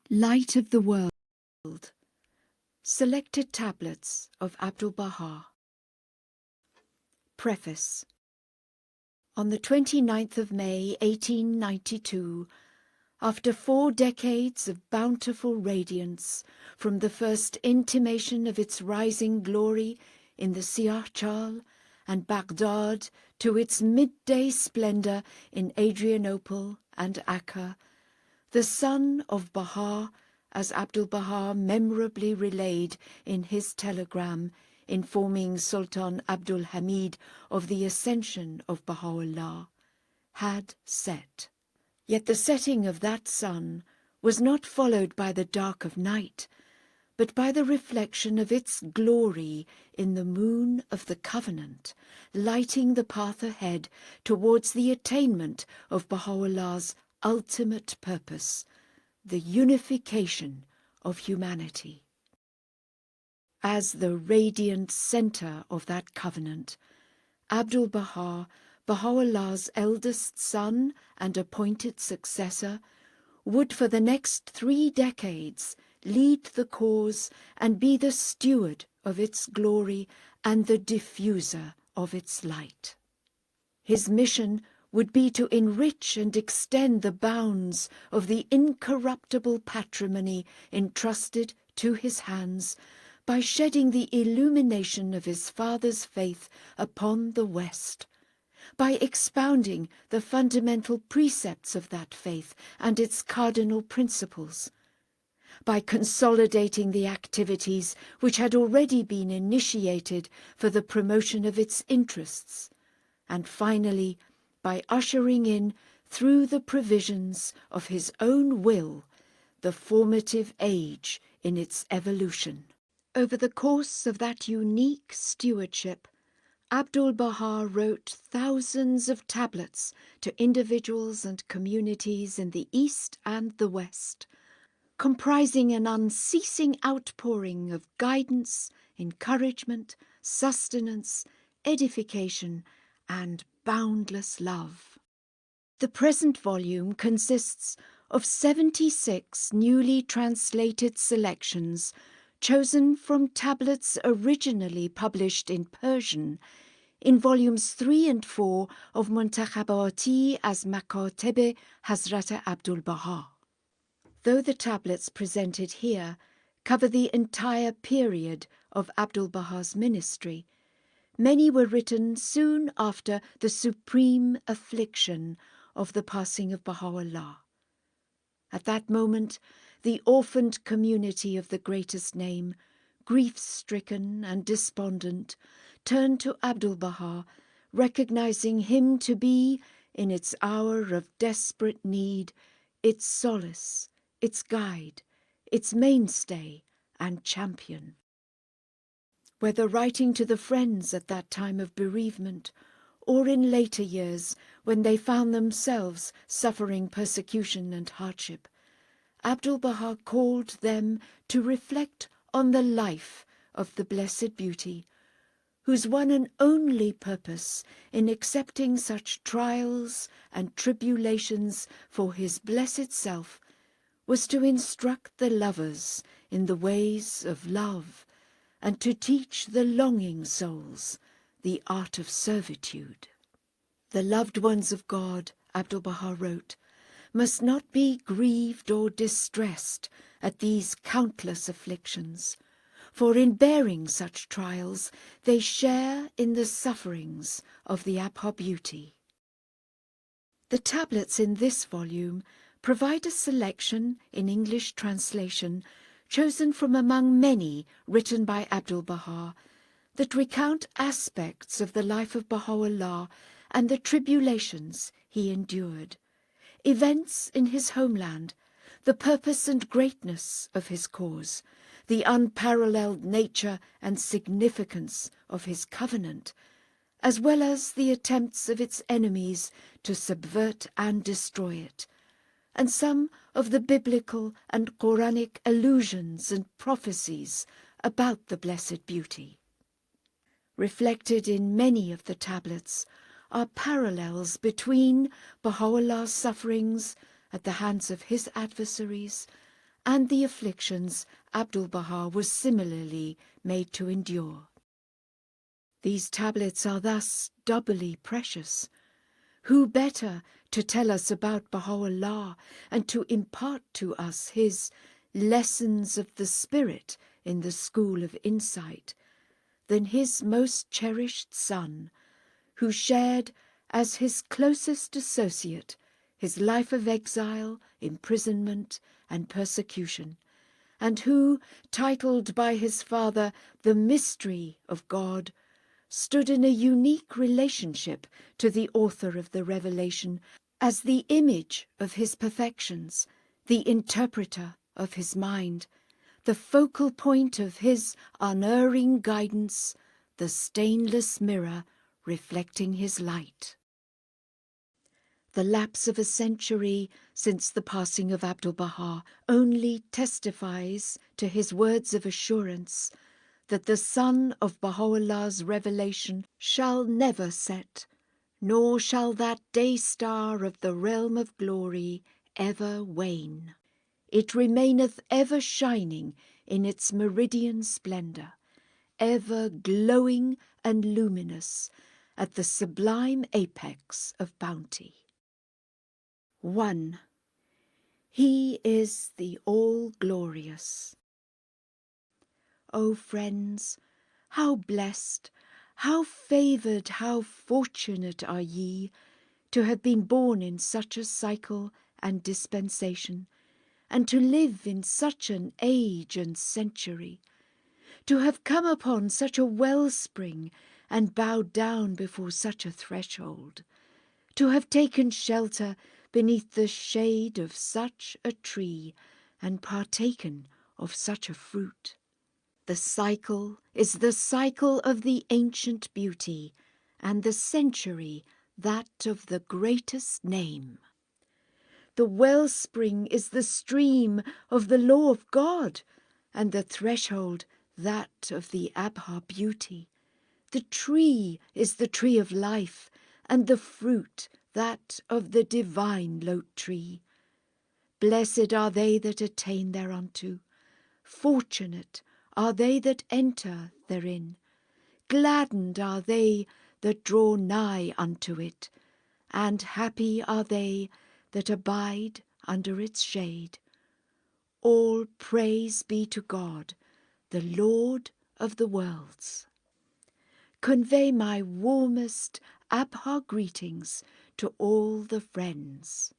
Light of the World. Selected Tablets of Abdul-Bahá. Preface. On the 29th of May 1892, after 4 decades of bountiful radiance from the first intimation of its rising glory in the Siahchal and Baghdad to its midday splendour in Adrianople and Akka, the son of Bahá, as Abdul-Bahá memorably relayed in his telegram informing Sultan Abdul Hamid of the ascension of Bahá'u'lláh, had set. Yet the setting of that sun was not followed by the dark of night, but by the reflection of its glory in the moon of the covenant, lighting the path ahead towards the attainment of Bahá'u'llah's ultimate purpose, the unification of humanity. As the radiant centre of that covenant, Abdul-Bahá, Bahá'u'llah's eldest son and appointed successor, would for the next 3 decades lead the cause and be the steward of its glory and the diffuser of its light. His mission would be to enrich and extend the bounds of the incorruptible patrimony entrusted to his hands by shedding the illumination of his father's faith upon the West, by expounding the fundamental precepts of that faith and its cardinal principles, by consolidating the activities which had already been initiated for the promotion of its interests, and finally by ushering in, through the provisions of his own will, the formative age in its evolution. Over the course of that unique stewardship, Abdul-Bahá wrote thousands of tablets to individuals and communities in the East and the West, comprising an unceasing outpouring of guidance, encouragement, sustenance, edification, and boundless love. The present volume consists of 76 newly translated selections chosen from tablets originally published in Persian in volumes 3 and 4 of Muntakhabati as Makateb Hazrat Abdul-Bahá. Though the tablets presented here cover the entire period of Abdul-Bahá's ministry, many were written soon after the supreme affliction of the passing of Bahá'u'lláh. At that moment, the orphaned community of the greatest name, grief-stricken and despondent, turned to Abdul-Bahá, recognizing him to be, in its hour of desperate need, its solace, its guide, its mainstay and champion. Whether writing to the friends at that time of bereavement, or in later years when they found themselves suffering persecution and hardship, Abdul-Bahá called them to reflect on the life of the Blessed Beauty, whose one and only purpose in accepting such trials and tribulations for his blessed self was to instruct the lovers in the ways of love, and to teach the longing souls the art of servitude. The loved ones of God, Abdul-Bahá wrote, must not be grieved or distressed at these countless afflictions, for in bearing such trials they share in the sufferings of the Abha Beauty. The tablets in this volume provide a selection in English translation chosen from among many written by Abdul-Bahá, that recount aspects of the life of Bahá'u'lláh and the tribulations he endured, events in his homeland, the purpose and greatness of his cause, the unparalleled nature and significance of his covenant, as well as the attempts of its enemies to subvert and destroy it, and some of the biblical and Quranic allusions and prophecies about the Blessed Beauty. Reflected in many of the tablets are parallels between Bahá'u'llah's sufferings at the hands of his adversaries and the afflictions Abdul-Bahá was similarly made to endure. These tablets are thus doubly precious. Who better to tell us about Bahá'u'lláh and to impart to us his lessons of the Spirit in the school of insight than his most cherished son, who shared as his closest associate his life of exile, imprisonment, and persecution, and who, titled by his father the Mystery of God, stood in a unique relationship to the author of the revelation as the image of his perfections, the interpreter of his mind, the focal point of his unerring guidance, the stainless mirror reflecting his light. The lapse of a century since the passing of Abdul-Bahá only testifies to his words of assurance that the sun of Bahá'u'llah's revelation shall never set, nor shall that day-star of the realm of glory ever wane. It remaineth ever shining in its meridian splendour, ever glowing and luminous at the sublime apex of bounty. 1. He is the All-Glorious. O friends, how blessed, how favoured, how fortunate are ye to have been born in such a cycle and dispensation, and to live in such an age and century, to have come upon such a wellspring and bowed down before such a threshold, to have taken shelter beneath the shade of such a tree and partaken of such a fruit. The cycle is the cycle of the ancient beauty, and the century that of the greatest name. The wellspring is the stream of the law of God, and the threshold that of the Abha beauty. The tree is the tree of life, and the fruit that of the divine lote tree. Blessed are they that attain thereunto, fortunate are they that enter therein, gladdened are they that draw nigh unto it, and happy are they that abide under its shade. All praise be to God, the Lord of the worlds. Convey my warmest Abha greetings to all the friends.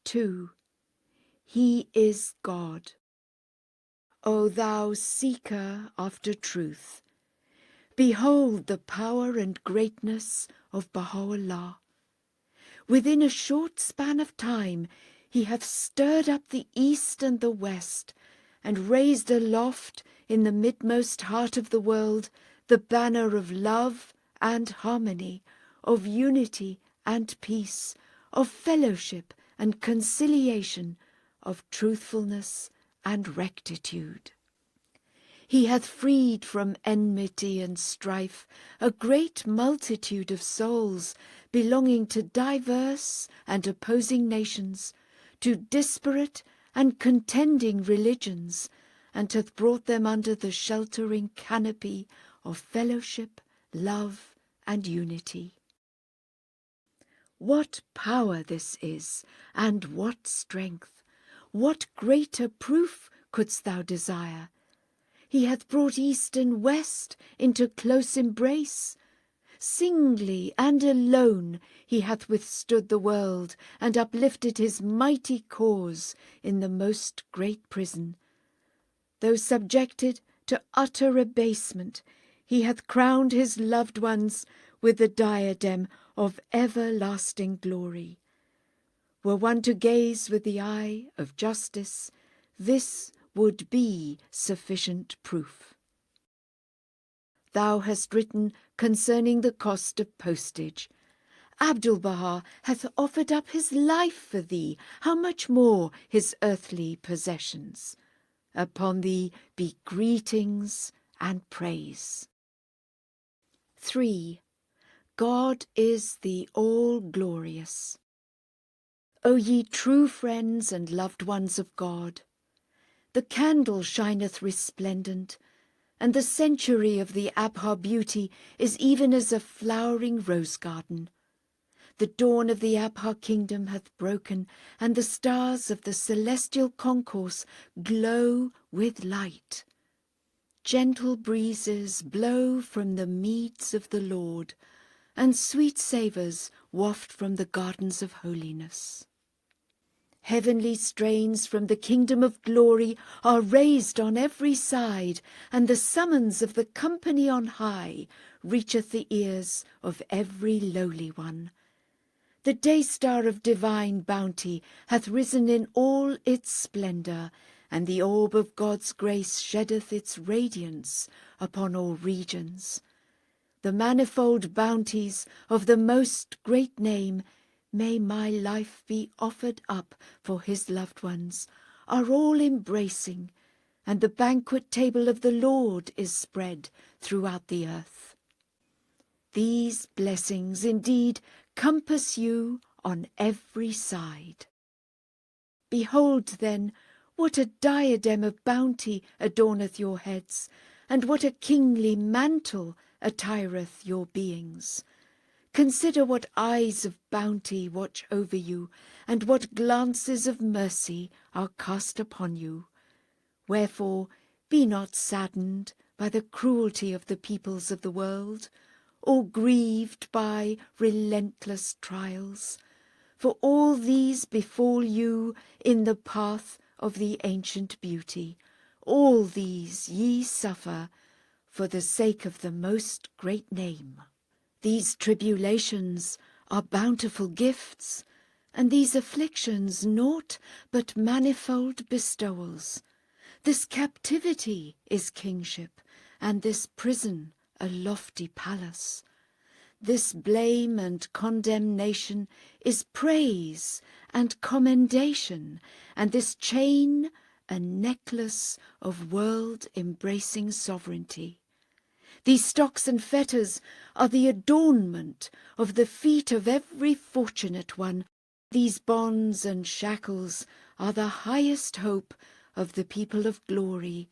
2. He is God. O thou seeker after truth, behold the power and greatness of Bahá'u'lláh. Within a short span of time he hath stirred up the east and the west, and raised aloft in the midmost heart of the world the banner of love and harmony, of unity and peace, of fellowship and conciliation, of truthfulness and rectitude. He hath freed from enmity and strife a great multitude of souls belonging to diverse and opposing nations, to disparate and contending religions, and hath brought them under the sheltering canopy of fellowship, love, and unity. What power this is, and what strength! What greater proof couldst thou desire? He hath brought east and west into close embrace. Singly and alone he hath withstood the world, and uplifted his mighty cause in the most great prison. Though subjected to utter abasement, he hath crowned his loved ones with the diadem of everlasting glory. Were one to gaze with the eye of justice, this would be sufficient proof. Thou hast written concerning the cost of postage. Abdul-Bahá hath offered up his life for thee, how much more his earthly possessions? Upon thee be greetings and praise. 3. God is the All-Glorious. O ye true friends and loved ones of God, the candle shineth resplendent, and the century of the Abha beauty is even as a flowering rose garden. The dawn of the Abha kingdom hath broken, and the stars of the celestial concourse glow with light. Gentle breezes blow from the meads of the Lord, and sweet savours waft from the gardens of holiness. Heavenly strains from the kingdom of glory are raised on every side, and the summons of the company on high reacheth the ears of every lowly one. The day-star of divine bounty hath risen in all its splendour, and the orb of God's grace sheddeth its radiance upon all regions. The manifold bounties of the most great name, may my life be offered up for his loved ones, are all embracing, and the banquet table of the Lord is spread throughout the earth. These blessings indeed compass you on every side. Behold then, what a diadem of bounty adorneth your heads, and what a kingly mantle attireth your beings. Consider what eyes of bounty watch over you, and what glances of mercy are cast upon you. Wherefore, be not saddened by the cruelty of the peoples of the world, or grieved by relentless trials, for all these befall you in the path of the ancient beauty. All these ye suffer for the sake of the most great name. These tribulations are bountiful gifts, and these afflictions naught but manifold bestowals. This captivity is kingship, and this prison a lofty palace. This blame and condemnation is praise and commendation, and this chain a necklace of world-embracing sovereignty. These stocks and fetters are the adornment of the feet of every fortunate one. These bonds and shackles are the highest hope of the people of glory,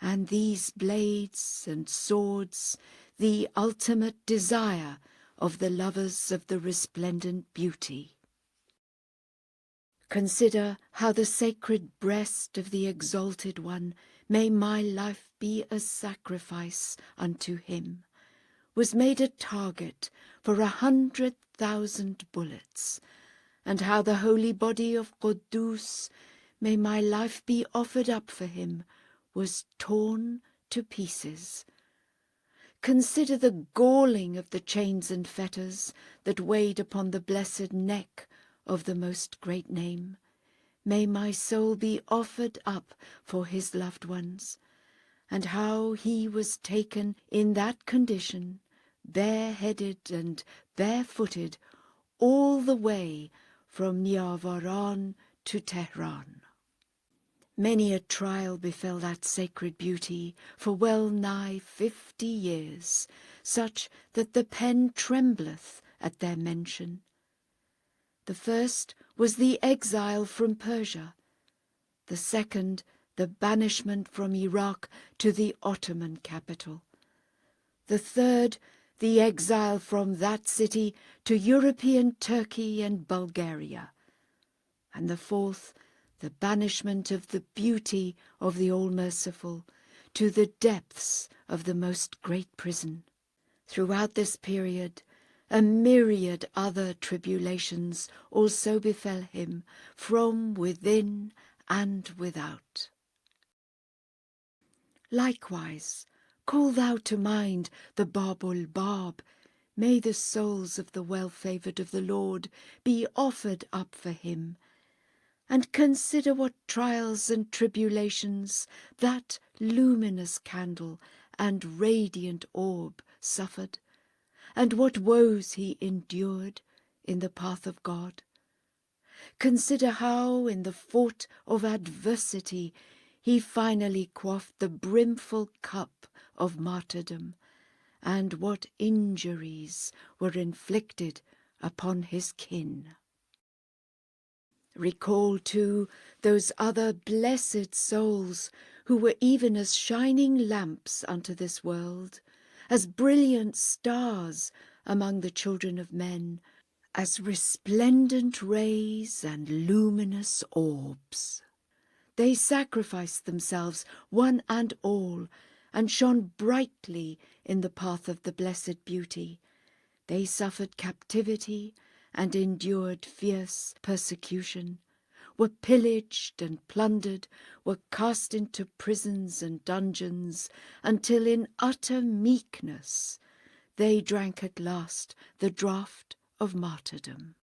and these blades and swords the ultimate desire of the lovers of the resplendent beauty. Consider how the sacred breast of the exalted one, may my life be a sacrifice unto him, was made a target for 100,000 bullets, and how the holy body of Quddus, may my life be offered up for him, was torn to pieces. Consider the galling of the chains and fetters that weighed upon the blessed neck of the most great name. May my soul be offered up for his loved ones, and how he was taken in that condition, bareheaded and barefooted, all the way from Niavaran to Tehran. Many a trial befell that sacred beauty for well nigh 50 years, such that the pen trembleth at their mention. The first was the exile from Persia, the second the banishment from Iraq to the Ottoman capital, the third the exile from that city to European Turkey and Bulgaria, and the fourth the banishment of the beauty of the All-Merciful to the depths of the most great prison. Throughout this period, a myriad other tribulations also befell him from within and without. Likewise, call thou to mind the Abdu'l-Bahá. May the souls of the well-favoured of the Lord be offered up for him, and consider what trials and tribulations that luminous candle and radiant orb suffered, and what woes he endured in the path of God. Consider how in the fort of adversity he finally quaffed the brimful cup of martyrdom, and what injuries were inflicted upon his kin. Recall, too, those other blessed souls who were even as shining lamps unto this world, as brilliant stars among the children of men, as resplendent rays and luminous orbs. They sacrificed themselves, one and all, and shone brightly in the path of the blessed beauty. They suffered captivity and endured fierce persecution, were pillaged and plundered, were cast into prisons and dungeons, until in utter meekness they drank at last the draught of martyrdom.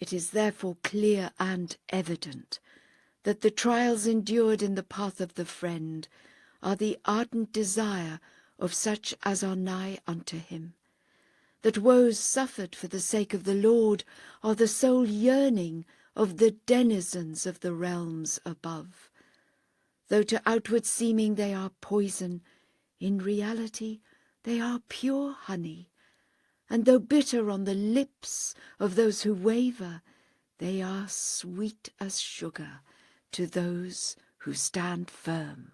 It is therefore clear and evident that the trials endured in the path of the Friend are the ardent desire of such as are nigh unto him, that woes suffered for the sake of the Lord are the sole yearning of the denizens of the realms above. Though to outward seeming they are poison, in reality they are pure honey, and though bitter on the lips of those who waver, they are sweet as sugar to those who stand firm.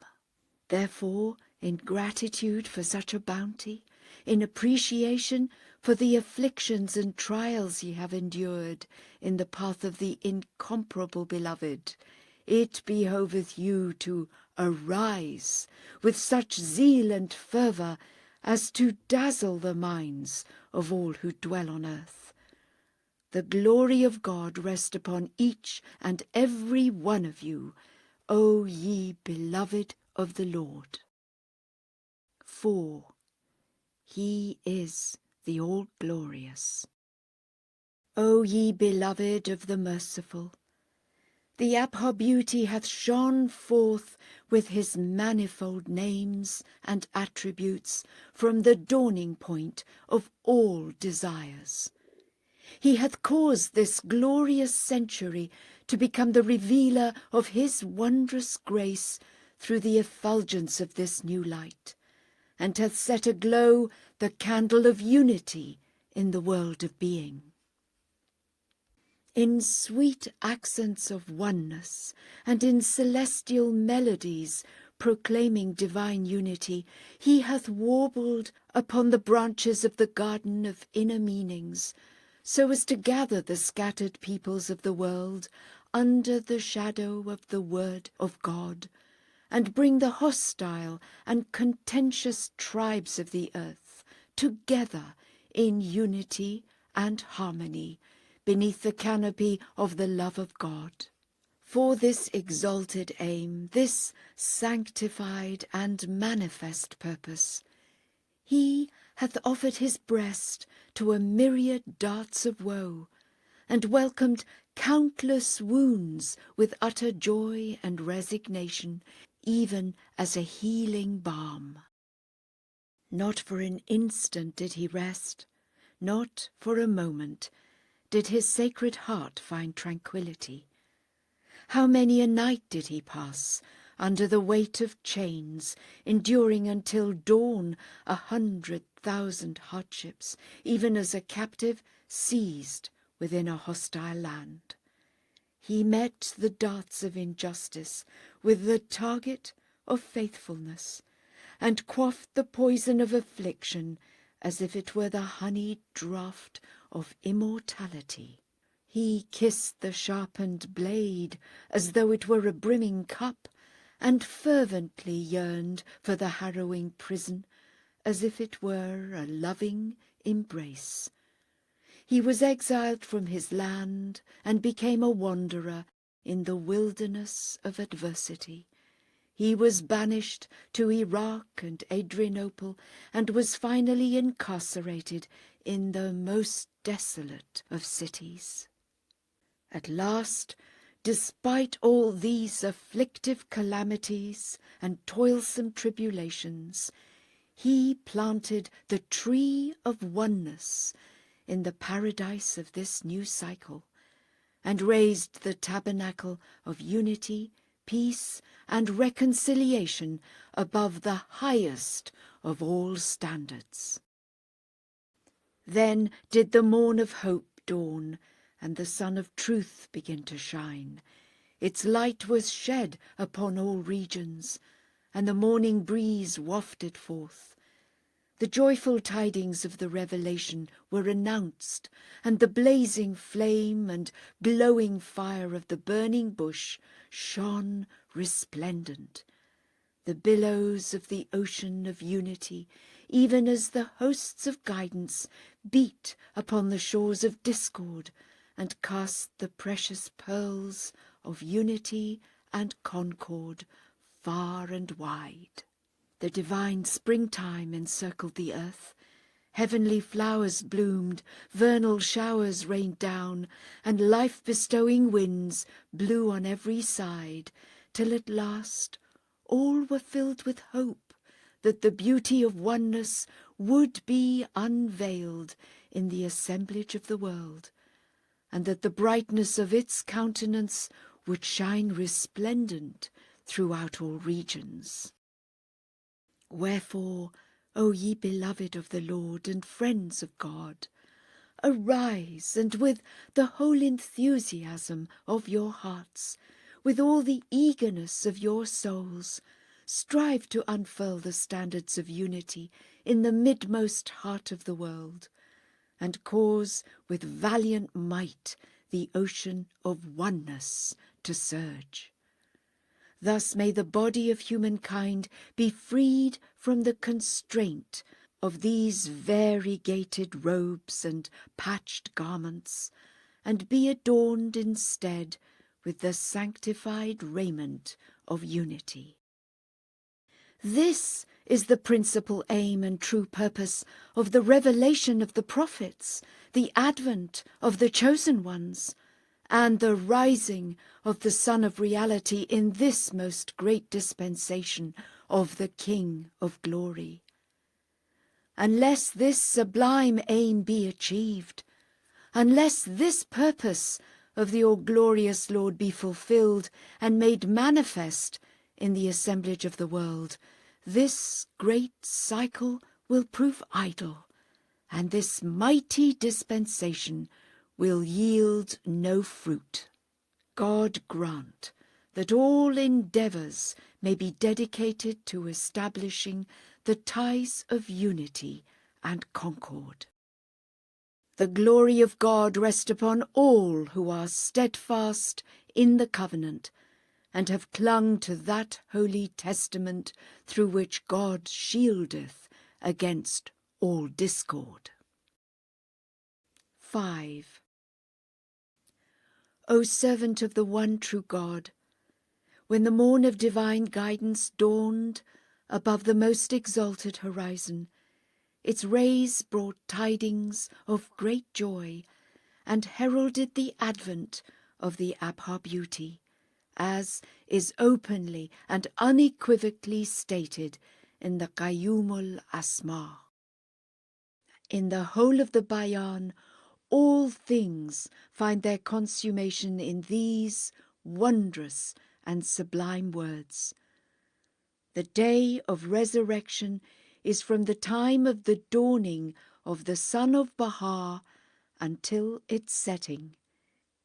Therefore, in gratitude for such a bounty, in appreciation for the afflictions and trials ye have endured in the path of the incomparable Beloved, it behoveth you to arise with such zeal and fervour as to dazzle the minds of all who dwell on earth. The glory of God rest upon each and every one of you, O ye beloved of the Lord. 4. He is the all-glorious. O ye beloved of the merciful, the Abha beauty hath shone forth with his manifold names and attributes from the dawning point of all desires. He hath caused this glorious century to become the revealer of his wondrous grace through the effulgence of this new light, and hath set aglow the candle of unity in the world of being. In sweet accents of oneness and in celestial melodies proclaiming divine unity, he hath warbled upon the branches of the garden of inner meanings, so as to gather the scattered peoples of the world under the shadow of the word of God, and bring the hostile and contentious tribes of the earth together in unity and harmony beneath the canopy of the love of God. For this exalted aim, this sanctified and manifest purpose, he hath offered his breast to a myriad darts of woe, and welcomed countless wounds with utter joy and resignation, even as a healing balm. Not for an instant did he rest, not for a moment did his sacred heart find tranquillity. How many a night did he pass under the weight of chains, enduring until dawn 100,000 hardships, even as a captive seized within a hostile land. He met the darts of injustice with the target of faithfulness, and quaffed the poison of affliction as if it were the honeyed draught of immortality. He kissed the sharpened blade as though it were a brimming cup, and fervently yearned for the harrowing prison as if it were a loving embrace. He was exiled from his land and became a wanderer in the wilderness of adversity. He was banished to Iraq and Adrianople, and was finally incarcerated in the most desolate of cities. At last, despite all these afflictive calamities and toilsome tribulations, he planted the tree of oneness in the paradise of this new cycle, and raised the tabernacle of unity, peace, and reconciliation above the highest of all standards. Then did the morn of hope dawn, and the sun of truth began to shine. Its light was shed upon all regions, and the morning breeze wafted forth. The joyful tidings of the revelation were announced, and the blazing flame and glowing fire of the burning bush shone resplendent. The billows of the ocean of unity, even as the hosts of guidance, beat upon the shores of discord and cast the precious pearls of unity and concord far and wide. The divine springtime encircled the earth. Heavenly flowers bloomed, vernal showers rained down, and life-bestowing winds blew on every side, till at last all were filled with hope that the beauty of oneness would be unveiled in the assemblage of the world, and that the brightness of its countenance would shine resplendent throughout all regions. Wherefore, O ye beloved of the Lord and friends of God, arise, and with the whole enthusiasm of your hearts, with all the eagerness of your souls, strive to unfurl the standards of unity in the midmost heart of the world, and cause with valiant might the ocean of oneness to surge. Thus may the body of humankind be freed from the constraint of these variegated robes and patched garments, and be adorned instead with the sanctified raiment of unity. This is the principal aim and true purpose of the revelation of the prophets, the advent of the chosen ones, and the rising of the Son of Reality in this most great dispensation of the King of Glory. Unless this sublime aim be achieved, unless this purpose of the all-glorious Lord be fulfilled and made manifest in the assemblage of the world, this great cycle will prove idle, and this mighty dispensation will yield no fruit. God grant that all endeavours may be dedicated to establishing the ties of unity and concord. The glory of God rest upon all who are steadfast in the covenant, and have clung to that holy testament through which God shieldeth against all discord. 5. O servant of the one true God, when the morn of divine guidance dawned above the most exalted horizon, its rays brought tidings of great joy and heralded the advent of the Abha beauty, as is openly and unequivocally stated in the Qayyumul-Asma. In the whole of the Bayan, all things find their consummation in these wondrous and sublime words. The day of resurrection is from the time of the dawning of the Son of Bahá until its setting.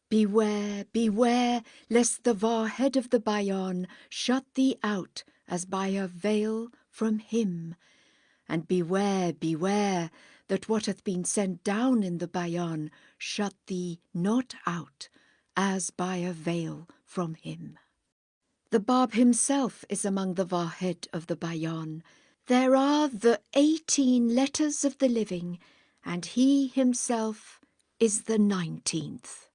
Beware, beware, lest the Varhead of the Bayan shut thee out as by a veil from him, and beware, beware, that what hath been sent down in the Bayan shut thee not out as by a veil from him. The Bab himself is among the Varhead of the Bayan. There are the 18 letters of the living, and he himself is the 19th.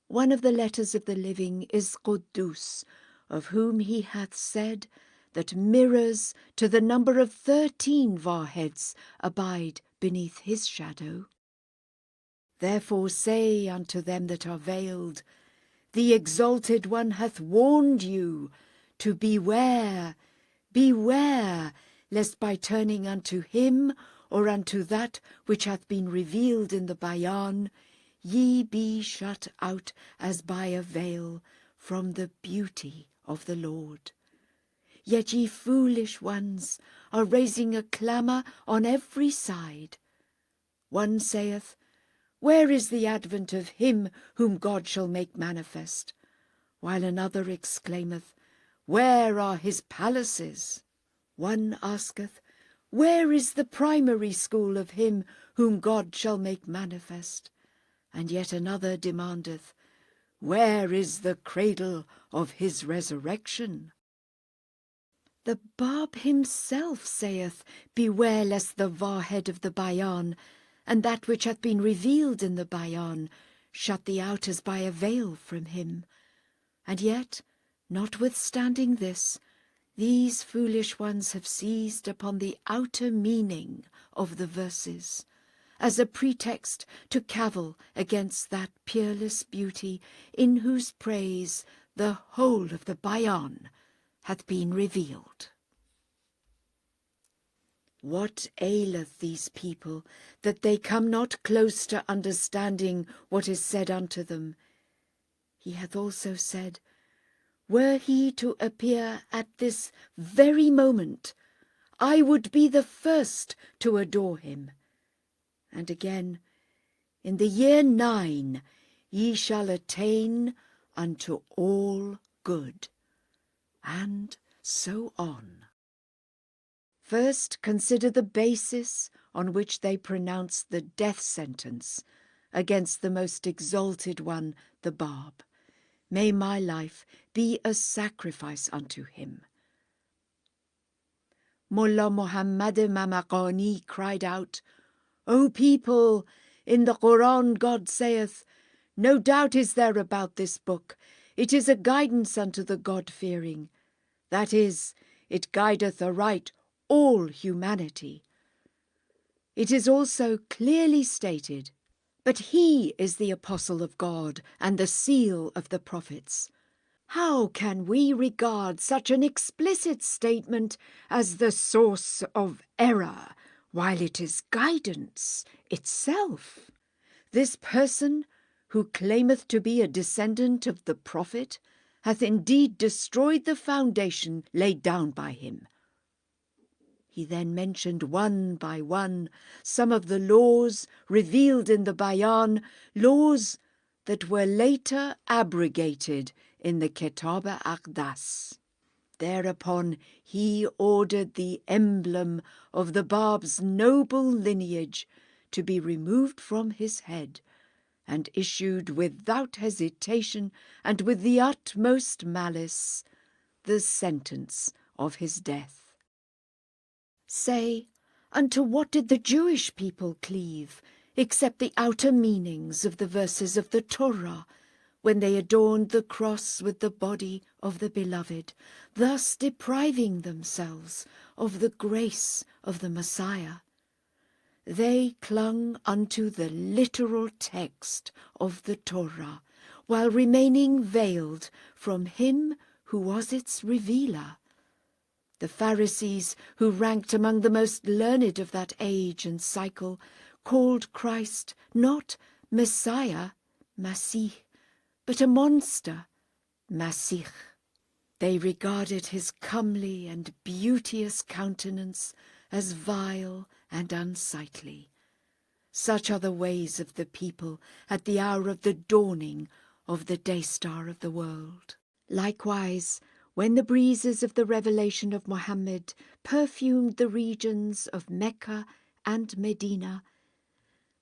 One of the letters of the living is Quddus, of whom he hath said that mirrors to the number of 13 Varheads abide beneath his shadow. Therefore say unto them that are veiled, the Exalted One hath warned you to beware, beware, lest by turning unto him or unto that which hath been revealed in the Bayan, ye be shut out as by a veil from the beauty of the Lord. Yet ye foolish ones are raising a clamour on every side. One saith, Where is the advent of him whom God shall make manifest? While another exclaimeth, Where are his palaces? One asketh, Where is the primary school of him whom God shall make manifest? And yet another demandeth, Where is the cradle of his resurrection? The Bab himself saith, Beware lest the Varhead of the Bayan, and that which hath been revealed in the Bayan, shut thee out as by a veil from him. And yet, notwithstanding this, these foolish ones have seized upon the outer meaning of the verses, as a pretext to cavil against that peerless beauty in whose praise the whole of the Bayan hath been revealed. What aileth these people, that they come not close to understanding what is said unto them? He hath also said, Were he to appear at this very moment, I would be the first to adore him. And again, In the year 9 ye shall attain unto all good. And so on. First, consider the basis on which they pronounce the death sentence against the most exalted one, the Bab. May my life be a sacrifice unto him. Mullah Muhammad Mamaqani cried out, O people, in the Quran God saith, No doubt is there about this book. It is a guidance unto the God-fearing. That is, it guideth aright all humanity. It is also clearly stated, But he is the apostle of God and the seal of the prophets. How can we regard such an explicit statement as the source of error, while it is guidance itself? This person, who claimeth to be a descendant of the prophet, hath indeed destroyed the foundation laid down by him. He then mentioned one by one some of the laws revealed in the Bayan, laws that were later abrogated in the Kitab-i-Aqdas. Thereupon he ordered the emblem of the Bab's noble lineage to be removed from his head, and issued without hesitation and with the utmost malice the sentence of his death. Say, unto what did the Jewish people cleave, except the outer meanings of the verses of the Torah, when they adorned the cross with the body of the Beloved, thus depriving themselves of the grace of the Messiah? They clung unto the literal text of the Torah, while remaining veiled from him who was its revealer. The Pharisees, who ranked among the most learned of that age and cycle, called Christ not Messiah, Masih, but a monster, Masih. They regarded his comely and beauteous countenance as vile and unsightly. Such are the ways of the people at the hour of the dawning of the day-star of the world. Likewise, when the breezes of the revelation of Muhammad perfumed the regions of Mecca and Medina,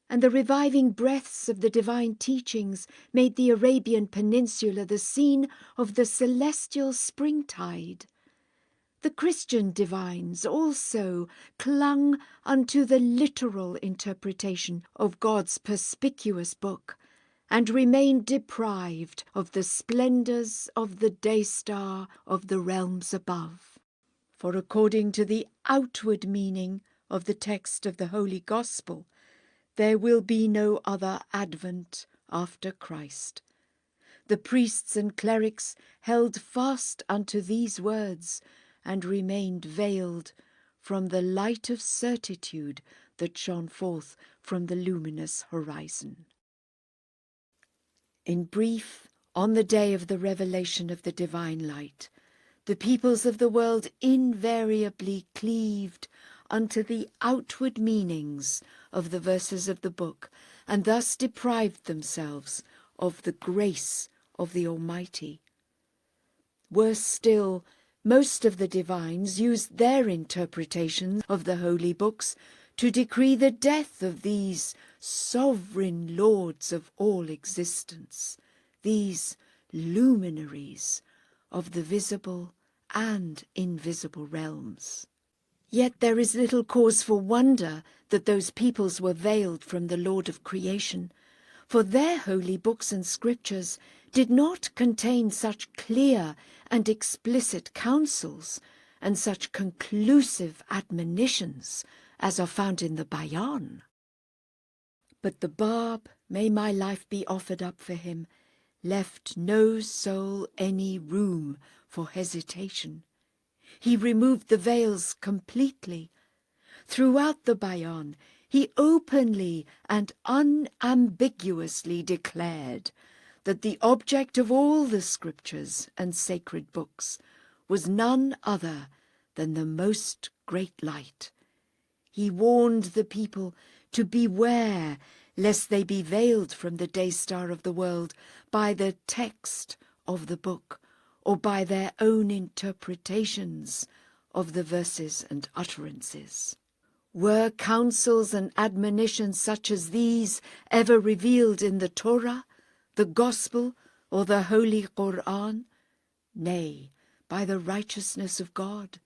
and the reviving breaths of the divine teachings made the Arabian Peninsula the scene of the celestial springtide, the Christian divines also clung unto the literal interpretation of God's perspicuous book, and remained deprived of the splendours of the day-star of the realms above. For according to the outward meaning of the text of the Holy Gospel, there will be no other advent after Christ. The priests and clerics held fast unto these words, and remained veiled from the light of certitude that shone forth from the luminous horizon. In brief, on the day of the revelation of the divine light, the peoples of the world invariably cleaved unto the outward meanings of the verses of the book, and thus deprived themselves of the grace of the Almighty. Worse still, most of the divines used their interpretations of the holy books to decree the death of these sovereign lords of all existence, these luminaries of the visible and invisible realms. Yet there is little cause for wonder that those peoples were veiled from the Lord of creation, for their holy books and scriptures did not contain such clear and explicit counsels and such conclusive admonitions as are found in the Bayan. But the Bab, may my life be offered up for him, left no soul any room for hesitation. He removed the veils completely. Throughout the Bayan, he openly and unambiguously declared that the object of all the scriptures and sacred books was none other than the most great light. He warned the people to beware lest they be veiled from the day-star of the world by the text of the book or by their own interpretations of the verses and utterances. Were counsels and admonitions such as these ever revealed in the Torah, the Gospel, or the Holy Quran? Nay, by the righteousness of God.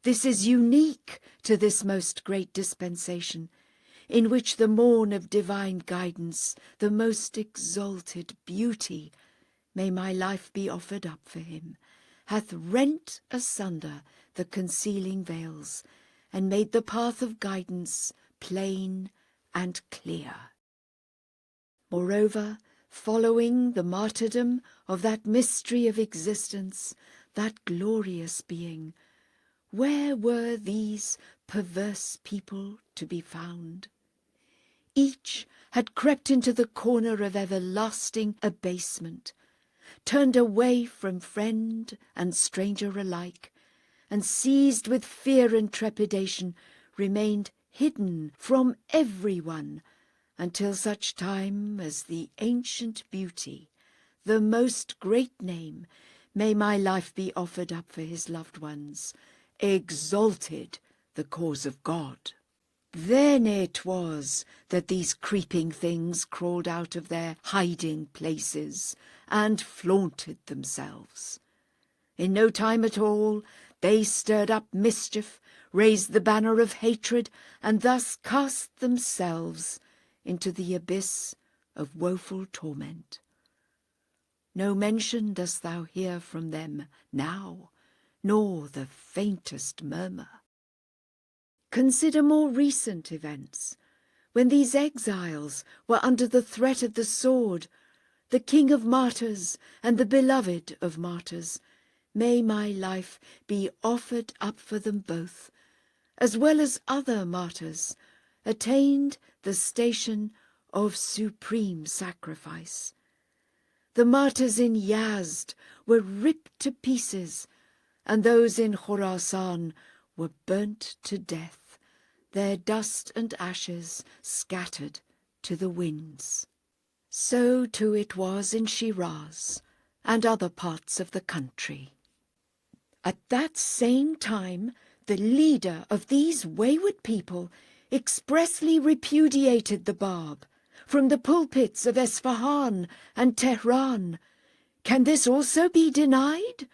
This is unique to this most great dispensation, in which the morn of divine guidance, the most exalted beauty, may my life be offered up for him, hath rent asunder the concealing veils, and made the path of guidance plain and clear. Moreover, following the martyrdom of that mystery of existence, that glorious being, where were these perverse people to be found? Each had crept into the corner of everlasting abasement, turned away from friend and stranger alike, and seized with fear and trepidation, remained hidden from everyone until such time as the ancient beauty, the most great name, may my life be offered up for his loved ones, exalted the cause of God. Then it was that these creeping things crawled out of their hiding places and flaunted themselves. In no time at all, they stirred up mischief, raised the banner of hatred, and thus cast themselves into the abyss of woeful torment. No mention dost thou hear from them now, nor the faintest murmur. Consider more recent events, when these exiles were under the threat of the sword, the King of martyrs and the beloved of martyrs. May my life be offered up for them both, as well as other martyrs, attained the station of supreme sacrifice. The martyrs in Yazd were ripped to pieces, and those in Khurasan were burnt to death, their dust and ashes scattered to the winds. So too it was in Shiraz and other parts of the country. At that same time, the leader of these wayward people expressly repudiated the Bab from the pulpits of Esfahan and Tehran. Can this also be denied,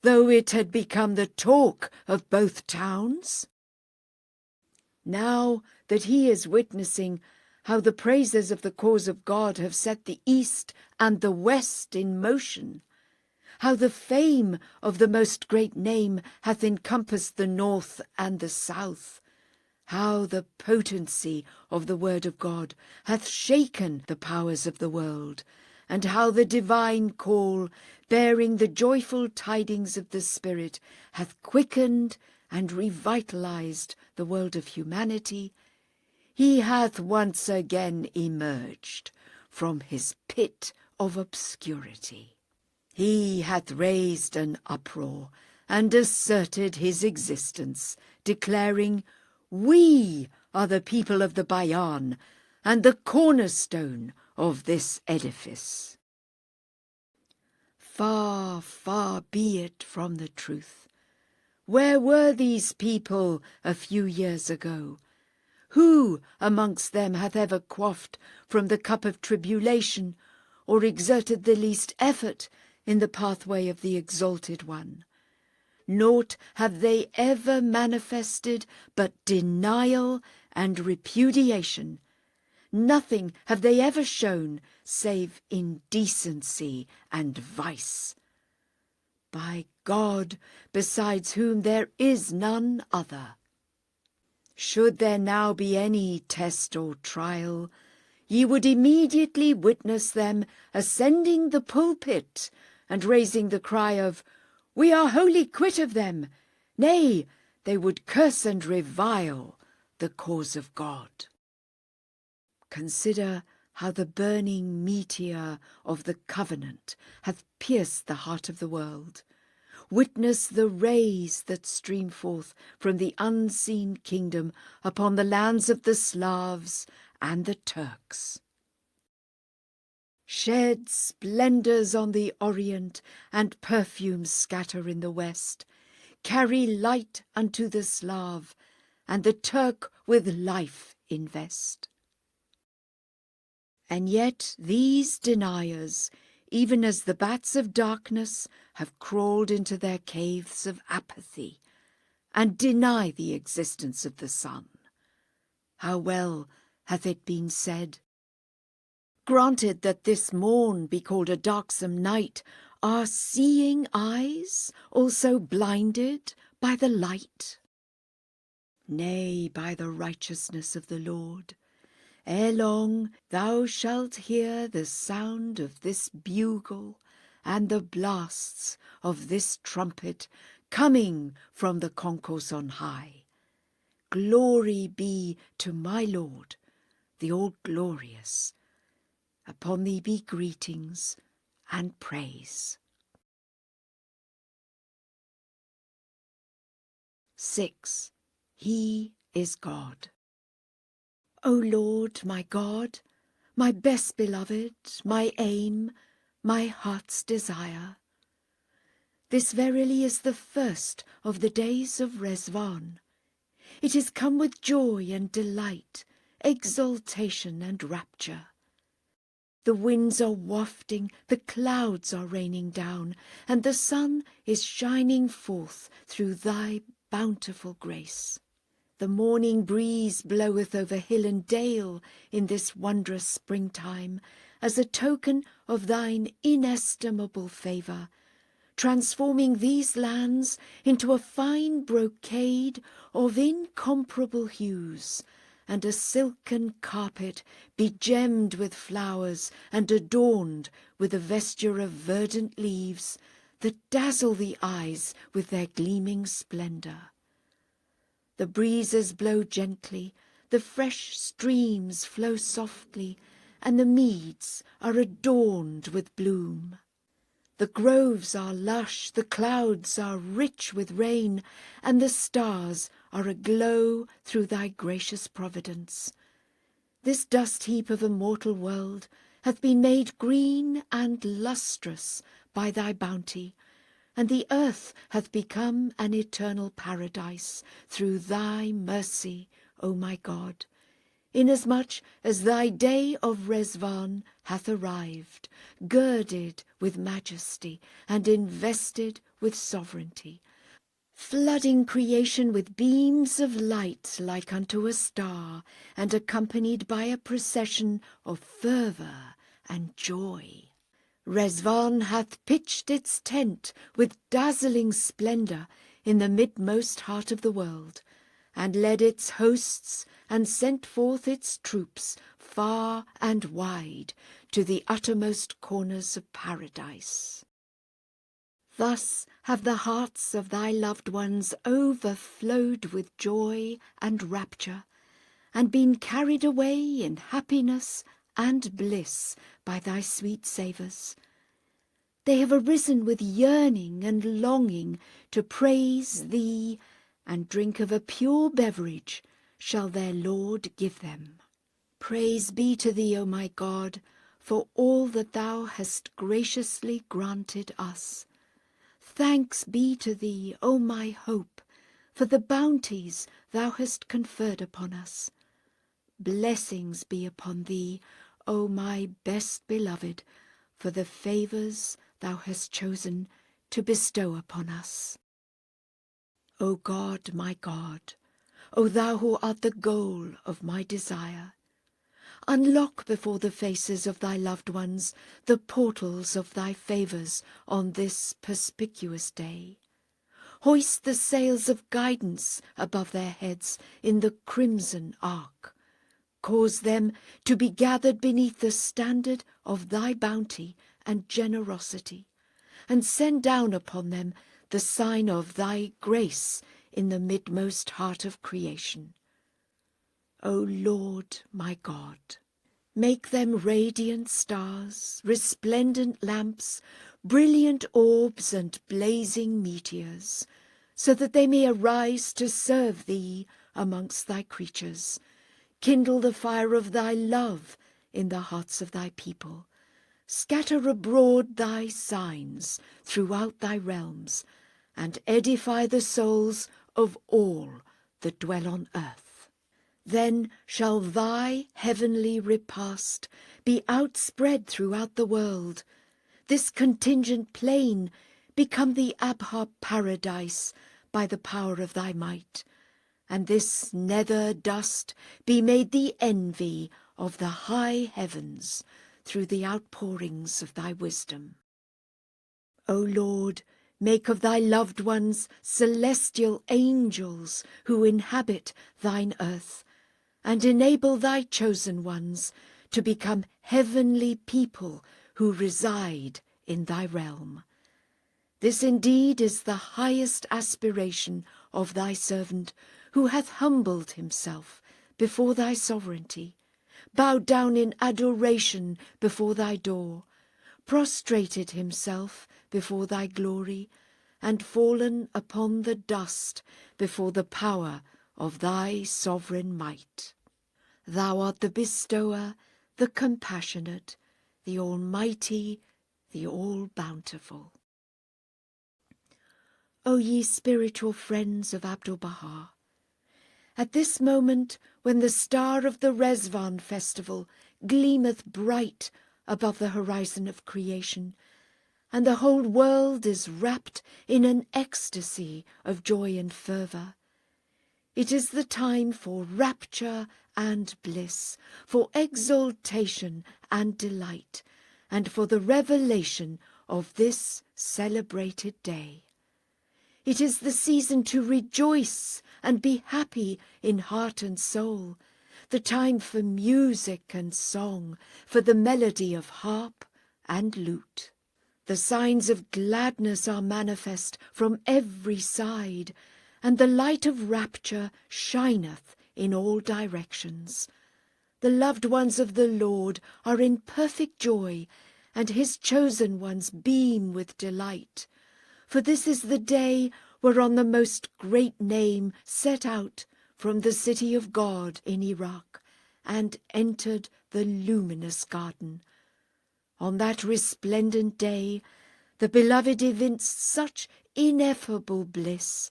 though it had become the talk of both towns? Now that he is witnessing how the praises of the cause of God have set the East and the West in motion, how the fame of the most great name hath encompassed the North and the South, how the potency of the word of God hath shaken the powers of the world, and how the divine call, bearing the joyful tidings of the Spirit, hath quickened and revitalized the world of humanity, he hath once again emerged from his pit of obscurity. He hath raised an uproar and asserted his existence, declaring, "We are the people of the Bayan, and the cornerstone of this edifice. Far, far be it from the truth. Where were these people a few years ago? Who amongst them hath ever quaffed from the cup of tribulation, or exerted the least effort in the pathway of the Exalted One? Naught have they ever manifested but denial and repudiation. Nothing have they ever shown save indecency and vice. By God, besides whom there is none other. Should there now be any test or trial, ye would immediately witness them ascending the pulpit and raising the cry of, "We are wholly quit of them." Nay, they would curse and revile the cause of God. Consider how the burning meteor of the covenant hath pierced the heart of the world. Witness the rays that stream forth from the unseen kingdom upon the lands of the Slavs and the Turks. Shed splendours on the Orient, and perfumes scatter in the West. Carry light unto the Slav, and the Turk with life invest. And yet these deniers, even as the bats of darkness, have crawled into their caves of apathy, and deny the existence of the sun. How well hath it been said, "Granted that this morn be called a darksome night, are seeing eyes also blinded by the light?" Nay, by the righteousness of the Lord, ere long thou shalt hear the sound of this bugle and the blasts of this trumpet coming from the concourse on high. Glory be to my Lord, the all-glorious. Upon thee be greetings and praise. 6. He is God. O Lord, my God, my best beloved, my aim, my heart's desire. This verily is the first of the days of Rezvan. It is come with joy and delight, exultation and rapture. The winds are wafting, the clouds are raining down, and the sun is shining forth through thy bountiful grace. The morning breeze bloweth over hill and dale in this wondrous springtime, as a token of thine inestimable favour, transforming these lands into a fine brocade of incomparable hues, and a silken carpet begemmed with flowers and adorned with a vesture of verdant leaves that dazzle the eyes with their gleaming splendour. The breezes blow gently, the fresh streams flow softly, and the meads are adorned with bloom. The groves are lush, the clouds are rich with rain, and the stars are aglow through thy gracious providence. This dust heap of a mortal world hath been made green and lustrous by thy bounty, and the earth hath become an eternal paradise through thy mercy, O my God, inasmuch as thy day of Rezvan hath arrived, girded with majesty and invested with sovereignty, flooding creation with beams of light like unto a star, and accompanied by a procession of fervour and joy. Rezvan hath pitched its tent with dazzling splendour in the midmost heart of the world, and led its hosts and sent forth its troops far and wide to the uttermost corners of paradise. Thus have the hearts of thy loved ones overflowed with joy and rapture, and been carried away in happiness and bliss by thy sweet savours. They have arisen with yearning and longing to praise thee, and drink of a pure beverage shall their Lord give them. Praise be to thee, O my God, for all that thou hast graciously granted us. Thanks be to thee, O my hope, for the bounties thou hast conferred upon us. Blessings be upon thee, O my best beloved, for the favours thou hast chosen to bestow upon us. O God, my God, O thou who art the goal of my desire, unlock before the faces of thy loved ones the portals of thy favours on this perspicuous day. Hoist the sails of guidance above their heads in the crimson ark. Cause them to be gathered beneath the standard of thy bounty and generosity, and send down upon them the sign of thy grace in the midmost heart of creation. O Lord, my God, make them radiant stars, resplendent lamps, brilliant orbs and blazing meteors, so that they may arise to serve thee amongst thy creatures. Kindle the fire of thy love in the hearts of thy people. Scatter abroad thy signs throughout thy realms, and edify the souls of all that dwell on earth. Then shall thy heavenly repast be outspread throughout the world, this contingent plain become the Abha paradise by the power of thy might, and this nether dust be made the envy of the high heavens through the outpourings of thy wisdom. O Lord, make of thy loved ones celestial angels who inhabit thine earth, and enable thy chosen ones to become heavenly people who reside in thy realm. This indeed is the highest aspiration of thy servant, who hath humbled himself before thy sovereignty, bowed down in adoration before thy door, prostrated himself before thy glory, and fallen upon the dust before the power of thy sovereign might. Thou art the bestower, the compassionate, the almighty, the all-bountiful. O ye spiritual friends of Abdu'l-Bahá, at this moment when the star of the Rezvan festival gleameth bright above the horizon of creation, and the whole world is wrapped in an ecstasy of joy and fervour, it is the time for rapture and bliss, for exaltation and delight, and for the revelation of this celebrated day. It is the season to rejoice and be happy in heart and soul, the time for music and song, for the melody of harp and lute. The signs of gladness are manifest from every side, and the light of rapture shineth in all directions. The loved ones of the Lord are in perfect joy, and his chosen ones beam with delight. For this is the day whereon the most great name set out from the city of God in Iraq, and entered the luminous garden. On that resplendent day the beloved evinced such ineffable bliss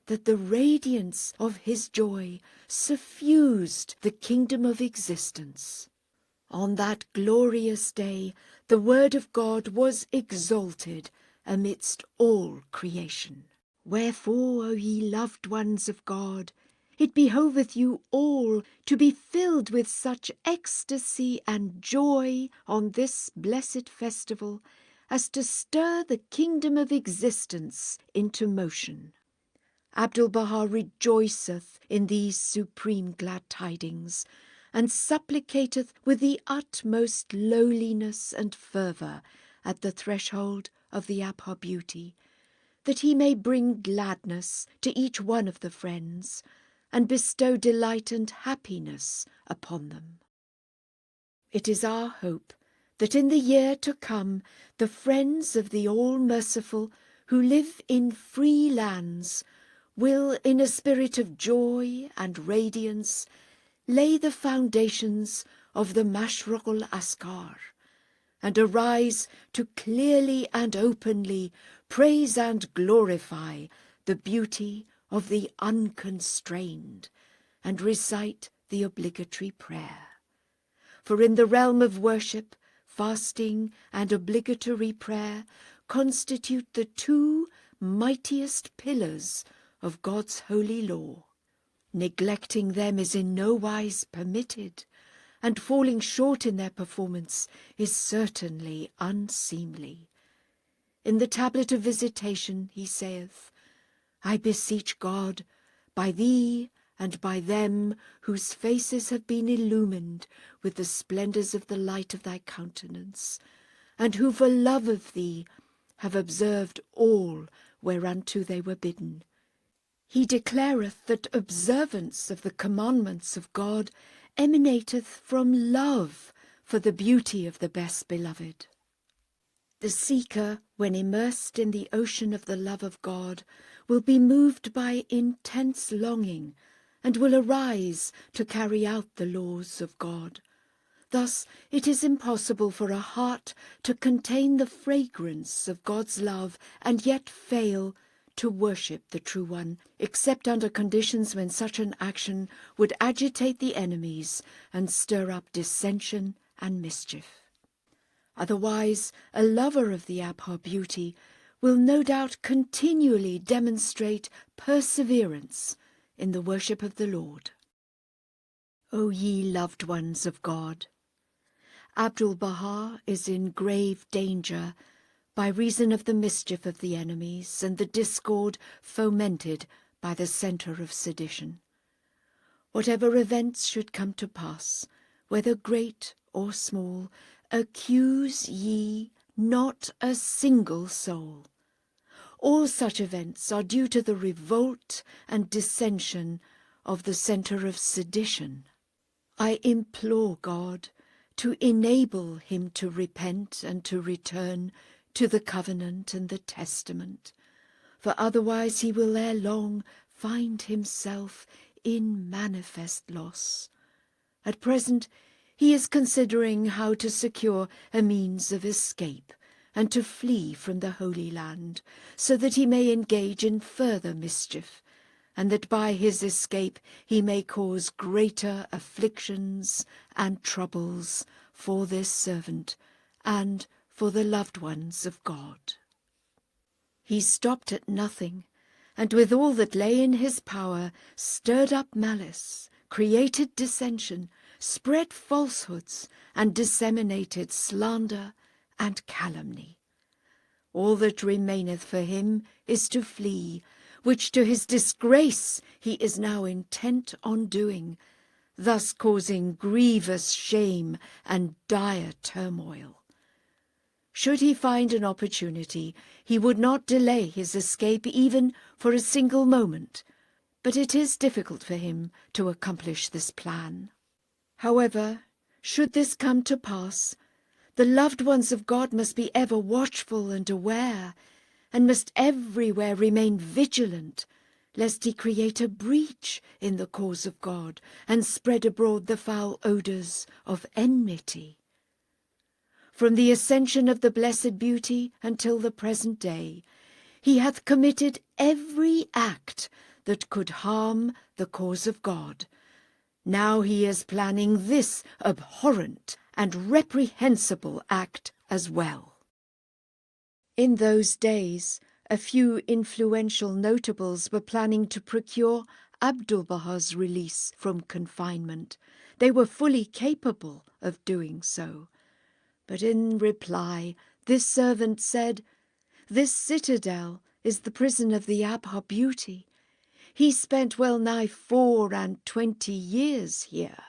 that the radiance of his joy suffused the kingdom of existence. On that glorious day the word of God was exalted amidst all creation. Wherefore, O ye loved ones of God, it behoveth you all to be filled with such ecstasy and joy on this blessed festival as to stir the kingdom of existence into motion. Abdul-Bahá rejoiceth in these supreme glad tidings, and supplicateth with the utmost lowliness and fervour at the threshold of the Abha beauty, that he may bring gladness to each one of the friends, and bestow delight and happiness upon them. It is our hope that in the year to come the friends of the All-Merciful who live in free lands will, in a spirit of joy and radiance, lay the foundations of the Mashraqul Askar, and arise to clearly and openly praise and glorify the beauty of the unconstrained, and recite the obligatory prayer. For in the realm of worship, fasting and obligatory prayer constitute the two mightiest pillars of God's holy law. Neglecting them is in no wise permitted, and falling short in their performance is certainly unseemly. In the tablet of visitation he saith, I beseech God, by thee and by them whose faces have been illumined with the splendours of the light of thy countenance, and who for love of thee have observed all whereunto they were bidden. He declareth that observance of the commandments of God emanateth from love for the beauty of the best beloved. The seeker, when immersed in the ocean of the love of God, will be moved by intense longing, and will arise to carry out the laws of God. Thus it is impossible for a heart to contain the fragrance of God's love and yet fail to worship the True One, except under conditions when such an action would agitate the enemies and stir up dissension and mischief. Otherwise, a lover of the Abha beauty will no doubt continually demonstrate perseverance in the worship of the Lord. O ye loved ones of God, Abdul-Bahá is in grave danger by reason of the mischief of the enemies and the discord fomented by the centre of sedition. Whatever events should come to pass, whether great or small, accuse ye not a single soul. All such events are due to the revolt and dissension of the centre of sedition. I implore God to enable him to repent and to return to the covenant and the testament, for otherwise he will ere long find himself in manifest loss. At present he is considering how to secure a means of escape and to flee from the Holy Land, so that he may engage in further mischief, and that by his escape he may cause greater afflictions and troubles for this servant and for the loved ones of God. He stopped at nothing, and with all that lay in his power stirred up malice, created dissension, spread falsehoods, and disseminated slander and calumny. All that remaineth for him is to flee, which to his disgrace he is now intent on doing, thus causing grievous shame and dire turmoil. Should he find an opportunity, he would not delay his escape even for a single moment, but it is difficult for him to accomplish this plan. However, should this come to pass, the loved ones of God must be ever watchful and aware, and must everywhere remain vigilant, lest he create a breach in the cause of God, and spread abroad the foul odours of enmity. From the ascension of the blessed beauty until the present day, he hath committed every act that could harm the cause of God. Now he is planning this abhorrent and reprehensible act as well. In those days, a few influential notables were planning to procure Abdul-Bahá's release from confinement. They were fully capable of doing so. But in reply, this servant said, "This citadel is the prison of the Abha beauty. He spent well nigh 24 years here.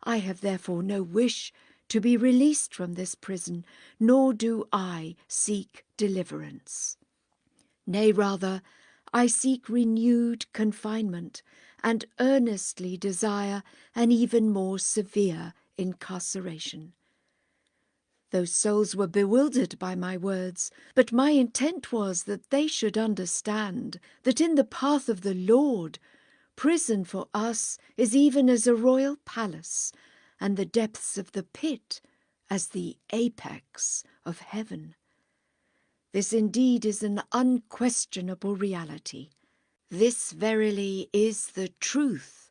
I have therefore no wish to be released from this prison, nor do I seek deliverance. Nay, rather, I seek renewed confinement, and earnestly desire an even more severe incarceration." Those souls were bewildered by my words, but my intent was that they should understand that in the path of the Lord, prison for us is even as a royal palace, and the depths of the pit as the apex of heaven. This indeed is an unquestionable reality. This verily is the truth,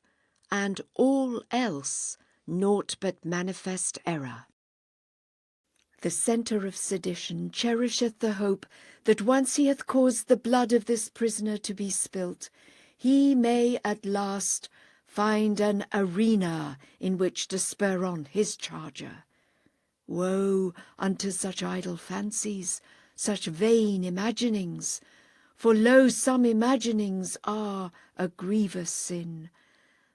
and all else naught but manifest error. The centre of sedition cherisheth the hope that once he hath caused the blood of this prisoner to be spilt, he may at last find an arena in which to spur on his charger. Woe unto such idle fancies, such vain imaginings! For lo, some imaginings are a grievous sin.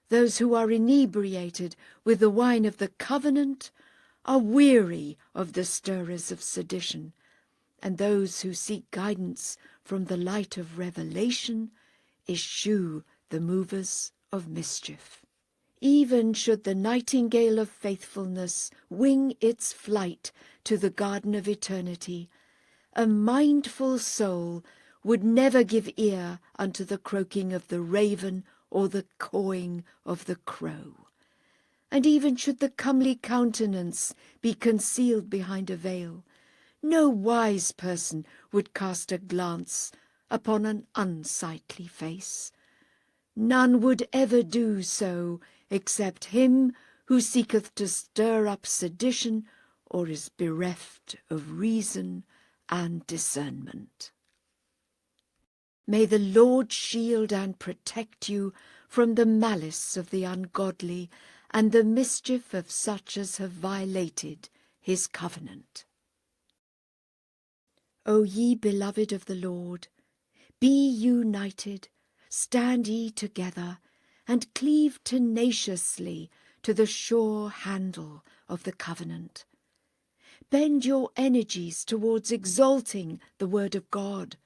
Those who are inebriated with the wine of the covenant are weary of the stirrers of sedition, and those who seek guidance from the light of revelation eschew the movers of mischief. Even should the nightingale of faithfulness wing its flight to the garden of eternity, a mindful soul would never give ear unto the croaking of the raven or the cawing of the crow. And even should the comely countenance be concealed behind a veil, no wise person would cast a glance upon an unsightly face. None would ever do so except him who seeketh to stir up sedition or is bereft of reason and discernment. May the Lord shield and protect you from the malice of the ungodly and the mischief of such as have violated his covenant. O ye beloved of the Lord, be united, stand ye together, and cleave tenaciously to the sure handle of the covenant. Bend your energies towards exalting the word of God,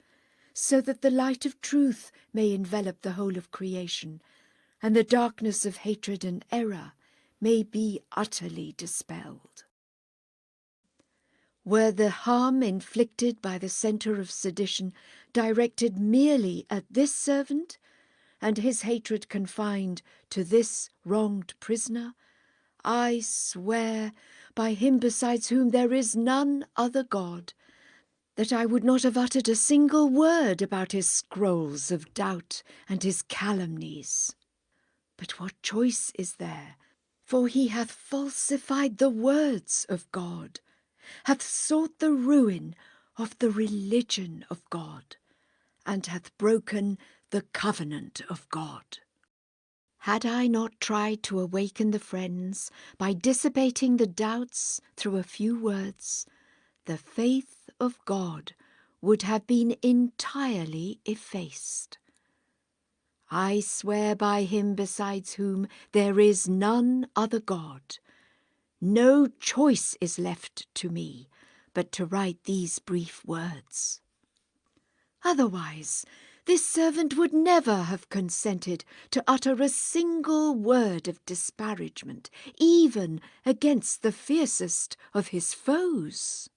so that the light of truth may envelop the whole of creation, and the darkness of hatred and error may be utterly dispelled. Were the harm inflicted by the centre of sedition directed merely at this servant, and his hatred confined to this wronged prisoner, I swear by him besides whom there is none other God, that I would not have uttered a single word about his scrolls of doubt and his calumnies. But what choice is there? For he hath falsified the words of God, hath sought the ruin of the religion of God, and hath broken the covenant of God. Had I not tried to awaken the friends by dissipating the doubts through a few words, the faith of God would have been entirely effaced. I swear by him besides whom there is none other God, no choice is left to me but to write these brief words. Otherwise, this servant would never have consented to utter a single word of disparagement, even against the fiercest of his foes.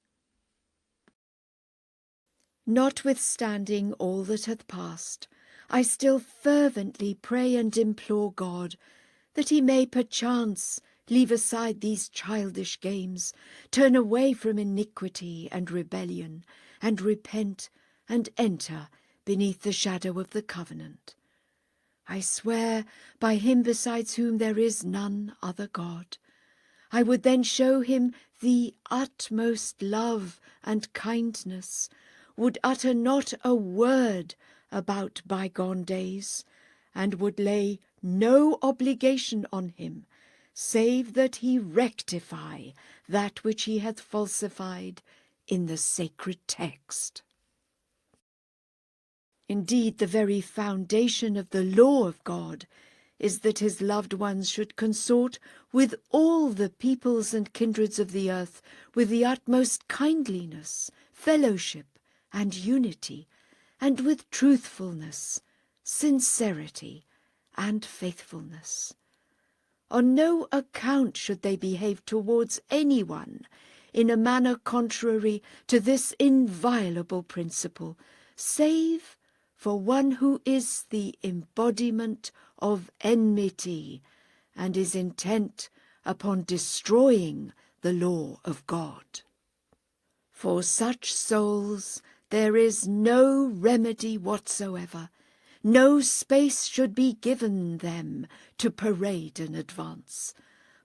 Notwithstanding all that hath passed, I still fervently pray and implore God that he may perchance leave aside these childish games, turn away from iniquity and rebellion, and repent and enter beneath the shadow of the covenant. I swear by him besides whom there is none other God, I would then show him the utmost love and kindness, would utter not a word about bygone days, and would lay no obligation on him, save that he rectify that which he hath falsified in the sacred text. Indeed, the very foundation of the law of God is that his loved ones should consort with all the peoples and kindreds of the earth with the utmost kindliness, fellowship, and unity, and with truthfulness, sincerity, and faithfulness. On no account should they behave towards anyone in a manner contrary to this inviolable principle, save for one who is the embodiment of enmity, and is intent upon destroying the law of God. For such souls there is no remedy whatsoever. No space should be given them to parade and advance,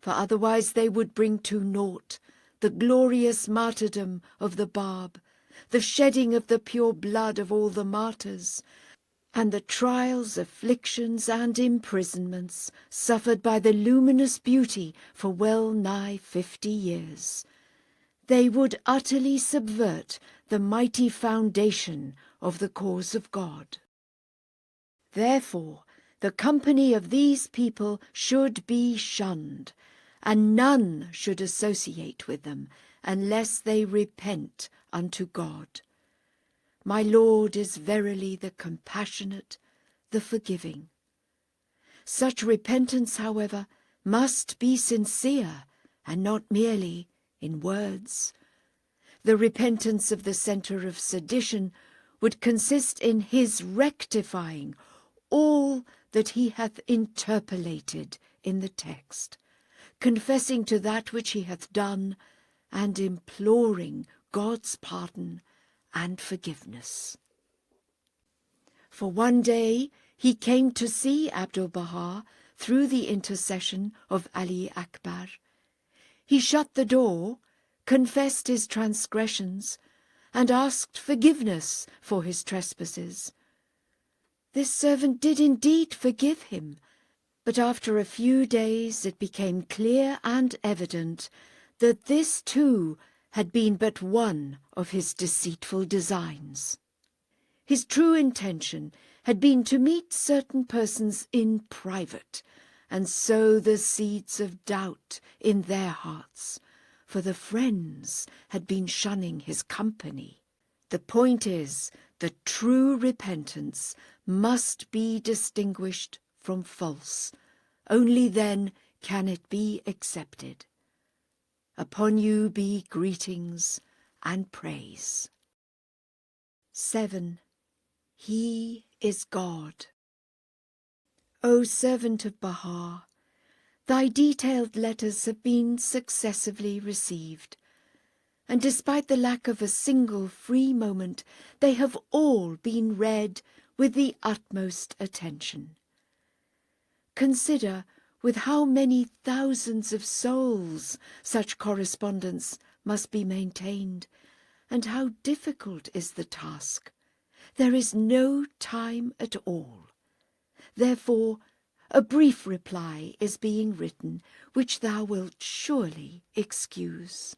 for otherwise they would bring to naught the glorious martyrdom of the Bab, the shedding of the pure blood of all the martyrs, and the trials, afflictions, and imprisonments suffered by the luminous beauty for well nigh 50 years. They would utterly subvert the mighty foundation of the cause of God. Therefore, the company of these people should be shunned, and none should associate with them, unless they repent unto God. My Lord is verily the compassionate, the forgiving. Such repentance, however, must be sincere, and not merely in words. The repentance of the centre of sedition would consist in his rectifying all that he hath interpolated in the text, confessing to that which he hath done, and imploring God's pardon and forgiveness. For one day he came to see Abdul-Bahá through the intercession of Ali Akbar. He shut the door, confessed his transgressions, and asked forgiveness for his trespasses. This servant did indeed forgive him, but after a few days it became clear and evident that this too had been but one of his deceitful designs. His true intention had been to meet certain persons in private, and sow the seeds of doubt in their hearts, for the friends had been shunning his company. The point is that true repentance must be distinguished from false. Only then can it be accepted. Upon you be greetings and praise. 7. He is God. O servant of Bahá, thy detailed letters have been successively received, and despite the lack of a single free moment, they have all been read with the utmost attention. Consider with how many thousands of souls such correspondence must be maintained, and how difficult is the task. There is no time at all. Therefore, a brief reply is being written, which thou wilt surely excuse.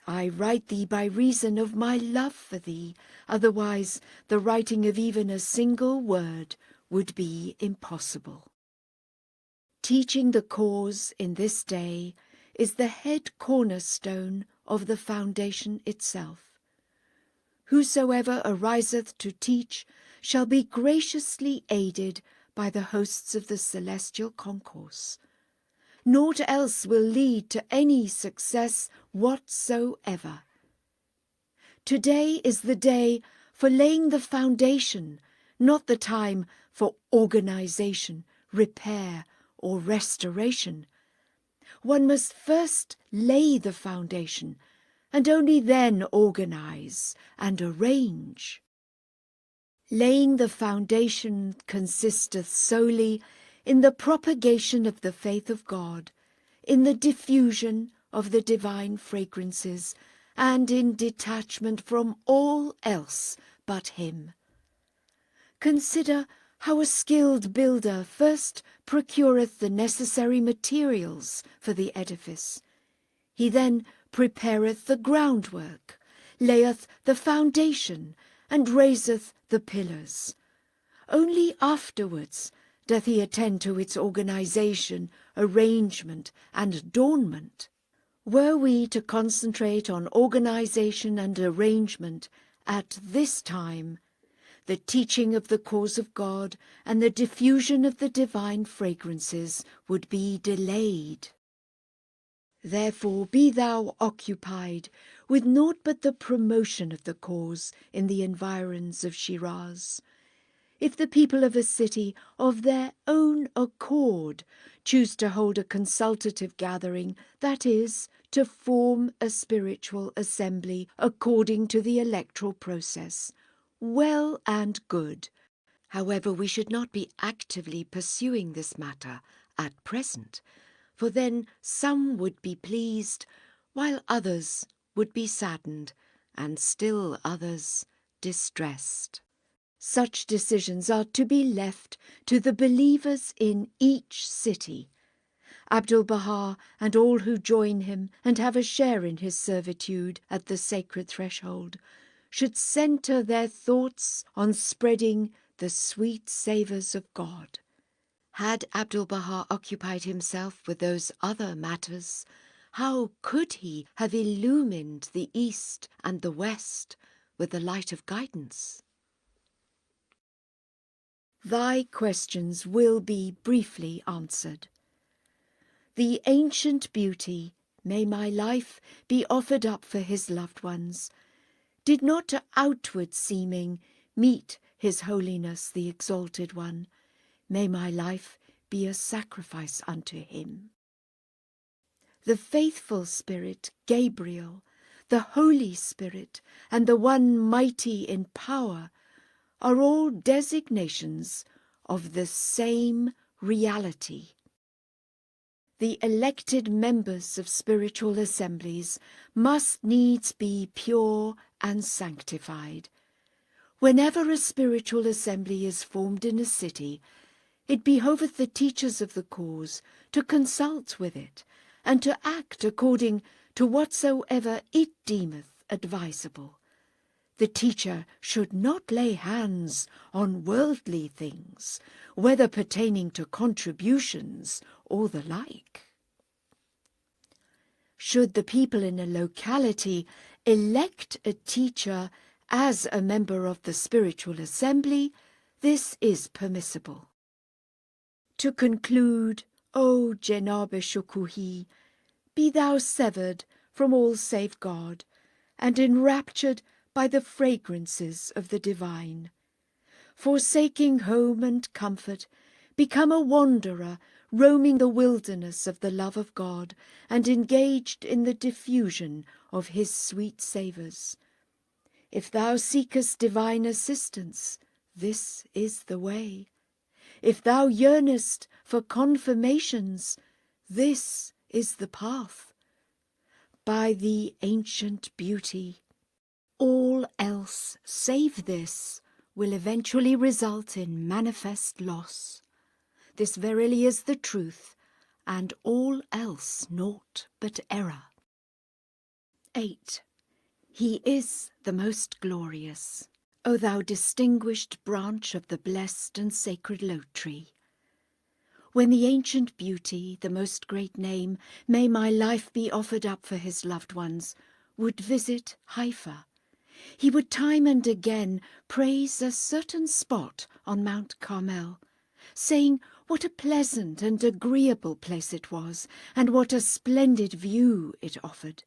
I write thee by reason of my love for thee, otherwise the writing of even a single word would be impossible. Teaching the cause in this day is the head cornerstone of the foundation itself. Whosoever ariseth to teach shall be graciously aided by the hosts of the celestial concourse. Naught else will lead to any success whatsoever. Today is the day for laying the foundation, not the time for organization, repair, or restoration. One must first lay the foundation, and only then organize and arrange. Laying the foundation consisteth solely in the propagation of the faith of God, in the diffusion of the divine fragrances, and in detachment from all else but him. Consider how a skilled builder first procureth the necessary materials for the edifice. He then prepareth the groundwork, layeth the foundation, and raiseth the pillars. Only afterwards doth he attend to its organization, arrangement, and adornment. Were we to concentrate on organization and arrangement at this time, the teaching of the cause of God and the diffusion of the divine fragrances would be delayed. Therefore be thou occupied with naught but the promotion of the cause in the environs of Shiraz. If the people of a city of their own accord choose to hold a consultative gathering, that is, to form a spiritual assembly according to the electoral process, well and good. However, we should not be actively pursuing this matter at present, for then some would be pleased, while others would be saddened, and still others distressed. Such decisions are to be left to the believers in each city. Abdul-Bahá and all who join him and have a share in his servitude at the sacred threshold should centre their thoughts on spreading the sweet savours of God. Had Abdul-Bahá occupied himself with those other matters, how could he have illumined the East and the West with the light of guidance? Thy questions will be briefly answered. The ancient beauty, may my life be offered up for his loved ones, did not to outward seeming meet his holiness the exalted one. May my life be a sacrifice unto him. The faithful Spirit, Gabriel, the Holy Spirit, and the one mighty in power are all designations of the same reality. The elected members of spiritual assemblies must needs be pure and sanctified. Whenever a spiritual assembly is formed in a city, it behoveth the teachers of the cause to consult with it, and to act according to whatsoever it deemeth advisable. The teacher should not lay hands on worldly things, whether pertaining to contributions or the like. Should the people in a locality elect a teacher as a member of the spiritual assembly, this is permissible. To conclude, O Janab-e Shukuhi, be thou severed from all save God, and enraptured by the fragrances of the divine. Forsaking home and comfort, become a wanderer, roaming the wilderness of the love of God, and engaged in the diffusion of his sweet savours. If thou seekest divine assistance, this is the way. If thou yearnest for confirmations, this is the path. By the ancient beauty, all else save this will eventually result in manifest loss. This verily is the truth, and all else naught but error. 8. He is the most glorious, O thou distinguished branch of the blessed and sacred lote tree. When the ancient beauty, the most great name, may my life be offered up for his loved ones, would visit Haifa, he would time and again praise a certain spot on Mount Carmel, saying what a pleasant and agreeable place it was, and what a splendid view it offered.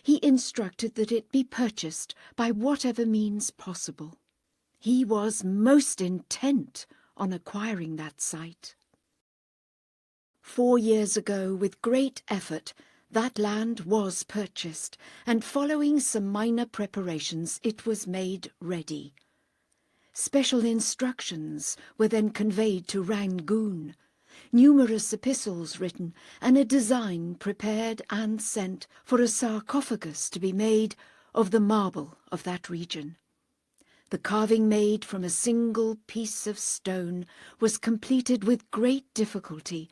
He instructed that it be purchased by whatever means possible. He was most intent on acquiring that site. 4 years ago, with great effort, that land was purchased, and following some minor preparations, it was made ready. Special instructions were then conveyed to Rangoon, numerous epistles written, and a design prepared and sent for a sarcophagus to be made of the marble of that region. The carving made from a single piece of stone was completed with great difficulty,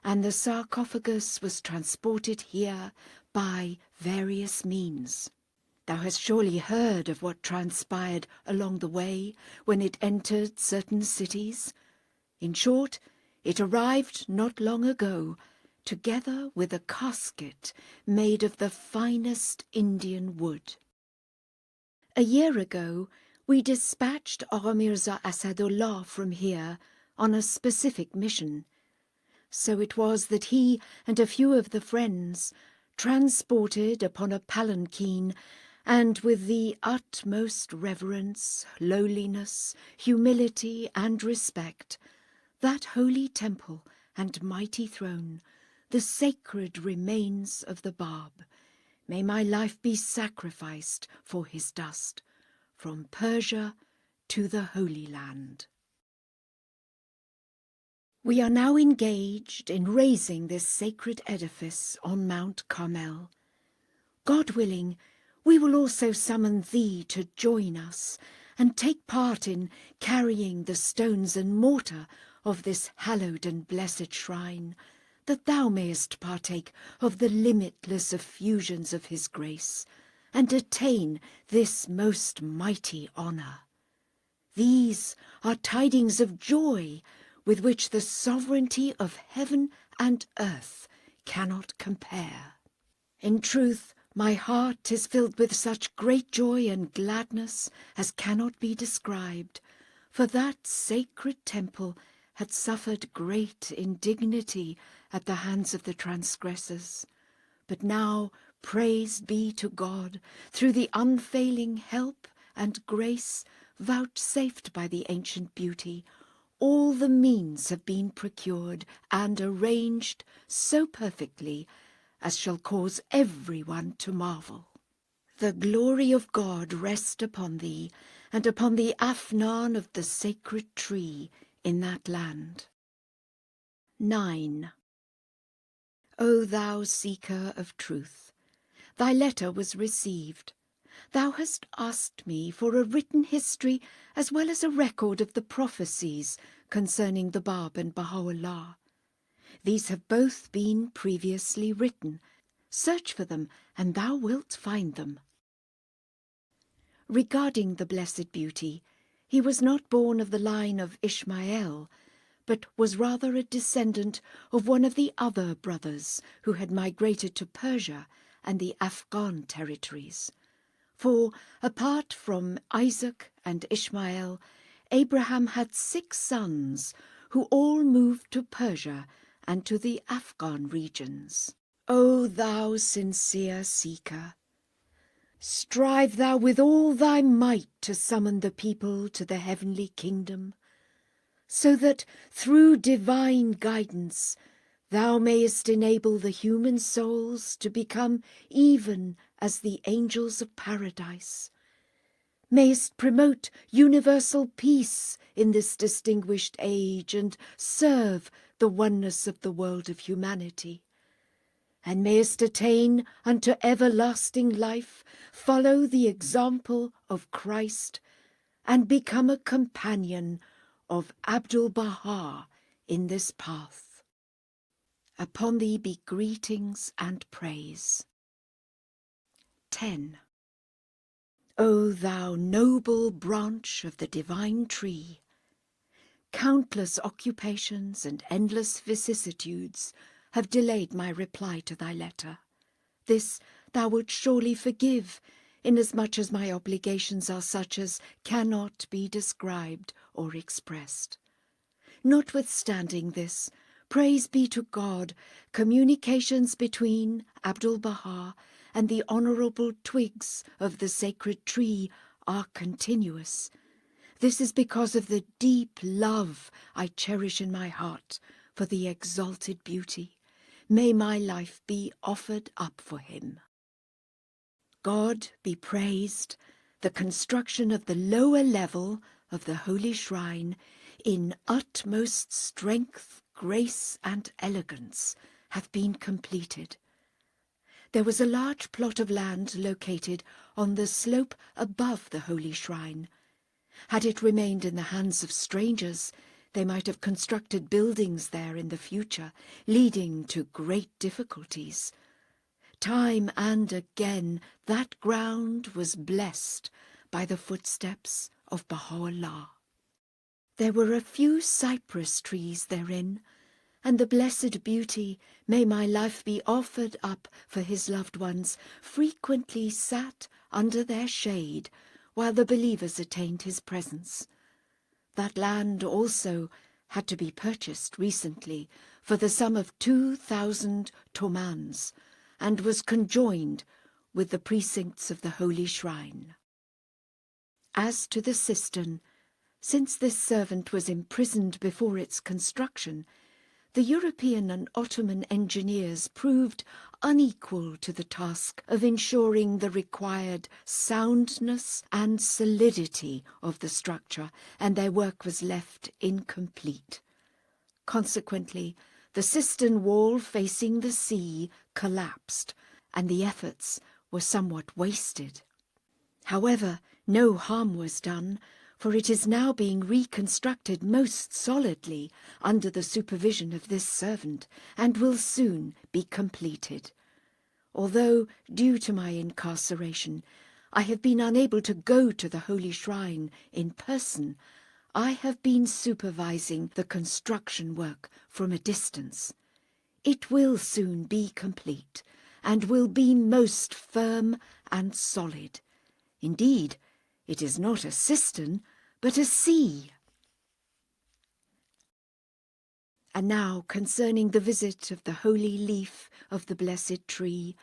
and the sarcophagus was transported here by various means. Thou hast surely heard of what transpired along the way when it entered certain cities. In short, it arrived not long ago, together with a casket made of the finest Indian wood. A year ago, we dispatched our Mirza Asad-ullah from here on a specific mission. So it was that he and a few of the friends, transported upon a palanquin and with the utmost reverence, lowliness, humility, and respect, that holy temple and mighty throne, the sacred remains of the Bab, may my life be sacrificed for his dust, from Persia to the Holy Land. We are now engaged in raising this sacred edifice on Mount Carmel. God willing, we will also summon thee to join us and take part in carrying the stones and mortar of this hallowed and blessed shrine, that thou mayest partake of the limitless effusions of his grace and attain this most mighty honour. These are tidings of joy with which the sovereignty of heaven and earth cannot compare. In truth, my heart is filled with such great joy and gladness as cannot be described, for that sacred temple had suffered great indignity at the hands of the transgressors. But now, praise be to God, through the unfailing help and grace vouchsafed by the ancient beauty, all the means have been procured and arranged so perfectly as shall cause everyone to marvel. The glory of God rest upon thee, and upon the Afnan of the sacred tree in that land. 9. O thou seeker of truth, thy letter was received. Thou hast asked me for a written history as well as a record of the prophecies concerning the Bab and Bahá'u'lláh. These have both been previously written. Search for them, and thou wilt find them. Regarding the Blessed Beauty, he was not born of the line of Ishmael, but was rather a descendant of one of the other brothers who had migrated to Persia and the Afghan territories. For, apart from Isaac and Ishmael, Abraham had 6 sons, who all moved to Persia and to the Afghan regions. O thou sincere seeker, strive thou with all thy might to summon the people to the heavenly kingdom, so that through divine guidance thou mayest enable the human souls to become even as the angels of paradise, mayest promote universal peace in this distinguished age and serve the oneness of the world of humanity, and mayest attain unto everlasting life, follow the example of Christ, and become a companion of Abdul-Bahá in this path. Upon thee be greetings and praise. 10. O thou noble branch of the divine tree, countless occupations and endless vicissitudes have delayed my reply to thy letter. This thou wilt surely forgive, inasmuch as my obligations are such as cannot be described or expressed. Notwithstanding this, praise be to God, communications between Abdul-Bahá and the honourable twigs of the sacred tree are continuous. This is because of the deep love I cherish in my heart for the exalted beauty. May my life be offered up for him. God be praised, the construction of the lower level of the holy shrine in utmost strength, grace, and elegance hath been completed. There was a large plot of land located on the slope above the holy shrine. Had it remained in the hands of strangers, they might have constructed buildings there in the future, leading to great difficulties. Time and again that ground was blessed by the footsteps of Bahá'u'lláh. There were a few cypress trees therein, and the blessed beauty, may my life be offered up for his loved ones, frequently sat under their shade while the believers attained his presence. That land also had to be purchased recently for the sum of 2,000 tomans, and was conjoined with the precincts of the holy shrine. As to the cistern, since this servant was imprisoned before its construction, the European and Ottoman engineers proved unequal to the task of ensuring the required soundness and solidity of the structure, and their work was left incomplete. Consequently, the cistern wall facing the sea collapsed, and the efforts were somewhat wasted. However, no harm was done, for it is now being reconstructed most solidly under the supervision of this servant, and will soon be completed. Although, due to my incarceration, I have been unable to go to the holy shrine in person, I have been supervising the construction work from a distance. It will soon be complete, and will be most firm and solid. Indeed, it is not a cistern, but a sea. And now concerning the visit of the holy leaf of the blessed tree,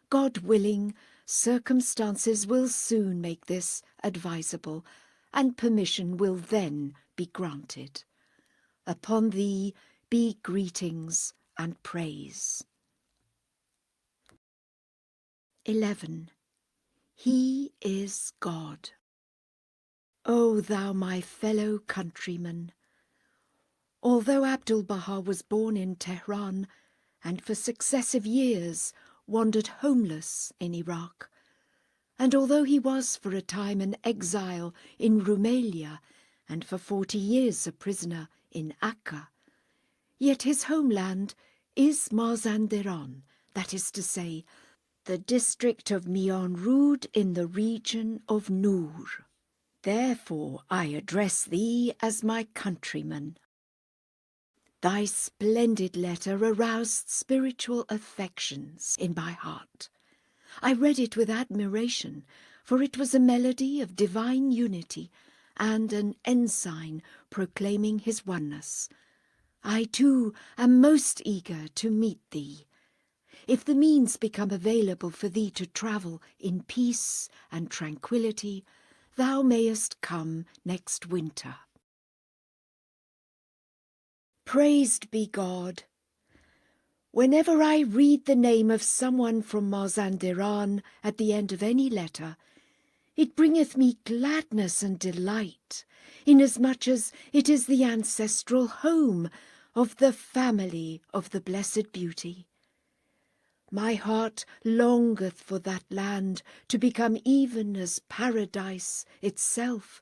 God willing, circumstances will soon make this advisable, and permission will then be granted. Upon thee be greetings and praise. 11. He is God. O thou my fellow countryman! Although Abdul-Bahá was born in Tehran and for successive years wandered homeless in Iraq, and although he was for a time an exile in Rumelia and for 40 years a prisoner in Akka, yet his homeland is Mazandaran, that is to say, the district of Mian-Rud in the region of Nur. Therefore I address thee as my countryman. Thy splendid letter aroused spiritual affections in my heart. I read it with admiration, for it was a melody of divine unity and an ensign proclaiming his oneness. I too am most eager to meet thee. If the means become available for thee to travel in peace and tranquillity, thou mayest come next winter. Praised be God! Whenever I read the name of someone from Mazandaran at the end of any letter, it bringeth me gladness and delight, inasmuch as it is the ancestral home of the family of the Blessed Beauty. My heart longeth for that land to become even as paradise itself,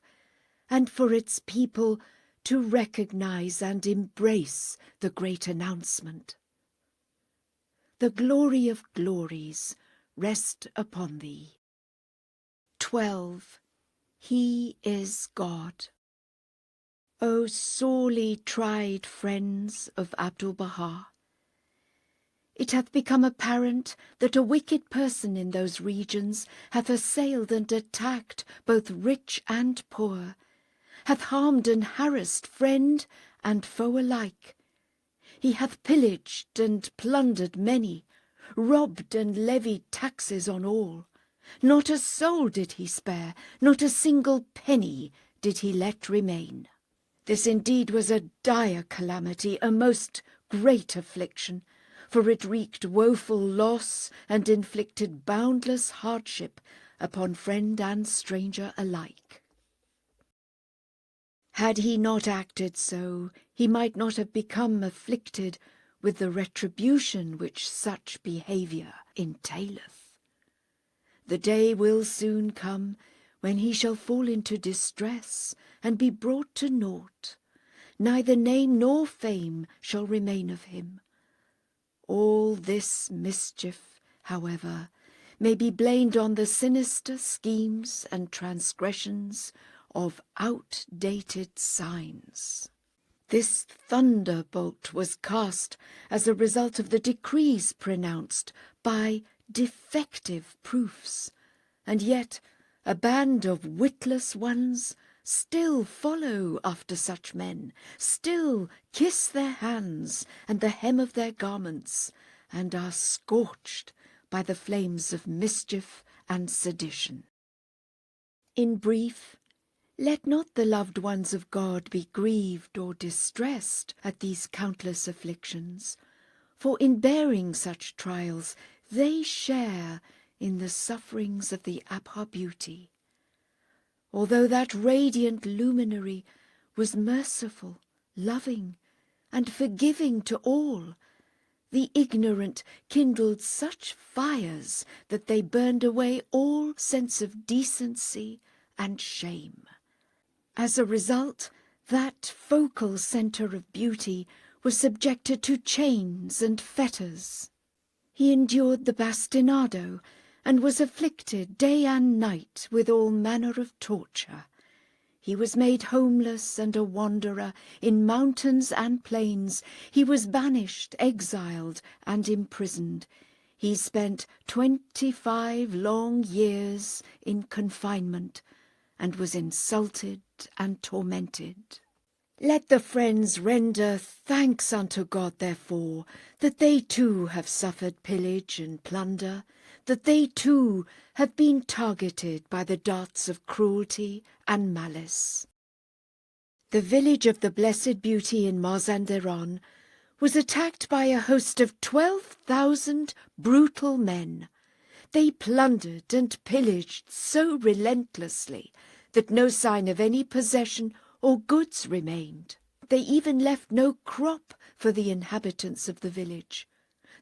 and for its people to recognize and embrace the great announcement. The glory of glories rest upon thee. 12. He is God. O sorely tried friends of Abdul-Bahá! It hath become apparent that a wicked person in those regions hath assailed and attacked both rich and poor, hath harmed and harassed friend and foe alike. He hath pillaged and plundered many, robbed and levied taxes on all. Not a soul did he spare, not a single penny did he let remain. This indeed was a dire calamity, a most great affliction, for it wreaked woeful loss and inflicted boundless hardship upon friend and stranger alike. Had he not acted so, he might not have become afflicted with the retribution which such behaviour entaileth. The day will soon come when he shall fall into distress and be brought to naught. Neither name nor fame shall remain of him. All this mischief, however, may be blamed on the sinister schemes and transgressions of outdated signs. This thunderbolt was cast as a result of the decrees pronounced by defective proofs, and yet a band of witless ones still follow after such men, still kiss their hands and the hem of their garments, and are scorched by the flames of mischief and sedition. In brief, let not the loved ones of God be grieved or distressed at these countless afflictions, for in bearing such trials they share in the sufferings of the Abha beauty. Although that radiant luminary was merciful, loving, and forgiving to all, the ignorant kindled such fires that they burned away all sense of decency and shame. As a result, that focal centre of beauty was subjected to chains and fetters. He endured the bastinado and was afflicted day and night with all manner of torture. He was made homeless and a wanderer in mountains and plains. He was banished, exiled, and imprisoned. He spent 25 long years in confinement and was insulted and tormented. Let the friends render thanks unto God, therefore, that they too have suffered pillage and plunder, that they too have been targeted by the darts of cruelty and malice. The village of the Blessed Beauty in Mazandaran was attacked by a host of 12,000 brutal men. They plundered and pillaged so relentlessly that no sign of any possession or goods remained. They even left no crop for the inhabitants of the village.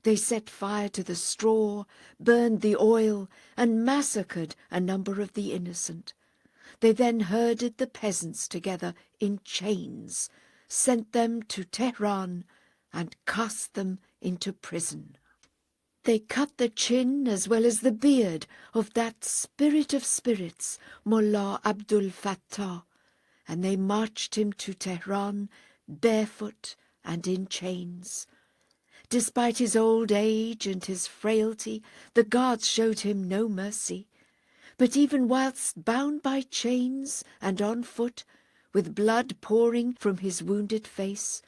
They set fire to the straw, burned the oil, and massacred a number of the innocent. They then herded the peasants together in chains, sent them to Tehran, and cast them into prison. They cut the chin as well as the beard of that spirit of spirits, Mullah Abdul-Fattah, and they marched him to Tehran barefoot and in chains. Despite his old age and his frailty, the guards showed him no mercy. But even whilst bound by chains and on foot, with blood pouring from his wounded face,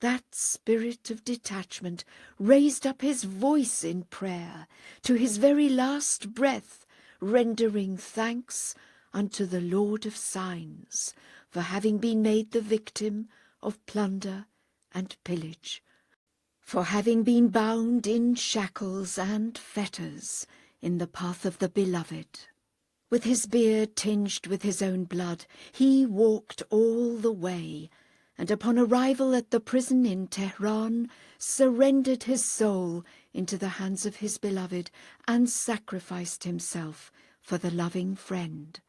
that spirit of detachment raised up his voice in prayer to his very last breath, rendering thanks unto the Lord of Signs for having been made the victim of plunder and pillage, for having been bound in shackles and fetters in the path of the beloved. With his beard tinged with his own blood, he walked all the way, and upon arrival at the prison in Tehran, surrendered his soul into the hands of his beloved and sacrificed himself for the loving friend.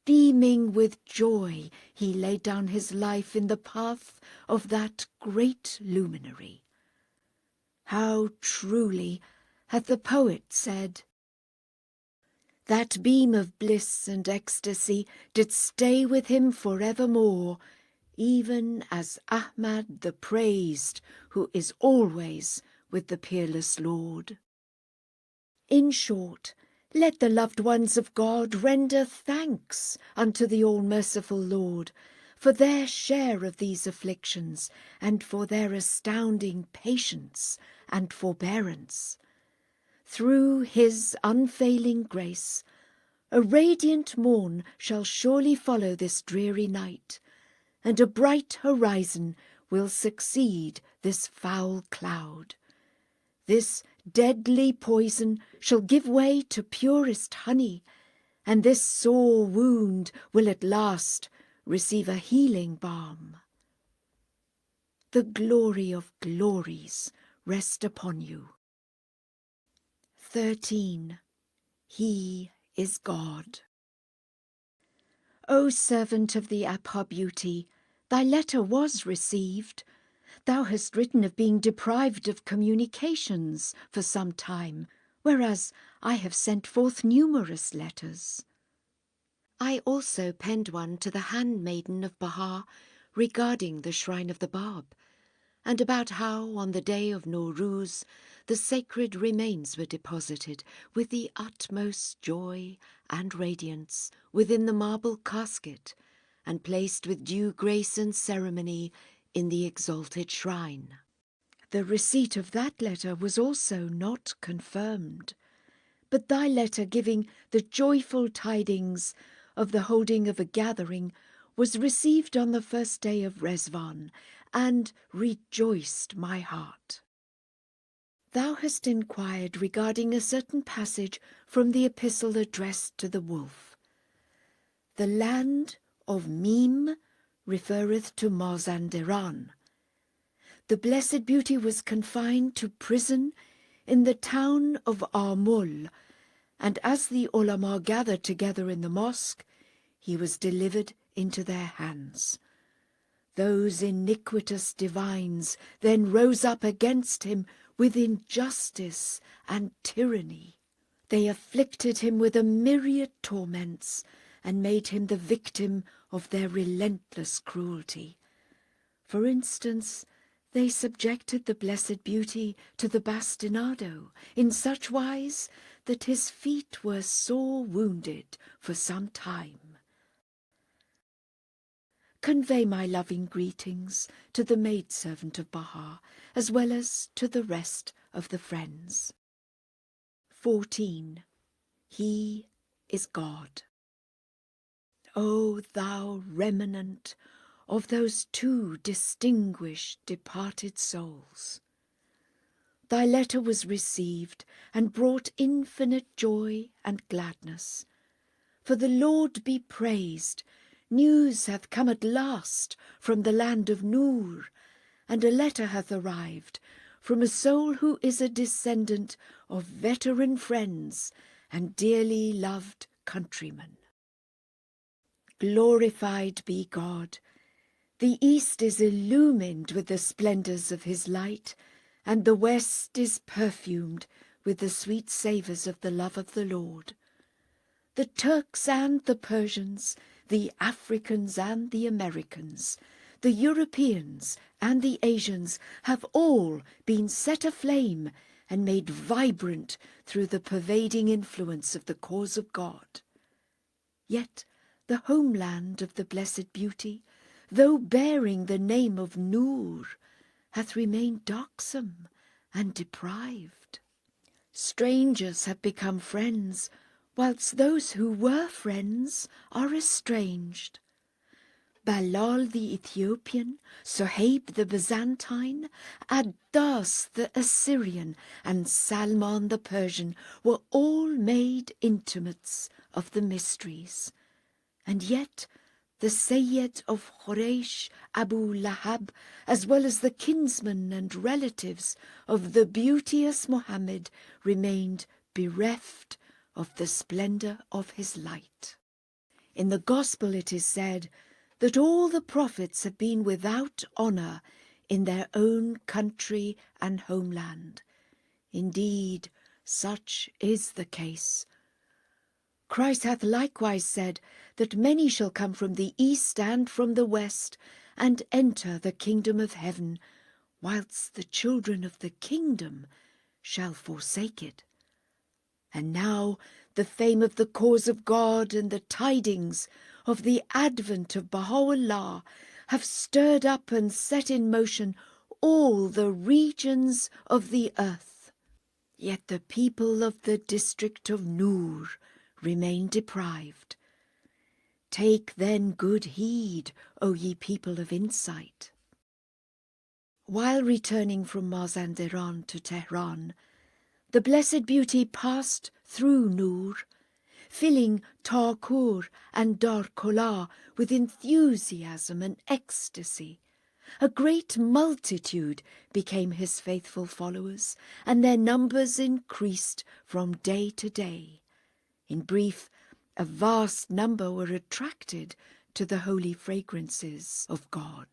Beaming with joy, he laid down his life in the path of that great luminary. How truly hath the poet said, "That beam of bliss and ecstasy did stay with him for evermore, even as Ahmad the praised, who is always with the peerless Lord." In short, let the loved ones of God render thanks unto the all-merciful Lord for their share of these afflictions and for their astounding patience and forbearance. Through his unfailing grace, a radiant morn shall surely follow this dreary night, and a bright horizon will succeed this foul cloud. This deadly poison shall give way to purest honey, and this sore wound will at last receive a healing balm. The glory of glories rest upon you. 13. He is God. O servant of the Abha beauty, thy letter was received. Thou hast written of being deprived of communications for some time, whereas I have sent forth numerous letters. I also penned one to the handmaiden of Bahá regarding the shrine of the Bab, and about how on the day of Nowruz the sacred remains were deposited with the utmost joy and radiance within the marble casket, and placed with due grace and ceremony in the exalted shrine. The receipt of that letter was also not confirmed, But thy letter giving the joyful tidings of the holding of a gathering was received on the first day of Rezvan, and rejoiced my heart. Thou hast inquired regarding a certain passage from the epistle addressed to the wolf. The land of Mim referreth to Mazanderan. The Blessed Beauty was confined to prison in the town of Armul, and as the ulama gathered together in the mosque, he was delivered into their hands. Those iniquitous divines then rose up against him with injustice and tyranny. They afflicted him with a myriad torments, and made him the victim of their relentless cruelty. For instance, they subjected the Blessed Beauty to the bastinado in such wise that his feet were sore wounded for some time. Convey my loving greetings to the maidservant of Bahá, as well as to the rest of the friends. 14. He is God. O thou remnant of those two distinguished departed souls! Thy letter was received and brought infinite joy and gladness. For the Lord be praised, news hath come at last from the land of Nur, and a letter hath arrived from a soul who is a descendant of veteran friends and dearly loved countrymen. Glorified be God! The east is illumined with the splendours of his light, and the west is perfumed with the sweet savours of the love of the Lord. The Turks and the Persians, the Africans and the Americans, the Europeans and the Asians have all been set aflame and made vibrant through the pervading influence of the cause of God. Yet the homeland of the Blessed Beauty, though bearing the name of Nur, hath remained darksome and deprived. Strangers have become friends, whilst those who were friends are estranged. Balal the Ethiopian, Sohaib the Byzantine, Addas the Assyrian, and Salman the Persian were all made intimates of the mysteries. And yet the Sayyid of Quraysh, Abu-Lahab, as well as the kinsmen and relatives of the beauteous Muhammad, remained bereft of the splendour of his light. In the Gospel it is said that all the prophets have been without honour in their own country and homeland. Indeed, such is the case. Christ hath likewise said that many shall come from the east and from the west, and enter the kingdom of heaven, whilst the children of the kingdom shall forsake it. And now the fame of the cause of God and the tidings of the advent of Bahá'u'lláh have stirred up and set in motion all the regions of the earth. Yet the people of the district of Nur remain deprived. Take then good heed, O ye people of insight. While returning from Mazanderan to Tehran, the Blessed Beauty passed through Nur, filling Tarkur and Dar-Kolah with enthusiasm and ecstasy. A great multitude became his faithful followers, and their numbers increased from day to day. In brief, a vast number were attracted to the holy fragrances of God.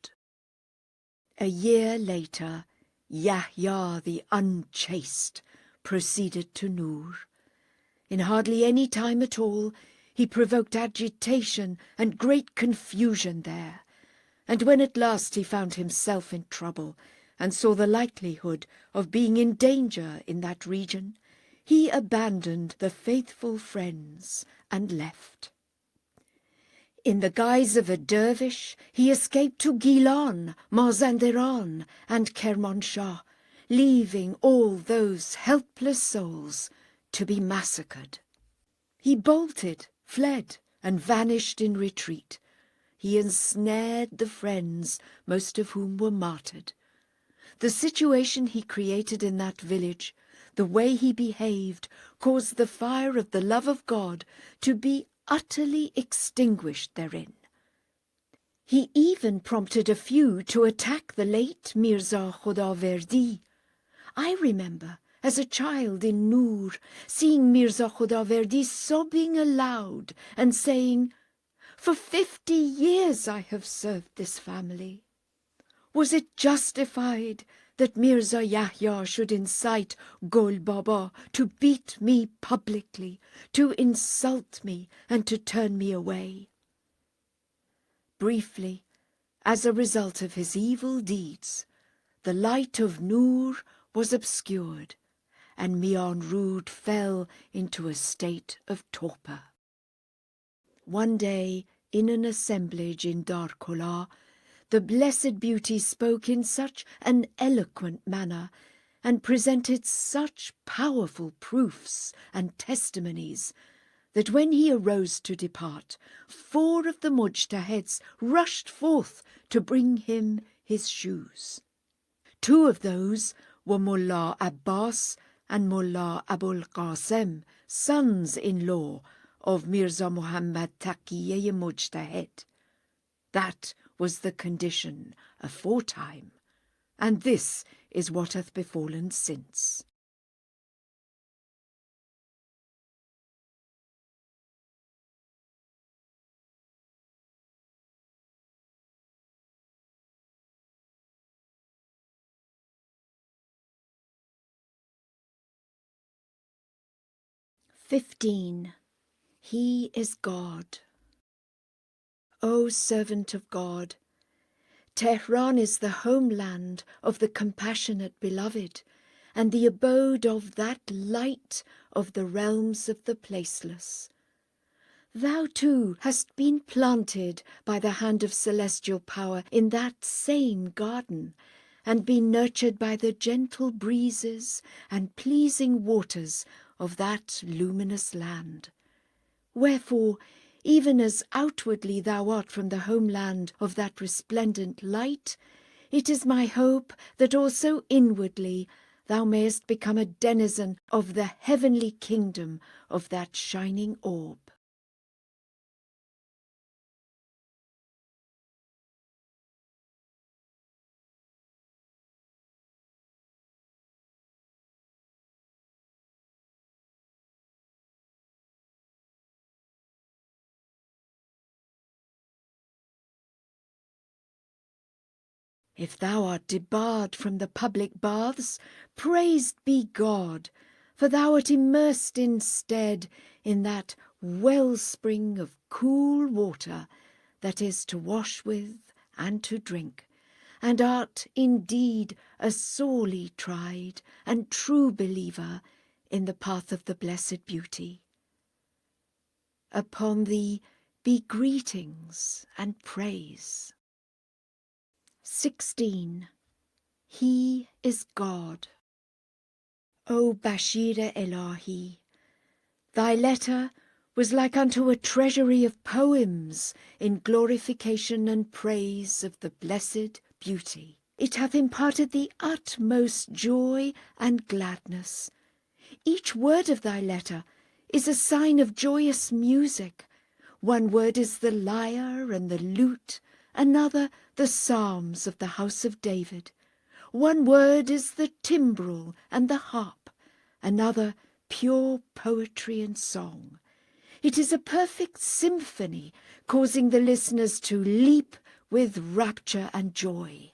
A year later, Yahya the Unchaste proceeded to Nur. In hardly any time at all, he provoked agitation and great confusion there, and when at last he found himself in trouble and saw the likelihood of being in danger in that region, he abandoned the faithful friends and left. In the guise of a dervish, he escaped to Gilan, Mazanderan, and Kermanshah, leaving all those helpless souls to be massacred. He bolted, fled, and vanished in retreat. He ensnared the friends, most of whom were martyred. The situation he created in that village, the way he behaved, caused the fire of the love of God to be utterly extinguished therein. He even prompted a few to attack the late Mirza Khudaverdi. I remember, as a child in Noor, seeing Mirza Khudaverdi sobbing aloud and saying, "For 50 years I have served this family." Was it justified that Mirza Yahya should incite Gol Baba to beat me publicly, to insult me, and to turn me away? Briefly, as a result of his evil deeds, the light of Noor was obscured, and Mian Rud fell into a state of torpor. One day, in an assemblage in Dar Kola, the Blessed Beauty spoke in such an eloquent manner and presented such powerful proofs and testimonies that when he arose to depart, 4 of the Mujtahids rushed forth to bring him his shoes. 2 of those were Mullah Abbas and Mullah Abul Qasim, sons-in-law of Mirza Muhammad Taqiyya Mujtahid. That was the condition aforetime, and this is what hath befallen since. "15. He is God. O servant of God, Tehran is the homeland of the compassionate beloved, and the abode of that light of the realms of the placeless. Thou too hast been planted by the hand of celestial power in that same garden, and been nurtured by the gentle breezes and pleasing waters of that luminous land. Wherefore, even as outwardly thou art from the homeland of that resplendent light, it is my hope that also inwardly thou mayest become a denizen of the heavenly kingdom of that shining orb." If thou art debarred from the public baths, praised be God, for thou art immersed instead in that wellspring of cool water that is to wash with and to drink, and art indeed a sorely tried and true believer in the path of the Blessed Beauty. Upon thee be greetings and praise. 16. He is God. O Bashir Elahi, thy letter was like unto a treasury of poems in glorification and praise of the Blessed Beauty. It hath imparted the utmost joy and gladness. Each word of thy letter is a sign of joyous music. One word is the lyre and the lute, another the psalms of the house of David. One word is the timbrel and the harp, another pure poetry and song. It is a perfect symphony, causing the listeners to leap with rapture and joy.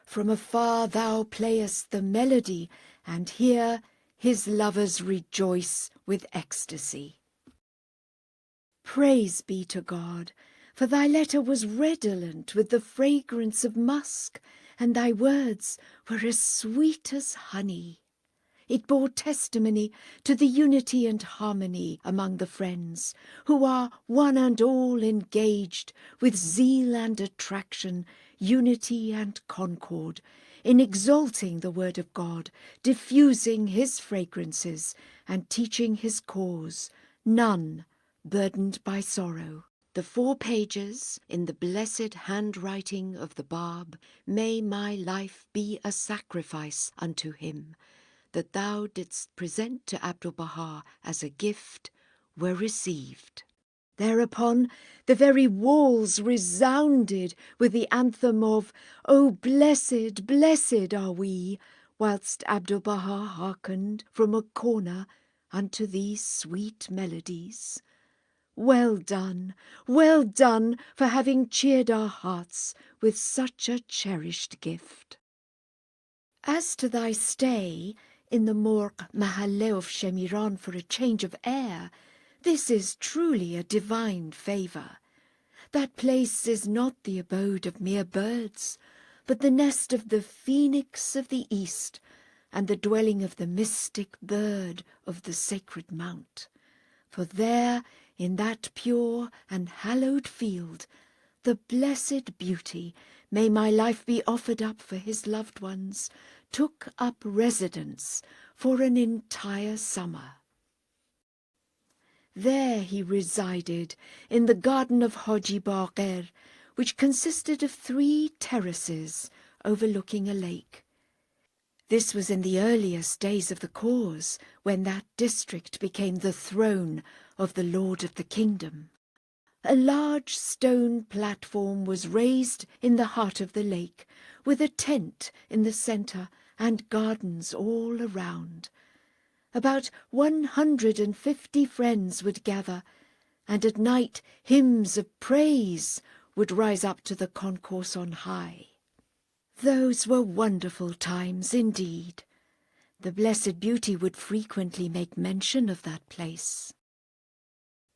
From afar thou playest the melody, and here his lovers rejoice with ecstasy. Praise be to God, for thy letter was redolent with the fragrance of musk, and thy words were as sweet as honey. It bore testimony to the unity and harmony among the friends, who are one and all engaged with zeal and attraction, unity and concord, in exalting the word of God, diffusing his fragrances, and teaching his cause, none burdened by sorrow. The 4 pages in the blessed handwriting of the Bab, may my life be a sacrifice unto him, that thou didst present to Abdul-Bahá as a gift, were received. Thereupon the very walls resounded with the anthem of, O blessed, blessed are we, whilst Abdul-Bahá hearkened from a corner unto these sweet melodies. Well done, for having cheered our hearts with such a cherished gift. As to thy stay in the Morg Mahalleh of Shemiran for a change of air, this is truly a divine favour. That place is not the abode of mere birds, but the nest of the phoenix of the east, and the dwelling of the mystic bird of the sacred mount. For there, in that pure and hallowed field, the blessed beauty, may my life be offered up for his loved ones, took up residence for an entire summer. There he resided in the garden of Haji Baqir, which consisted of 3 terraces overlooking a lake. This was in the earliest days of the cause, when that district became the throne of the Lord of the Kingdom. A large stone platform was raised in the heart of the lake, with a tent in the centre and gardens all around. About 150 friends would gather, and at night hymns of praise would rise up to the concourse on high. Those were wonderful times indeed. The Blessed Beauty would frequently make mention of that place.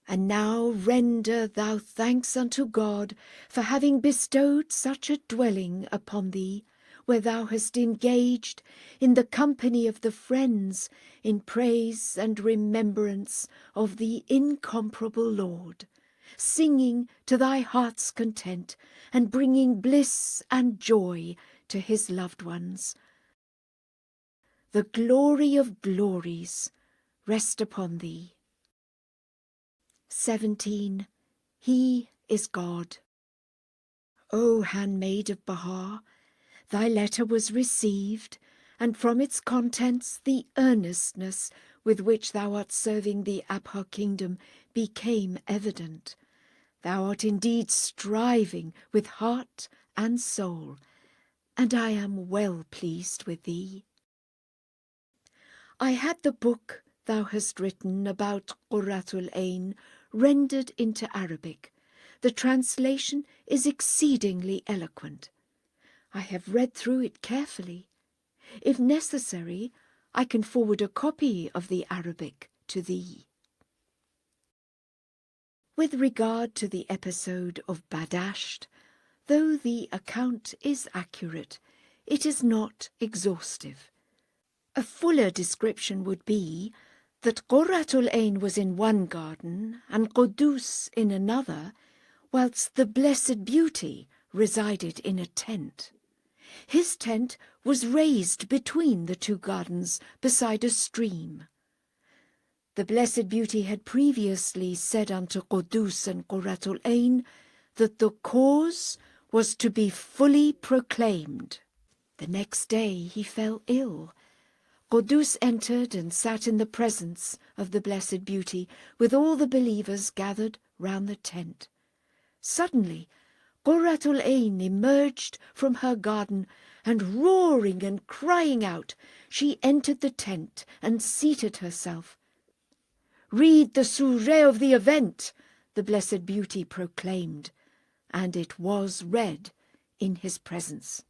And now render thou thanks unto God for having bestowed such a dwelling upon thee, where thou hast engaged in the company of the friends in praise and remembrance of the incomparable Lord, singing to thy heart's content and bringing bliss and joy to his loved ones. The glory of glories rest upon thee. 17. He is God. O handmaid of Bahá, thy letter was received, and from its contents the earnestness with which thou art serving the Abha kingdom became evident. Thou art indeed striving with heart and soul, and I am well pleased with thee. I had the book thou hast written about Qurratul Ain rendered into Arabic. The translation is exceedingly eloquent. I have read through it carefully. If necessary, I can forward a copy of the Arabic to thee. With regard to the episode of Badasht, though the account is accurate, it is not exhaustive. A fuller description would be that Qurratul Ain was in one garden and Qudus in another, whilst the Blessed Beauty resided in a tent. His tent was raised between the 2 gardens beside a stream. The Blessed Beauty had previously said unto Qudus and Qurratul Ain that the cause was to be fully proclaimed. The next day he fell ill. Qudus entered and sat in the presence of the Blessed Beauty with all the believers gathered round the tent. Suddenly Qurratul Ain emerged from her garden, and roaring and crying out, she entered the tent and seated herself. "Read the surah of the event," the Blessed Beauty proclaimed, and it was read in his presence.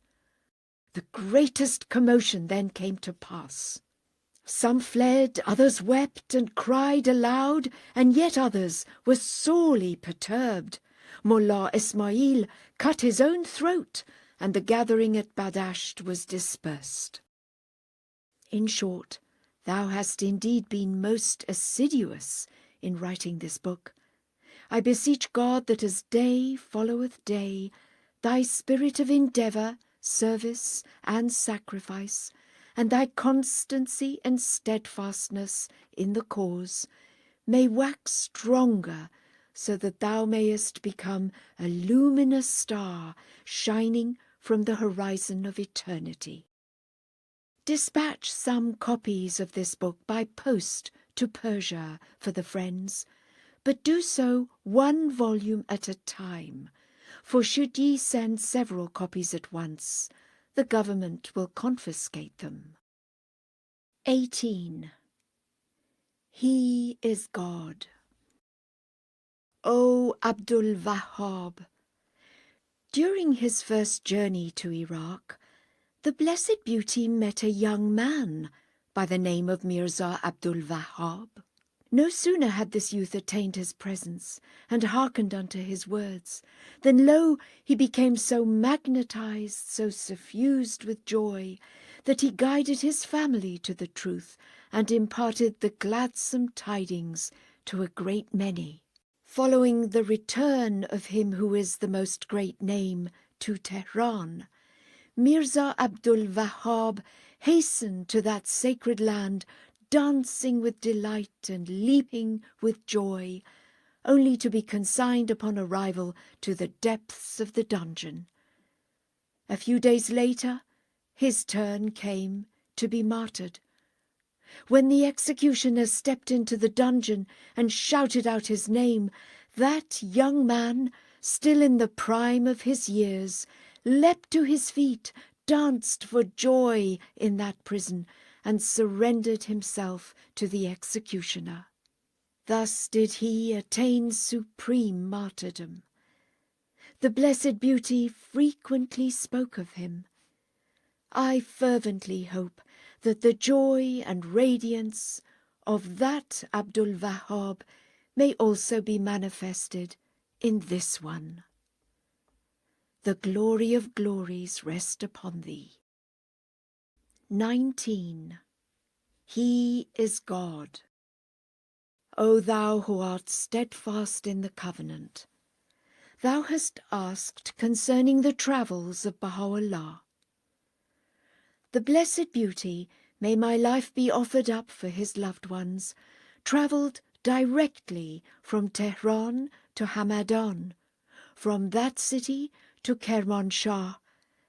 The greatest commotion then came to pass. Some fled, others wept and cried aloud, and yet others were sorely perturbed. Mullah Ismail cut his own throat, and the gathering at Badasht was dispersed. In short, thou hast indeed been most assiduous in writing this book. I beseech God that as day followeth day, thy spirit of endeavour, service and sacrifice, and thy constancy and steadfastness in the cause, may wax stronger, so that thou mayest become a luminous star shining from the horizon of eternity. Dispatch some copies of this book by post to Persia for the friends, but do so one volume at a time, for should ye send several copies at once, the government will confiscate them. 18. He is God. O Abdul-Bahá, during his first journey to Iraq, the Blessed Beauty met a young man by the name of Mirza Abdul-Bahá. No sooner had this youth attained his presence and hearkened unto his words, than lo, he became so magnetized, so suffused with joy, that he guided his family to the truth and imparted the gladsome tidings to a great many. Following the return of him who is the most great name to Tehran, Mirza Abdul-Bahá hastened to that sacred land, dancing with delight and leaping with joy, only to be consigned upon arrival to the depths of the dungeon. A few days later, his turn came to be martyred. When the executioner stepped into the dungeon and shouted out his name, that young man, still in the prime of his years, leapt to his feet, danced for joy in that prison, and surrendered himself to the executioner. Thus did he attain supreme martyrdom. The Blessed Beauty frequently spoke of him. I fervently hope that the joy and radiance of that Abdul-Bahá may also be manifested in this one. The glory of glories rest upon thee. 19. He is God. O thou who art steadfast in the covenant, thou hast asked concerning the travels of Bahá'u'lláh. The Blessed Beauty, may my life be offered up for his loved ones, travelled directly from Tehran to Hamadan, from that city to Kermanshah,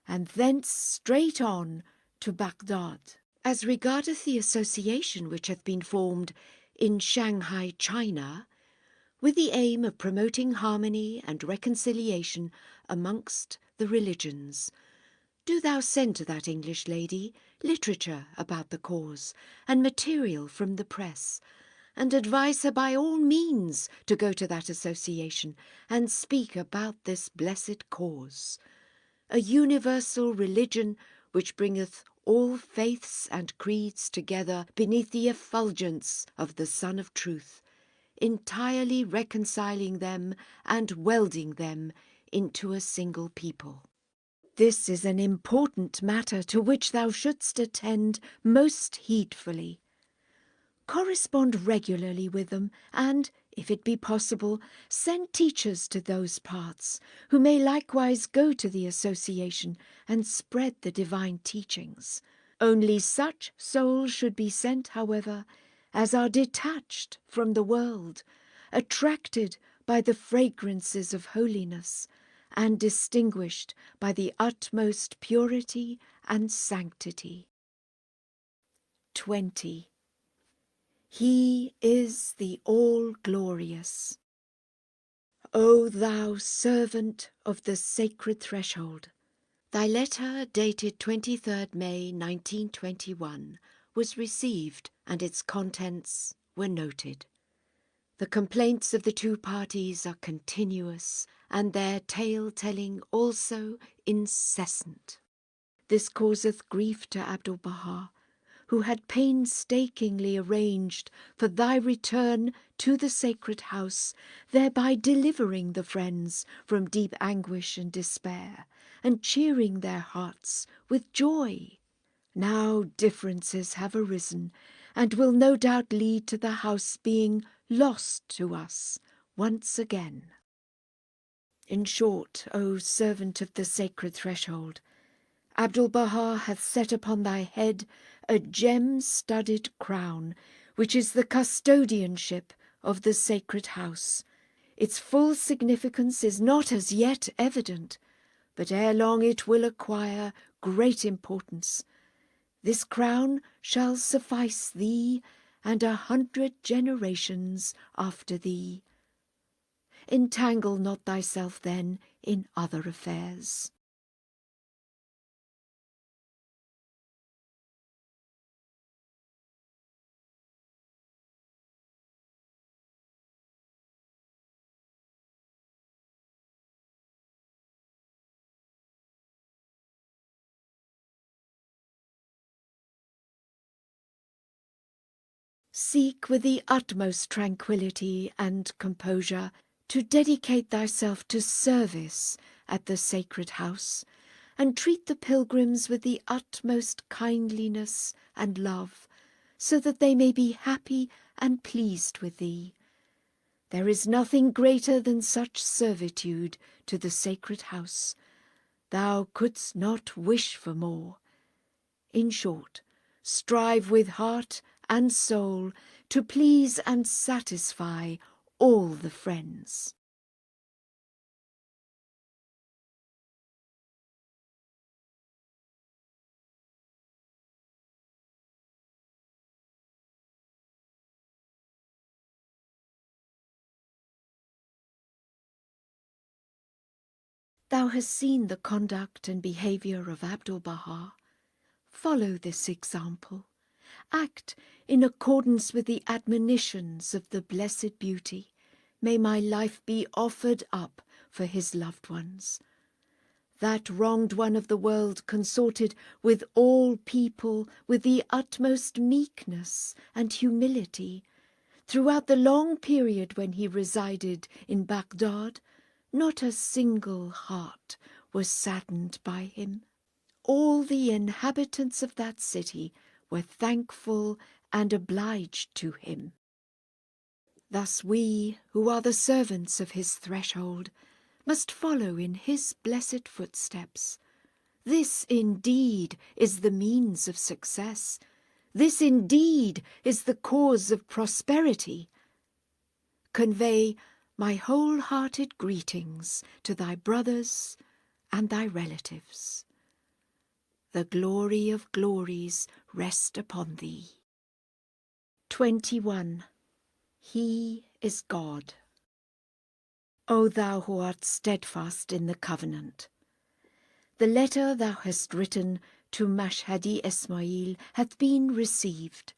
and thence straight on to Baghdad. As regardeth the association which hath been formed in Shanghai, China, with the aim of promoting harmony and reconciliation amongst the religions, do thou send to that English lady literature about the cause and material from the press, and advise her by all means to go to that association and speak about this blessed cause, a universal religion which bringeth all faiths and creeds together beneath the effulgence of the Sun of Truth, entirely reconciling them and welding them into a single people. This is an important matter to which thou shouldst attend most heedfully. Correspond regularly with them, and, if it be possible, send teachers to those parts, who may likewise go to the association and spread the divine teachings. Only such souls should be sent, however, as are detached from the world, attracted by the fragrances of holiness, and distinguished by the utmost purity and sanctity. 20. He is the All-Glorious. O thou servant of the sacred threshold, thy letter dated 23rd May 1921 was received and its contents were noted. The complaints of the two parties are continuous, and their tale-telling also incessant. This causeth grief to Abdul-Bahá, who had painstakingly arranged for thy return to the sacred house, thereby delivering the friends from deep anguish and despair, and cheering their hearts with joy. Now differences have arisen, and will no doubt lead to the house being lost to us once again. In short, O servant of the sacred threshold, Abdul-Bahá hath set upon thy head a gem-studded crown, which is the custodianship of the sacred house. Its full significance is not as yet evident, but ere long it will acquire great importance. This crown shall suffice thee and 100 generations after thee. Entangle not thyself then in other affairs. Seek with the utmost tranquillity and composure to dedicate thyself to service at the sacred house, and treat the pilgrims with the utmost kindliness and love, so that they may be happy and pleased with thee. There is nothing greater than such servitude to the sacred house. Thou couldst not wish for more. In short, strive with heart and soul to please and satisfy all the friends. Thou hast seen the conduct and behaviour of Abdul-Bahá. Follow this example. Act in accordance with the admonitions of the Blessed Beauty. May my life be offered up for his loved ones. That wronged one of the world consorted with all people with the utmost meekness and humility. Throughout the long period when he resided in Baghdad, not a single heart was saddened by him. All the inhabitants of that city were thankful and obliged to him. Thus we, who are the servants of his threshold, must follow in his blessed footsteps. This indeed is the means of success. This indeed is the cause of prosperity. Convey my wholehearted greetings to thy brothers and thy relatives. The glory of glories rest upon thee. 21. He is God. O thou who art steadfast in the covenant, the letter thou hast written to Mashhadi Ismail hath been received.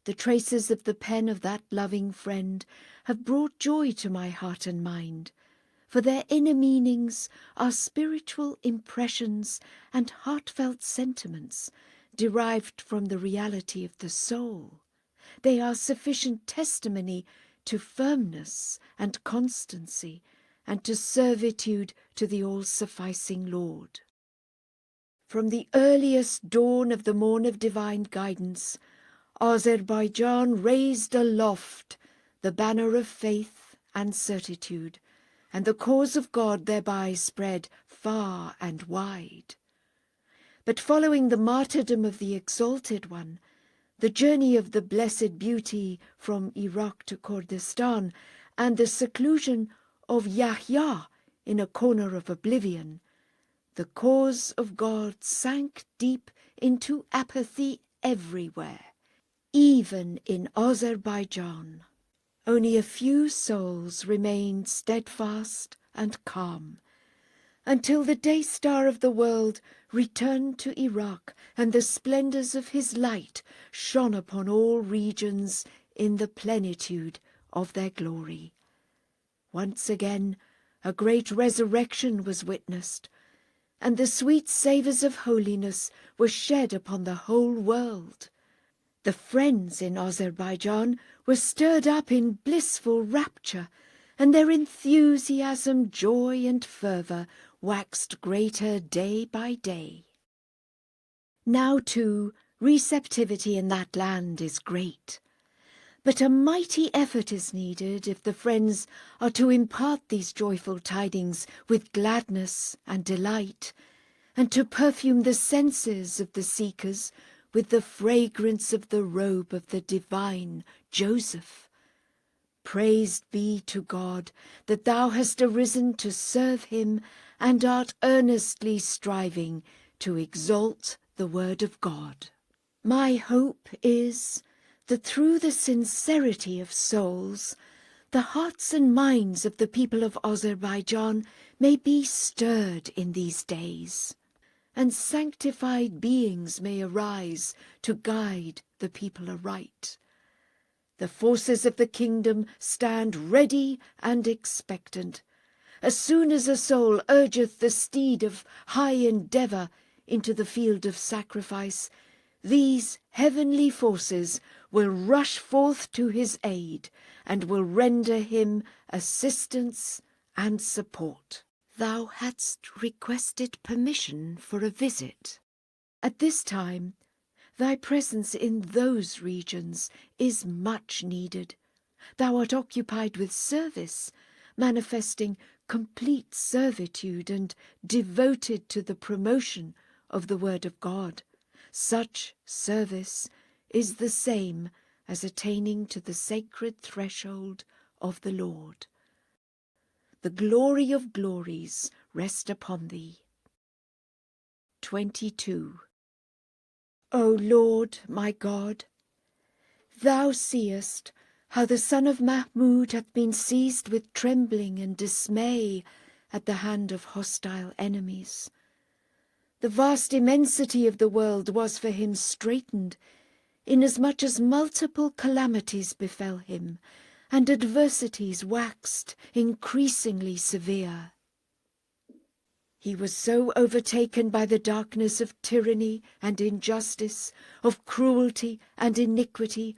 The traces of the pen of that loving friend have brought joy to my heart and mind, for their inner meanings are spiritual impressions and heartfelt sentiments derived from the reality of the soul. They are sufficient testimony to firmness and constancy, and to servitude to the all-sufficing Lord. From the earliest dawn of the morn of divine guidance, Azerbaijan raised aloft the banner of faith and certitude, and the cause of God thereby spread far and wide. But following the martyrdom of the Exalted One, the journey of the Blessed Beauty from Iraq to Kurdistan, and the seclusion of Yahya in a corner of oblivion, the cause of God sank deep into apathy everywhere, even in Azerbaijan. Only a few souls remained steadfast and calm, until the day star of the world returned to Iraq, and the splendours of his light shone upon all regions in the plenitude of their glory. Once again a great resurrection was witnessed, and the sweet savours of holiness were shed upon the whole world. The friends in Azerbaijan were stirred up in blissful rapture, and their enthusiasm, joy, and fervour waxed greater day by day. Now, too, receptivity in that land is great, but a mighty effort is needed if the friends are to impart these joyful tidings with gladness and delight, and to perfume the senses of the seekers with the fragrance of the robe of the divine Joseph. Praised be to God that thou hast arisen to serve him and art earnestly striving to exalt the word of God. My hope is that through the sincerity of souls, the hearts and minds of the people of Azerbaijan may be stirred in these days, and sanctified beings may arise to guide the people aright. The forces of the kingdom stand ready and expectant. As soon as a soul urgeth the steed of high endeavour into the field of sacrifice, these heavenly forces will rush forth to his aid and will render him assistance and support. Thou hadst requested permission for a visit. At this time, thy presence in those regions is much needed. Thou art occupied with service, manifesting complete servitude and devoted to the promotion of the word of God. Such service is the same as attaining to the sacred threshold of the Lord. The glory of glories rest upon thee. 22. O Lord, my God, thou seest how the son of Mahmud hath been seized with trembling and dismay at the hand of hostile enemies. The vast immensity of the world was for him straitened, inasmuch as multiple calamities befell him, and adversities waxed increasingly severe. He was so overtaken by the darkness of tyranny and injustice, of cruelty and iniquity,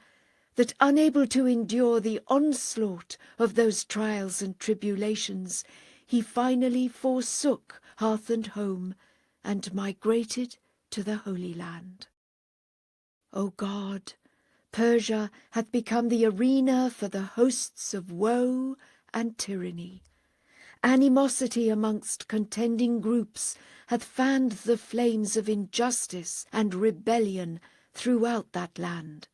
that unable to endure the onslaught of those trials and tribulations, he finally forsook hearth and home and migrated to the Holy Land. O God, Persia hath become the arena for the hosts of woe and tyranny. Animosity amongst contending groups hath fanned the flames of injustice and rebellion throughout that land.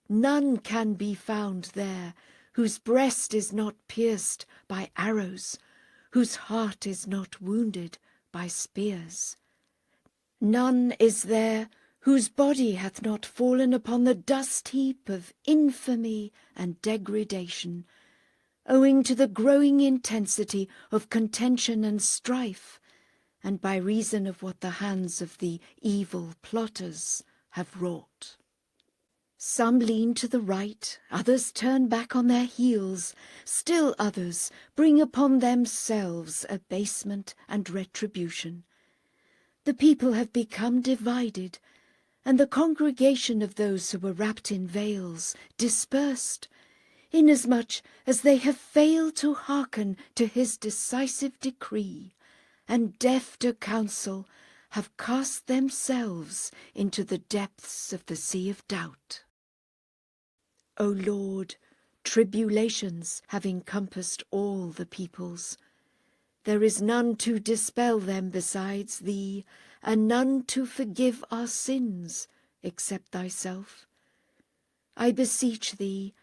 None can be found there whose breast is not pierced by arrows, whose heart is not wounded by spears. None is there whose body hath not fallen upon the dust heap of infamy and degradation, owing to the growing intensity of contention and strife, and by reason of what the hands of the evil plotters have wrought. Some lean to the right, others turn back on their heels, still others bring upon themselves abasement and retribution. The people have become divided, and the congregation of those who were wrapped in veils dispersed, inasmuch as they have failed to hearken to his decisive decree, and deaf to counsel have cast themselves into the depths of the sea of doubt. O Lord, tribulations have encompassed all the peoples. There is none to dispel them besides thee, and none to forgive our sins except thyself. I beseech thee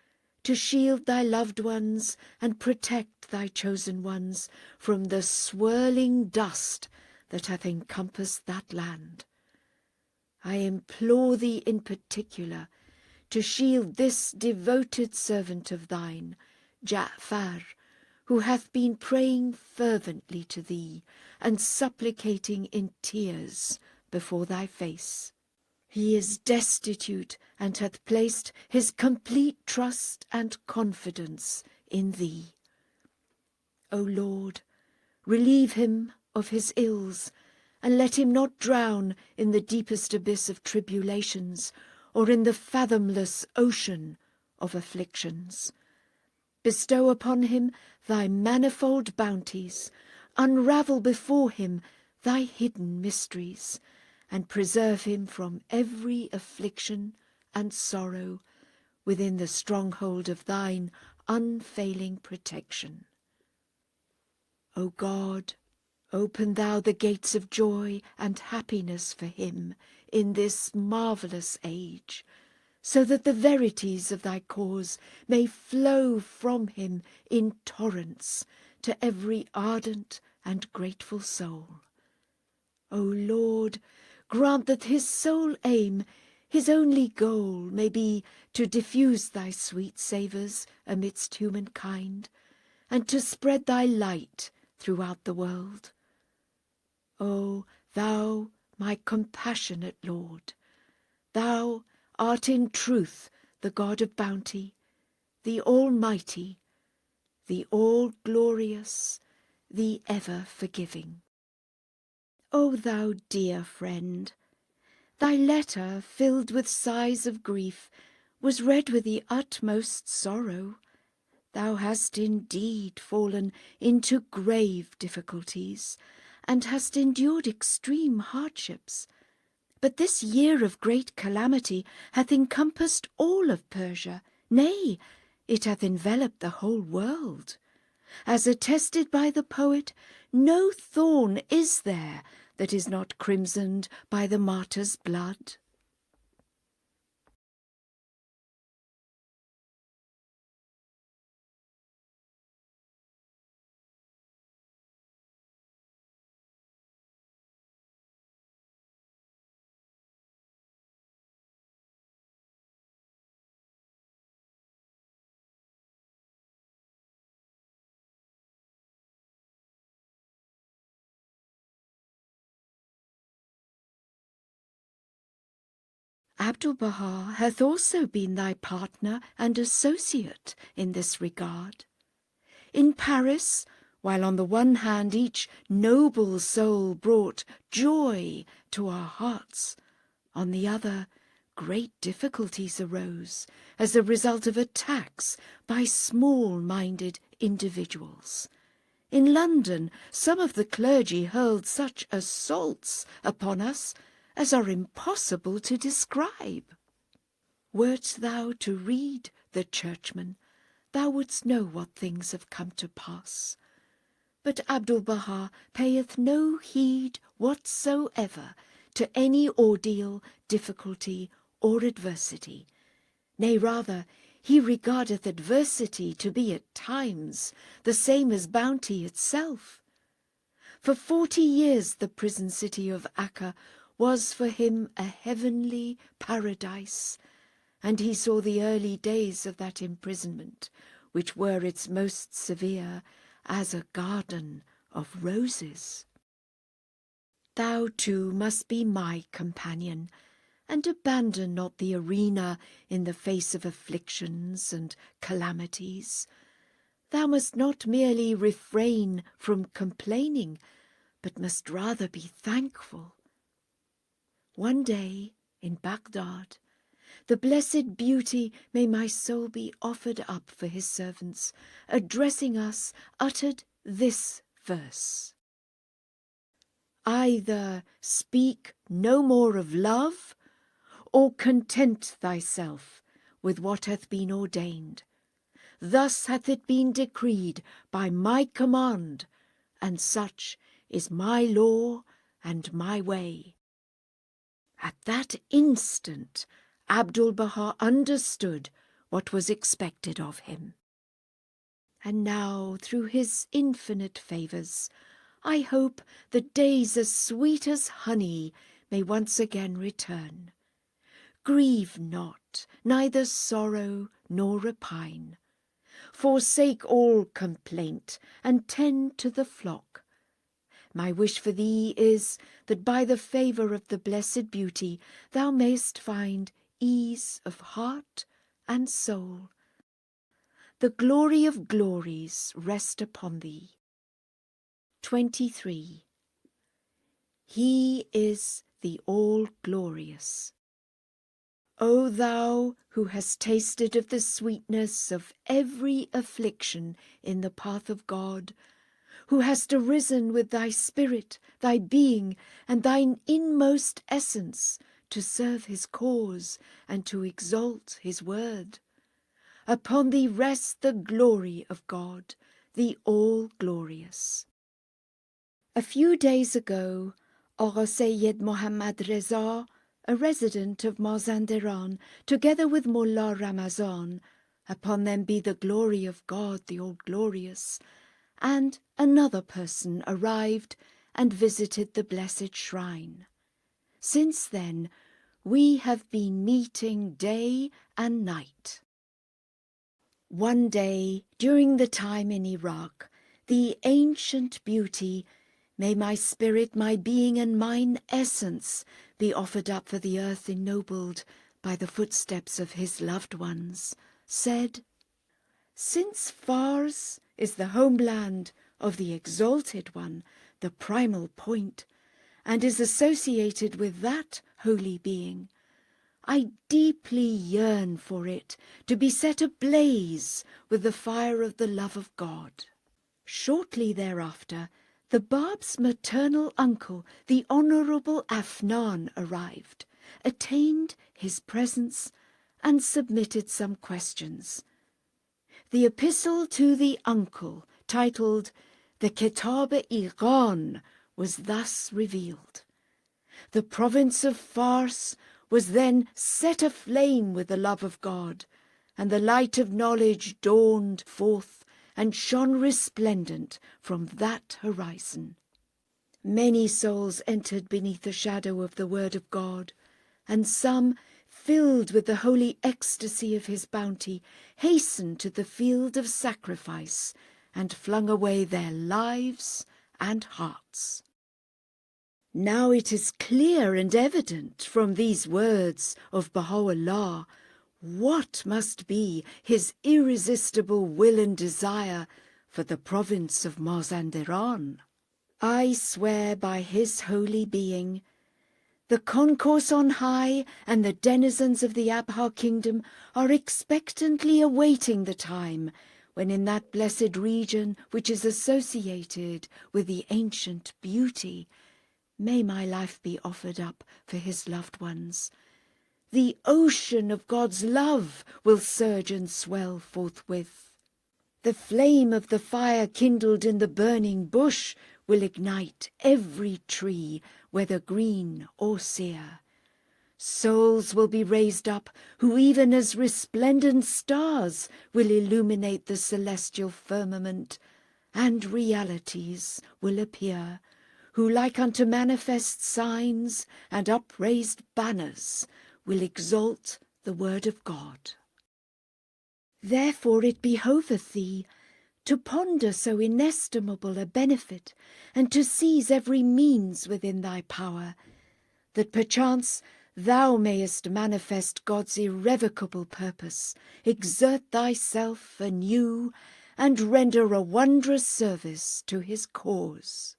to shield thy loved ones and protect thy chosen ones from the swirling dust that hath encompassed that land. I implore thee in particular to shield this devoted servant of thine, Ja'far, who hath been praying fervently to thee and supplicating in tears before thy face. He is destitute and hath placed his complete trust and confidence in thee. O Lord, relieve him of his ills, and let him not drown in the deepest abyss of tribulations, or in the fathomless ocean of afflictions. Bestow upon him thy manifold bounties, unravel before him thy hidden mysteries, and preserve him from every affliction and sorrow within the stronghold of thine unfailing protection. O God, Open thou the gates of joy and happiness for him in this marvellous age, so that the verities of thy cause may flow from him in torrents to every ardent and grateful soul. O Lord, grant that his sole aim, his only goal, may be to diffuse thy sweet savours amidst humankind, and to spread thy light throughout the world. O thou, my compassionate Lord, thou art in truth the God of bounty, the Almighty, the all-glorious, the ever-forgiving. O thou dear friend, thy letter, filled with sighs of grief, was read with the utmost sorrow. Thou hast indeed fallen into grave difficulties, and hast endured extreme hardships. But this year of great calamity hath encompassed all of Persia, nay, it hath enveloped the whole world. As attested by the poet, no thorn is there that is not crimsoned by the martyr's blood. Abdul-Bahá hath also been thy partner and associate in this regard. In Paris, while on the one hand each noble soul brought joy to our hearts, on the other great difficulties arose as a result of attacks by small-minded individuals. In London, some of the clergy hurled such assaults upon us as are impossible to describe. Wert thou to read the Churchman, thou wouldst know what things have come to pass. But Abdul-Bahá payeth no heed whatsoever to any ordeal, difficulty, or adversity. Nay, rather, he regardeth adversity to be at times the same as bounty itself. For 40 years the prison city of Akka was for him a heavenly paradise, and he saw the early days of that imprisonment, which were its most severe, as a garden of roses. Thou too must be my companion, and abandon not the arena in the face of afflictions and calamities. Thou must not merely refrain from complaining, but must rather be thankful. One day, in Baghdad, the blessed beauty, may my soul be offered up for his servants, addressing us, uttered this verse: Either speak no more of love, or content thyself with what hath been ordained. Thus hath it been decreed by my command, and such is my law and my way. At that instant Abdul-Bahá understood what was expected of him. And now, through his infinite favours, I hope that days as sweet as honey may once again return. Grieve not, neither sorrow nor repine. Forsake all complaint, and tend to the flock. My wish for thee is, that by the favour of the blessed beauty thou mayst find ease of heart and soul. The glory of glories rest upon thee. 23. He is the all-glorious. O thou who hast tasted of the sweetness of every affliction in the path of God, who hast arisen with thy spirit, thy being, and thine inmost essence to serve his cause and to exalt his word, upon thee rests the glory of God, the all-glorious. A few days ago, Agha Sayyid Muhammad Reza, a resident of Mazandaran, together with Mullah Ramazan, upon them be the glory of God the All-Glorious, and another person arrived and visited the blessed shrine. Since then, we have been meeting day and night. One day, during the time in Iraq, the ancient beauty, may my spirit, my being, and mine essence be offered up for the earth ennobled by the footsteps of his loved ones, said, "Since Fars is the homeland of the Exalted One, the primal point, and is associated with that holy being, I deeply yearn for it to be set ablaze with the fire of the love of God." Shortly thereafter, the Bab's maternal uncle, the Honourable Afnan, arrived, attained his presence, and submitted some questions. The epistle to the uncle, titled the Kitab-e-Iran, was thus revealed. The province of Fars was then set aflame with the love of God, and the light of knowledge dawned forth and shone resplendent from that horizon. Many souls entered beneath the shadow of the word of God, and some, filled with the holy ecstasy of his bounty, hastened to the field of sacrifice and flung away their lives and hearts. Now it is clear and evident from these words of Bahá'u'lláh what must be his irresistible will and desire for the province of Mazandaran. I swear by his holy being, the concourse on high and the denizens of the Abdu'l-Bahá kingdom are expectantly awaiting the time when in that blessed region which is associated with the ancient beauty, may my life be offered up for his loved ones. The ocean of God's love will surge and swell forthwith. The flame of the fire kindled in the burning bush will ignite every tree, whether green or sere. Souls will be raised up who, even as resplendent stars, will illuminate the celestial firmament, and realities will appear, who, like unto manifest signs and upraised banners, will exalt the word of God. Therefore it behoveth thee to ponder so inestimable a benefit, and to seize every means within thy power, that perchance thou mayest manifest God's irrevocable purpose, exert thyself anew, and render a wondrous service to his cause.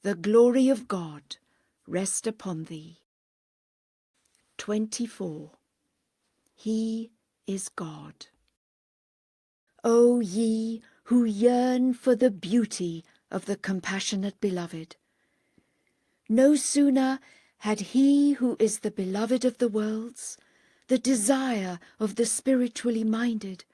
The glory of God rest upon thee. 24. He is God. O ye who yearn for the beauty of the compassionate beloved, no sooner had he who is the beloved of the worlds, the desire of the spiritually minded,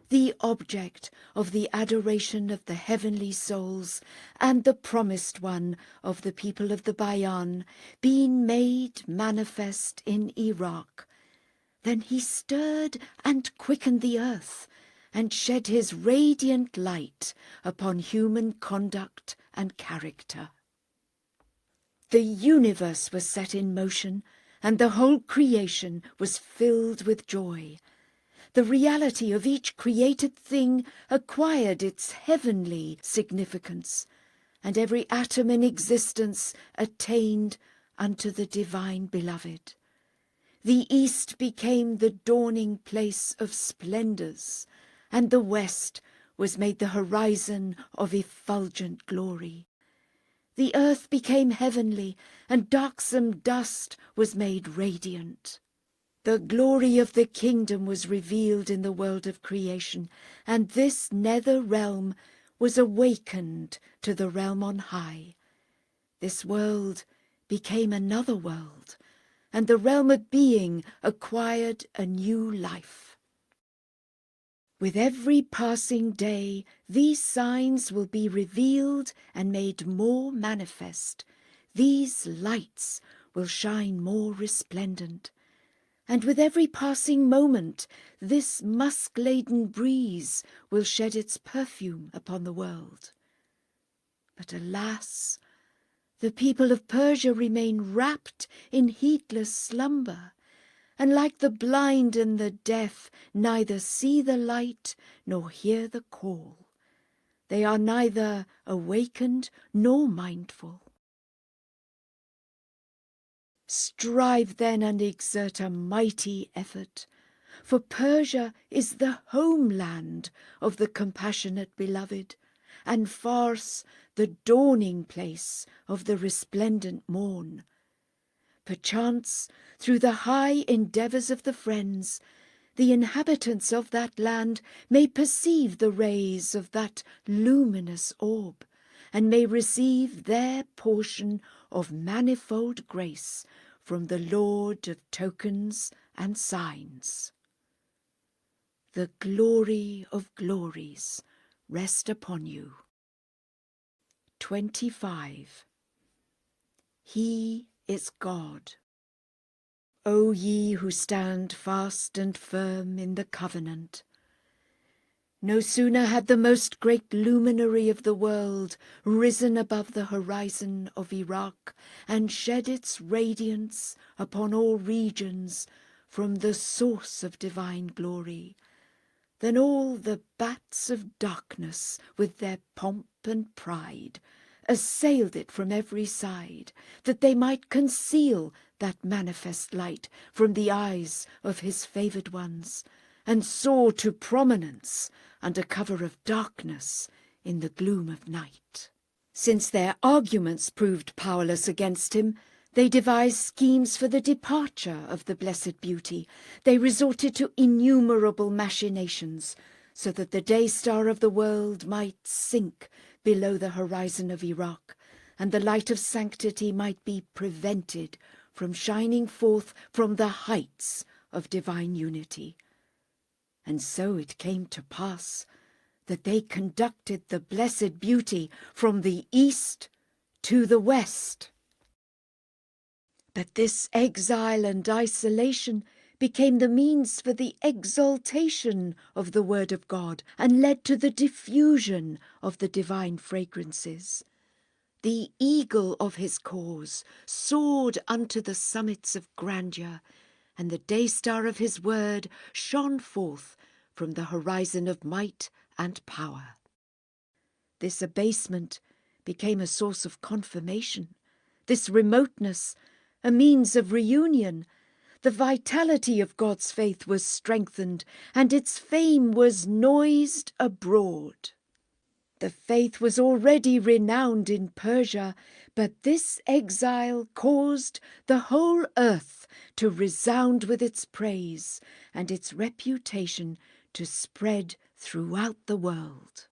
the object of the adoration of the heavenly souls, and the promised one of the people of the Bayan, been made manifest in Iraq, then he stirred and quickened the earth, and shed his radiant light upon human conduct and character. The universe was set in motion, and the whole creation was filled with joy. The reality of each created thing acquired its heavenly significance, and every atom in existence attained unto the divine beloved. The east became the dawning place of splendours, and the west was made the horizon of effulgent glory. The earth became heavenly, and darksome dust was made radiant. The glory of the kingdom was revealed in the world of creation, and this nether realm was awakened to the realm on high. This world became another world, and the realm of being acquired a new life. With every passing day, these signs will be revealed and made more manifest. These lights will shine more resplendent. And with every passing moment, this musk-laden breeze will shed its perfume upon the world. But alas, the people of Persia remain wrapped in heedless slumber, and like the blind and the deaf, neither see the light nor hear the call. They are neither awakened nor mindful. Strive then and exert a mighty effort, for Persia is the homeland of the compassionate beloved, and Fars the dawning place of the resplendent morn. Perchance, through the high endeavours of the friends, the inhabitants of that land may perceive the rays of that luminous orb, and may receive their portion of manifold grace from the Lord of tokens and signs. The glory of glories rest upon you. 25. He is God. O ye who stand fast and firm in the covenant. No sooner had the most great luminary of the world risen above the horizon of Iraq and shed its radiance upon all regions from the source of divine glory, than all the bats of darkness with their pomp and pride assailed it from every side, that they might conceal that manifest light from the eyes of his favoured ones, and soar to prominence under cover of darkness in the gloom of night. Since their arguments proved powerless against him, they devised schemes for the departure of the Blessed Beauty. They resorted to innumerable machinations, so that the day star of the world might sink below the horizon of Iraq, and the light of sanctity might be prevented from shining forth from the heights of divine unity. And so it came to pass that they conducted the Blessed Beauty from the east to the west. But this exile and isolation became the means for the exaltation of the Word of God, and led to the diffusion of the divine fragrances. The eagle of his cause soared unto the summits of grandeur, and the day star of his word shone forth from the horizon of might and power. This abasement became a source of confirmation, this remoteness a means of reunion. The vitality of God's faith was strengthened, and its fame was noised abroad. The faith was already renowned in Persia, but this exile caused the whole earth to resound with its praise, and its reputation to spread throughout the world.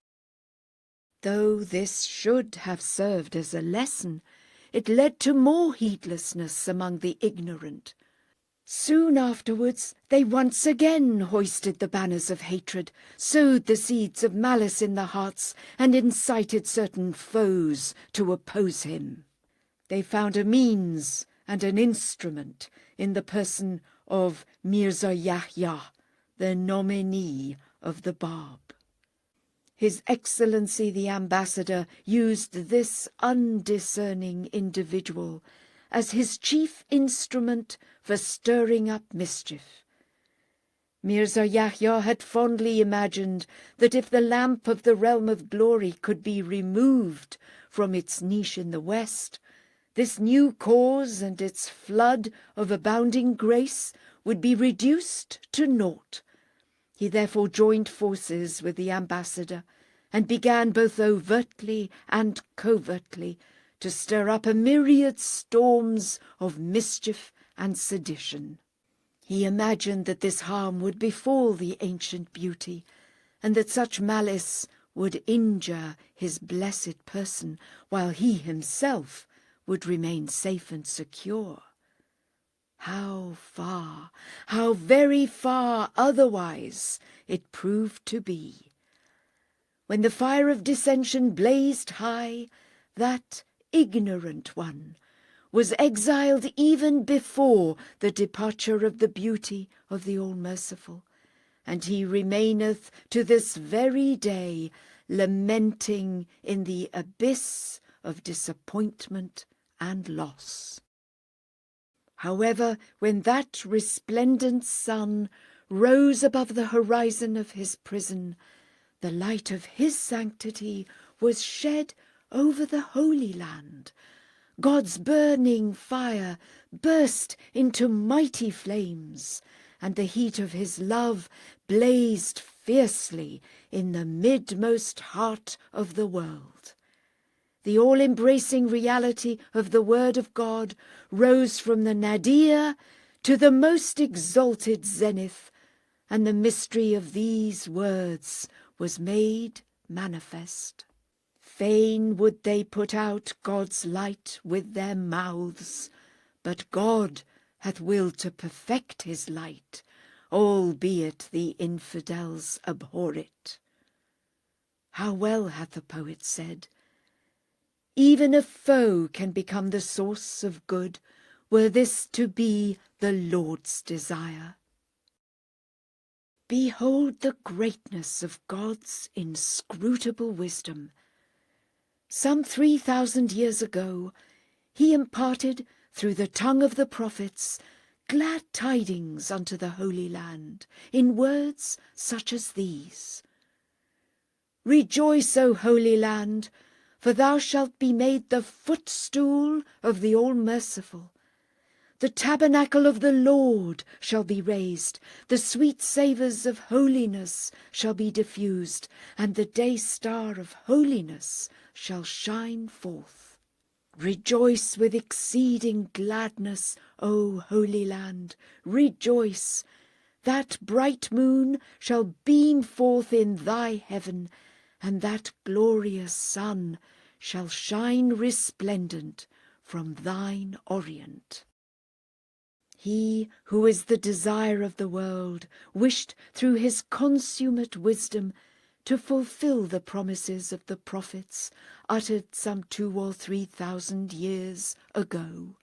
Though this should have served as a lesson, it led to more heedlessness among the ignorant. Soon afterwards they once again hoisted the banners of hatred, sowed the seeds of malice in the hearts, and incited certain foes to oppose him. They found a means and an instrument in the person of Mirza Yahya, the nominee of the Bab. His Excellency the Ambassador used this undiscerning individual as his chief instrument for stirring up mischief. Mirza Yahya had fondly imagined that if the lamp of the realm of glory could be removed from its niche in the west, this new cause and its flood of abounding grace would be reduced to naught. He therefore joined forces with the ambassador, and began both overtly and covertly to stir up a myriad storms of mischief and sedition. He imagined that this harm would befall the ancient beauty, and that such malice would injure his blessed person, while he himself would remain safe and secure. How very far otherwise it proved to be. When the fire of dissension blazed high, that ignorant one was exiled even before the departure of the beauty of the All-Merciful, and he remaineth to this very day lamenting in the abyss of disappointment and loss. However, when that resplendent sun rose above the horizon of his prison, the light of his sanctity was shed over the Holy Land. God's burning fire burst into mighty flames, and the heat of his love blazed fiercely in the midmost heart of the world. The all-embracing reality of the Word of God rose from the nadir to the most exalted zenith, and the mystery of these words was made manifest. Fain would they put out God's light with their mouths, but God hath willed to perfect his light, albeit the infidels abhor it. How well hath the poet said, "Even a foe can become the source of good, were this to be the Lord's desire." Behold the greatness of God's inscrutable wisdom. Some 3,000 years ago, he imparted through the tongue of the prophets glad tidings unto the Holy Land, in words such as these: "Rejoice, O Holy Land, for thou shalt be made the footstool of the All-Merciful. The tabernacle of the Lord shall be raised, the sweet savours of holiness shall be diffused, and the day star of holiness shall shine forth. Rejoice with exceeding gladness, O Holy Land, rejoice. That bright moon shall beam forth in thy heaven, and that glorious sun shall shine resplendent from thine orient." He who is the desire of the world wished through his consummate wisdom to fulfill the promises of the prophets uttered some 2,000 or 3,000 years ago.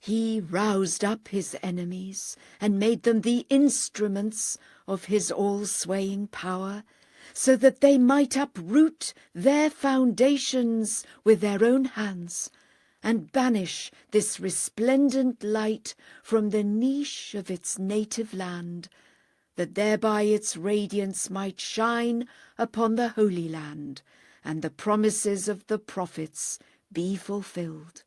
He roused up his enemies and made them the instruments of his all-swaying power, so that they might uproot their foundations with their own hands, and banish this resplendent light from the niche of its native land, that thereby its radiance might shine upon the Holy Land, and the promises of the prophets be fulfilled.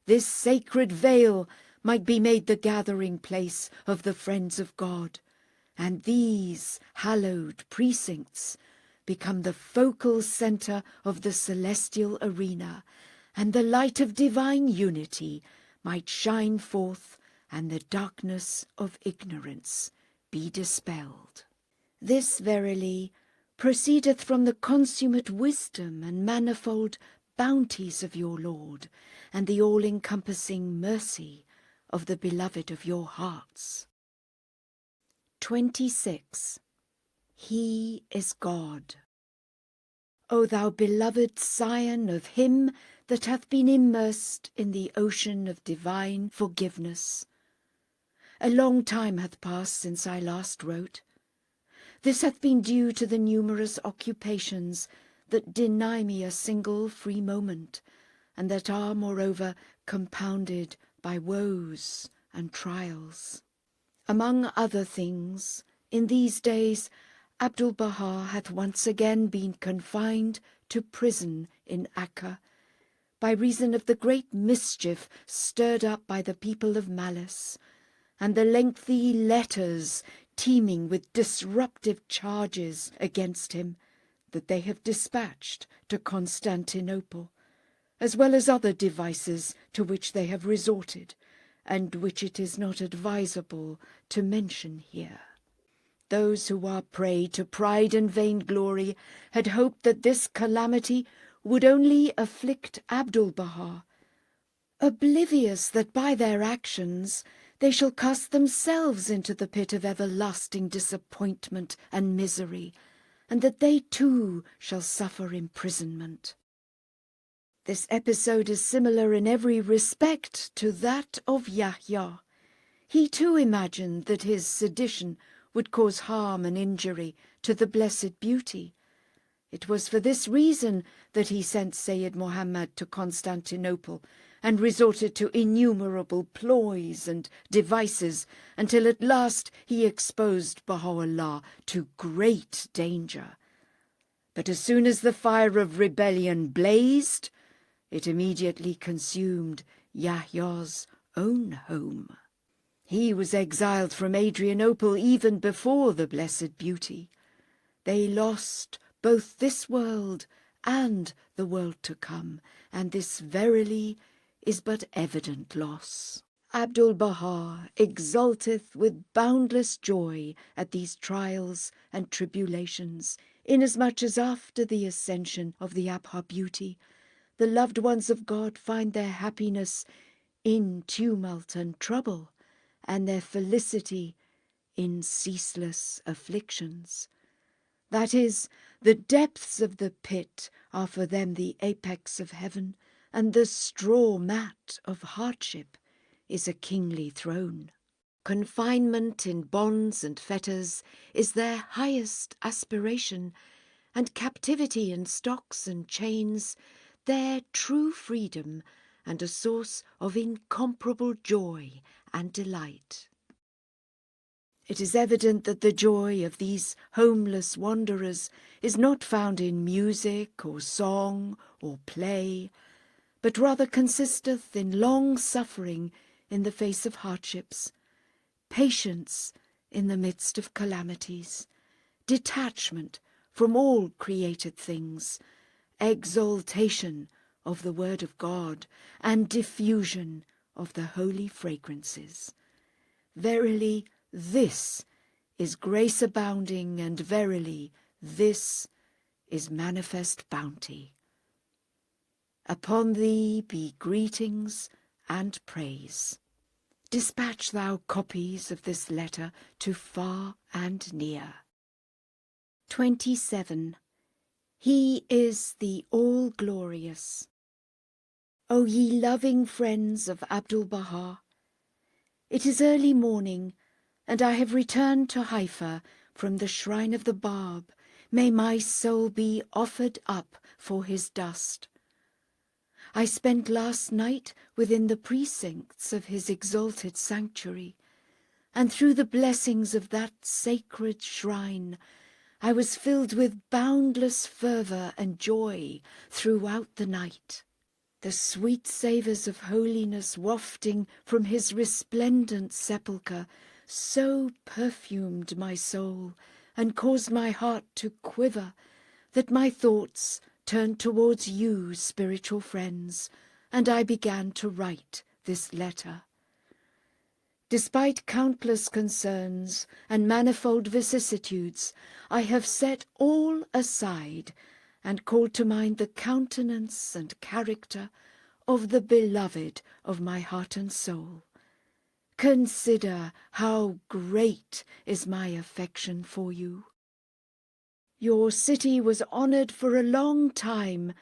This sacred veil might be made the gathering place of the friends of God, and these hallowed precincts become the focal centre of the celestial arena, and the light of divine unity might shine forth, and the darkness of ignorance be dispelled. This verily proceedeth from the consummate wisdom and manifold bounties of your Lord, and the all-encompassing mercy of the beloved of your hearts. 26. He is God. O thou beloved scion of him that hath been immersed in the ocean of divine forgiveness. A long time hath passed since I last wrote. This hath been due to the numerous occupations that deny me a single free moment, and that are moreover compounded by woes and trials. Among other things, in these days Abdul-Bahá hath once again been confined to prison in Acca, by reason of the great mischief stirred up by the people of malice, and the lengthy letters teeming with disruptive charges against him that they have dispatched to Constantinople, as well as other devices to which they have resorted, and which it is not advisable to mention here. Those who are prey to pride and vainglory had hoped that this calamity would only afflict Abdul-Bahá, oblivious that by their actions they shall cast themselves into the pit of everlasting disappointment and misery, and that they too shall suffer imprisonment. This episode is similar in every respect to that of Yahya. He too imagined that his sedition would cause harm and injury to the Blessed Beauty. It was for this reason that he sent Sayyid Muhammad to Constantinople and resorted to innumerable ploys and devices until at last he exposed Baha'u'lláh to great danger. But as soon as the fire of rebellion blazed, it immediately consumed Yahya's own home. He was exiled from Adrianople even before the Blessed Beauty. They lost both this world and the world to come, and this verily is but evident loss. Abdul-Bahá exulteth with boundless joy at these trials and tribulations, inasmuch as after the ascension of the Abha Beauty, the loved ones of God find their happiness in tumult and trouble, and their felicity in ceaseless afflictions. That is, the depths of the pit are for them the apex of heaven, and the straw mat of hardship is a kingly throne. Confinement in bonds and fetters is their highest aspiration, and captivity in stocks and chains their true freedom and a source of incomparable joy and delight. It is evident that the joy of these homeless wanderers is not found in music or song or play, but rather consisteth in long suffering in the face of hardships, patience in the midst of calamities, detachment from all created things, exaltation of the word of God, and diffusion of the holy fragrances. Verily, this is grace abounding, and verily, this is manifest bounty. Upon thee be greetings and praise. Dispatch thou copies of this letter to far and near. 27. He is the All-Glorious. O ye loving friends of Abdul-Bahá, it is early morning, and I have returned to Haifa from the shrine of the Bab. May my soul be offered up for his dust. I spent last night within the precincts of his exalted sanctuary, and through the blessings of that sacred shrine, I was filled with boundless fervour and joy throughout the night. The sweet savours of holiness wafting from his resplendent sepulchre so perfumed my soul and caused my heart to quiver that my thoughts turned towards you, spiritual friends, and I began to write this letter. Despite countless concerns and manifold vicissitudes, I have set all aside and called to mind the countenance and character of the beloved of my heart and soul. Consider how great is my affection for you. Your city was honoured for a long time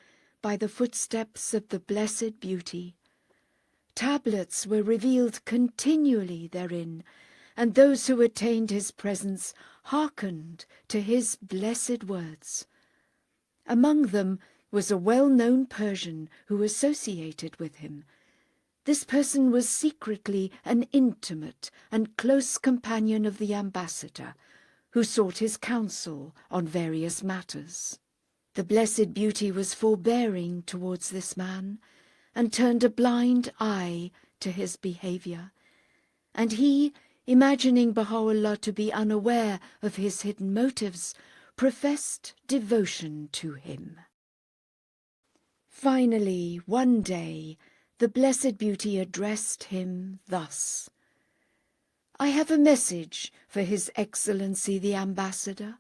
by the footsteps of the Blessed Beauty. Tablets were revealed continually therein, and those who attained his presence hearkened to his blessed words. Among them was a well-known Persian who associated with him. This person was secretly an intimate and close companion of the ambassador, who sought his counsel on various matters. The Blessed Beauty was forbearing towards this man, and turned a blind eye to his behaviour, and he, imagining Baha'u'lláh to be unaware of his hidden motives, professed devotion to him. Finally, one day, the Blessed Beauty addressed him thus: I have a message for His Excellency the Ambassador.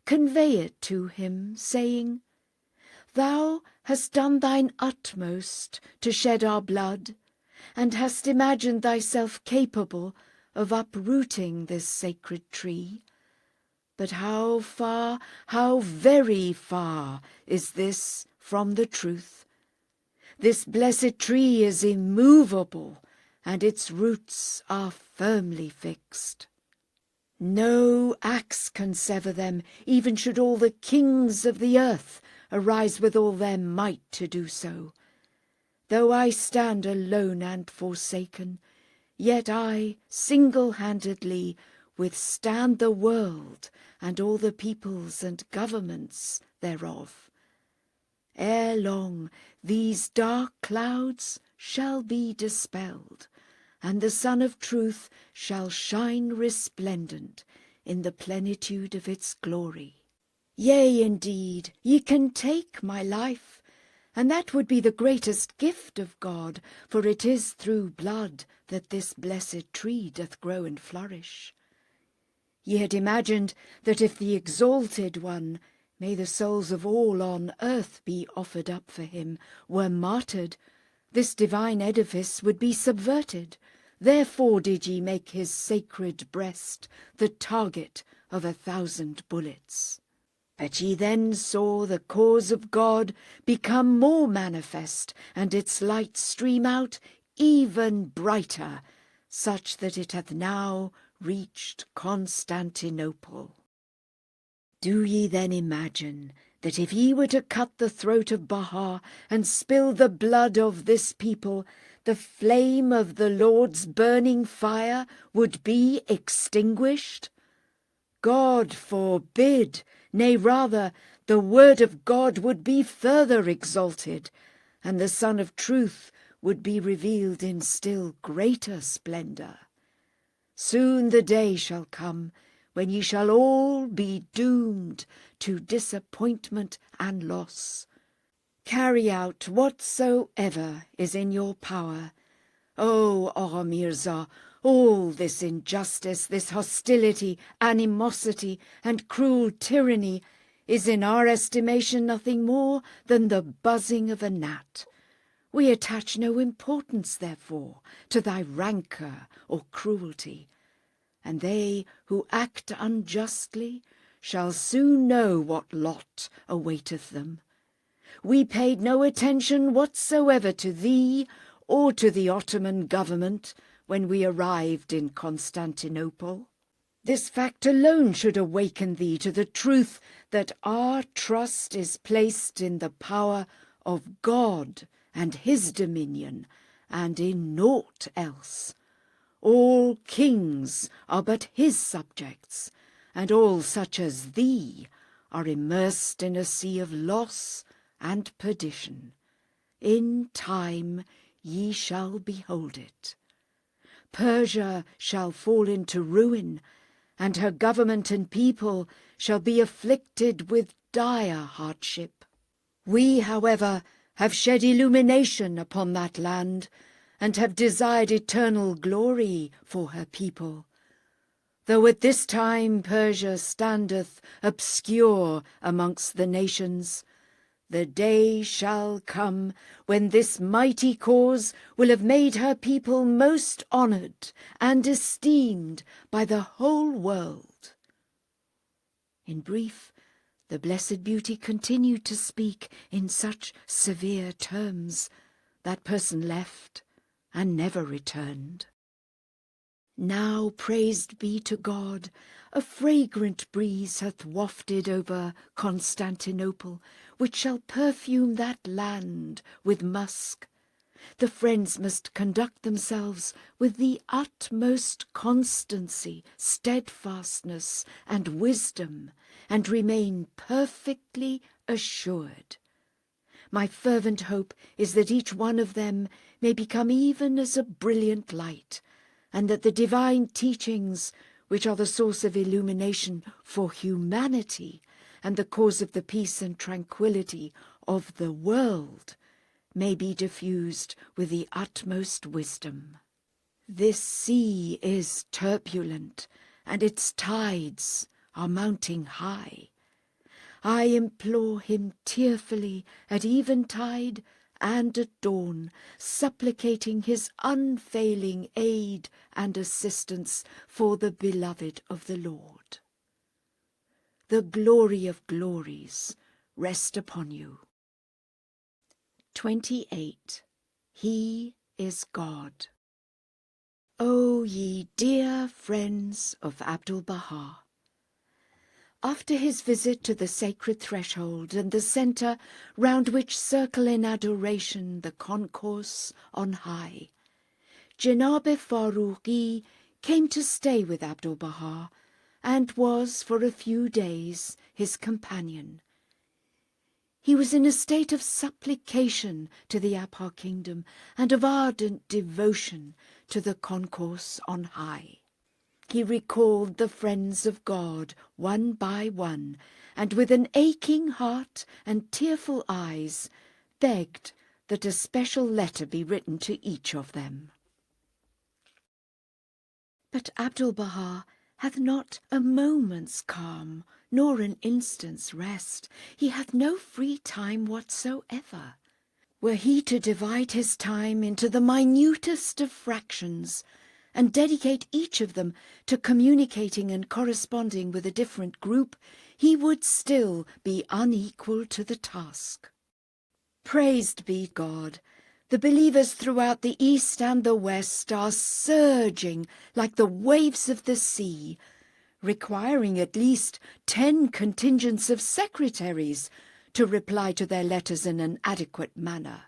Convey it to him, saying, Thou hast done thine utmost to shed our blood, and hast imagined thyself capable of uprooting this sacred tree. But how far, how very far is this from the truth? This blessed tree is immovable, and its roots are firmly fixed. No axe can sever them, even should all the kings of the earth arise with all their might to do so. Though I stand alone and forsaken, yet I single-handedly withstand the world and all the peoples and governments thereof. Ere long these dark clouds shall be dispelled, and the Sun of Truth shall shine resplendent in the plenitude of its glory. Yea, indeed, ye can take my life, and that would be the greatest gift of God, for it is through blood that this blessed tree doth grow and flourish. Ye had imagined that if the Exalted One, may the souls of all on earth be offered up for him, were martyred, this divine edifice would be subverted. Therefore did ye make his sacred breast the target of 1,000 bullets. But ye then saw the cause of God become more manifest, and its light stream out even brighter, such that it hath now reached Constantinople. Do ye then imagine that if ye were to cut the throat of Bahá and spill the blood of this people, the flame of the Lord's burning fire would be extinguished? God forbid! Nay, rather, the word of God would be further exalted, and the Sun of Truth would be revealed in still greater splendour. Soon the day shall come when ye shall all be doomed to disappointment and loss. Carry out whatsoever is in your power. O Agha Mirza, all this injustice, this hostility, animosity, and cruel tyranny is in our estimation nothing more than the buzzing of a gnat. We attach no importance, therefore, to thy rancour or cruelty, and they who act unjustly shall soon know what lot awaiteth them. We paid no attention whatsoever to thee or to the Ottoman government when we arrived in Constantinople. This fact alone should awaken thee to the truth that our trust is placed in the power of God and his dominion, and in naught else. All kings are but his subjects, and all such as thee are immersed in a sea of loss and perdition. In time ye shall behold it. Persia shall fall into ruin, and her government and people shall be afflicted with dire hardship. We, however, have shed illumination upon that land, and have desired eternal glory for her people. Though at this time Persia standeth obscure amongst the nations, the day shall come when this mighty cause will have made her people most honoured and esteemed by the whole world. In brief, the Blessed Beauty continued to speak in such severe terms that person left and never returned. Now, praised be to God, a fragrant breeze hath wafted over Constantinople, which shall perfume that land with musk. The friends must conduct themselves with the utmost constancy, steadfastness, and wisdom, and remain perfectly assured. My fervent hope is that each one of them may become even as a brilliant light, and that the divine teachings, which are the source of illumination for humanity and the cause of the peace and tranquillity of the world, may be diffused with the utmost wisdom. This sea is turbulent, and its tides are mounting high. I implore him tearfully at eventide and at dawn, supplicating his unfailing aid and assistance for the beloved of the Lord. The glory of glories rest upon you. 28. He is God. O ye dear friends of Abdul-Bahá! After his visit to the sacred threshold and the centre round which circle in adoration the concourse on high, Janab-e Farooqi came to stay with Abdul-Bahá and was for a few days his companion. He was in a state of supplication to the Abha kingdom and of ardent devotion to the concourse on high. He recalled the friends of God one by one, and with an aching heart and tearful eyes begged that a special letter be written to each of them. But Abdul-Bahá hath not a moment's calm, nor an instant's rest. He hath no free time whatsoever. Were he to divide his time into the minutest of fractions, and dedicate each of them to communicating and corresponding with a different group, he would still be unequal to the task. Praised be God! The believers throughout the East and the West are surging like the waves of the sea, requiring at least 10 contingents of secretaries to reply to their letters in an adequate manner.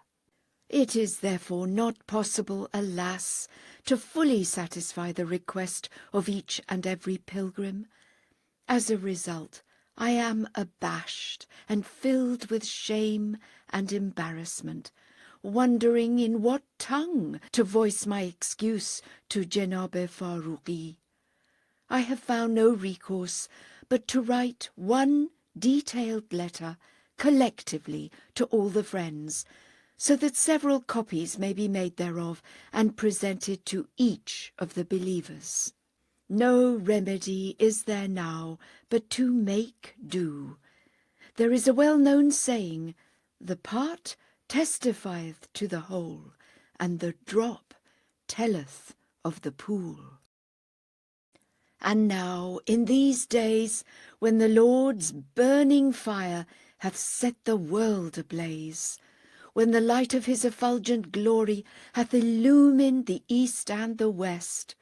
It is therefore not possible, alas, to fully satisfy the request of each and every pilgrim. As a result, I am abashed and filled with shame and embarrassment, wondering in what tongue to voice my excuse to Janab-e Farooqi. I have found no recourse but to write one detailed letter collectively to all the friends, so that several copies may be made thereof and presented to each of the believers. No remedy is there now but to make do. There is a well-known saying, "The part testifieth to the whole, and the drop telleth of the pool." And now, in these days, when the Lord's burning fire hath set the world ablaze, when the light of his effulgent glory hath illumined the East and the West,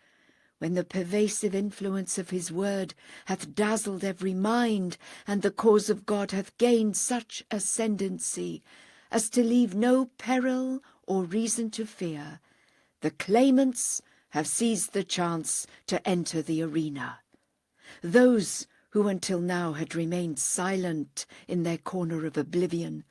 when the pervasive influence of his word hath dazzled every mind, and the cause of God hath gained such ascendancy as to leave no peril or reason to fear, the claimants have seized the chance to enter the arena. Those who until now had remained silent in their corner of oblivion,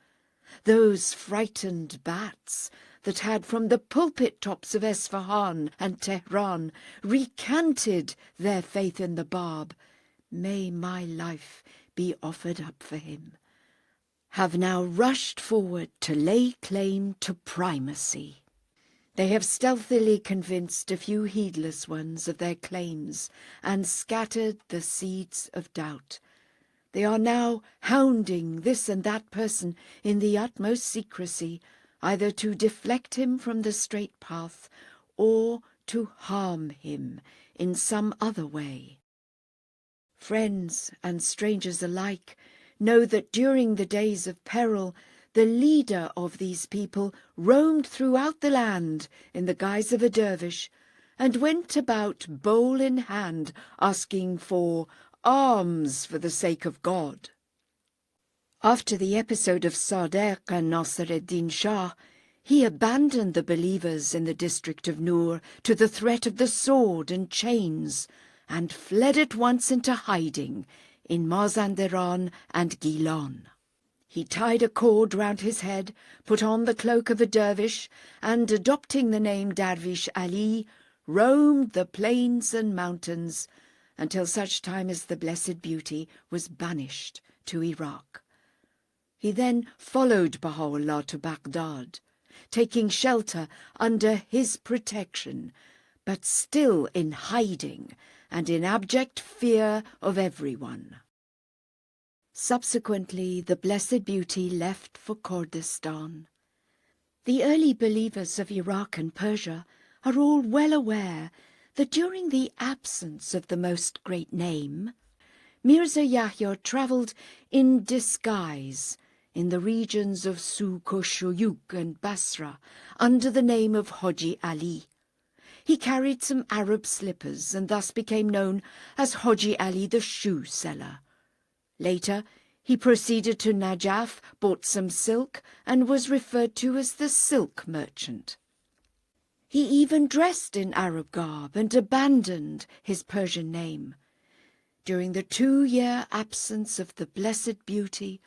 those frightened bats that had from the pulpit tops of Esfahan and Tehran recanted their faith in the Bab, may my life be offered up for him, have now rushed forward to lay claim to primacy. They have stealthily convinced a few heedless ones of their claims and scattered the seeds of doubt. They are now hounding this and that person in the utmost secrecy, either to deflect him from the straight path or to harm him in some other way. Friends and strangers alike know that during the days of peril the leader of these people roamed throughout the land in the guise of a dervish, and went about bowl in hand asking for alms for the sake of God. After the episode of Sadiq and Nasr-ed-Din Shah, he abandoned the believers in the district of Nur to the threat of the sword and chains, and fled at once into hiding in Mazandaran and Gilan. He tied a cord round his head, put on the cloak of a dervish, and, adopting the name Darvish Ali, roamed the plains and mountains until such time as the Blessed Beauty was banished to Iraq. He then followed Bahá'u'lláh to Baghdad, taking shelter under his protection, but still in hiding and in abject fear of everyone. Subsequently, the Blessed Beauty left for Kurdistan. The early believers of Iraq and Persia are all well aware that during the absence of the Most Great Name, Mirza Yahya travelled in disguise in the regions of Sukoshuyuk and Basra under the name of Haji Ali. He carried some Arab slippers and thus became known as Haji Ali the shoe seller. Later, he proceeded to Najaf, bought some silk, and was referred to as the silk merchant. He even dressed in Arab garb and abandoned his Persian name. During the 2-year absence of the Blessed Beauty,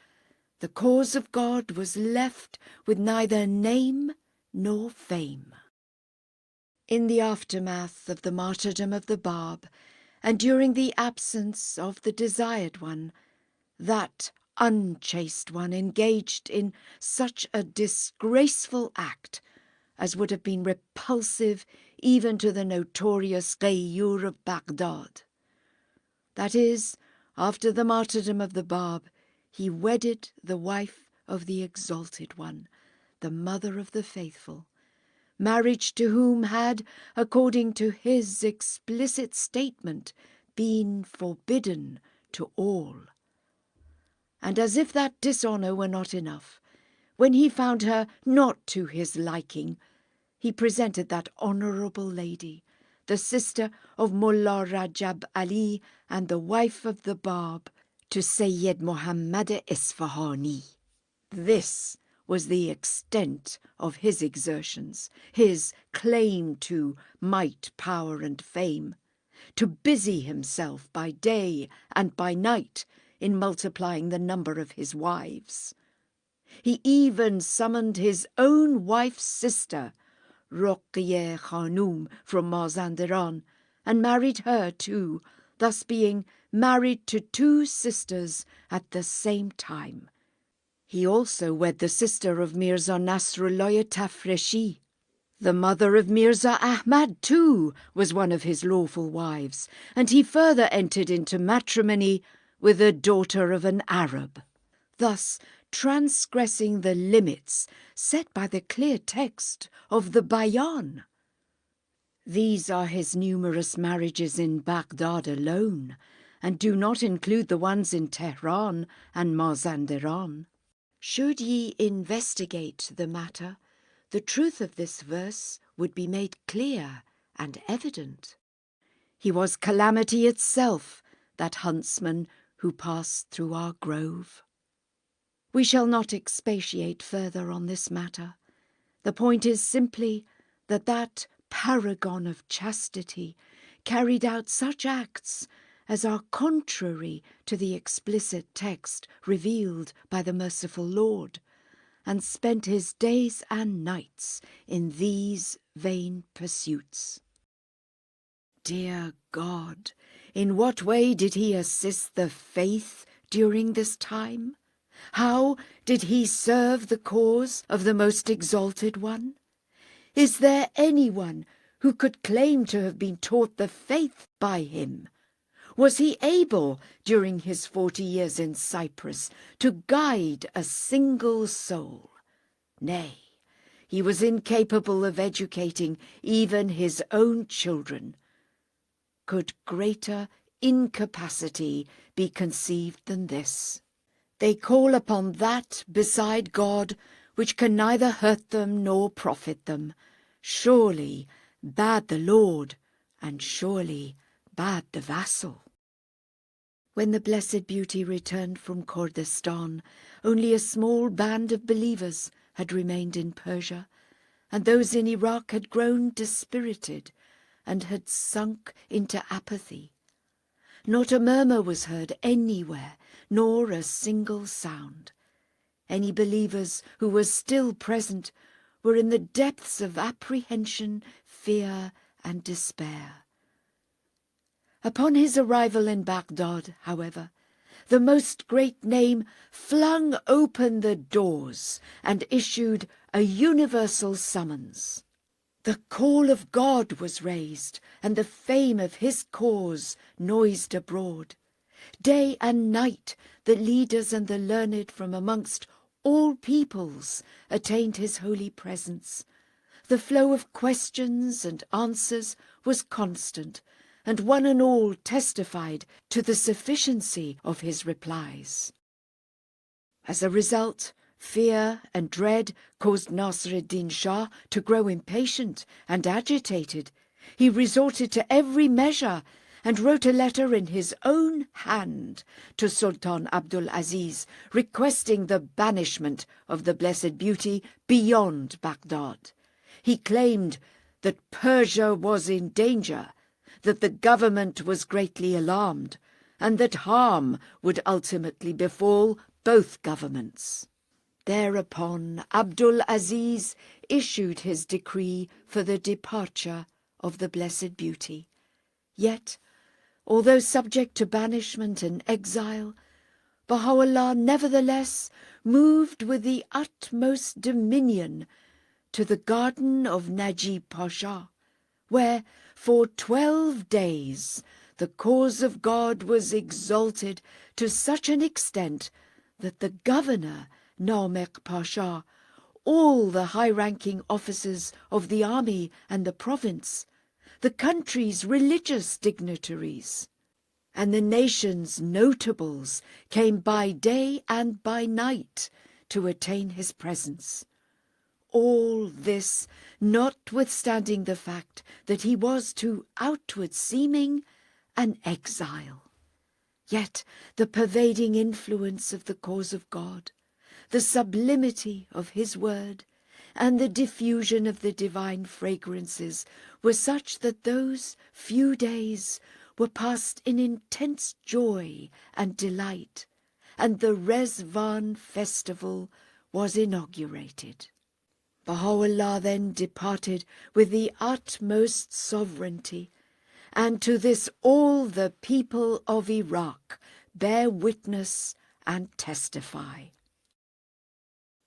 the cause of God was left with neither name nor fame. In the aftermath of the martyrdom of the Bab, and during the absence of the Desired One, that unchaste one engaged in such a disgraceful act as would have been repulsive even to the notorious Ghayyur of Baghdad. That is, after the martyrdom of the Bab, he wedded the wife of the Exalted One, the Mother of the Faithful, marriage to whom had, according to his explicit statement, been forbidden to all. And as if that dishonour were not enough, when he found her not to his liking, he presented that honourable lady, the sister of Mullah Rajab Ali and the wife of the Bab, to Sayyid Muhammad Isfahani. This was the extent of his exertions, his claim to might, power and fame, to busy himself by day and by night in multiplying the number of his wives. He even summoned his own wife's sister, Ruqayyah Khanum, from Mazandaran, and married her too, thus being married to 2 sisters at the same time. He also wed the sister of Mirza Nasrullah Tafreshi. The mother of Mirza Ahmad too was one of his lawful wives, and he further entered into matrimony with the daughter of an Arab, thus transgressing the limits set by the clear text of the Bayan. These are his numerous marriages in Baghdad alone, and do not include the ones in Tehran and Mazandaran. Should ye investigate the matter, the truth of this verse would be made clear and evident. He was calamity itself, that huntsman who passed through our grove. We shall not expatiate further on this matter. The point is simply that paragon of chastity carried out such acts as are contrary to the explicit text revealed by the merciful Lord, and spent his days and nights in these vain pursuits. Dear God, in what way did he assist the faith during this time? How did he serve the cause of the Most Exalted One? Is there anyone who could claim to have been taught the faith by him? Was he able, during his 40 years in Cyprus, to guide a single soul? Nay, he was incapable of educating even his own children. Could greater incapacity be conceived than this? They call upon that beside God which can neither hurt them nor profit them. Surely bad the Lord, and surely bad the vassal. When the Blessed Beauty returned from Kurdistan, only a small band of believers had remained in Persia, and those in Iraq had grown dispirited and had sunk into apathy. Not a murmur was heard anywhere, nor a single sound. Any believers who were still present were in the depths of apprehension, fear, and despair. Upon his arrival in Baghdad, however, the Most Great Name flung open the doors and issued a universal summons. The call of God was raised, and the fame of his cause noised abroad. Day and night the leaders and the learned from amongst all peoples attained his holy presence. The flow of questions and answers was constant, and one and all testified to the sufficiency of his replies. As a result, fear and dread caused Nasr-ed-Din Shah to grow impatient and agitated. He resorted to every measure and wrote a letter in his own hand to Sultan Abdul-Aziz requesting the banishment of the Blessed Beauty beyond Baghdad. He claimed that Persia was in danger, that the government was greatly alarmed, and that harm would ultimately befall both governments. Thereupon Abdul-Aziz issued his decree for the departure of the Blessed Beauty. Yet, although subject to banishment and exile, Baha'u'lláh nevertheless moved with the utmost dominion to the garden of Najib Pasha, where for 12 days the cause of God was exalted to such an extent that the governor, Namek Pasha, all the high-ranking officers of the army and the province, the country's religious dignitaries, and the nation's notables came by day and by night to attain his presence. All this notwithstanding the fact that he was to outward seeming an exile. Yet the pervading influence of the cause of God, the sublimity of his word, and the diffusion of the divine fragrances were such that those few days were passed in intense joy and delight, and the Rezvan festival was inaugurated. Baha'u'lláh then departed with the utmost sovereignty, and to this all the people of Iraq bear witness and testify.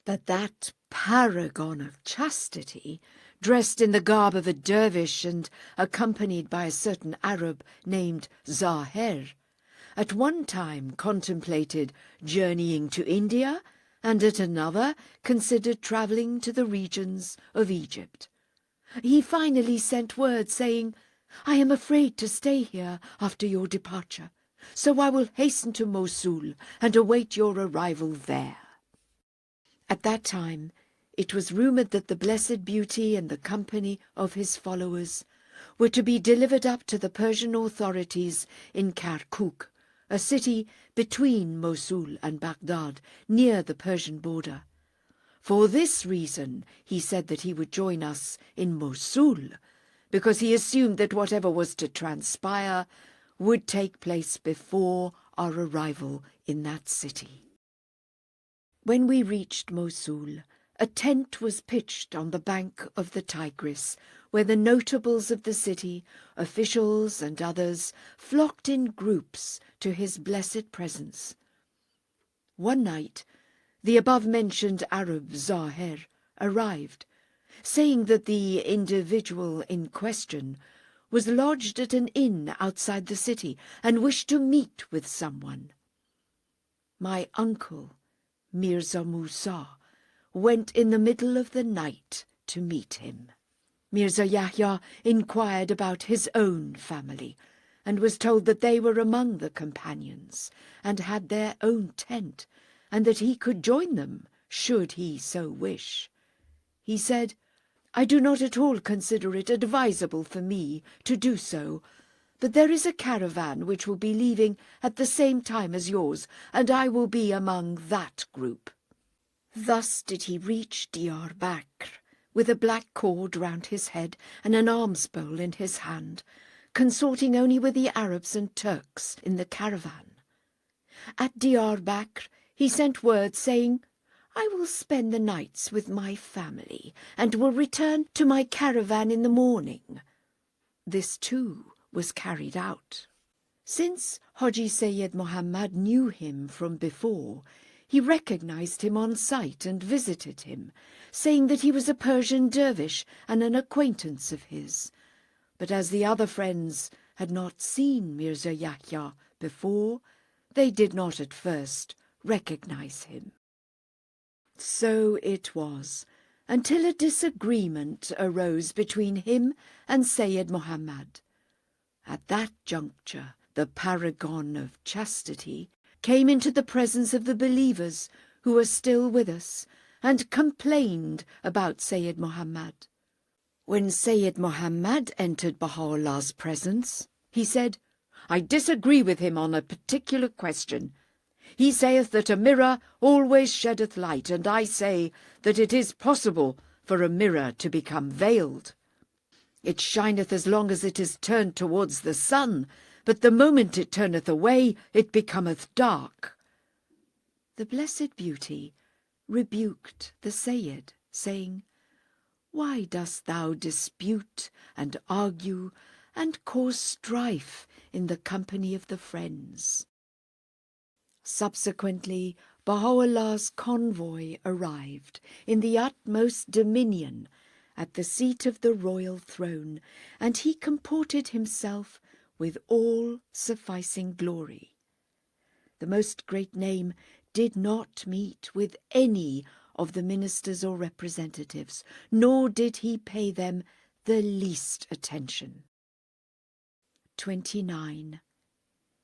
But that paragon of chastity, dressed in the garb of a dervish and accompanied by a certain Arab named Zaher, at one time contemplated journeying to India, and at another considered travelling to the regions of Egypt. He finally sent word saying, "I am afraid to stay here after your departure, so I will hasten to Mosul and await your arrival there." At that time, it was rumoured that the Blessed Beauty and the company of his followers were to be delivered up to the Persian authorities in Kirkuk, a city between Mosul and Baghdad, near the Persian border. For this reason, he said that he would join us in Mosul, because he assumed that whatever was to transpire would take place before our arrival in that city. When we reached Mosul, a tent was pitched on the bank of the Tigris, where the notables of the city, officials and others, flocked in groups to his blessed presence. One night, the above-mentioned Arab Zaher arrived, saying that the individual in question was lodged at an inn outside the city and wished to meet with someone. My uncle, Mirza Musa, went in the middle of the night to meet him. Mirza Yahya inquired about his own family, and was told that they were among the companions, and had their own tent, and that he could join them, should he so wish. He said, "I do not at all consider it advisable for me to do so, but there is a caravan which will be leaving at the same time as yours, and I will be among that group." Thus did he reach Diyarbakr, with a black cord round his head and an alms bowl in his hand, consorting only with the Arabs and Turks in the caravan. At Diyarbakr he sent word saying, "I will spend the nights with my family, and will return to my caravan in the morning." This too was carried out. Since Haji Sayyid Muhammad knew him from before, he recognized him on sight and visited him, saying that he was a Persian dervish and an acquaintance of his. But as the other friends had not seen Mirza Yahya before, they did not at first recognize him. So it was, until a disagreement arose between him and Sayyid Muhammad. At that juncture, the paragon of chastity came into the presence of the believers who were still with us and complained about Sayyid Muhammad. When Sayyid Muhammad entered Baha'u'llah's presence, he said, "I disagree with him on a particular question. He saith that a mirror always sheddeth light, and I say that it is possible for a mirror to become veiled. It shineth as long as it is turned towards the sun, but the moment it turneth away, it becometh dark." The Blessed Beauty rebuked the Sayyid, saying, "Why dost thou dispute and argue and cause strife in the company of the friends?" Subsequently, Baha'u'llah's convoy arrived in the utmost dominion at the seat of the royal throne, and he comported himself with all-sufficing glory. The Most Great Name did not meet with any of the ministers or representatives, nor did he pay them the least attention. 29.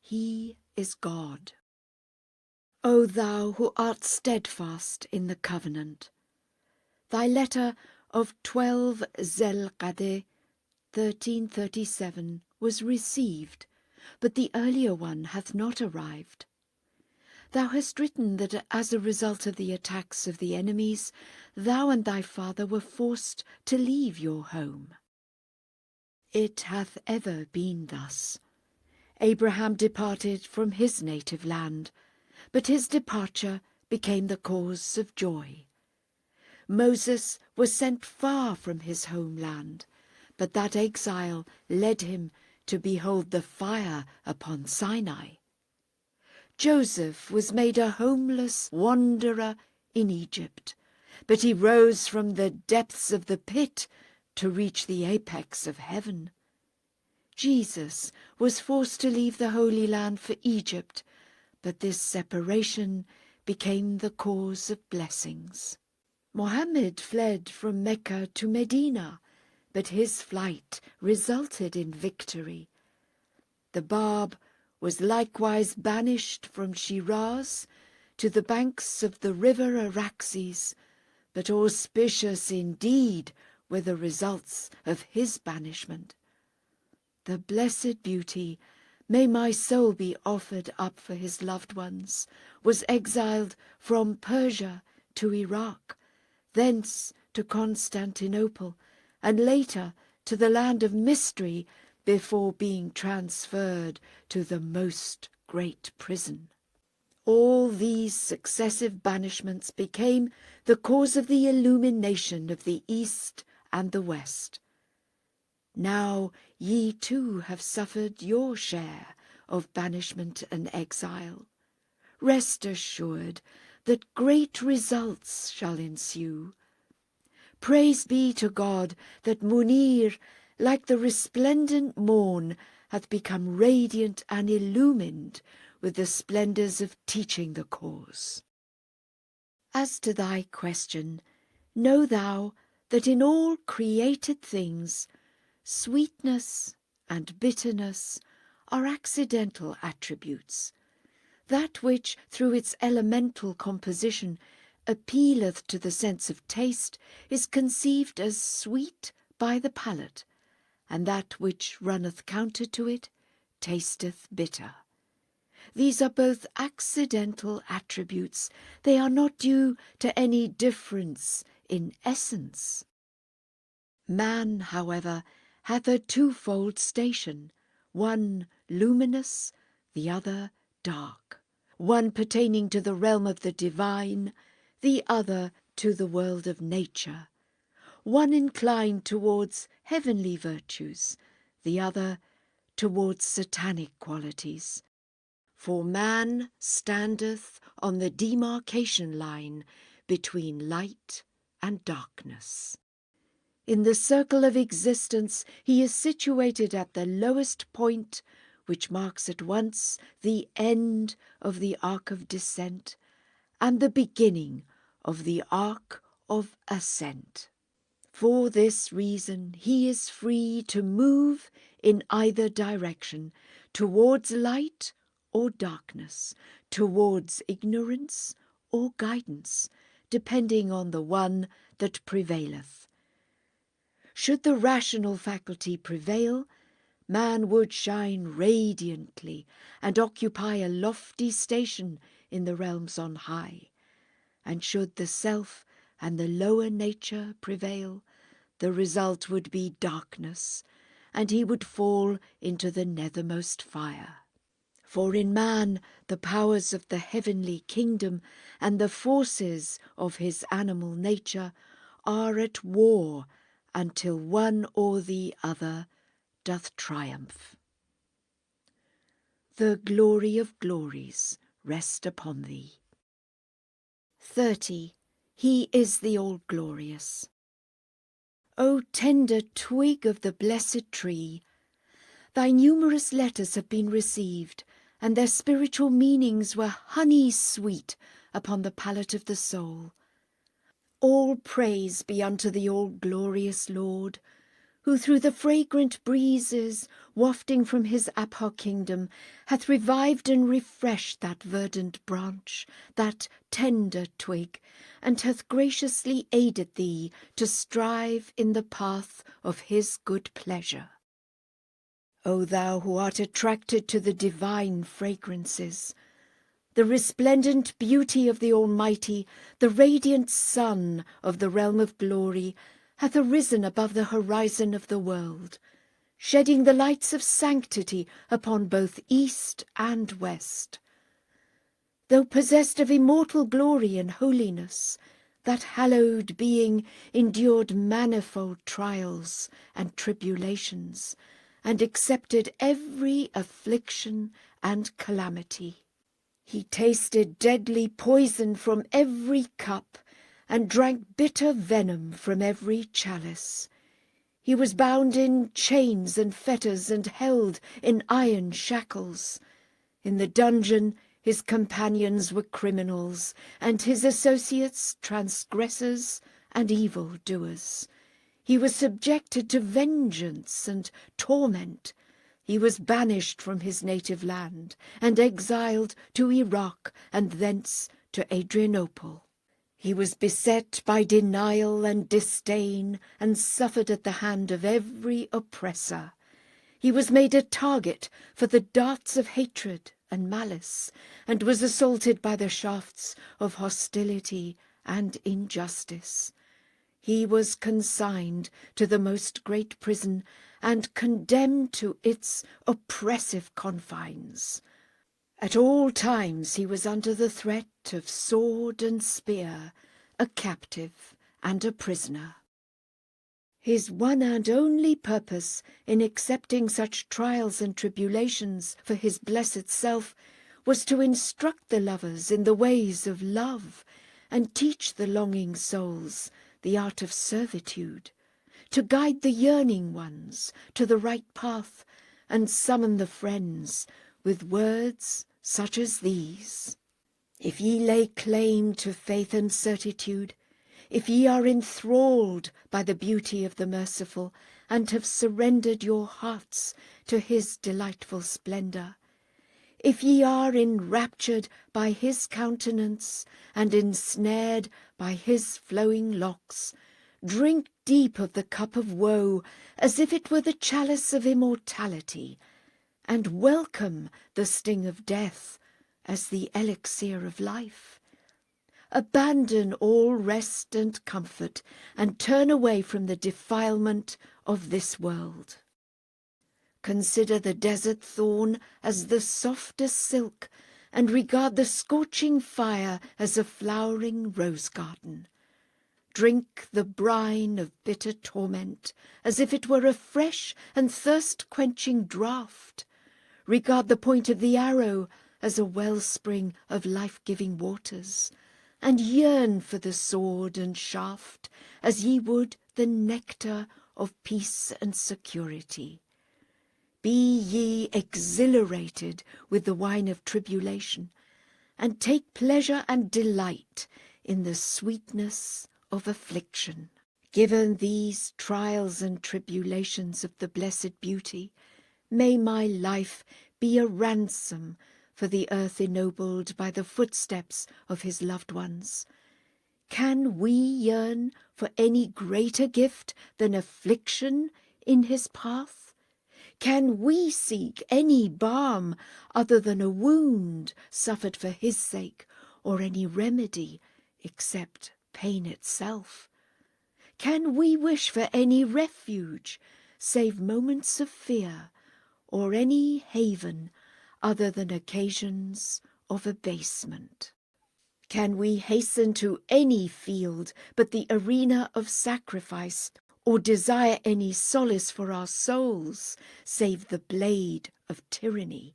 He is God. O thou who art steadfast in the covenant, thy letter of 12 Zil-Qa'dah 1337 was received, but the earlier one hath not arrived. Thou hast written that as a result of the attacks of the enemies, thou and thy father were forced to leave your home. It hath ever been thus. Abraham departed from his native land, but his departure became the cause of joy. Moses was sent far from his homeland, but that exile led him to behold the fire upon Sinai. Joseph was made a homeless wanderer in Egypt, but he rose from the depths of the pit to reach the apex of heaven. Jesus was forced to leave the Holy Land for Egypt, but this separation became the cause of blessings. Mohammed fled from Mecca to Medina, but his flight resulted in victory. The Bab was likewise banished from Shiraz to the banks of the river Araxes, but auspicious indeed were the results of his banishment. The Blessed Beauty, may my soul be offered up for his loved ones, was exiled from Persia to Iraq, thence to Constantinople, and later to the land of mystery before being transferred to the most great prison. All these successive banishments became the cause of the illumination of the East and the West. Now ye too have suffered your share of banishment and exile. Rest assured that great results shall ensue. Praise be to God that Munir, like the resplendent morn, hath become radiant and illumined with the splendours of teaching the cause. As to thy question, know thou that in all created things, sweetness and bitterness are accidental attributes. That which, through its elemental composition, appealeth to the sense of taste, is conceived as sweet by the palate, and that which runneth counter to it tasteth bitter. These are both accidental attributes. They are not due to any difference in essence. Man, however, hath a twofold station, one luminous, the other dark, one pertaining to the realm of the divine, the other to the world of nature, one inclined towards heavenly virtues, the other towards satanic qualities. For man standeth on the demarcation line between light and darkness. In the circle of existence he is situated at the lowest point, which marks at once the end of the arc of descent and the beginning of the ark of ascent. For this reason he is free to move in either direction, towards light or darkness, towards ignorance or guidance, depending on the one that prevaileth. Should the rational faculty prevail, man would shine radiantly and occupy a lofty station in the realms on high. And should the self and the lower nature prevail, the result would be darkness, and he would fall into the nethermost fire. For in man the powers of the heavenly kingdom and the forces of his animal nature are at war until one or the other doth triumph. The glory of glories rest upon thee. 30. He is the All-Glorious. O tender twig of the blessed tree, thy numerous letters have been received, and their spiritual meanings were honey sweet upon the palate of the soul. All praise be unto the all-glorious Lord, who through the fragrant breezes wafting from his Abha kingdom hath revived and refreshed that verdant branch, that tender twig, and hath graciously aided thee to strive in the path of his good pleasure. O thou who art attracted to the divine fragrances, the resplendent beauty of the Almighty, the radiant sun of the realm of glory, hath arisen above the horizon of the world, shedding the lights of sanctity upon both east and west. Though possessed of immortal glory and holiness, that hallowed being endured manifold trials and tribulations, and accepted every affliction and calamity. He tasted deadly poison from every cup, and drank bitter venom from every chalice. He was bound in chains and fetters and held in iron shackles. In the dungeon his companions were criminals, and his associates transgressors and evil-doers. He was subjected to vengeance and torment. He was banished from his native land, and exiled to Iraq, and thence to Adrianople. He was beset by denial and disdain, and suffered at the hand of every oppressor. He was made a target for the darts of hatred and malice, and was assaulted by the shafts of hostility and injustice. He was consigned to the most great prison, and condemned to its oppressive confines. At all times he was under the threat of sword and spear, a captive and a prisoner. His one and only purpose in accepting such trials and tribulations for his blessed self was to instruct the lovers in the ways of love, and teach the longing souls the art of servitude, to guide the yearning ones to the right path, and summon the friends with words such as these. If ye lay claim to faith and certitude, if ye are enthralled by the beauty of the merciful, and have surrendered your hearts to his delightful splendour, if ye are enraptured by his countenance, and ensnared by his flowing locks, drink deep of the cup of woe, as if it were the chalice of immortality, and welcome the sting of death as the elixir of life. Abandon all rest and comfort, and turn away from the defilement of this world. Consider the desert thorn as the softest silk, and regard the scorching fire as a flowering rose garden. Drink the brine of bitter torment as if it were a fresh and thirst-quenching draught. Regard the point of the arrow as a wellspring of life-giving waters, and yearn for the sword and shaft as ye would the nectar of peace and security. Be ye exhilarated with the wine of tribulation, and take pleasure and delight in the sweetness of affliction. Given these trials and tribulations of the Blessed Beauty, may my life be a ransom for the earth ennobled by the footsteps of his loved ones. Can we yearn for any greater gift than affliction in his path? Can we seek any balm other than a wound suffered for his sake, or any remedy except pain itself? Can we wish for any refuge save moments of fear, or any haven other than occasions of abasement? Can we hasten to any field but the arena of sacrifice, or desire any solace for our souls save the blade of tyranny?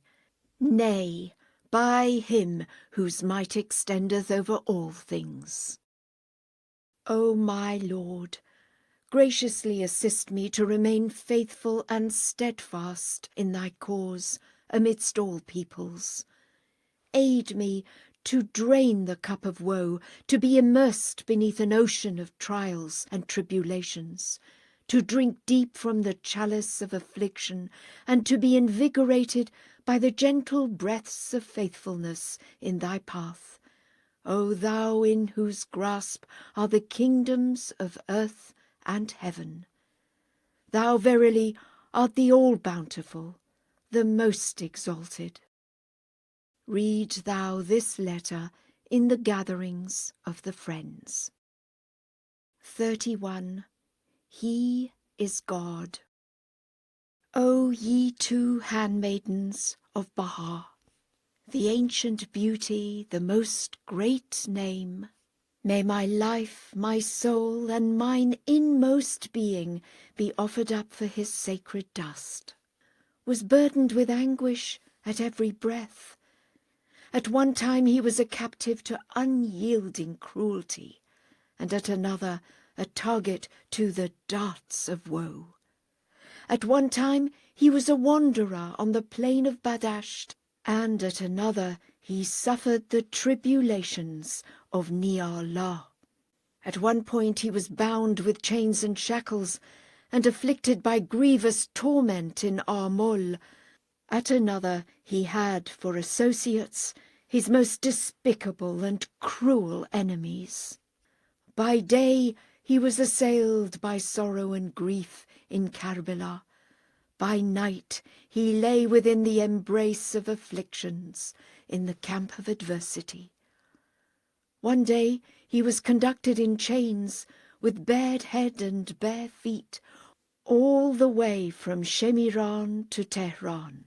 Nay, by him whose might extendeth over all things. O my Lord, graciously assist me to remain faithful and steadfast in thy cause amidst all peoples. Aid me to drain the cup of woe, to be immersed beneath an ocean of trials and tribulations, to drink deep from the chalice of affliction, and to be invigorated by the gentle breaths of faithfulness in thy path. O thou in whose grasp are the kingdoms of earth and heaven. Thou verily art the all-bountiful, the most exalted. Read thou this letter in the gatherings of the friends. 31. He is God. O ye two handmaidens of Bahá, the ancient beauty, the most great name, may my life, my soul, and mine inmost being be offered up for his sacred dust, was burdened with anguish at every breath. At one time he was a captive to unyielding cruelty, and at another a target to the darts of woe. At one time he was a wanderer on the plain of Badasht, and at another he suffered the tribulations of Ni'allah. At one point he was bound with chains and shackles, and afflicted by grievous torment in Armol. At another he had for associates his most despicable and cruel enemies. By day he was assailed by sorrow and grief in Karbala. By night he lay within the embrace of afflictions in the camp of adversity. One day he was conducted in chains, with bared head and bare feet, all the way from Shemiran to Tehran.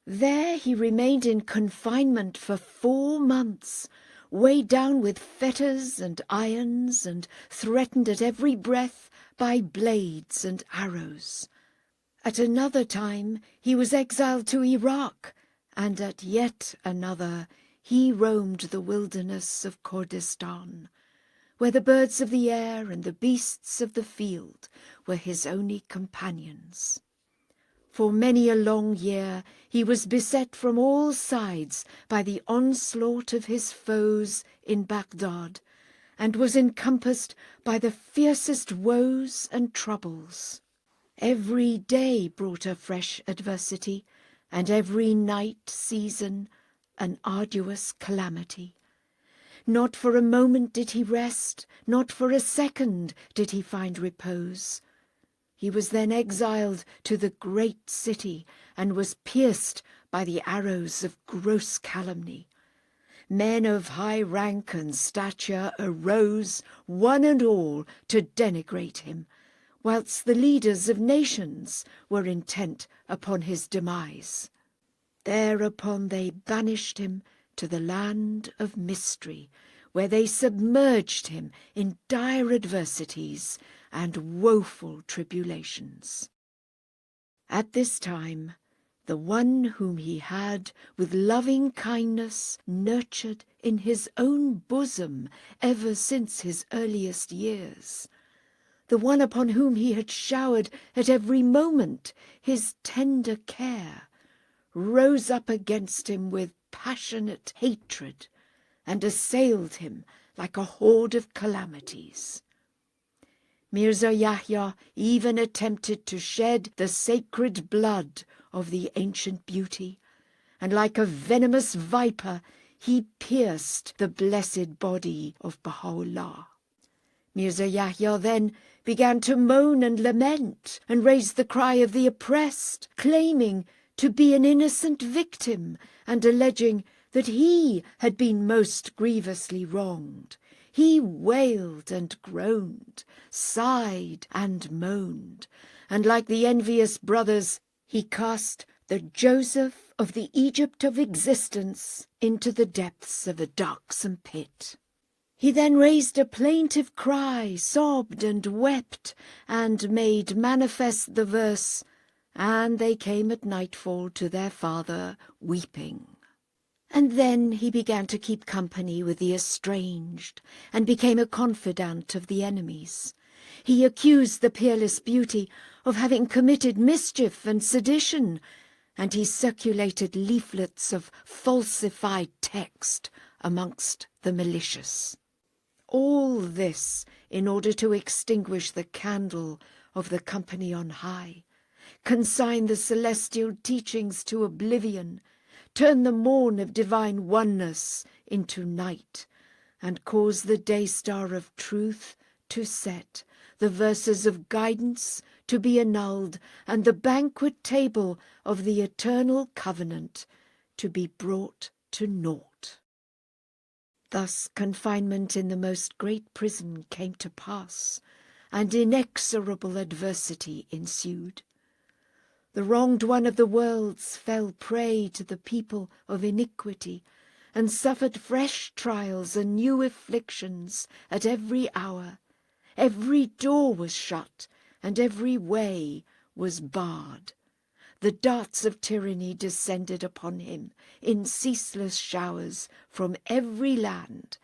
There he remained in confinement for 4 months, weighed down with fetters and irons, and threatened at every breath by blades and arrows. At another time he was exiled to Iraq, and at yet another he roamed the wilderness of Kurdistan, where the birds of the air and the beasts of the field were his only companions. For many a long year he was beset from all sides by the onslaught of his foes in Baghdad, and was encompassed by the fiercest woes and troubles. Every day brought a fresh adversity, and every night season an arduous calamity. Not for a moment did he rest, not for a second did he find repose. He was then exiled to the great city, and was pierced by the arrows of gross calumny. Men of high rank and stature arose, one and all, to denigrate him, whilst the leaders of nations were intent upon his demise. Thereupon they banished him to the land of mystery, where they submerged him in dire adversities and woeful tribulations. At this time, the one whom he had with loving kindness nurtured in his own bosom ever since his earliest years, the one upon whom he had showered at every moment his tender care, rose up against him with passionate hatred, and assailed him like a horde of calamities. Mirza Yahya even attempted to shed the sacred blood of the ancient beauty, and like a venomous viper he pierced the blessed body of Bahá'u'lláh. Mirza Yahya then began to moan and lament and raise the cry of the oppressed, claiming to be an innocent victim and alleging that he had been most grievously wronged. He wailed and groaned, sighed and moaned, and like the envious brothers, he cast the Joseph of the Egypt of existence into the depths of a darksome pit. He then raised a plaintive cry, sobbed and wept, and made manifest the verse, "And they came at nightfall to their father, weeping." And then he began to keep company with the estranged, and became a confidant of the enemies. He accused the peerless beauty of having committed mischief and sedition, and he circulated leaflets of falsified text amongst the malicious. All this in order to extinguish the candle of the company on high, consign the celestial teachings to oblivion, turn the morn of divine oneness into night, and cause the day star of truth to set, the verses of guidance to be annulled, and the banquet table of the eternal covenant to be brought to naught. Thus confinement in the most great prison came to pass, and inexorable adversity ensued. The wronged one of the worlds fell prey to the people of iniquity, and suffered fresh trials and new afflictions at every hour. Every door was shut, and every way was barred. The darts of tyranny descended upon him in ceaseless showers from every land,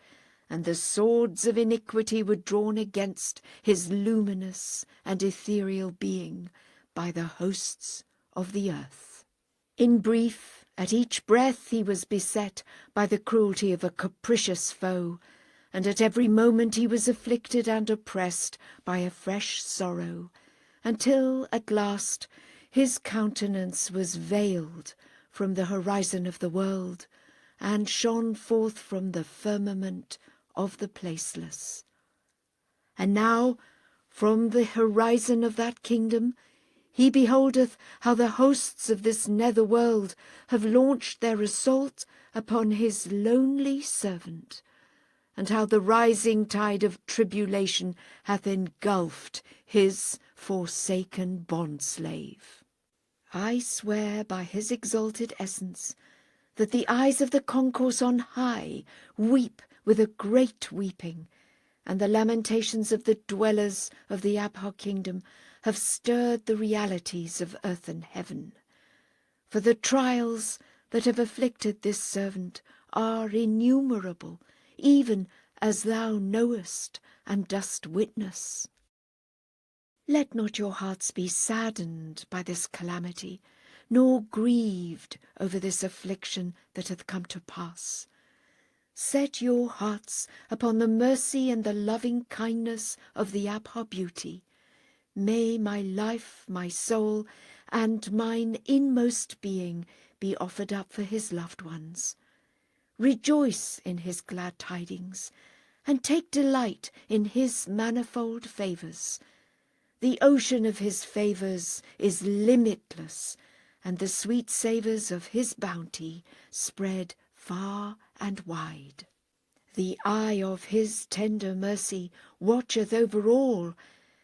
and the swords of iniquity were drawn against his luminous and ethereal being by the hosts of the earth. In brief, at each breath he was beset by the cruelty of a capricious foe, and at every moment he was afflicted and oppressed by a fresh sorrow, until at last his countenance was veiled from the horizon of the world, and shone forth from the firmament of the placeless. And now, from the horizon of that kingdom, he beholdeth how the hosts of this nether world have launched their assault upon his lonely servant, and how the rising tide of tribulation hath engulfed his forsaken bondslave. I swear by his exalted essence that the eyes of the concourse on high weep with a great weeping, and the lamentations of the dwellers of the Abha kingdom have stirred the realities of earth and heaven. For the trials that have afflicted this servant are innumerable, even as thou knowest and dost witness. Let not your hearts be saddened by this calamity, nor grieved over this affliction that hath come to pass. Set your hearts upon the mercy and the loving kindness of the Abha beauty. May my life, my soul, and mine inmost being be offered up for his loved ones. Rejoice in his glad tidings, and take delight in his manifold favours. The ocean of his favours is limitless, and the sweet savours of his bounty spread far and wide. The eye of his tender mercy watcheth over all,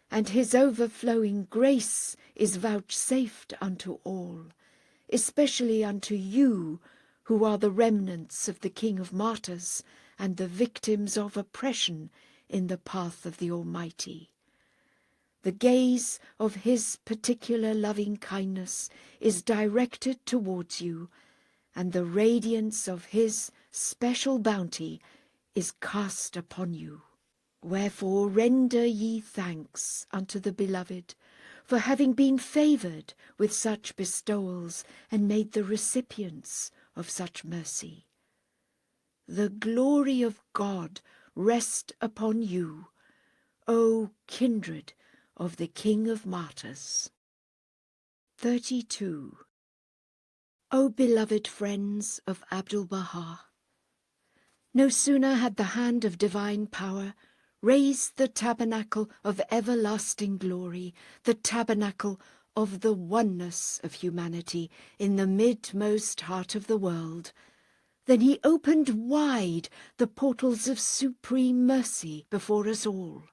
and his overflowing grace is vouchsafed unto all, especially unto you, who are the remnants of the King of Martyrs and the victims of oppression in the path of the Almighty. The gaze of his particular loving kindness is directed towards you, and the radiance of his special bounty is cast upon you. Wherefore render ye thanks unto the Beloved for having been favoured with such bestowals and made the recipients of such mercy. The glory of God rest upon you, O kindred of the King of Martyrs. 32. O beloved friends of Abdul-Bahá, no sooner had the hand of divine power raised the tabernacle of everlasting glory, the tabernacle of the oneness of humanity in the midmost heart of the world, then he opened wide the portals of supreme mercy before us all,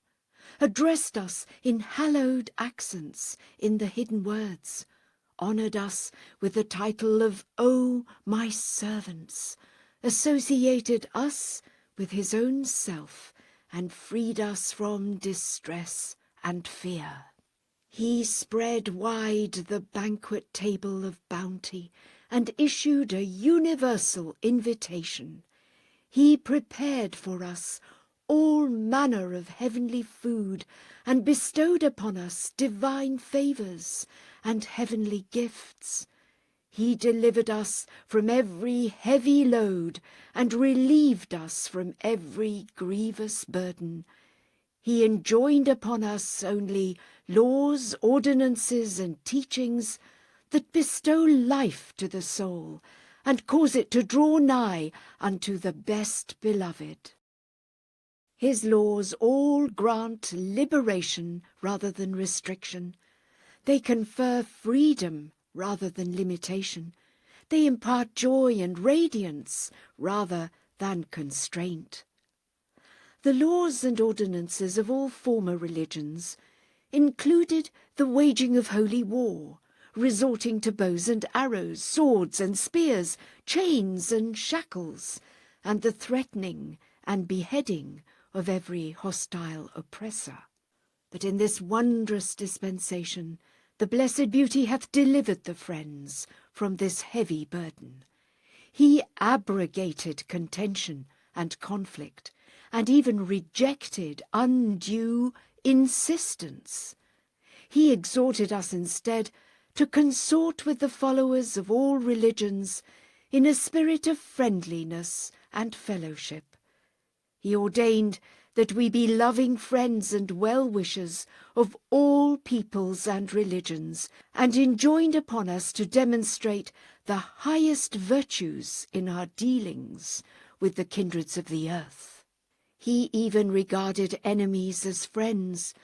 addressed us in hallowed accents in the hidden words, honoured us with the title of O my servants, associated us with his own self, and freed us from distress and fear. He spread wide the banquet table of bounty and issued a universal invitation. He prepared for us all manner of heavenly food and bestowed upon us divine favours and heavenly gifts. He delivered us from every heavy load and relieved us from every grievous burden. He enjoined upon us only laws, ordinances, and teachings that bestow life to the soul and cause it to draw nigh unto the best beloved. His laws all grant liberation rather than restriction. They confer freedom rather than limitation. They impart joy and radiance rather than constraint. The laws and ordinances of all former religions included the waging of holy war, resorting to bows and arrows, swords and spears, chains and shackles, and the threatening and beheading of every hostile oppressor. But in this wondrous dispensation, the Blessed Beauty hath delivered the friends from this heavy burden. He abrogated contention and conflict, and even rejected undue insistence. He exhorted us instead to consort with the followers of all religions in a spirit of friendliness and fellowship. He ordained that we be loving friends and well-wishers of all peoples and religions, and enjoined upon us to demonstrate the highest virtues in our dealings with the kindreds of the earth. He even regarded enemies as friends,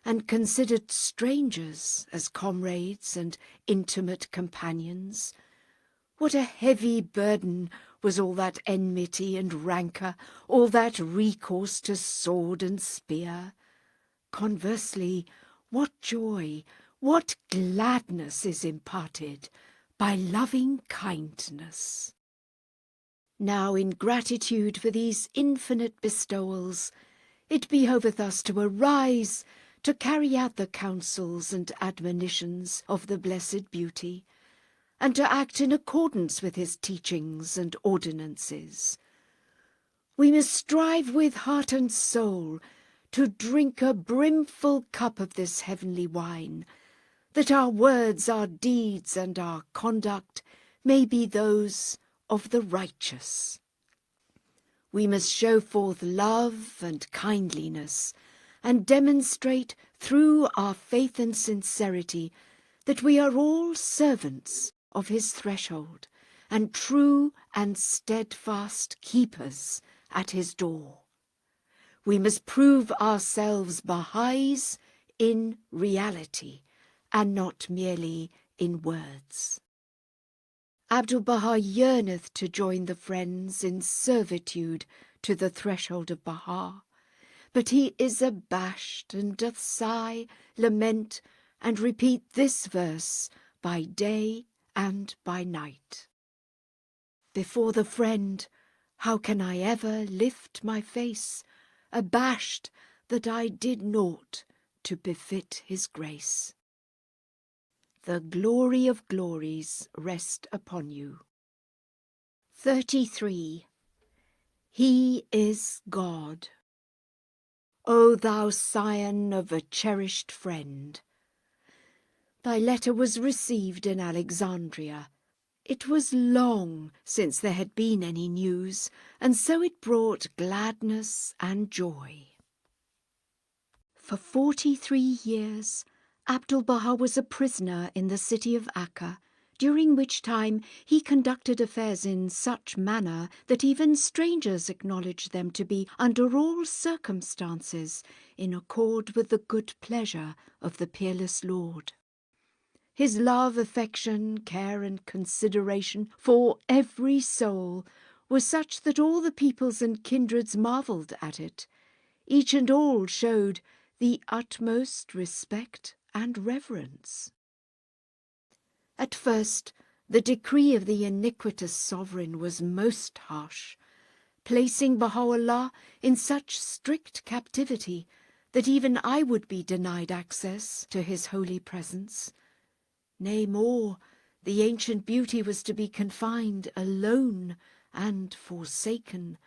and considered strangers as comrades and intimate companions. What a heavy burden was all that enmity and rancour, all that recourse to sword and spear. Conversely, what joy, what gladness is imparted by loving kindness. Now, in gratitude for these infinite bestowals, it behoveth us to arise, to carry out the counsels and admonitions of the Blessed Beauty, and to act in accordance with his teachings and ordinances. We must strive with heart and soul to drink a brimful cup of this heavenly wine, that our words, our deeds, and our conduct may be those of the righteous. We must show forth love and kindliness, and demonstrate through our faith and sincerity that we are all servants of his threshold, and true and steadfast keepers at his door. We must prove ourselves Bahá'ís in reality, and not merely in words. Abdul-Bahá yearneth to join the friends in servitude to the threshold of Bahá, but he is abashed, and doth sigh, lament, and repeat this verse by day and by night. Before the friend, how can I ever lift my face, abashed that I did naught to befit his grace? The glory of glories rest upon you. 33. He is God. O thou scion of a cherished friend! Thy letter was received in Alexandria. It was long since there had been any news, and so it brought gladness and joy. For 43 years, Abdul-Bahá was a prisoner in the city of Akka, during which time he conducted affairs in such manner that even strangers acknowledged them to be, under all circumstances, in accord with the good pleasure of the peerless Lord. His love, affection, care, and consideration for every soul was such that all the peoples and kindreds marvelled at it. Each and all showed the utmost respect and reverence. At first, the decree of the iniquitous sovereign was most harsh, placing Bahá'u'lláh in such strict captivity that even I would be denied access to his holy presence. Nay, more, the ancient beauty was to be confined alone and forsaken,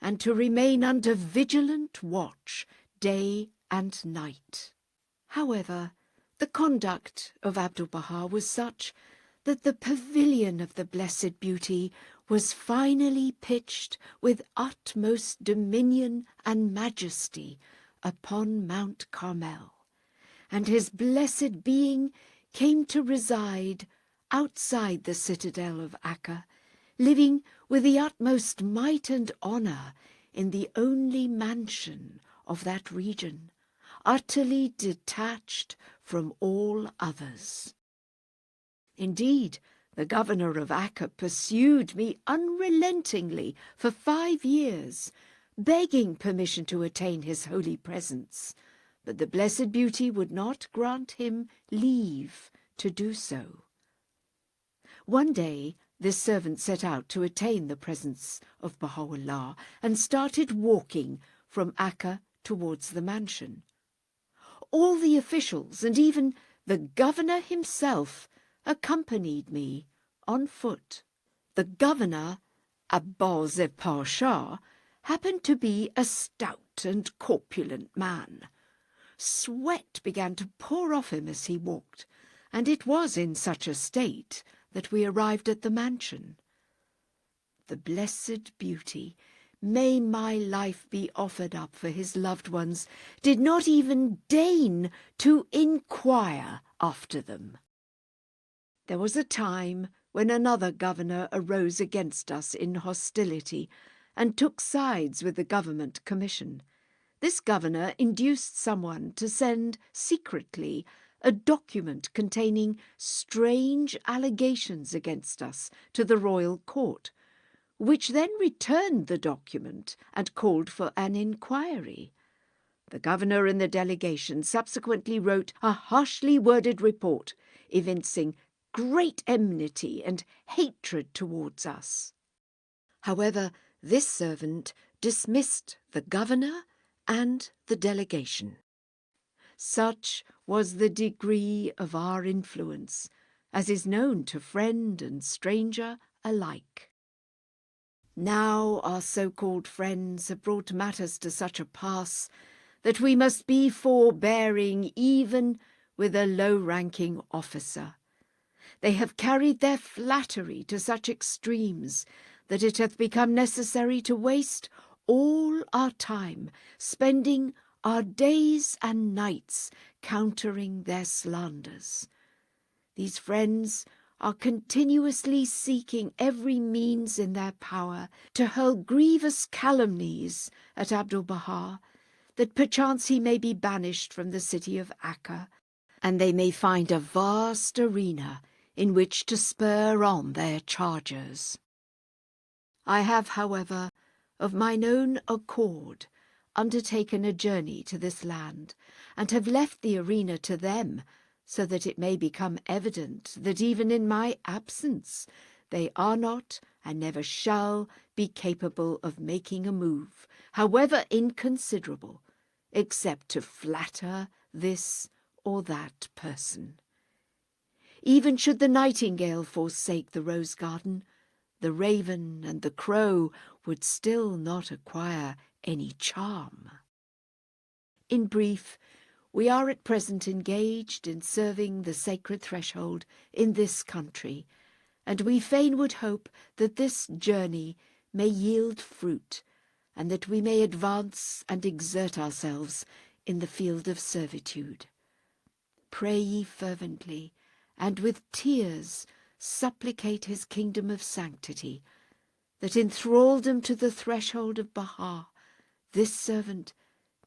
and to remain under vigilant watch day and night. However, the conduct of Abdul-Bahá was such that the pavilion of the blessed beauty was finally pitched with utmost dominion and majesty upon Mount Carmel, and his blessed being came to reside outside the citadel of Akka, living with the utmost might and honour in the only mansion of that region, utterly detached from all others. Indeed, the governor of Akka pursued me unrelentingly for 5 years, begging permission to attain his holy presence, but the blessed beauty would not grant him leave to do so. One day, this servant set out to attain the presence of Bahá'u'lláh and started walking from Akka towards the mansion. All the officials and even the governor himself accompanied me on foot. The governor, Abdu'l-Bahá, happened to be a stout and corpulent man. Sweat began to pour off him as he walked, and it was in such a state that we arrived at the mansion. The blessed beauty, may my life be offered up for his loved ones, did not even deign to inquire after them. There was a time when another governor arose against us in hostility and took sides with the government commission. This governor induced someone to send secretly a document containing strange allegations against us to the royal court, which then returned the document and called for an inquiry. The governor and the delegation subsequently wrote a harshly worded report, evincing great enmity and hatred towards us. However, this servant dismissed the governor and the delegation. Such was the degree of our influence, as is known to friend and stranger alike. Now our so-called friends have brought matters to such a pass that we must be forbearing even with a low-ranking officer. They have carried their flattery to such extremes that it hath become necessary to waste all our time, spending our days and nights countering their slanders. These friends are continuously seeking every means in their power to hurl grievous calumnies at Abdul-Bahá, that perchance he may be banished from the city of Akka, and they may find a vast arena in which to spur on their chargers. I have, however, of mine own accord, undertaken a journey to this land, and have left the arena to them, so that it may become evident that even in my absence they are not and never shall be capable of making a move, however inconsiderable, except to flatter this or that person. Even should the nightingale forsake the rose garden, the raven and the crow would still not acquire any charm. In brief, we are at present engaged in serving the sacred threshold in this country, and we fain would hope that this journey may yield fruit, and that we may advance and exert ourselves in the field of servitude. Pray ye fervently, and with tears supplicate his kingdom of sanctity, that in thraldom to the threshold of Bahá, this servant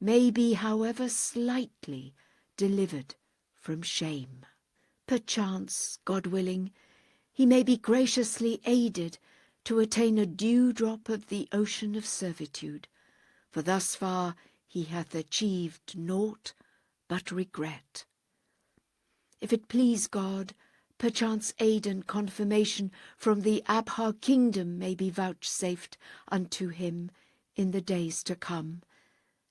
may be, however slightly, delivered from shame. Perchance, God willing, he may be graciously aided to attain a dewdrop of the ocean of servitude, for thus far he hath achieved naught but regret. If it please God, perchance aid and confirmation from the Abha kingdom may be vouchsafed unto him in the days to come,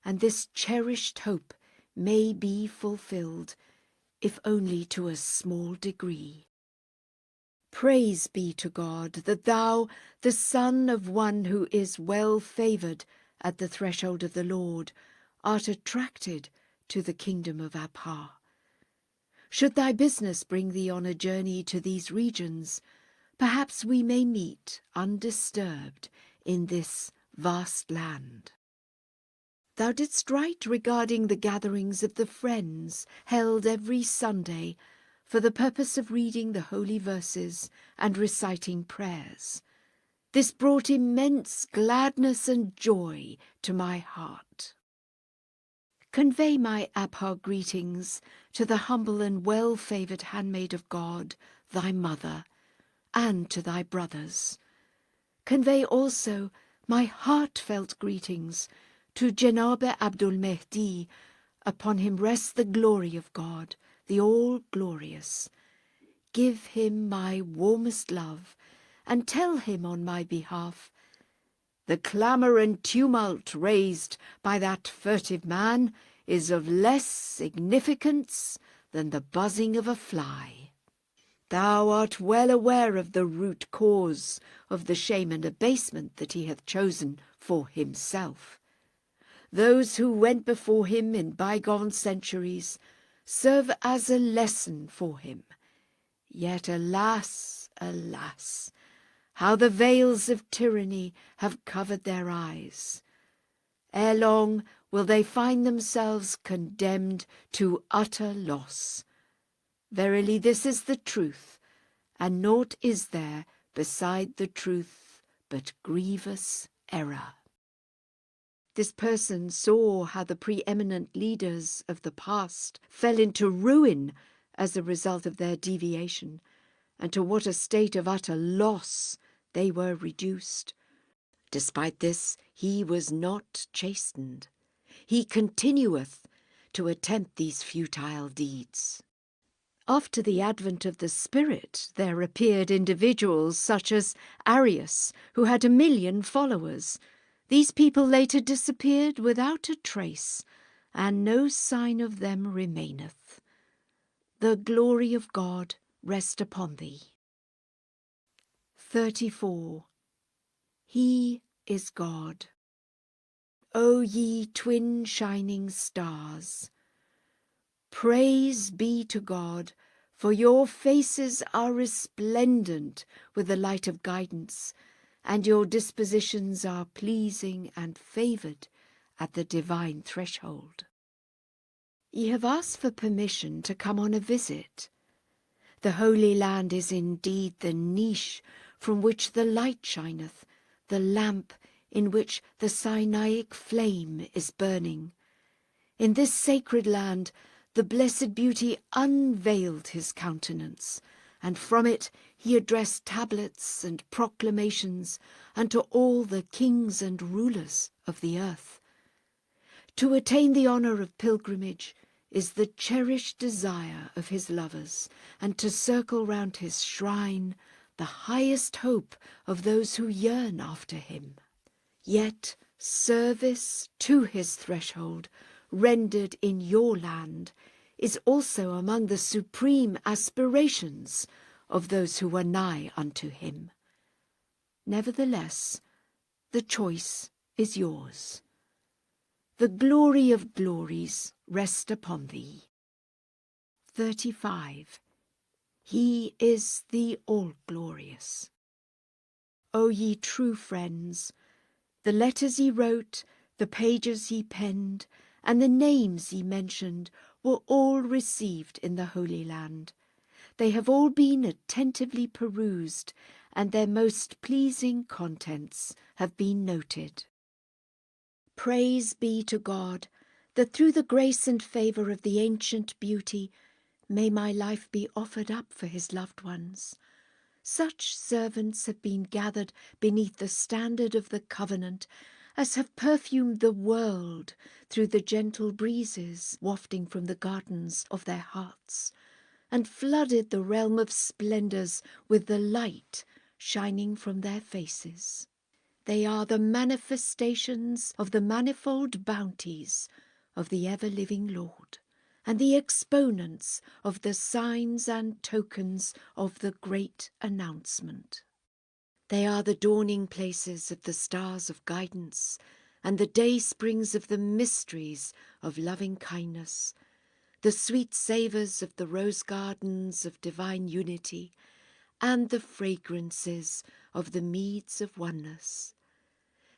and this cherished hope may be fulfilled, if only to a small degree. Praise be to God that thou, the son of one who is well favoured at the threshold of the Lord, art attracted to the kingdom of Abha. Should thy business bring thee on a journey to these regions, perhaps we may meet undisturbed in this vast land. Thou didst write regarding the gatherings of the Friends held every Sunday for the purpose of reading the holy verses and reciting prayers. This brought immense gladness and joy to my heart. Convey my Abha greetings to the humble and well-favoured handmaid of God, thy mother, and to thy brothers. Convey also my heartfelt greetings to Janabe Abdul-Mahdi. Upon him rests the glory of God, the all-glorious. Give him my warmest love, and tell him on my behalf, the clamour and tumult raised by that furtive man is of less significance than the buzzing of a fly. Thou art well aware of the root cause of the shame and abasement that he hath chosen for himself. Those who went before him in bygone centuries serve as a lesson for him. Yet alas, alas, how the veils of tyranny have covered their eyes. Ere long will they find themselves condemned to utter loss. Verily this is the truth, and naught is there beside the truth but grievous error. This person saw how the preeminent leaders of the past fell into ruin as a result of their deviation, and to what a state of utter loss they were reduced. Despite this, he was not chastened. He continueth to attempt these futile deeds. After the advent of the Spirit, there appeared individuals such as Arius, who had 1 million followers. These people later disappeared without a trace, and no sign of them remaineth. The glory of God rest upon thee. 34. He is God. O ye twin shining stars, praise be to God, for your faces are resplendent with the light of guidance, and your dispositions are pleasing and favoured at the divine threshold. Ye have asked for permission to come on a visit. The Holy Land is indeed the niche from which the light shineth, the lamp in which the Sinaic flame is burning. In this sacred land the blessed beauty unveiled his countenance, and from it he addressed tablets and proclamations unto all the kings and rulers of the earth. To attain the honour of pilgrimage is the cherished desire of his lovers, and to circle round his shrine the highest hope of those who yearn after him. Yet service to his threshold, rendered in your land, is also among the supreme aspirations of those who are nigh unto him. Nevertheless, the choice is yours. The glory of glories rest upon thee. 35. He is the All-Glorious. O ye true friends, the letters ye wrote, the pages ye penned, and the names ye mentioned were all received in the Holy Land. They have all been attentively perused, and their most pleasing contents have been noted. Praise be to God, that through the grace and favour of the ancient beauty, may my life be offered up for his loved ones. Such servants have been gathered beneath the standard of the covenant as have perfumed the world through the gentle breezes wafting from the gardens of their hearts, and flooded the realm of splendours with the light shining from their faces. They are the manifestations of the manifold bounties of the ever-living Lord, and the exponents of the signs and tokens of the great announcement. They are the dawning places of the stars of guidance, and the day springs of the mysteries of loving kindness, the sweet savours of the rose gardens of divine unity, and the fragrances of the meads of oneness.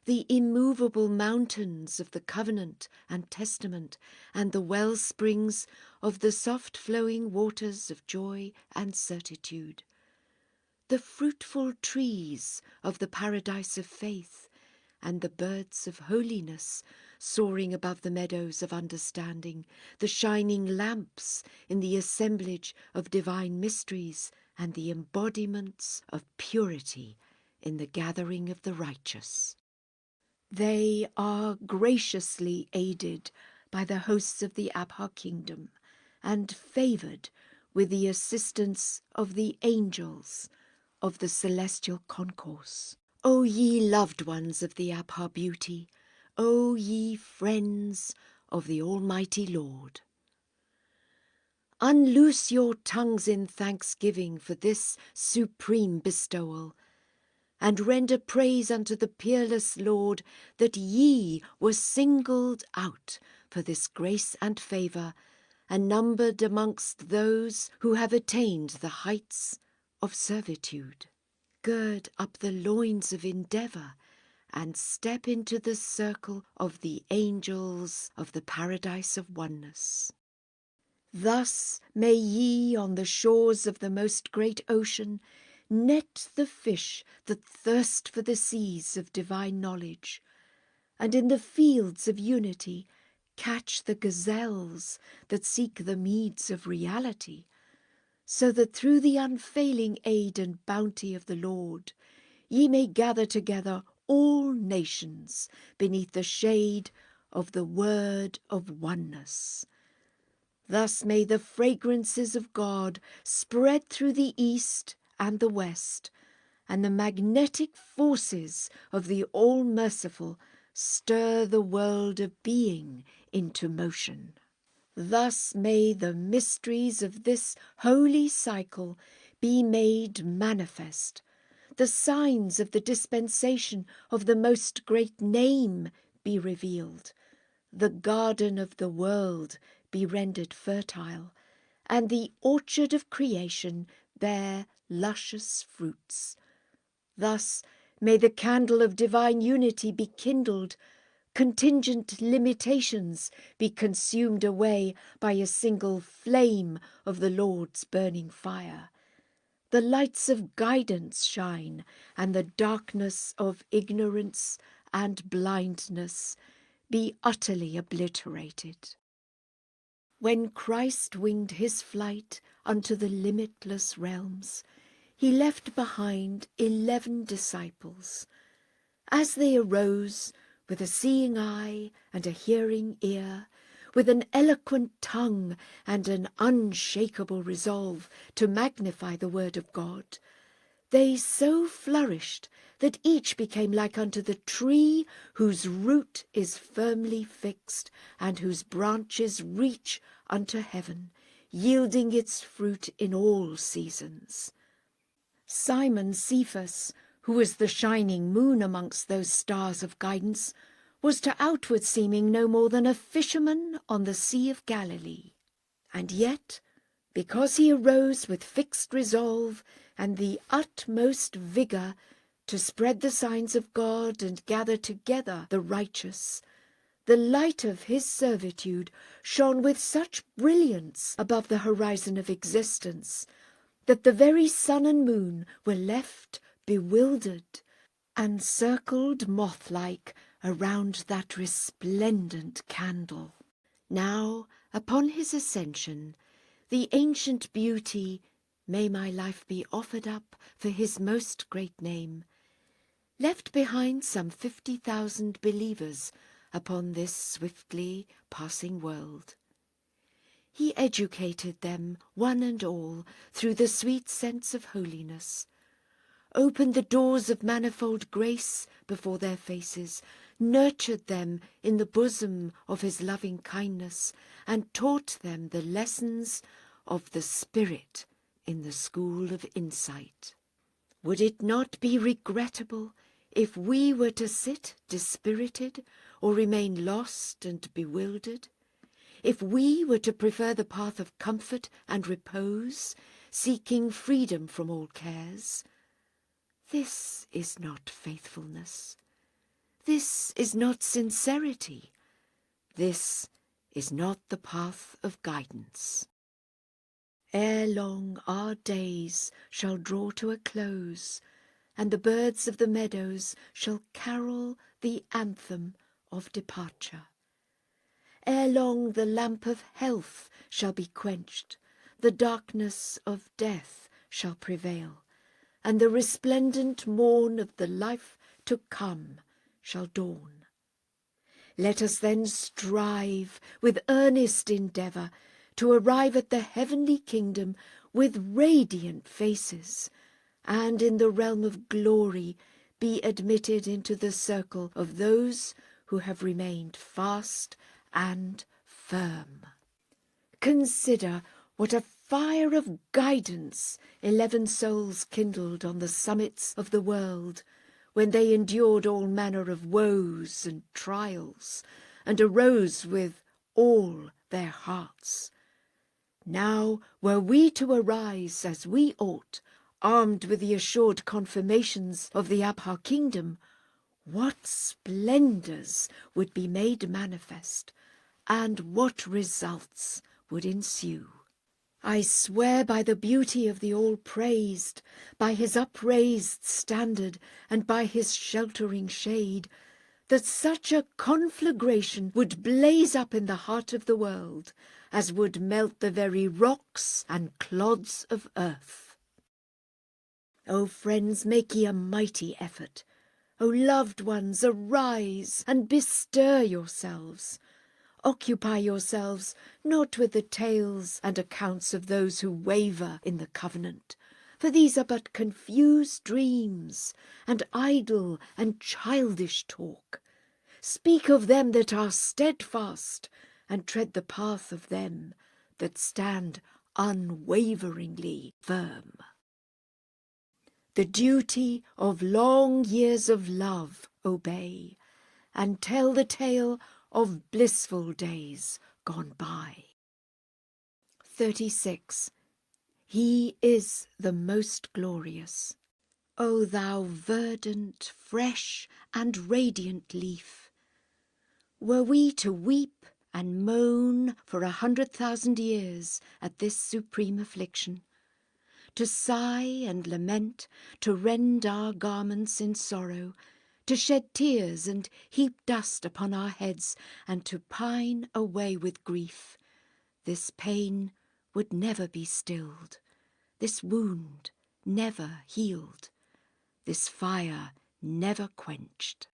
The immovable mountains of the covenant and testament, and the well springs of the soft flowing waters of joy and certitude. The fruitful trees of the paradise of faith, and the birds of holiness soaring above the meadows of understanding, the shining lamps in the assemblage of divine mysteries, and the embodiments of purity in the gathering of the righteous. They are graciously aided by the hosts of the Abha kingdom, and favoured with the assistance of the angels of the celestial concourse. O ye loved ones of the Abha beauty, O ye friends of the Almighty Lord. Unloose your tongues in thanksgiving for this supreme bestowal, and render praise unto the peerless Lord that ye were singled out for this grace and favour, and numbered amongst those who have attained the heights of servitude. Gird up the loins of endeavour, and step into the circle of the angels of the paradise of oneness. Thus may ye on the shores of the most great ocean net the fish that thirst for the seas of divine knowledge, and in the fields of unity catch the gazelles that seek the meads of reality, so that through the unfailing aid and bounty of the Lord ye may gather together all nations beneath the shade of the word of oneness. Thus may the fragrances of God spread through the east and the west, and the magnetic forces of the All-Merciful stir the world of being into motion. Thus may the mysteries of this holy cycle be made manifest, the signs of the dispensation of the most great name be revealed, the garden of the world be rendered fertile, and the orchard of creation bear luscious fruits. Thus may the candle of divine unity be kindled, contingent limitations be consumed away by a single flame of the Lord's burning fire. The lights of guidance shine, and the darkness of ignorance and blindness be utterly obliterated. When Christ winged his flight unto the limitless realms, he left behind 11 disciples. As they arose, with a seeing eye and a hearing ear, with an eloquent tongue and an unshakable resolve to magnify the word of God, they so flourished that each became like unto the tree whose root is firmly fixed, and whose branches reach unto heaven, yielding its fruit in all seasons. Simon Cephas, who was the shining moon amongst those stars of guidance, was to outward seeming no more than a fisherman on the Sea of Galilee. And yet, because he arose with fixed resolve and the utmost vigour to spread the signs of God and gather together the righteous, the light of his servitude shone with such brilliance above the horizon of existence that the very sun and moon were left bewildered and circled moth-like around that resplendent candle. Now, upon his ascension, the ancient beauty, may my life be offered up for his most great name, left behind some 50,000 believers upon this swiftly passing world. He educated them, one and all, through the sweet sense of holiness, opened the doors of manifold grace before their faces, nurtured them in the bosom of his loving kindness, and taught them the lessons of the Spirit in the school of insight. Would it not be regrettable if we were to sit dispirited or remain lost and bewildered? If we were to prefer the path of comfort and repose, seeking freedom from all cares? This is not faithfulness. This is not sincerity. This is not the path of guidance. Ere long our days shall draw to a close, and the birds of the meadows shall carol the anthem of departure. Ere long the lamp of health shall be quenched, the darkness of death shall prevail, and the resplendent morn of the life to come shall dawn. Let us then strive with earnest endeavour to arrive at the heavenly kingdom with radiant faces, and in the realm of glory be admitted into the circle of those who have remained fast and firm. Consider what a fire of guidance 11 souls kindled on the summits of the world, when they endured all manner of woes and trials, and arose with all their hearts. Now, were we to arise as we ought, armed with the assured confirmations of the Abha kingdom, what splendours would be made manifest, and what results would ensue! I swear by the beauty of the All-Praised, by his upraised standard, and by his sheltering shade, that such a conflagration would blaze up in the heart of the world, as would melt the very rocks and clods of earth. O friends, make ye a mighty effort. O loved ones, arise and bestir yourselves. Occupy yourselves not with the tales and accounts of those who waver in the covenant, for these are but confused dreams and idle and childish talk. Speak of them that are steadfast, and tread the path of them that stand unwaveringly firm. The duty of long years of love obey, and tell the tale of blissful days gone by. 36. He is the most glorious. O thou verdant, fresh, and radiant leaf! Were we to weep and moan for 100,000 years at this supreme affliction, to sigh and lament, to rend our garments in sorrow, to shed tears and heap dust upon our heads, and to pine away with grief, this pain would never be stilled, this wound never healed, this fire never quenched.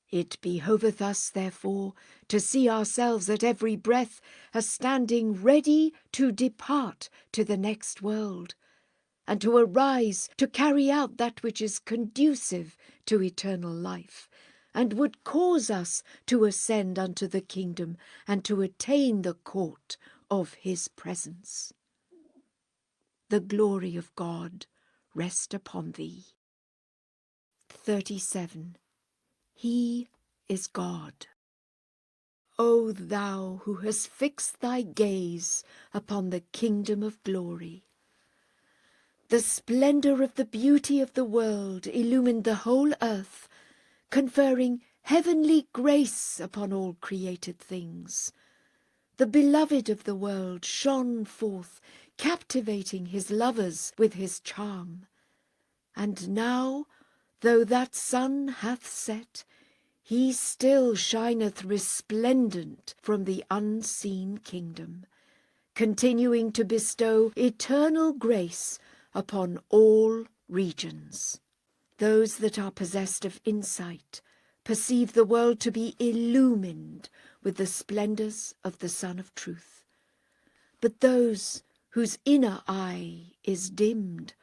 It behoveth us, therefore, to see ourselves at every breath as standing ready to depart to the next world, and to arise to carry out that which is conducive to eternal life, and would cause us to ascend unto the kingdom and to attain the court of his presence. The glory of God rest upon thee. 37. He is God. O thou who hast fixed thy gaze upon the kingdom of glory. The splendor of the beauty of the world illumined the whole earth, conferring heavenly grace upon all created things. The beloved of the world shone forth, captivating his lovers with his charm. And now, though that sun hath set, he still shineth resplendent from the unseen kingdom, continuing to bestow eternal grace upon all regions. Those that are possessed of insight perceive the world to be illumined with the splendors of the Sun of Truth. But those whose inner eye is dimmed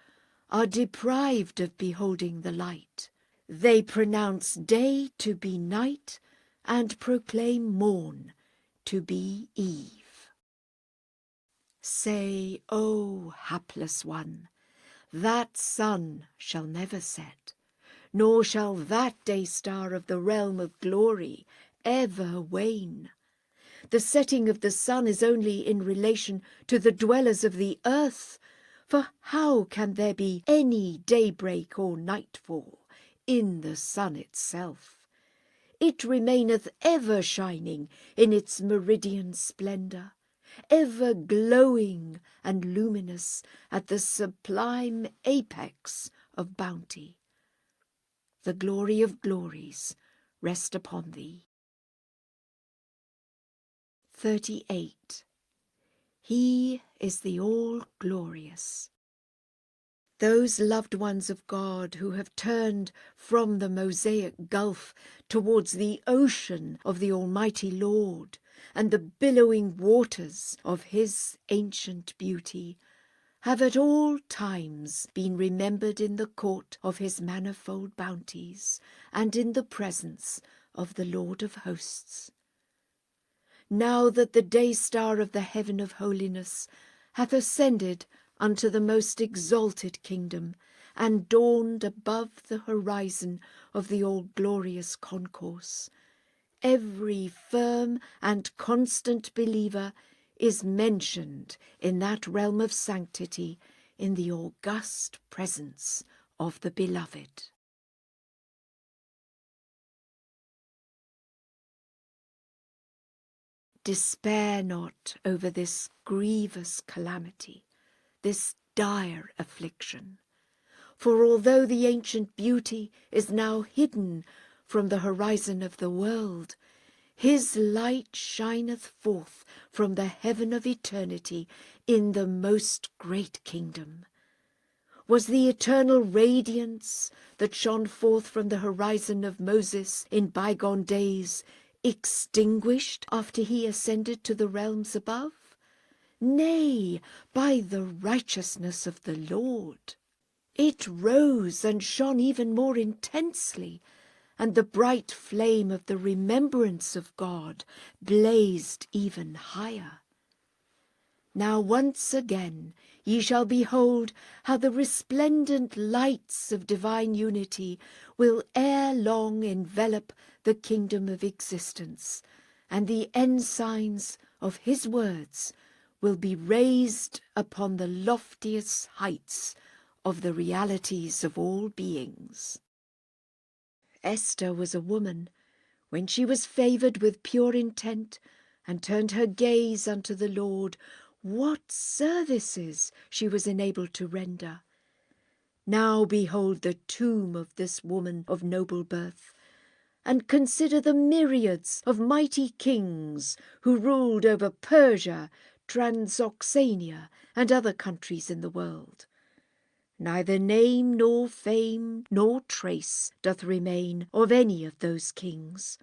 are deprived of beholding the light. They pronounce day to be night and proclaim morn to be eve. Say, O hapless one, that sun shall never set, nor shall that day-star of the realm of glory ever wane. The setting of the sun is only in relation to the dwellers of the earth, for how can there be any daybreak or nightfall in the sun itself? It remaineth ever shining in its meridian splendour, ever glowing and luminous at the sublime apex of bounty. The glory of glories rest upon thee. 38. He is the all-glorious. Those loved ones of God who have turned from the Mosaic gulf towards the ocean of the Almighty Lord and the billowing waters of his ancient beauty have at all times been remembered in the court of his manifold bounties and in the presence of the Lord of hosts. Now that the day-star of the heaven of holiness hath ascended unto the most exalted kingdom, and dawned above the horizon of the all-glorious concourse, every firm and constant believer is mentioned in that realm of sanctity in the august presence of the beloved. Despair not over this grievous calamity, this dire affliction. For although the ancient beauty is now hidden from the horizon of the world, his light shineth forth from the heaven of eternity in the most great kingdom. Was the eternal radiance that shone forth from the horizon of Moses in bygone days extinguished after he ascended to the realms above? Nay, by the righteousness of the Lord. It rose and shone even more intensely, and the bright flame of the remembrance of God blazed even higher. Now once again ye shall behold how the resplendent lights of divine unity will ere long envelop the kingdom of existence, and the ensigns of his words will be raised upon the loftiest heights of the realities of all beings. Esther was a woman, when she was favoured with pure intent, and turned her gaze unto the Lord, what services she was enabled to render. Now behold the tomb of this woman of noble birth, and consider the myriads of mighty kings who ruled over Persia, Transoxania, and other countries in the world. Neither name nor fame nor trace doth remain of any of those kings.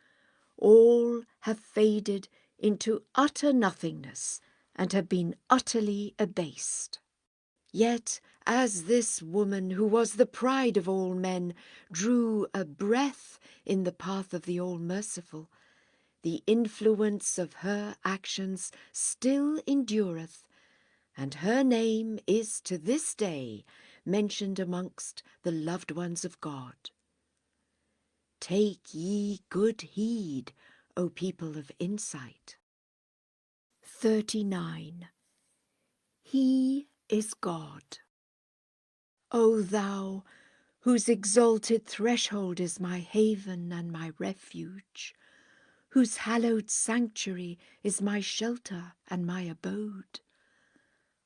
All have faded into utter nothingness, and have been utterly abased. Yet as this woman, who was the pride of all men, drew a breath in the path of the All-Merciful, the influence of her actions still endureth, and her name is to this day mentioned amongst the loved ones of God. Take ye good heed, O people of insight. 39. He is God. O thou, whose exalted threshold is my haven and my refuge, whose hallowed sanctuary is my shelter and my abode,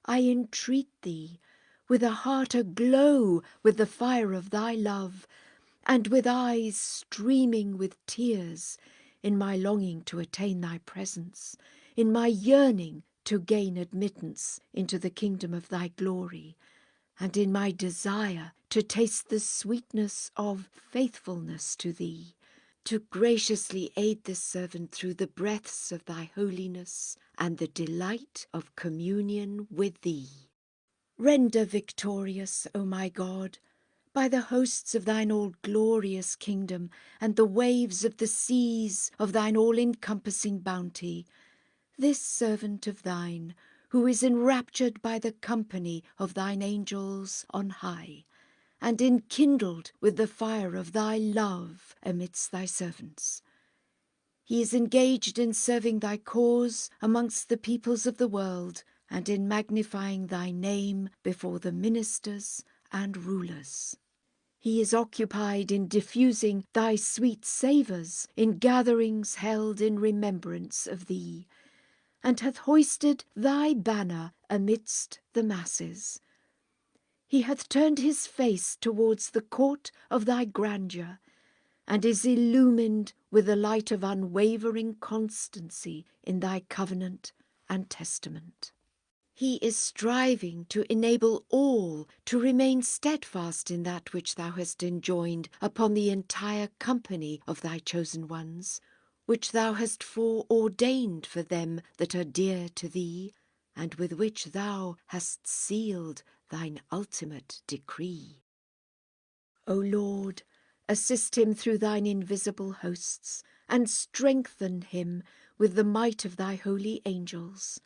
I entreat thee, with a heart aglow with the fire of thy love, and with eyes streaming with tears, in my longing to attain thy presence, in my yearning to gain admittance into the kingdom of thy glory, and in my desire to taste the sweetness of faithfulness to thee, to graciously aid this servant through the breaths of thy holiness and the delight of communion with thee. Render victorious, O my God, by the hosts of thine all-glorious kingdom and the waves of the seas of thine all-encompassing bounty, this servant of thine, who is enraptured by the company of thine angels on high, and enkindled with the fire of thy love amidst thy servants. He is engaged in serving thy cause amongst the peoples of the world, and in magnifying thy name before the ministers and rulers. He is occupied in diffusing thy sweet savours in gatherings held in remembrance of thee, and hath hoisted thy banner amidst the masses. He hath turned his face towards the court of thy grandeur, and is illumined with the light of unwavering constancy in thy covenant and testament. He is striving to enable all to remain steadfast in that which thou hast enjoined upon the entire company of thy chosen ones, which thou hast foreordained for them that are dear to thee, and with which thou hast sealed thine ultimate decree. O Lord, assist him through thine invisible hosts, and strengthen him with the might of thy holy angels.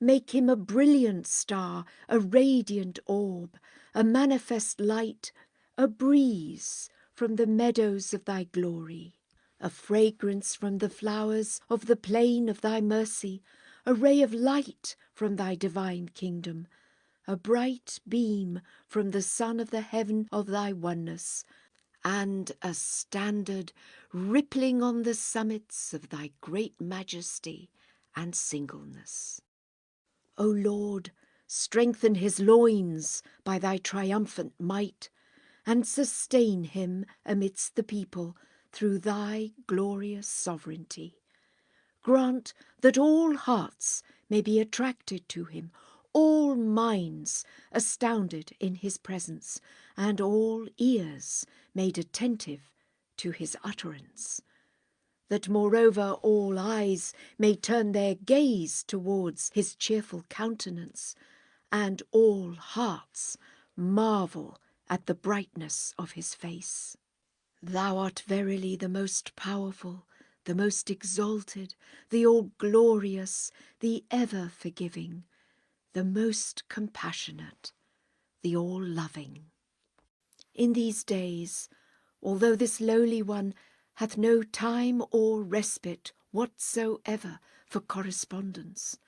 Make him a brilliant star, a radiant orb, a manifest light, a breeze from the meadows of thy glory, a fragrance from the flowers of the plain of thy mercy, a ray of light from thy divine kingdom, a bright beam from the sun of the heaven of thy oneness, and a standard rippling on the summits of thy great majesty and singleness. O Lord, strengthen his loins by thy triumphant might, and sustain him amidst the people through thy glorious sovereignty. Grant that all hearts may be attracted to him, all minds astounded in his presence, and all ears made attentive to his utterance. That moreover all eyes may turn their gaze towards his cheerful countenance, and all hearts marvel at the brightness of his face. Thou art verily the most powerful, the most exalted, the all-glorious, the ever-forgiving, the most compassionate, the all-loving. In these days, although this lowly one hath no time or respite whatsoever for correspondence,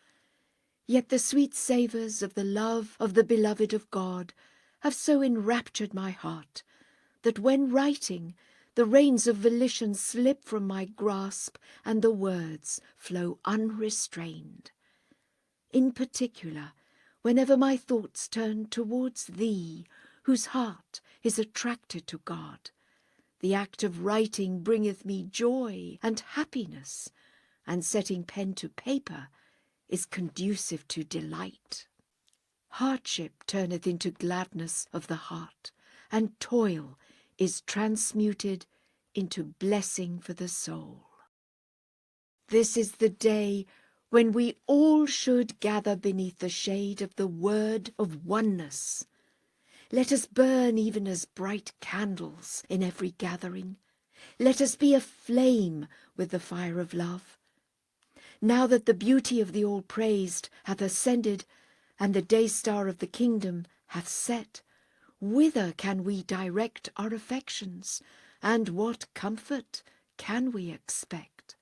yet the sweet savours of the love of the beloved of God have so enraptured my heart, that when writing, the reins of volition slip from my grasp, and the words flow unrestrained. In particular, whenever my thoughts turn towards thee, whose heart is attracted to God, the act of writing bringeth me joy and happiness, and setting pen to paper is conducive to delight. Hardship turneth into gladness of the heart, and toil is transmuted into blessing for the soul. This is the day when we all should gather beneath the shade of the word of oneness. Let us burn even as bright candles in every gathering. Let us be aflame with the fire of love. Now that the beauty of the All-Praised hath ascended, and the day-star of the kingdom hath set, whither can we direct our affections, and what comfort can we expect?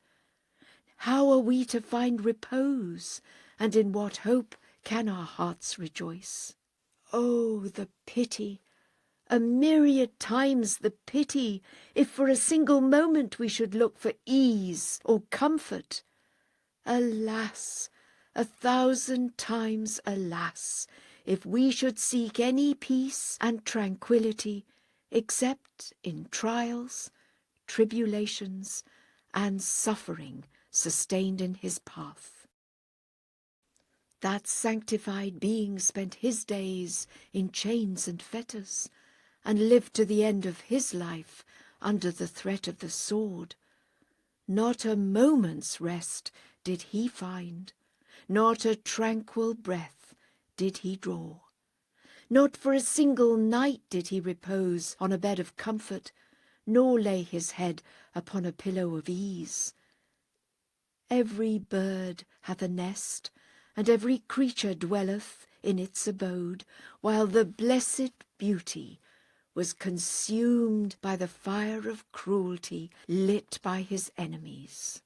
How are we to find repose, and in what hope can our hearts rejoice? Oh, the pity, a myriad times the pity, if for a single moment we should look for ease or comfort. Alas, 1,000 times alas, if we should seek any peace and tranquillity except in trials, tribulations, and suffering sustained in his path. That sanctified being spent his days in chains and fetters, and lived to the end of his life under the threat of the sword. Not a moment's rest did he find, not a tranquil breath did he draw. Not for a single night did he repose on a bed of comfort, nor lay his head upon a pillow of ease. Every bird hath a nest, and every creature dwelleth in its abode, while the blessed beauty was consumed by the fire of cruelty lit by his enemies.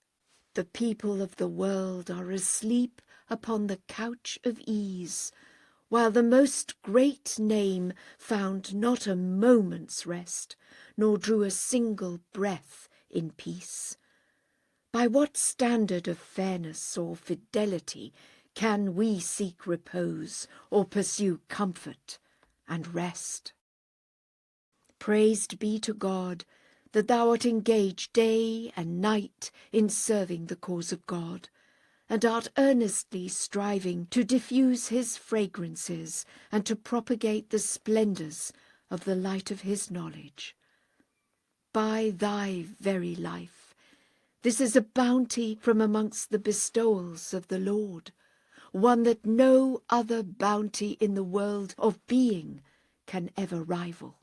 The people of the world are asleep upon the couch of ease, while the most great name found not a moment's rest, nor drew a single breath in peace. By what standard of fairness or fidelity can we seek repose or pursue comfort and rest? Praised be to God that thou art engaged day and night in serving the cause of God, and art earnestly striving to diffuse his fragrances and to propagate the splendours of the light of his knowledge. By thy very life, this is a bounty from amongst the bestowals of the Lord, one that no other bounty in the world of being can ever rival.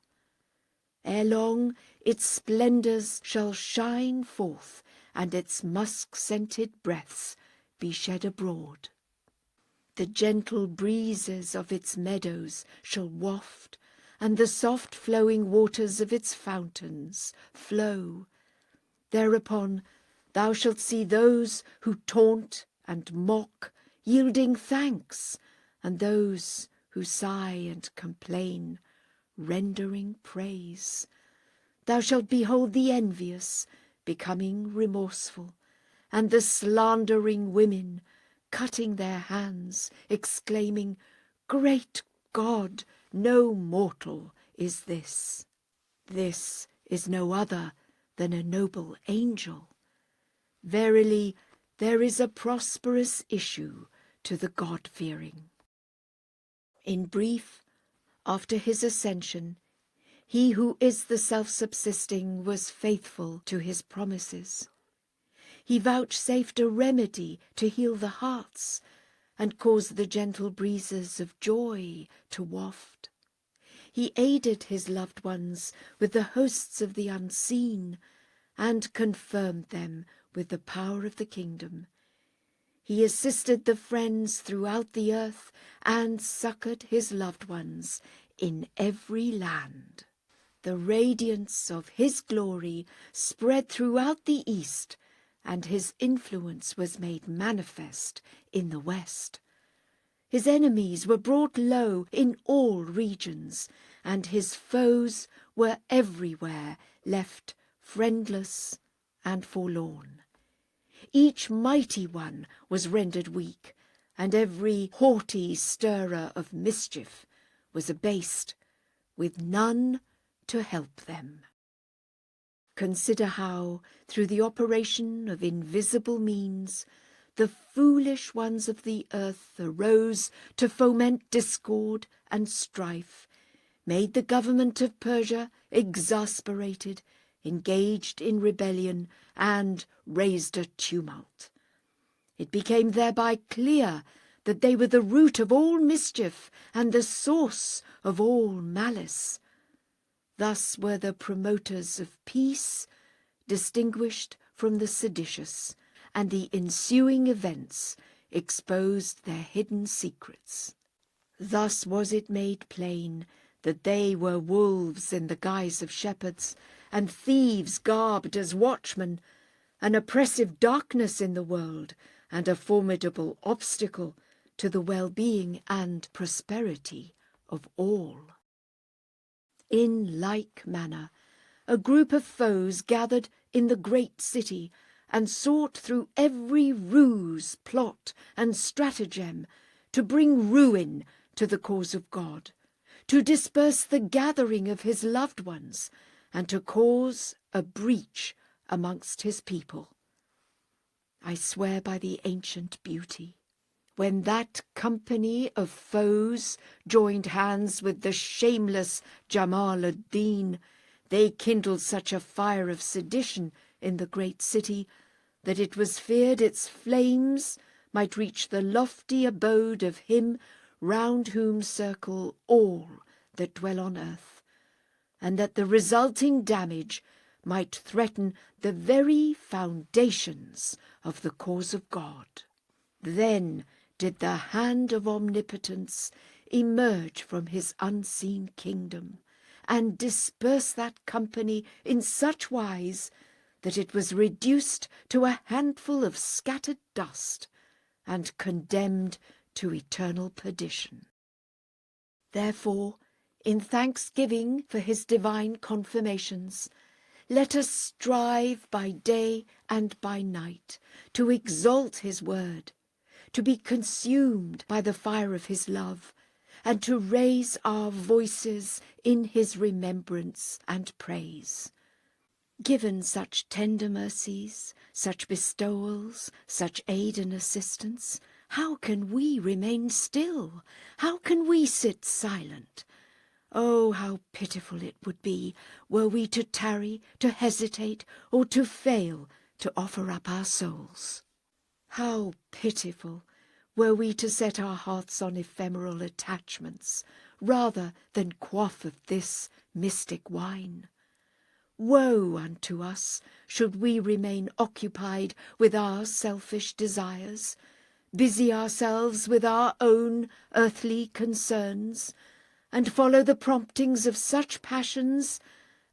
Ere long its splendours shall shine forth, and its musk-scented breaths be shed abroad. The gentle breezes of its meadows shall waft, and the soft flowing waters of its fountains flow. Thereupon thou shalt see those who taunt and mock yielding thanks, and those who sigh and complain rendering praise. Thou shalt behold the envious becoming remorseful, and the slandering women cutting their hands, exclaiming, Great God, no mortal is this. This is no other than a noble angel. Verily, there is a prosperous issue to the God-fearing. In brief, after his ascension, he who is the self-subsisting was faithful to his promises. He vouchsafed a remedy to heal the hearts, and caused the gentle breezes of joy to waft. He aided his loved ones with the hosts of the unseen, and confirmed them with the power of the kingdom. He assisted the friends throughout the earth, and succoured his loved ones in every land. The radiance of his glory spread throughout the east, and his influence was made manifest in the west. His enemies were brought low in all regions, and his foes were everywhere left friendless and forlorn. Each mighty one was rendered weak, and every haughty stirrer of mischief was abased, with none to help them. Consider how, through the operation of invisible means, the foolish ones of the earth arose to foment discord and strife, made the government of Persia exasperated, engaged in rebellion, and raised a tumult. It became thereby clear that they were the root of all mischief and the source of all malice. Thus were the promoters of peace distinguished from the seditious, and the ensuing events exposed their hidden secrets. Thus was it made plain that they were wolves in the guise of shepherds, and thieves garbed as watchmen, an oppressive darkness in the world, and a formidable obstacle to the well-being and prosperity of all. In like manner, a group of foes gathered in the great city and sought through every ruse, plot, and stratagem to bring ruin to the cause of God, to disperse the gathering of his loved ones, and to cause a breach amongst his people. I swear by the ancient beauty, when that company of foes joined hands with the shameless Jamal ad-Din, they kindled such a fire of sedition in the great city that it was feared its flames might reach the lofty abode of him round whom circle all that dwell on earth, and that the resulting damage might threaten the very foundations of the cause of God. Then did the hand of omnipotence emerge from his unseen kingdom, and disperse that company in such wise that it was reduced to a handful of scattered dust, and condemned to eternal perdition. Therefore, in thanksgiving for his divine confirmations, let us strive by day and by night to exalt his word, to be consumed by the fire of his love, and to raise our voices in his remembrance and praise. Given such tender mercies, such bestowals, such aid and assistance, how can we remain still? How can we sit silent? Oh, how pitiful it would be were we to tarry, to hesitate, or to fail to offer up our souls. How pitiful were we to set our hearts on ephemeral attachments, rather than quaff of this mystic wine. Woe unto us should we remain occupied with our selfish desires, busy ourselves with our own earthly concerns, and follow the promptings of such passions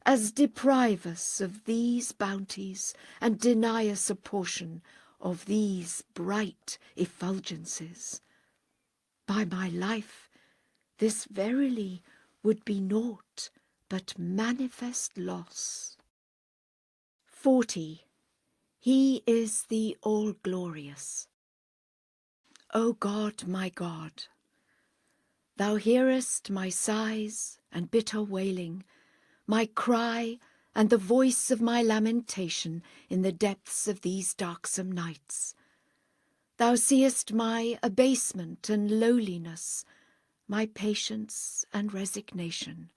as deprive us of these bounties and deny us a portion of these bright effulgences. By my life, this verily would be naught but manifest loss. 40. He is the all-glorious. O God, my God, thou hearest my sighs and bitter wailing, my cry and the voice of my lamentation in the depths of these darksome nights. Thou seest my abasement and lowliness, my patience and resignation,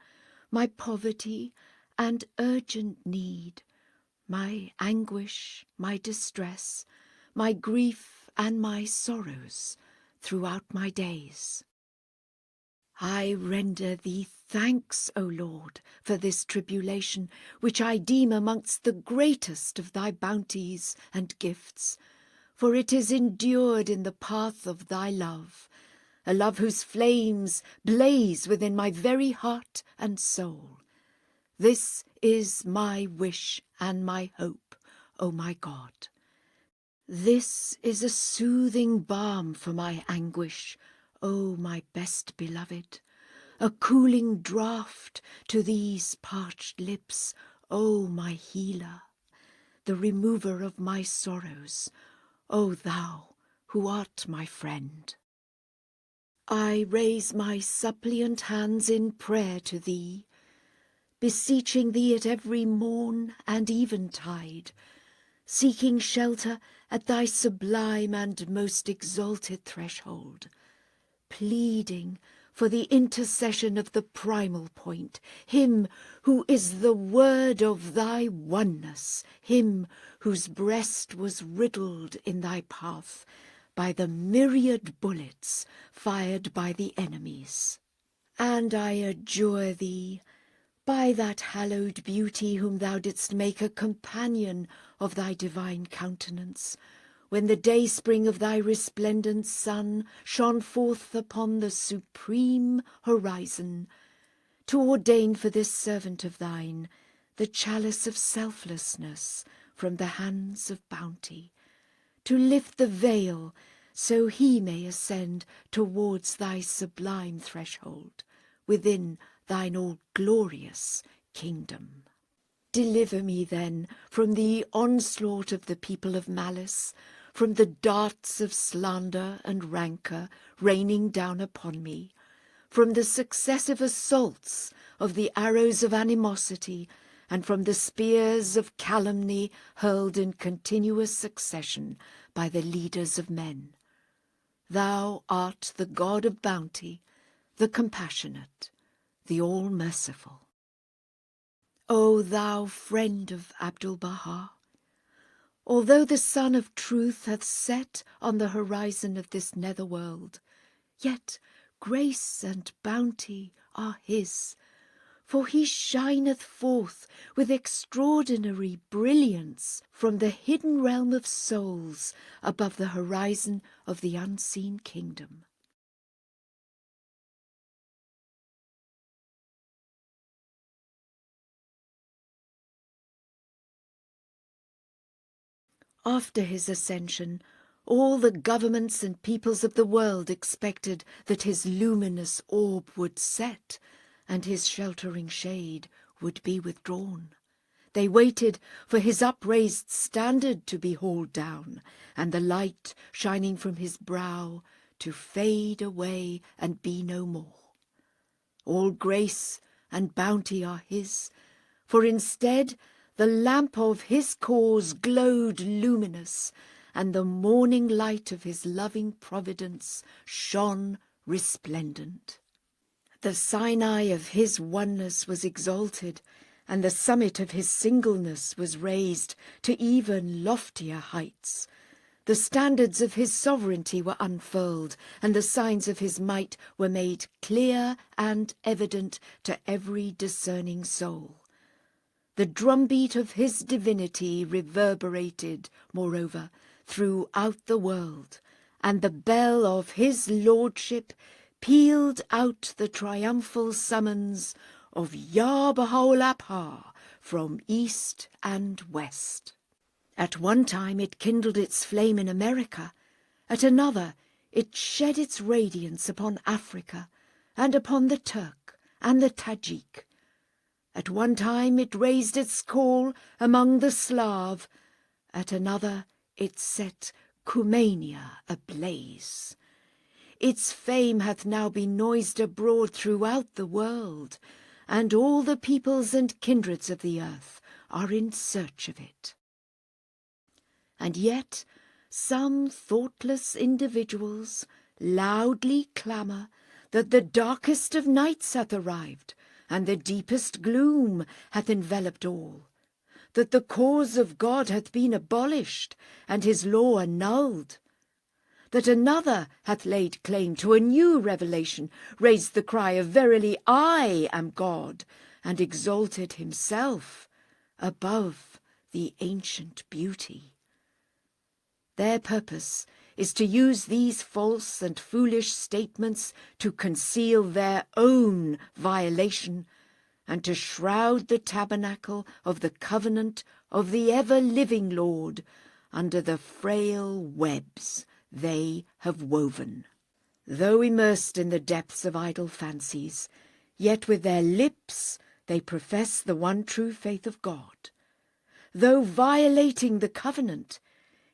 my poverty and urgent need, my anguish, my distress, my grief and my sorrows throughout my days. I render thee thanks, O Lord, for this tribulation, which I deem amongst the greatest of thy bounties and gifts, for it is endured in the path of thy love, a love whose flames blaze within my very heart and soul. This is my wish and my hope, O my God. This is a soothing balm for my anguish, O my best beloved, a cooling draught to these parched lips, O my healer, the remover of my sorrows, O thou who art my friend. I raise my suppliant hands in prayer to thee, beseeching thee at every morn and eventide, seeking shelter at thy sublime and most exalted threshold, pleading for the intercession of the primal point, him who is the word of thy oneness, him whose breast was riddled in thy path by the myriad bullets fired by the enemies. And I adjure thee, by that hallowed beauty whom thou didst make a companion of thy divine countenance, when the dayspring of thy resplendent sun shone forth upon the supreme horizon, to ordain for this servant of thine the chalice of selflessness, from the hands of bounty, to lift the veil so he may ascend towards thy sublime threshold, within thine all-glorious kingdom. Deliver me then from the onslaught of the people of malice, from the darts of slander and rancour raining down upon me, from the successive assaults of the arrows of animosity, and from the spears of calumny hurled in continuous succession by the leaders of men. Thou art the God of bounty, the compassionate, the all-merciful. O thou friend of Abdul-Bahá, although the sun of truth hath set on the horizon of this netherworld, yet grace and bounty are his, for he shineth forth with extraordinary brilliance from the hidden realm of souls above the horizon of the unseen kingdom. After his ascension, all the governments and peoples of the world expected that his luminous orb would set, and his sheltering shade would be withdrawn. They waited for his upraised standard to be hauled down, and the light shining from his brow to fade away and be no more. All grace and bounty are his, for instead the lamp of his cause glowed luminous, and the morning light of his loving providence shone resplendent. The Sinai of his oneness was exalted, and the summit of his singleness was raised to even loftier heights. The standards of his sovereignty were unfurled, and the signs of his might were made clear and evident to every discerning soul. The drumbeat of his divinity reverberated, moreover, throughout the world, and the bell of his lordship pealed out the triumphal summons of Ya Bahá'u'lláh from east and west. At one time it kindled its flame in America, at another it shed its radiance upon Africa, and upon the Turk and the Tajik. At one time it raised its call among the Slav, at another it set Cumania ablaze. Its fame hath now been noised abroad throughout the world, and all the peoples and kindreds of the earth are in search of it. And yet some thoughtless individuals loudly clamour that the darkest of nights hath arrived, and the deepest gloom hath enveloped all, that the cause of God hath been abolished, and his law annulled, that another hath laid claim to a new revelation, raised the cry of verily I am God, and exalted himself above the ancient beauty. Their purpose is to use these false and foolish statements to conceal their own violation, and to shroud the tabernacle of the covenant of the ever-living Lord under the frail webs they have woven. Though immersed in the depths of idle fancies, yet with their lips they profess the one true faith of God. Though violating the covenant,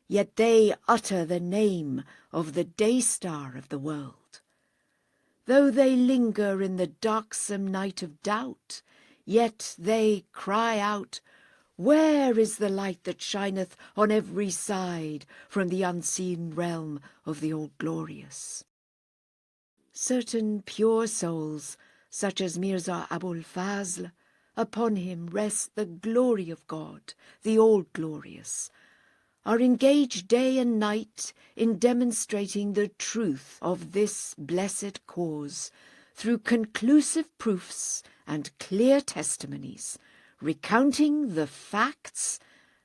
yet they utter the name of the day-star of the world. Though they linger in the darksome night of doubt, yet they cry out, Where is the light that shineth on every side from the unseen realm of the All-Glorious? Certain pure souls, such as Mirza Abul Fazl, upon him rest the glory of God, the All-Glorious, are engaged day and night in demonstrating the truth of this blessed cause through conclusive proofs and clear testimonies, recounting the facts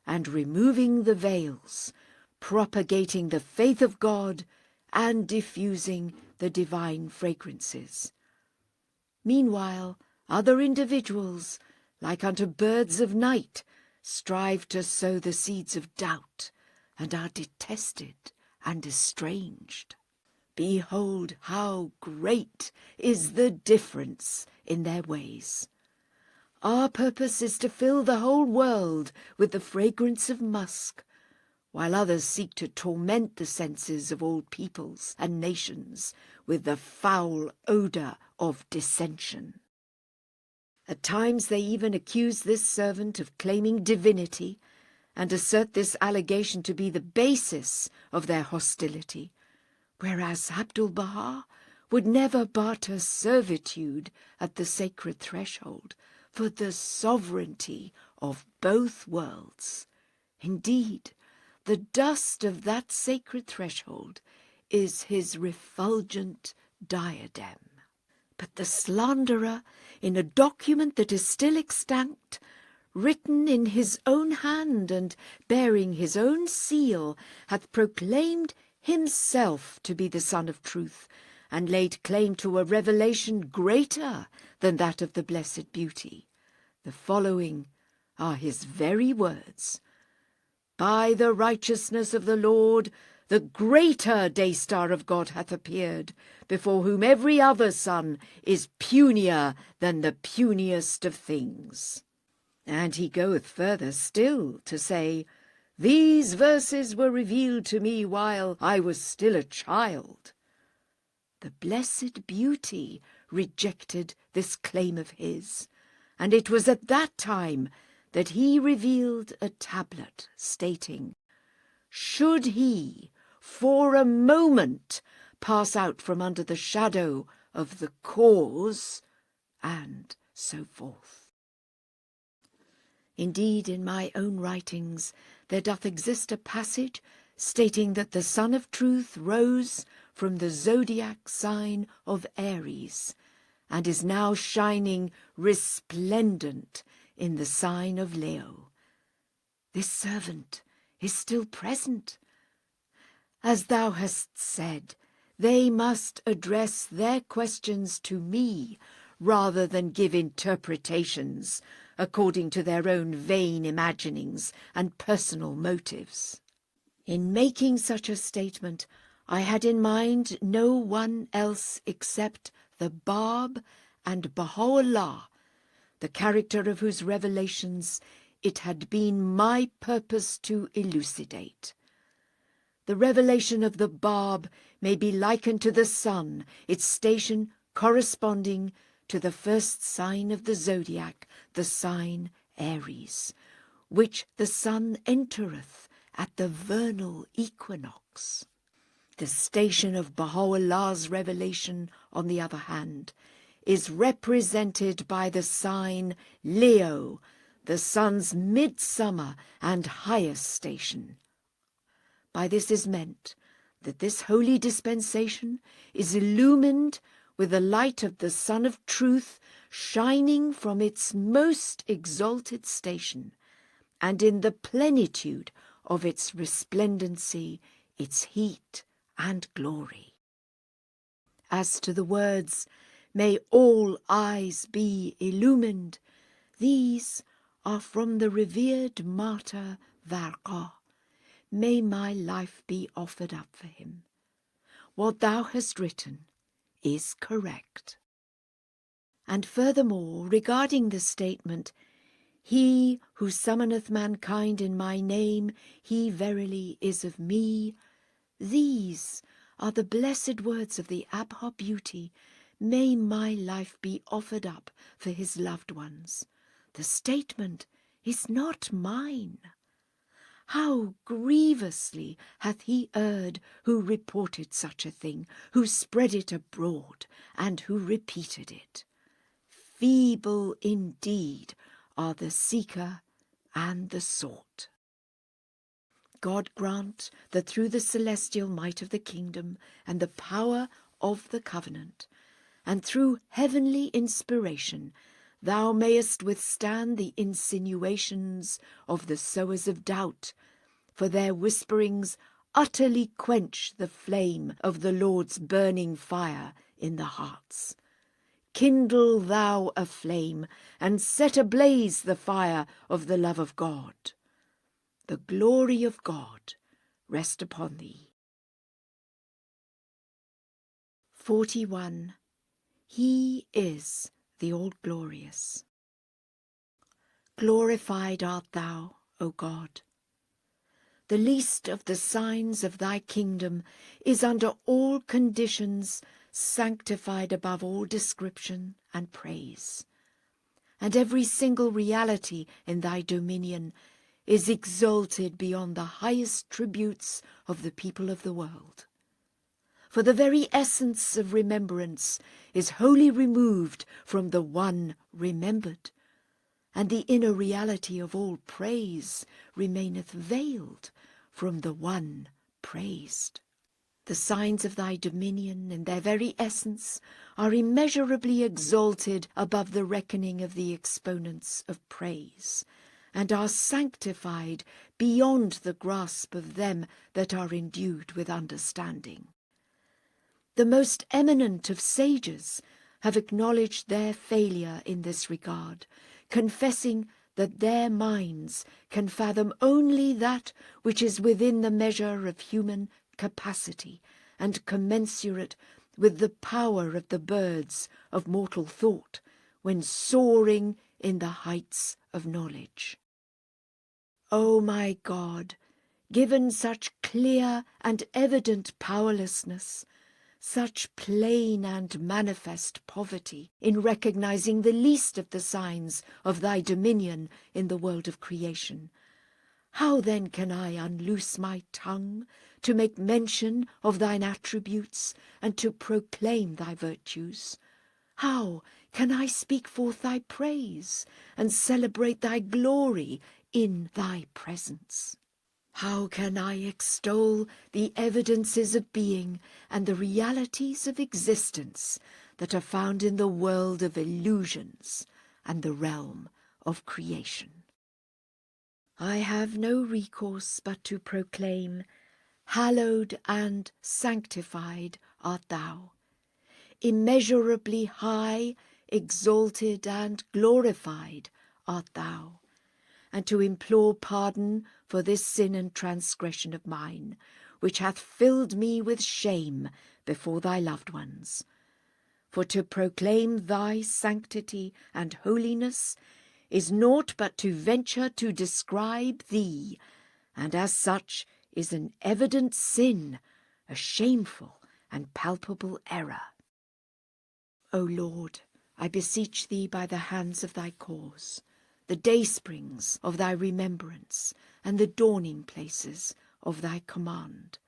and removing the veils, propagating the faith of God and diffusing the divine fragrances. Meanwhile, other individuals, like unto birds of night, strive to sow the seeds of doubt, and are detested and estranged. Behold how great is the difference in their ways. Our purpose is to fill the whole world with the fragrance of musk, while others seek to torment the senses of all peoples and nations with the foul odour of dissension. At times they even accuse this servant of claiming divinity and assert this allegation to be the basis of their hostility, whereas Abdul-Bahá would never barter servitude at the sacred threshold for the sovereignty of both worlds. Indeed, the dust of that sacred threshold is his refulgent diadem. But the slanderer, in a document that is still extant, written in his own hand and bearing his own seal, hath proclaimed himself to be the Son of Truth, and laid claim to a revelation greater than that of the Blessed Beauty. The following are his very words. By the righteousness of the Lord, the greater day-star of God hath appeared, before whom every other sun is punier than the puniest of things. And he goeth further still to say, these verses were revealed to me while I was still a child. The Blessed Beauty rejected this claim of his, and it was at that time that he revealed a tablet stating, should he for a moment pass out from under the shadow of the cause, and so forth. Indeed, in my own writings there doth exist a passage stating that the Sun of Truth rose from the zodiac sign of Aries, and is now shining resplendent in the sign of Leo. This servant is still present. As thou hast said, they must address their questions to me rather than give interpretations according to their own vain imaginings and personal motives. In making such a statement, I had in mind no one else except the Bab and Bahá'u'lláh, the character of whose revelations it had been my purpose to elucidate. The revelation of the Bab may be likened to the sun, its station corresponding to the first sign of the zodiac, the sign Aries, which the sun entereth at the vernal equinox. The station of Bahá'u'llah's revelation, on the other hand, is represented by the sign Leo, the sun's midsummer and highest station. By this is meant that this holy dispensation is illumined with the light of the Sun of Truth shining from its most exalted station, and in the plenitude of its resplendency, its heat and glory. As to the words, may all eyes be illumined, these are from the revered martyr Varqa. May my life be offered up for him. What thou hast written is correct. And furthermore, regarding the statement, he who summoneth mankind in my name, he verily is of me, these are the blessed words of the Abha Beauty. May my life be offered up for his loved ones. The statement is not mine. How grievously hath he erred who reported such a thing, who spread it abroad, and who repeated it. Feeble indeed are the seeker and the sought. God grant that through the celestial might of the kingdom and the power of the covenant, and through heavenly inspiration, thou mayest withstand the insinuations of the sowers of doubt, for their whisperings utterly quench the flame of the Lord's burning fire in the hearts. kindle thou a flame, and set ablaze the fire of the love of God. The glory of God rest upon thee. 41. He is the All-Glorious. Glorified art thou, O God. The least of the signs of thy kingdom is under all conditions sanctified above all description and praise. And every single reality in thy dominion is exalted beyond the highest tributes of the people of the world. For the very essence of remembrance is wholly removed from the one remembered, and the inner reality of all praise remaineth veiled from the one praised. The signs of thy dominion in their very essence are immeasurably exalted above the reckoning of the exponents of praise, and are sanctified beyond the grasp of them that are endued with understanding. The most eminent of sages have acknowledged their failure in this regard, confessing that their minds can fathom only that which is within the measure of human capacity and commensurate with the power of the birds of mortal thought when soaring in the heights of knowledge. O my God, given such clear and evident powerlessness, such plain and manifest poverty in recognizing the least of the signs of thy dominion in the world of creation, how then can I unloose my tongue to make mention of thine attributes and to proclaim thy virtues? How can I speak forth thy praise and celebrate thy glory in thy presence? How can I extol the evidences of being and the realities of existence that are found in the world of illusions and the realm of creation? I have no recourse but to proclaim, hallowed and sanctified art thou, immeasurably high, exalted and glorified art thou, and to implore pardon for this sin and transgression of mine, which hath filled me with shame before thy loved ones. For to proclaim thy sanctity and holiness is naught but to venture to describe thee, and as such is an evident sin, a shameful and palpable error. O Lord, I beseech thee by the hands of thy cause, the daysprings of thy remembrance, and the dawning places of thy command,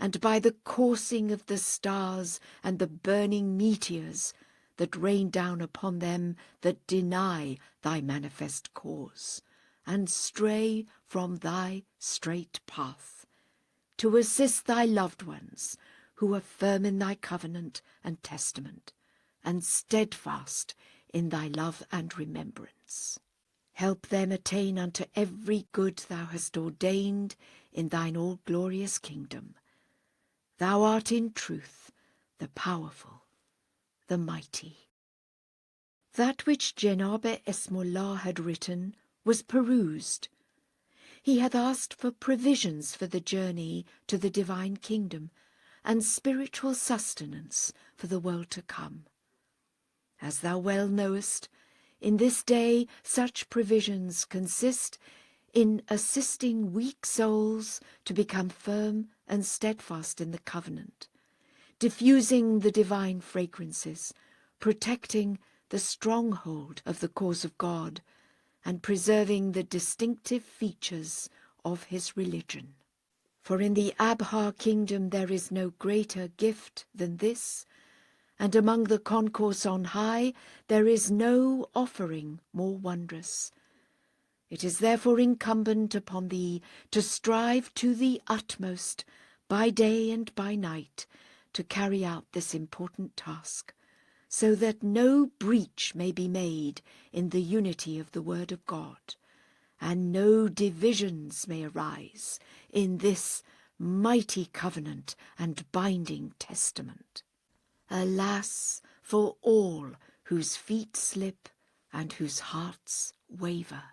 and by the coursing of the stars and the burning meteors that rain down upon them that deny thy manifest cause, and stray from thy straight path, to assist thy loved ones who are firm in thy covenant and testament, and steadfast in thy love and remembrance. Help them attain unto every good thou hast ordained in thine all-glorious kingdom. Thou art in truth the powerful, the mighty. That which Janabe Esmullah had written was perused. He hath asked for provisions for the journey to the divine kingdom, and spiritual sustenance for the world to come. As thou well knowest, in this day such provisions consist in assisting weak souls to become firm and steadfast in the covenant, diffusing the divine fragrances, protecting the stronghold of the cause of God, and preserving the distinctive features of his religion. For in the Abha kingdom there is no greater gift than this, and among the concourse on high there is no offering more wondrous. It is therefore incumbent upon thee to strive to the utmost, by day and by night, to carry out this important task, so that no breach may be made in the unity of the Word of God, and no divisions may arise in this mighty covenant and binding testament. Alas, for all whose feet slip and whose hearts waver.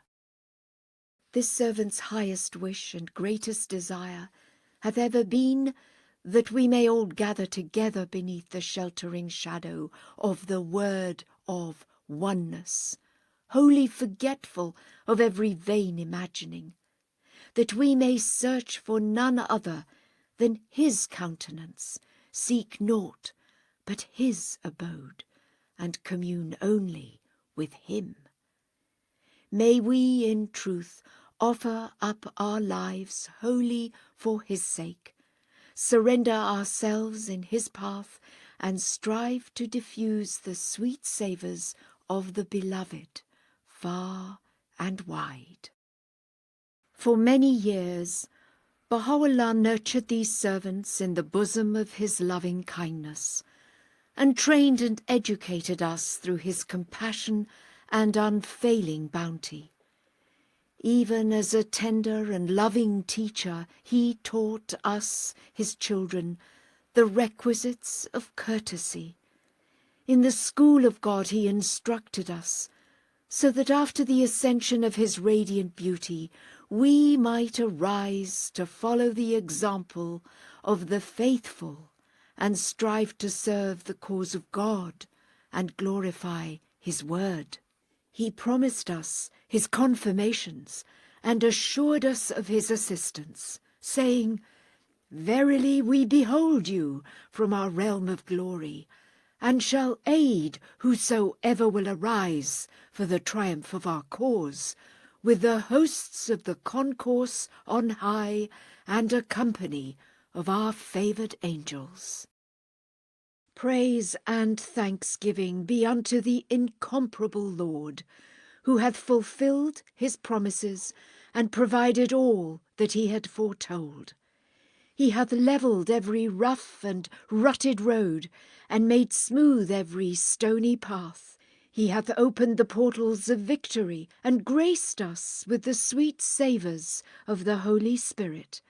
This servant's highest wish and greatest desire hath ever been that we may all gather together beneath the sheltering shadow of the word of oneness, wholly forgetful of every vain imagining, that we may search for none other than his countenance, seek naught but his abode, and commune only with him. May we in truth offer up our lives wholly for his sake, surrender ourselves in his path, and strive to diffuse the sweet savours of the beloved far and wide. For many years, Baha'u'lláh nurtured these servants in the bosom of his loving kindness, and trained and educated us through his compassion and unfailing bounty. Even as a tender and loving teacher, he taught us, his children, the requisites of courtesy. In the school of God he instructed us, so that after the ascension of his radiant beauty, we might arise to follow the example of the faithful and strive to serve the cause of God and glorify his word. He promised us his confirmations and assured us of his assistance, saying, "Verily we behold you from our realm of glory, and shall aid whosoever will arise for the triumph of our cause, with the hosts of the concourse on high and a company of our favoured angels." Praise and thanksgiving be unto the incomparable Lord, who hath fulfilled his promises and provided all that he had foretold. He hath levelled every rough and rutted road, and made smooth every stony path. He hath opened the portals of victory, and graced us with the sweet savours of the Holy Spirit.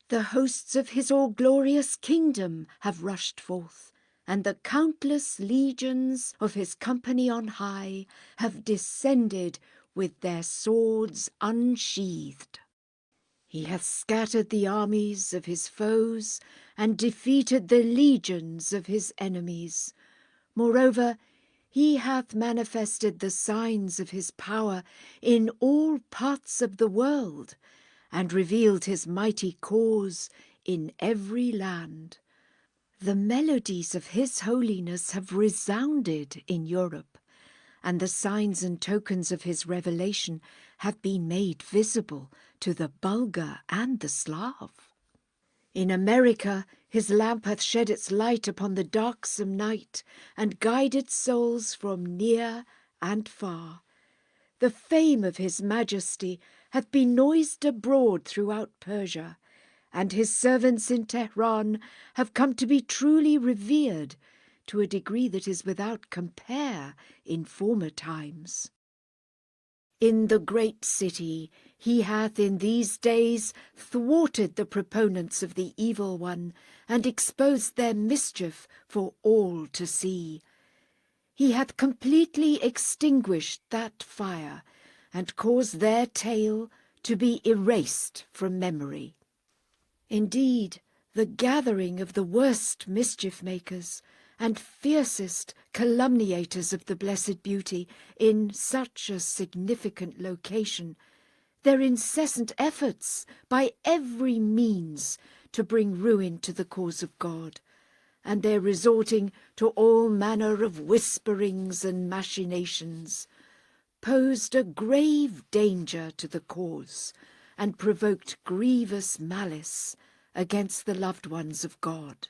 The hosts of his all-glorious kingdom have rushed forth, and the countless legions of his company on high have descended with their swords unsheathed. He hath scattered the armies of his foes and defeated the legions of his enemies. Moreover, he hath manifested the signs of his power in all parts of the world, and revealed his mighty cause in every land. The melodies of his holiness have resounded in Europe, and the signs and tokens of his revelation have been made visible to the Bulgar and the Slav. In America his lamp hath shed its light upon the darksome night, and guided souls from near and far. The fame of his majesty hath been noised abroad throughout Persia, and his servants in Tehran have come to be truly revered to a degree that is without compare in former times. In the great city he hath in these days thwarted the proponents of the evil one, and exposed their mischief for all to see. He hath completely extinguished that fire, and caused their tale to be erased from memory. Indeed, the gathering of the worst mischief-makers and fiercest calumniators of the Blessed Beauty in such a significant location, their incessant efforts by every means to bring ruin to the cause of God, and their resorting to all manner of whisperings and machinations, posed a grave danger to the cause, and provoked grievous malice against the loved ones of God.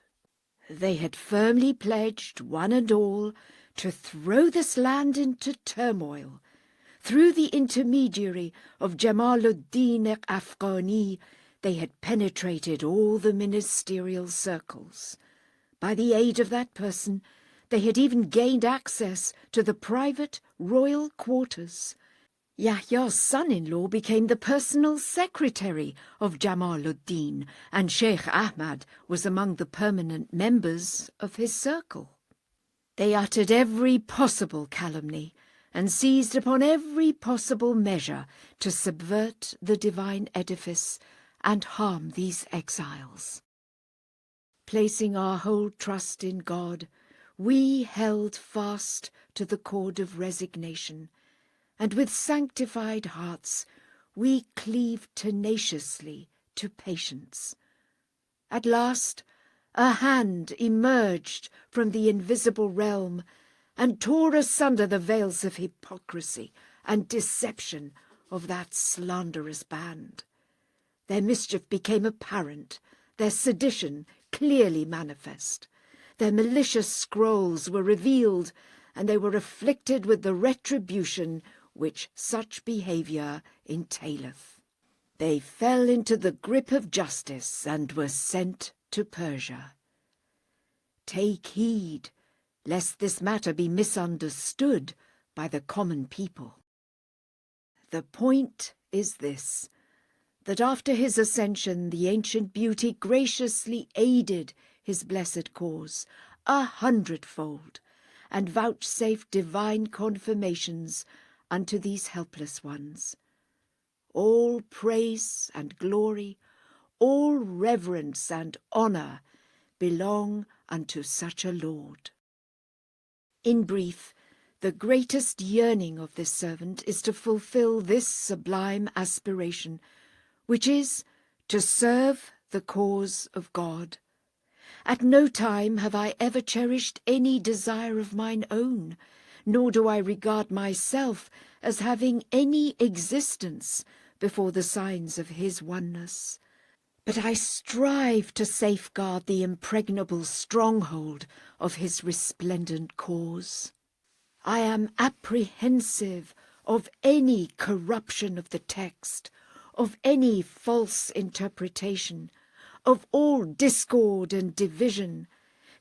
They had firmly pledged, one and all, to throw this land into turmoil. Through the intermediary of Jamaluddin Afghani, they had penetrated all the ministerial circles. By the aid of that person, they had even gained access to the private royal quarters. Yahya's son-in-law became the personal secretary of Jamaluddin, and Sheikh Ahmad was among the permanent members of his circle. They uttered every possible calumny and seized upon every possible measure to subvert the divine edifice and harm these exiles. Placing our whole trust in God, we held fast to the cord of resignation, and with sanctified hearts we cleaved tenaciously to patience. At last, a hand emerged from the invisible realm and tore asunder the veils of hypocrisy and deception of that slanderous band. Their mischief became apparent, their sedition clearly manifest. Their malicious scrolls were revealed, and they were afflicted with the retribution which such behaviour entaileth. They fell into the grip of justice and were sent to Persia. Take heed, lest this matter be misunderstood by the common people. The point is this, that after his ascension the ancient beauty graciously aided his blessed cause 100-fold, and vouchsafed divine confirmations unto these helpless ones. All praise and glory, all reverence and honour belong unto such a Lord. In brief, the greatest yearning of this servant is to fulfil this sublime aspiration, which is to serve the cause of God. At no time have I ever cherished any desire of mine own, nor do I regard myself as having any existence before the signs of his oneness. But I strive to safeguard the impregnable stronghold of his resplendent cause. I am apprehensive of any corruption of the text, of any false interpretation, of all discord and division,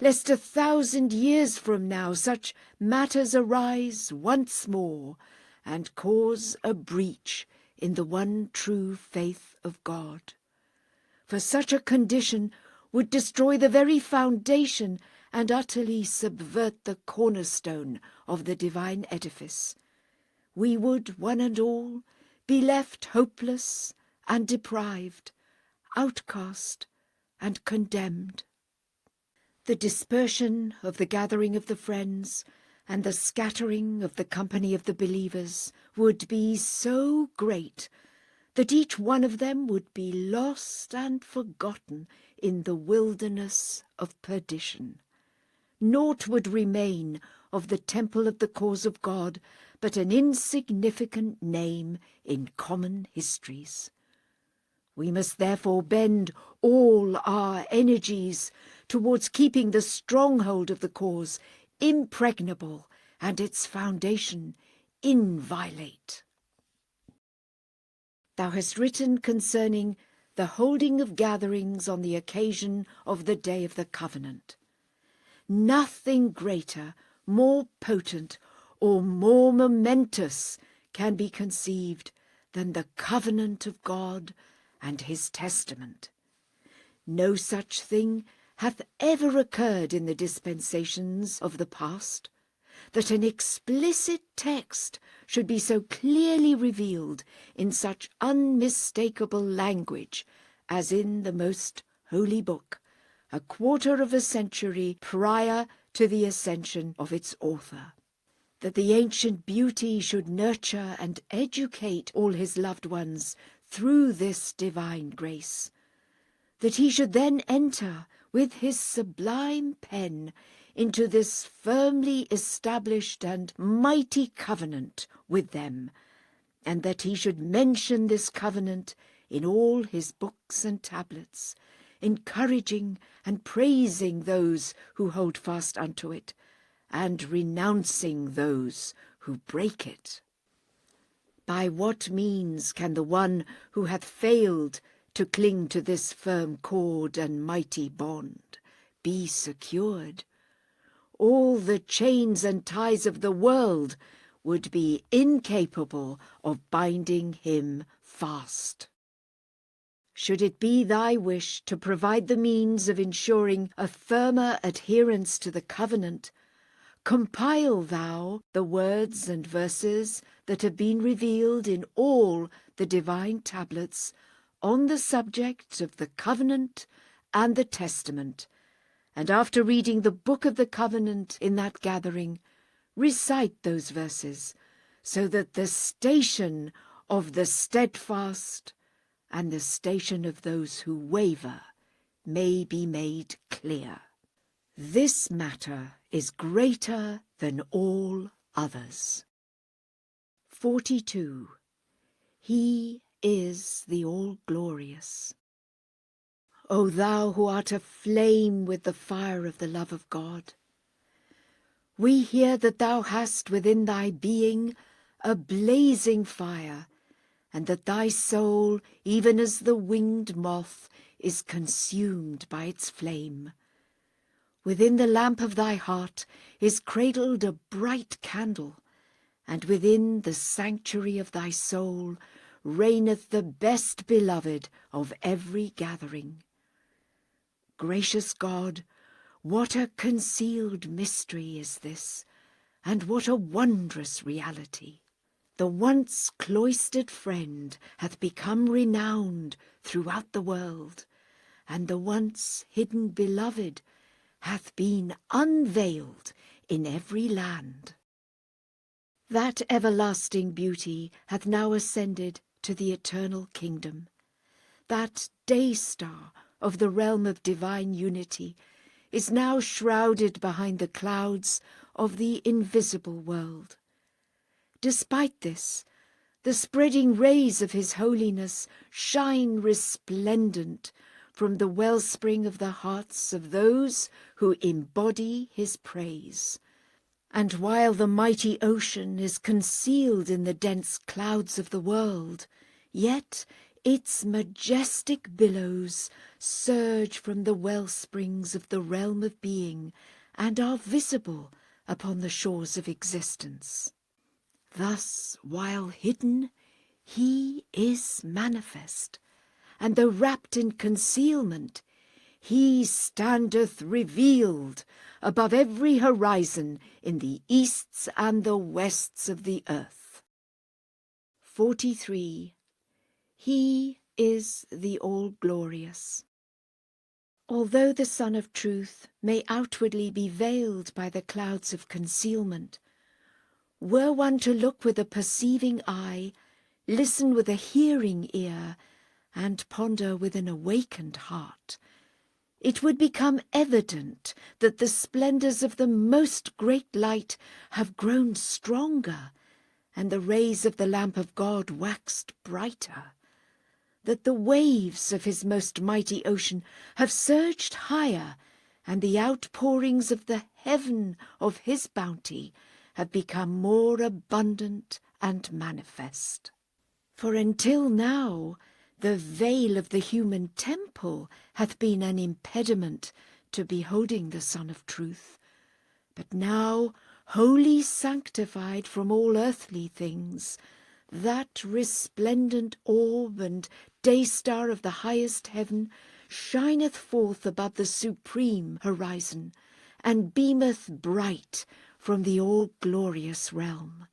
lest 1,000 years from now such matters arise once more and cause a breach in the one true faith of God. For such a condition would destroy the very foundation and utterly subvert the cornerstone of the divine edifice. We would, one and all, be left hopeless and deprived, outcast and condemned. The dispersion of the gathering of the friends and the scattering of the company of the believers would be so great that each one of them would be lost and forgotten in the wilderness of perdition. Naught would remain of the temple of the cause of God but an insignificant name in common histories. We must therefore bend all our energies towards keeping the stronghold of the cause impregnable and its foundation inviolate. Thou hast written concerning the holding of gatherings on the occasion of the day of the covenant. Nothing greater, more potent, or more momentous can be conceived than the covenant of God and his testament. No such thing hath ever occurred in the dispensations of the past, that an explicit text should be so clearly revealed in such unmistakable language as in the most holy book, a quarter of a century prior to the ascension of its author. That the ancient beauty should nurture and educate all his loved ones through this divine grace, that he should then enter with his sublime pen into this firmly established and mighty covenant with them, and that he should mention this covenant in all his books and tablets, encouraging and praising those who hold fast unto it, and renouncing those who break it. By what means can the one who hath failed to cling to this firm cord and mighty bond be secured? All the chains and ties of the world would be incapable of binding him fast. Should it be thy wish to provide the means of ensuring a firmer adherence to the covenant, compile thou the words and verses that have been revealed in all the divine tablets on the subject of the covenant and the testament, and after reading the book of the covenant in that gathering, recite those verses, so that the station of the steadfast and the station of those who waver may be made clear. This matter is greater than all others. 42. He is the All-Glorious. O thou who art aflame with the fire of the love of God, we hear that thou hast within thy being a blazing fire, and that thy soul, even as the winged moth, is consumed by its flame. Within the lamp of thy heart is cradled a bright candle, and within the sanctuary of thy soul reigneth the best beloved of every gathering. Gracious God, what a concealed mystery is this, and what a wondrous reality! The once cloistered friend hath become renowned throughout the world, and the once hidden beloved hath been unveiled in every land. That everlasting beauty hath now ascended to the eternal kingdom. That day-star of the realm of divine unity is now shrouded behind the clouds of the invisible world. Despite this, the spreading rays of his holiness shine resplendent from the wellspring of the hearts of those who embody his praise. And while the mighty ocean is concealed in the dense clouds of the world, yet its majestic billows surge from the wellsprings of the realm of being and are visible upon the shores of existence. Thus, while hidden, he is manifest, and though wrapped in concealment, he standeth revealed above every horizon in the easts and the wests of the earth. 43. He is the All-Glorious. Although the Sun of Truth may outwardly be veiled by the clouds of concealment, were one to look with a perceiving eye, listen with a hearing ear, and ponder with an awakened heart, it would become evident that the splendours of the most great light have grown stronger, and the rays of the lamp of God waxed brighter, that the waves of his most mighty ocean have surged higher, and the outpourings of the heaven of his bounty have become more abundant and manifest. For until now, the veil of the human temple hath been an impediment to beholding the Sun of Truth. But now, wholly sanctified from all earthly things, that resplendent orb and day-star of the highest heaven shineth forth above the supreme horizon, and beameth bright from the all-glorious realm.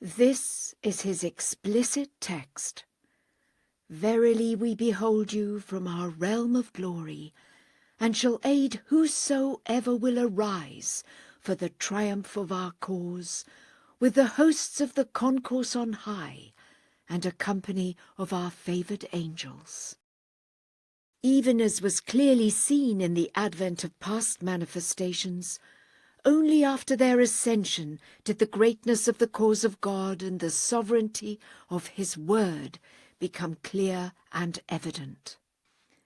This is his explicit text. Verily we behold you from our realm of glory, and shall aid whosoever will arise for the triumph of our cause, with the hosts of the concourse on high, and a company of our favoured angels. Even as was clearly seen in the advent of past manifestations, only after their ascension did the greatness of the cause of God and the sovereignty of his word become clear and evident.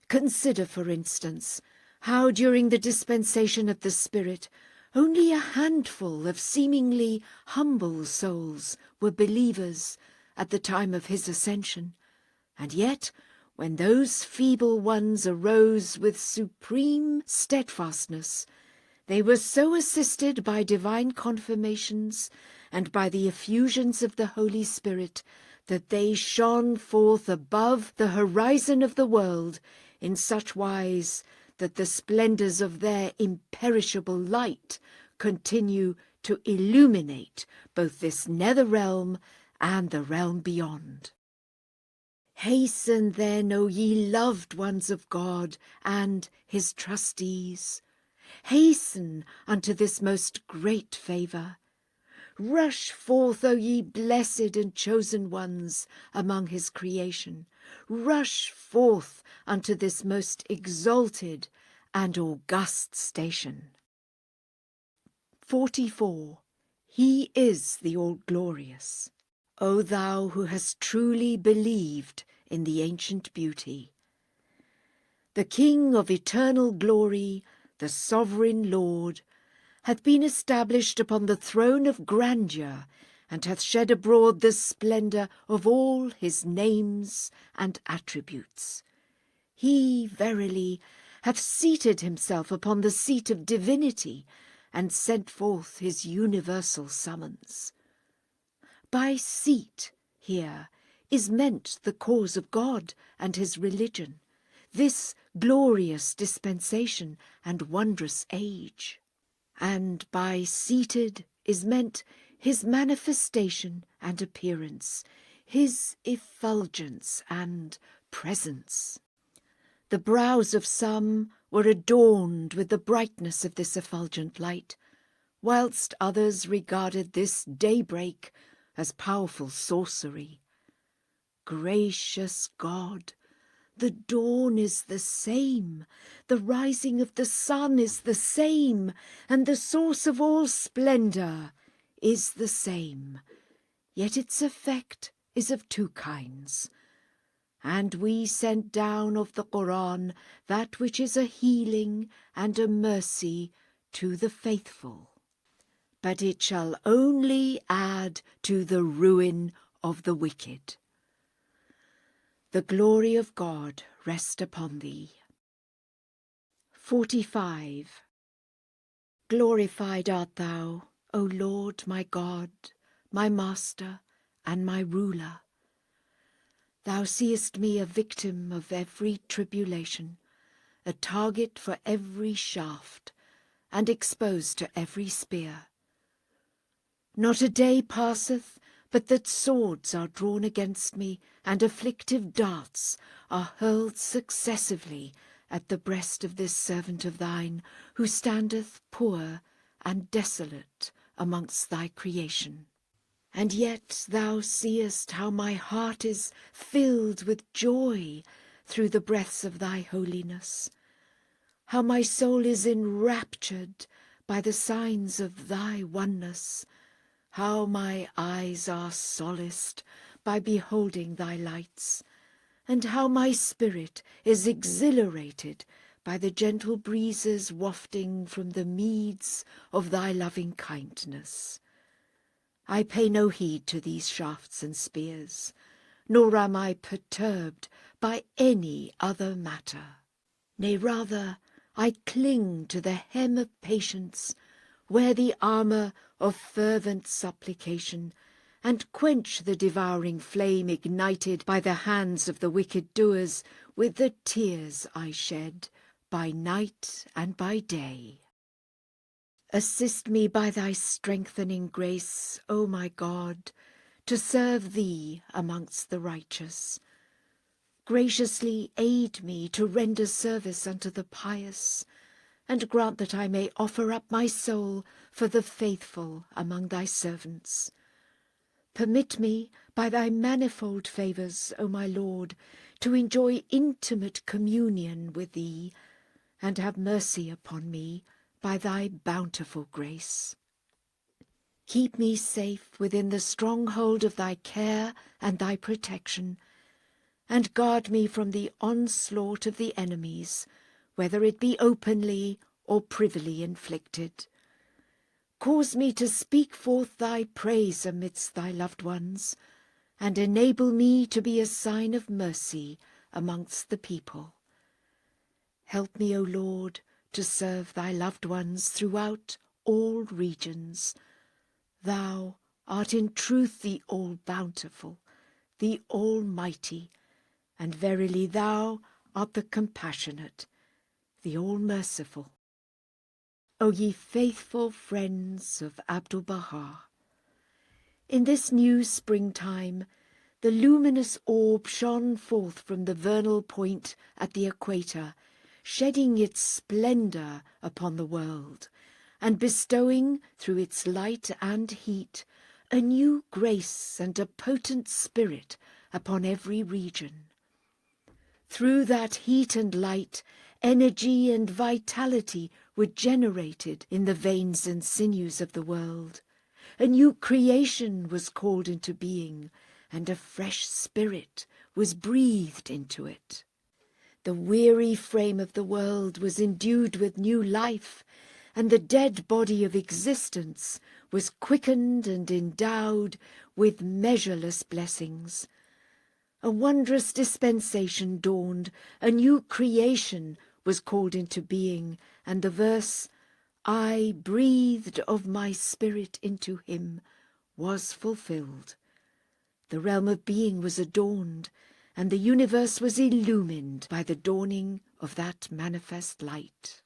Consider, for instance, how during the dispensation of the Spirit, only a handful of seemingly humble souls were believers at the time of his ascension, and yet, when those feeble ones arose with supreme steadfastness, they were so assisted by divine confirmations and by the effusions of the Holy Spirit that they shone forth above the horizon of the world in such wise that the splendours of their imperishable light continue to illuminate both this nether realm and the realm beyond. Hasten then, O ye loved ones of God and his trustees, hasten unto this most great favour. Rush forth, O ye blessed and chosen ones among his creation. Rush forth unto this most exalted and august station. 44. He is the All-Glorious. O thou who hast truly believed in the ancient beauty. The King of eternal glory, the sovereign Lord, hath been established upon the throne of grandeur, and hath shed abroad the splendour of all his names and attributes. He, verily, hath seated himself upon the seat of divinity, and sent forth his universal summons. By seat, here, is meant the cause of God and his religion, this glorious dispensation and wondrous age. And by seated is meant his manifestation and appearance, his effulgence and presence. The brows of some were adorned with the brightness of this effulgent light, whilst others regarded this daybreak as powerful sorcery. Gracious God, the dawn is the same, the rising of the sun is the same, and the source of all splendour is the same, yet its effect is of two kinds. And we sent down of the Quran that which is a healing and a mercy to the faithful. But it shall only add to the ruin of the wicked. The glory of God rest upon thee. 45. Glorified art thou, O Lord my God, my Master and my Ruler. Thou seest me a victim of every tribulation, a target for every shaft, and exposed to every spear. Not a day passeth but that swords are drawn against me, and afflictive darts are hurled successively at the breast of this servant of thine, who standeth poor and desolate amongst thy creation. And yet thou seest how my heart is filled with joy through the breaths of thy holiness, how my soul is enraptured by the signs of thy oneness, how my eyes are solaced by beholding thy lights, and how my spirit is exhilarated by the gentle breezes wafting from the meads of thy loving kindness. I pay no heed to these shafts and spears, nor am I perturbed by any other matter. Nay, rather, I cling to the hem of patience, wear the armour of fervent supplication, and quench the devouring flame ignited by the hands of the wicked doers with the tears I shed by night and by day. Assist me by thy strengthening grace, O my God, to serve thee amongst the righteous. Graciously aid me to render service unto the pious, and grant that I may offer up my soul for the faithful among thy servants. Permit me, by thy manifold favours, O my Lord, to enjoy intimate communion with thee, and have mercy upon me by thy bountiful grace. Keep me safe within the stronghold of thy care and thy protection, and guard me from the onslaught of the enemies, whether it be openly or privily inflicted. Cause me to speak forth thy praise amidst thy loved ones, and enable me to be a sign of mercy amongst the people. Help me, O Lord, to serve thy loved ones throughout all regions. Thou art in truth the all-bountiful, the almighty, and verily thou art the compassionate, the all-merciful. O ye faithful friends of Abdul-Bahá. In this new springtime, the luminous orb shone forth from the vernal point at the equator, shedding its splendour upon the world, and bestowing, through its light and heat, a new grace and a potent spirit upon every region. Through that heat and light, energy and vitality were generated in the veins and sinews of the world. A new creation was called into being, and a fresh spirit was breathed into it. The weary frame of the world was endued with new life, and the dead body of existence was quickened and endowed with measureless blessings. A wondrous dispensation dawned, a new creation was called into being, and the verse, "I breathed of my spirit into him," was fulfilled. The realm of being was adorned, and the universe was illumined by the dawning of that manifest light.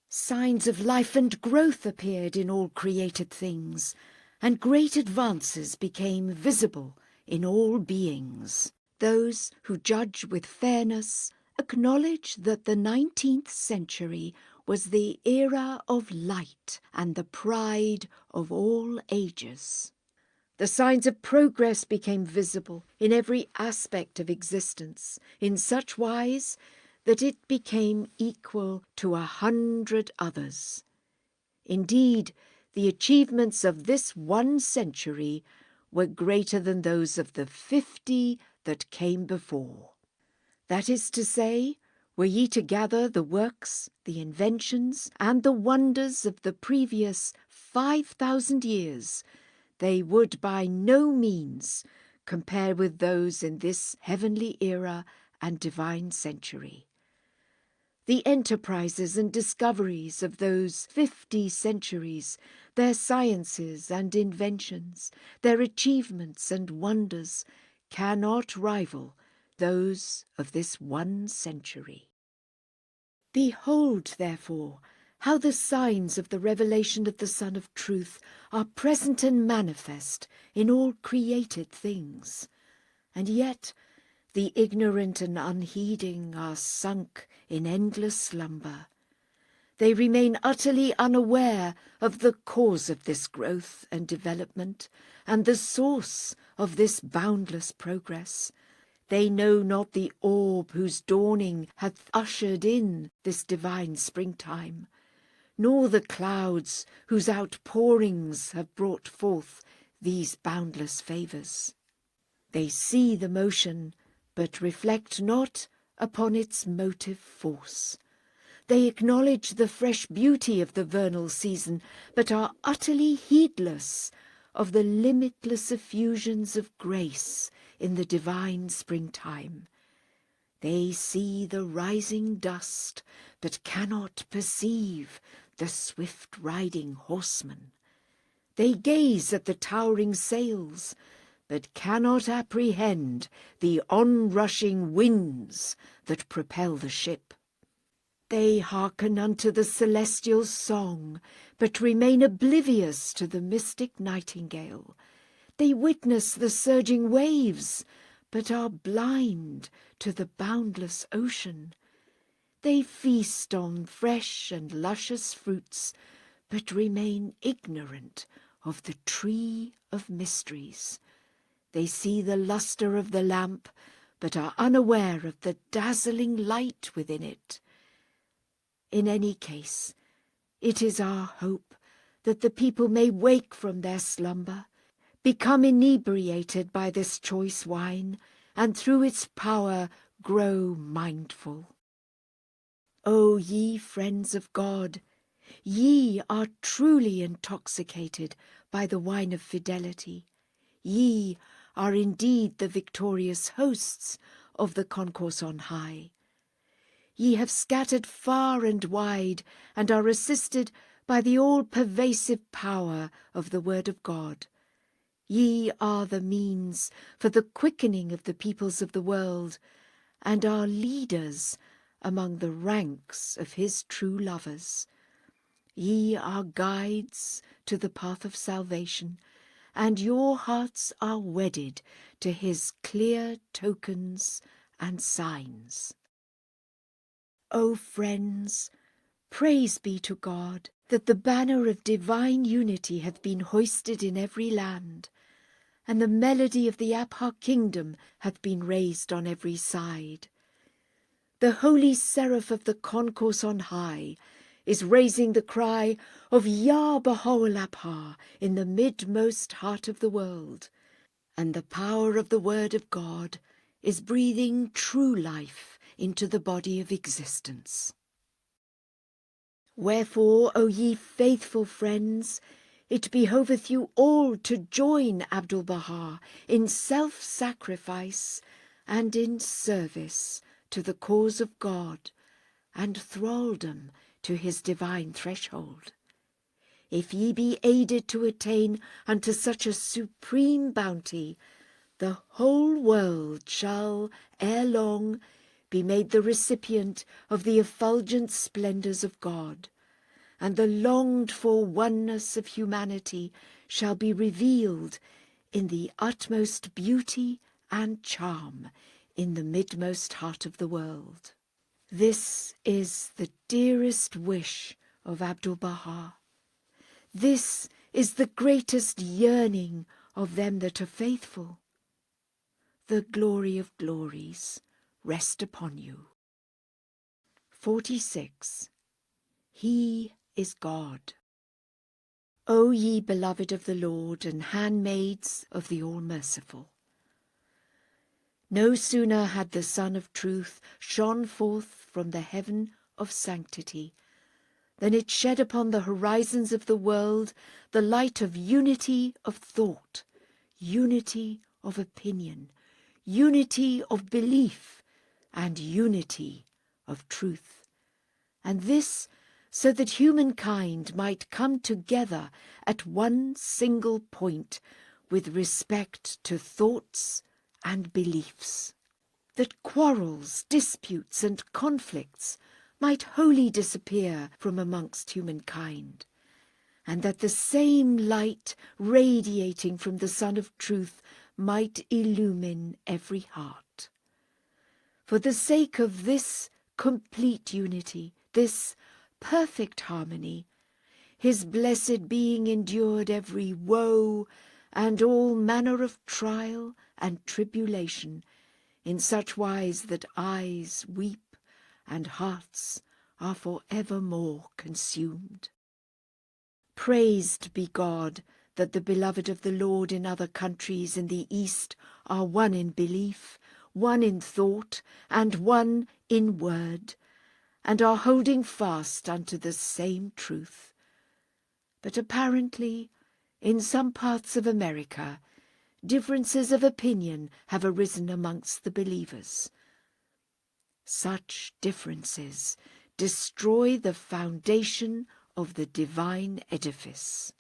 Signs of life and growth appeared in all created things, and great advances became visible in all beings. Those who judge with fairness acknowledge that the 19th century was the era of light and the pride of all ages. The signs of progress became visible in every aspect of existence, in such wise that it became equal to 100 others. Indeed, the achievements of this one century were greater than those of the 50 that came before. That is to say, were ye to gather the works, the inventions, and the wonders of the previous 5,000 years, they would by no means compare with those in this heavenly era and divine century. The enterprises and discoveries of those 50 centuries, their sciences and inventions, their achievements and wonders, cannot rival those of this one century. Behold, therefore, how the signs of the revelation of the Son of Truth are present and manifest in all created things, and yet the ignorant and unheeding are sunk in endless slumber. They remain utterly unaware of the cause of this growth and development, and the source of this boundless progress. They know not the orb whose dawning hath ushered in this divine springtime, nor the clouds whose outpourings have brought forth these boundless favours. They see the motion, but reflect not upon its motive force. They acknowledge the fresh beauty of the vernal season, but are utterly heedless of the limitless effusions of grace in the divine springtime. They see the rising dust, but cannot perceive the swift-riding horseman. They gaze at the towering sails, but cannot apprehend the onrushing winds that propel the ship. They hearken unto the celestial song, but remain oblivious to the mystic nightingale. They witness the surging waves, but are blind to the boundless ocean. They feast on fresh and luscious fruits, but remain ignorant of the tree of mysteries. They see the lustre of the lamp, but are unaware of the dazzling light within it. In any case, it is our hope that the people may wake from their slumber, become inebriated by this choice wine, and through its power grow mindful. O ye friends of God, ye are truly intoxicated by the wine of fidelity. Ye are indeed the victorious hosts of the concourse on high. Ye have scattered far and wide, and are assisted by the all-pervasive power of the Word of God. Ye are the means for the quickening of the peoples of the world, and are leaders among the ranks of his true lovers. Ye are guides to the path of salvation, and your hearts are wedded to his clear tokens and signs. O friends, praise be to God, that the banner of divine unity hath been hoisted in every land, and the melody of the Abha kingdom hath been raised on every side. The holy seraph of the concourse on high is raising the cry of Ya Bahá'u'lláh in the midmost heart of the world, and the power of the word of God is breathing true life into the body of existence. Wherefore, O ye faithful friends, it behoveth you all to join Abdul-Bahá in self-sacrifice and in service to the cause of God and thraldom to his divine threshold. If ye be aided to attain unto such a supreme bounty, the whole world shall, ere long, be made the recipient of the effulgent splendours of God, and the longed-for oneness of humanity shall be revealed in the utmost beauty and charm in the midmost heart of the world. This is the dearest wish of Abdul-Bahá. This is the greatest yearning of them that are faithful. The glory of glories rest upon you. 46. He is God. O ye beloved of the Lord, and handmaids of the All-Merciful. No sooner had the Sun of Truth shone forth from the heaven of sanctity than it shed upon the horizons of the world the light of unity of thought, unity of opinion, unity of belief, and unity of truth. And this so that humankind might come together at one single point with respect to thoughts and beliefs, that quarrels, disputes, and conflicts might wholly disappear from amongst humankind, and that the same light radiating from the Sun of Truth might illumine every heart. For the sake of this complete unity, this perfect harmony, his blessed being endured every woe and all manner of trial and tribulation, in such wise that eyes weep and hearts are for evermore consumed. Praised be God, that the beloved of the Lord in other countries in the East are one in belief, one in thought, and one in word, and are holding fast unto the same truth. But apparently, in some parts of America, differences of opinion have arisen amongst the believers. Such differences destroy the foundation of the divine edifice.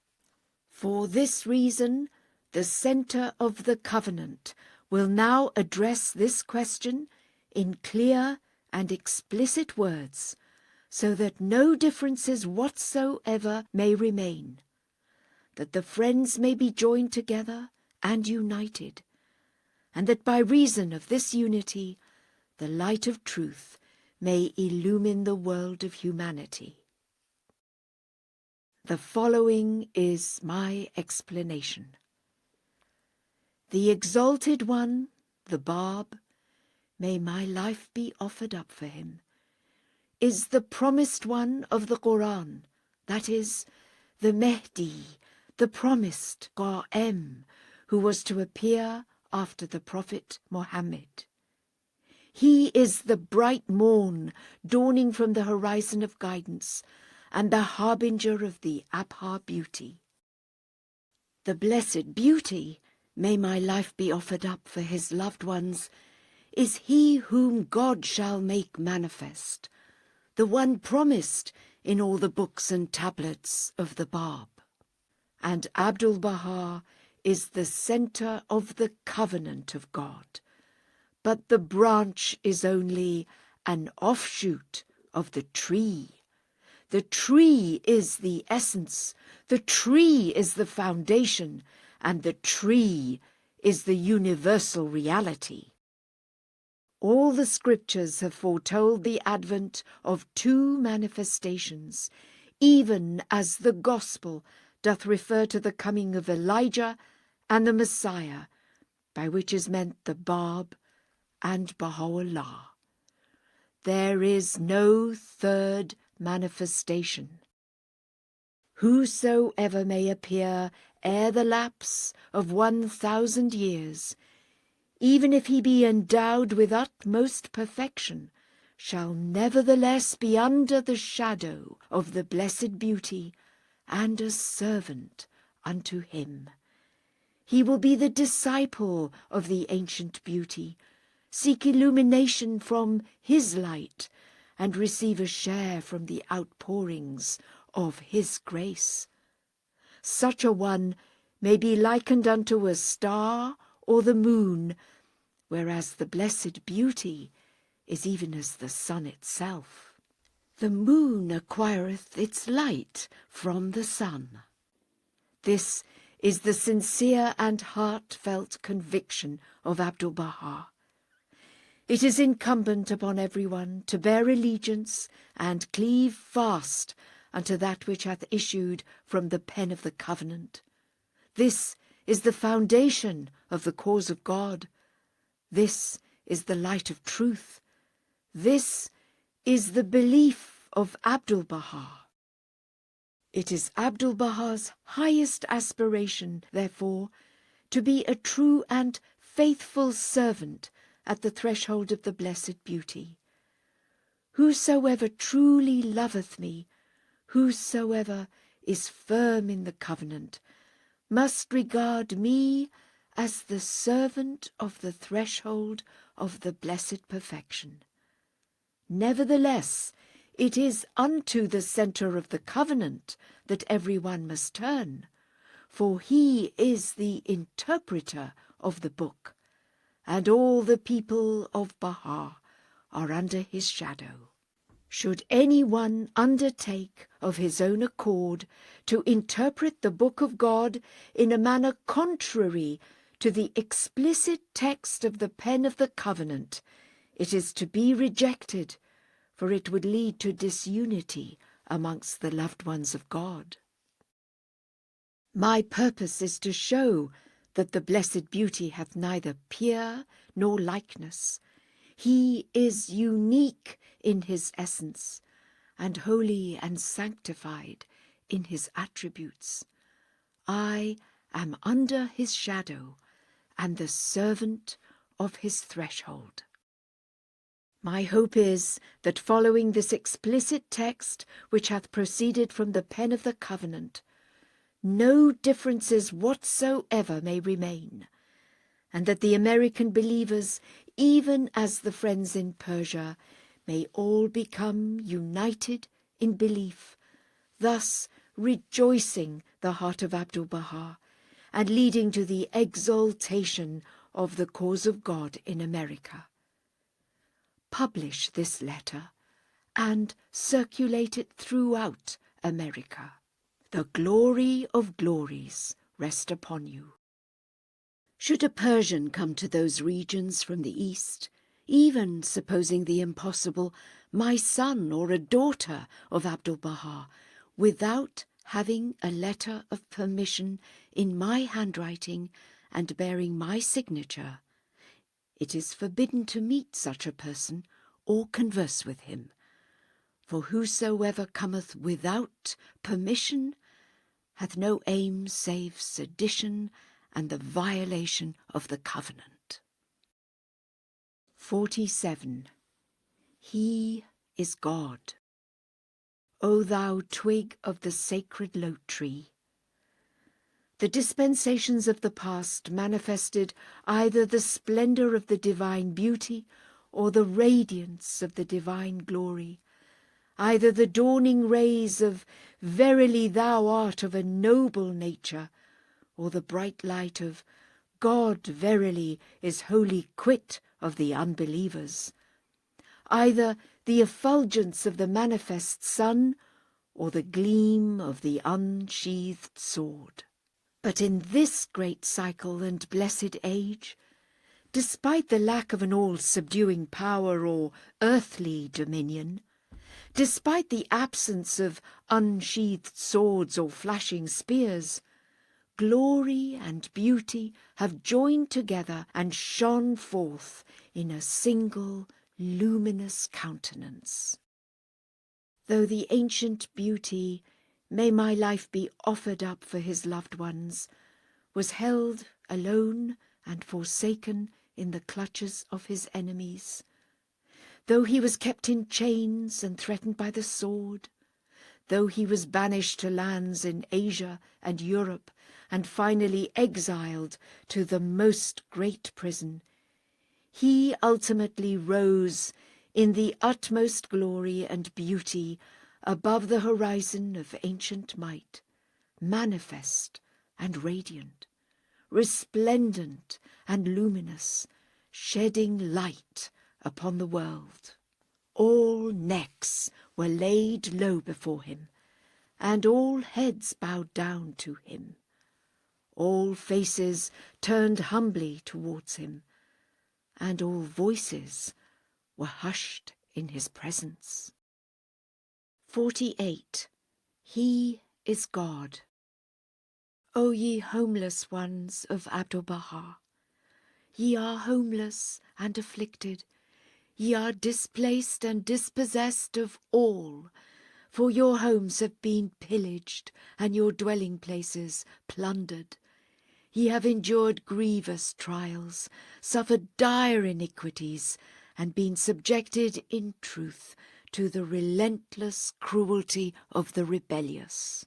For this reason, the centre of the covenant will now address this question in clear and explicit words, so that no differences whatsoever may remain, that the friends may be joined together and united, and that by reason of this unity the light of truth may illumine the world of humanity. The following is my explanation. The Exalted One, the Bab, may my life be offered up for him, is the promised one of the Quran, that is, the Mehdi, the promised Qa'im, who was to appear after the Prophet Muhammad. He is the bright morn dawning from the horizon of guidance, and the harbinger of the Abha beauty. The blessed beauty, may my life be offered up for his loved ones, is he whom God shall make manifest, the one promised in all the books and tablets of the Bab. And Abdul-Bahá is the centre of the covenant of God, but the branch is only an offshoot of the tree, The tree is the essence, the tree is the foundation, and the tree is the universal reality. All the scriptures have foretold the advent of two manifestations, even as the gospel doth refer to the coming of Elijah and the Messiah, by which is meant the Bab and Bahá'u'lláh. There is no third manifestation. Whosoever may appear ere the lapse of 1,000 years, even if he be endowed with utmost perfection, shall nevertheless be under the shadow of the blessed beauty, and a servant unto him. He will be the disciple of the ancient beauty, seek illumination from his light, and receive a share from the outpourings of his grace. Such a one may be likened unto a star or the moon, whereas the blessed beauty is even as the sun itself. The moon acquireth its light from the sun. This is the sincere and heartfelt conviction of Abdul-Bahá. It is incumbent upon everyone to bear allegiance and cleave fast unto that which hath issued from the pen of the covenant. This is the foundation of the cause of God. This is the light of truth. This is the belief of Abdul-Bahá. It is Abdul-Bahá's highest aspiration, therefore, to be a true and faithful servant at the threshold of the blessed beauty. Whosoever truly loveth me, whosoever is firm in the covenant, must regard me as the servant of the threshold of the blessed perfection. Nevertheless, it is unto the centre of the covenant that every one must turn, for he is the interpreter of the book, and all the people of Bahá are under his shadow. Should any one undertake of his own accord to interpret the book of God in a manner contrary to the explicit text of the pen of the covenant, it is to be rejected, for it would lead to disunity amongst the loved ones of God. My purpose is to show that the blessed beauty hath neither peer nor likeness. He is unique in his essence, and holy and sanctified in his attributes. I am under his shadow, and the servant of his threshold. My hope is that following this explicit text which hath proceeded from the pen of the covenant, no differences whatsoever may remain, and that the American believers, even as the friends in Persia, may all become united in belief, thus rejoicing the heart of Abdul-Bahá and leading to the exaltation of the cause of God in America. Publish this letter and circulate it throughout America. The glory of glories rest upon you. Should a Persian come to those regions from the east, even supposing the impossible, my son or a daughter of Abdul-Bahá, without having a letter of permission in my handwriting and bearing my signature, it is forbidden to meet such a person or converse with him. For whosoever cometh without permission hath no aim save sedition and the violation of the covenant. 47. He is God. O thou twig of the sacred lote tree! The dispensations of the past manifested either the splendour of the divine beauty or the radiance of the divine glory, either the dawning rays of "Verily thou art of a noble nature," or the bright light of "God verily is wholly quit of the unbelievers," either the effulgence of the manifest sun or the gleam of the unsheathed sword. But in this great cycle and blessed age, despite the lack of an all-subduing power or earthly dominion, despite the absence of unsheathed swords or flashing spears, glory and beauty have joined together and shone forth in a single luminous countenance. Though the ancient beauty, may my life be offered up for his loved ones, was held alone and forsaken in the clutches of his enemies, though he was kept in chains and threatened by the sword, though he was banished to lands in Asia and Europe, and finally exiled to the most great prison, he ultimately rose in the utmost glory and beauty above the horizon of ancient might, manifest and radiant, resplendent and luminous, shedding light upon the world. All necks were laid low before him, and all heads bowed down to him. All faces turned humbly towards him, and all voices were hushed in his presence. 48. He is God. O ye homeless ones of Abdul-Bahá, ye are homeless and afflicted, ye are displaced and dispossessed of all, for your homes have been pillaged and your dwelling places plundered. Ye have endured grievous trials, suffered dire iniquities, and been subjected in truth to the relentless cruelty of the rebellious.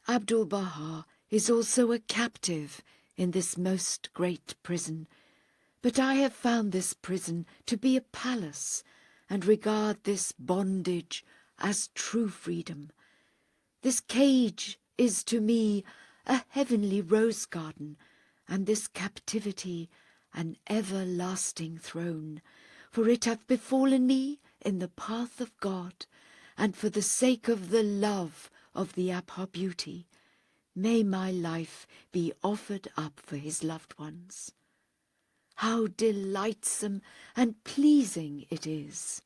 Abdul-Bahá is also a captive in this most great prison, but I have found this prison to be a palace, and regard this bondage as true freedom. This cage is to me a heavenly rose garden, and this captivity an everlasting throne, for it hath befallen me in the path of God, and for the sake of the love of the Abha beauty, may my life be offered up for his loved ones. How delightsome and pleasing it is!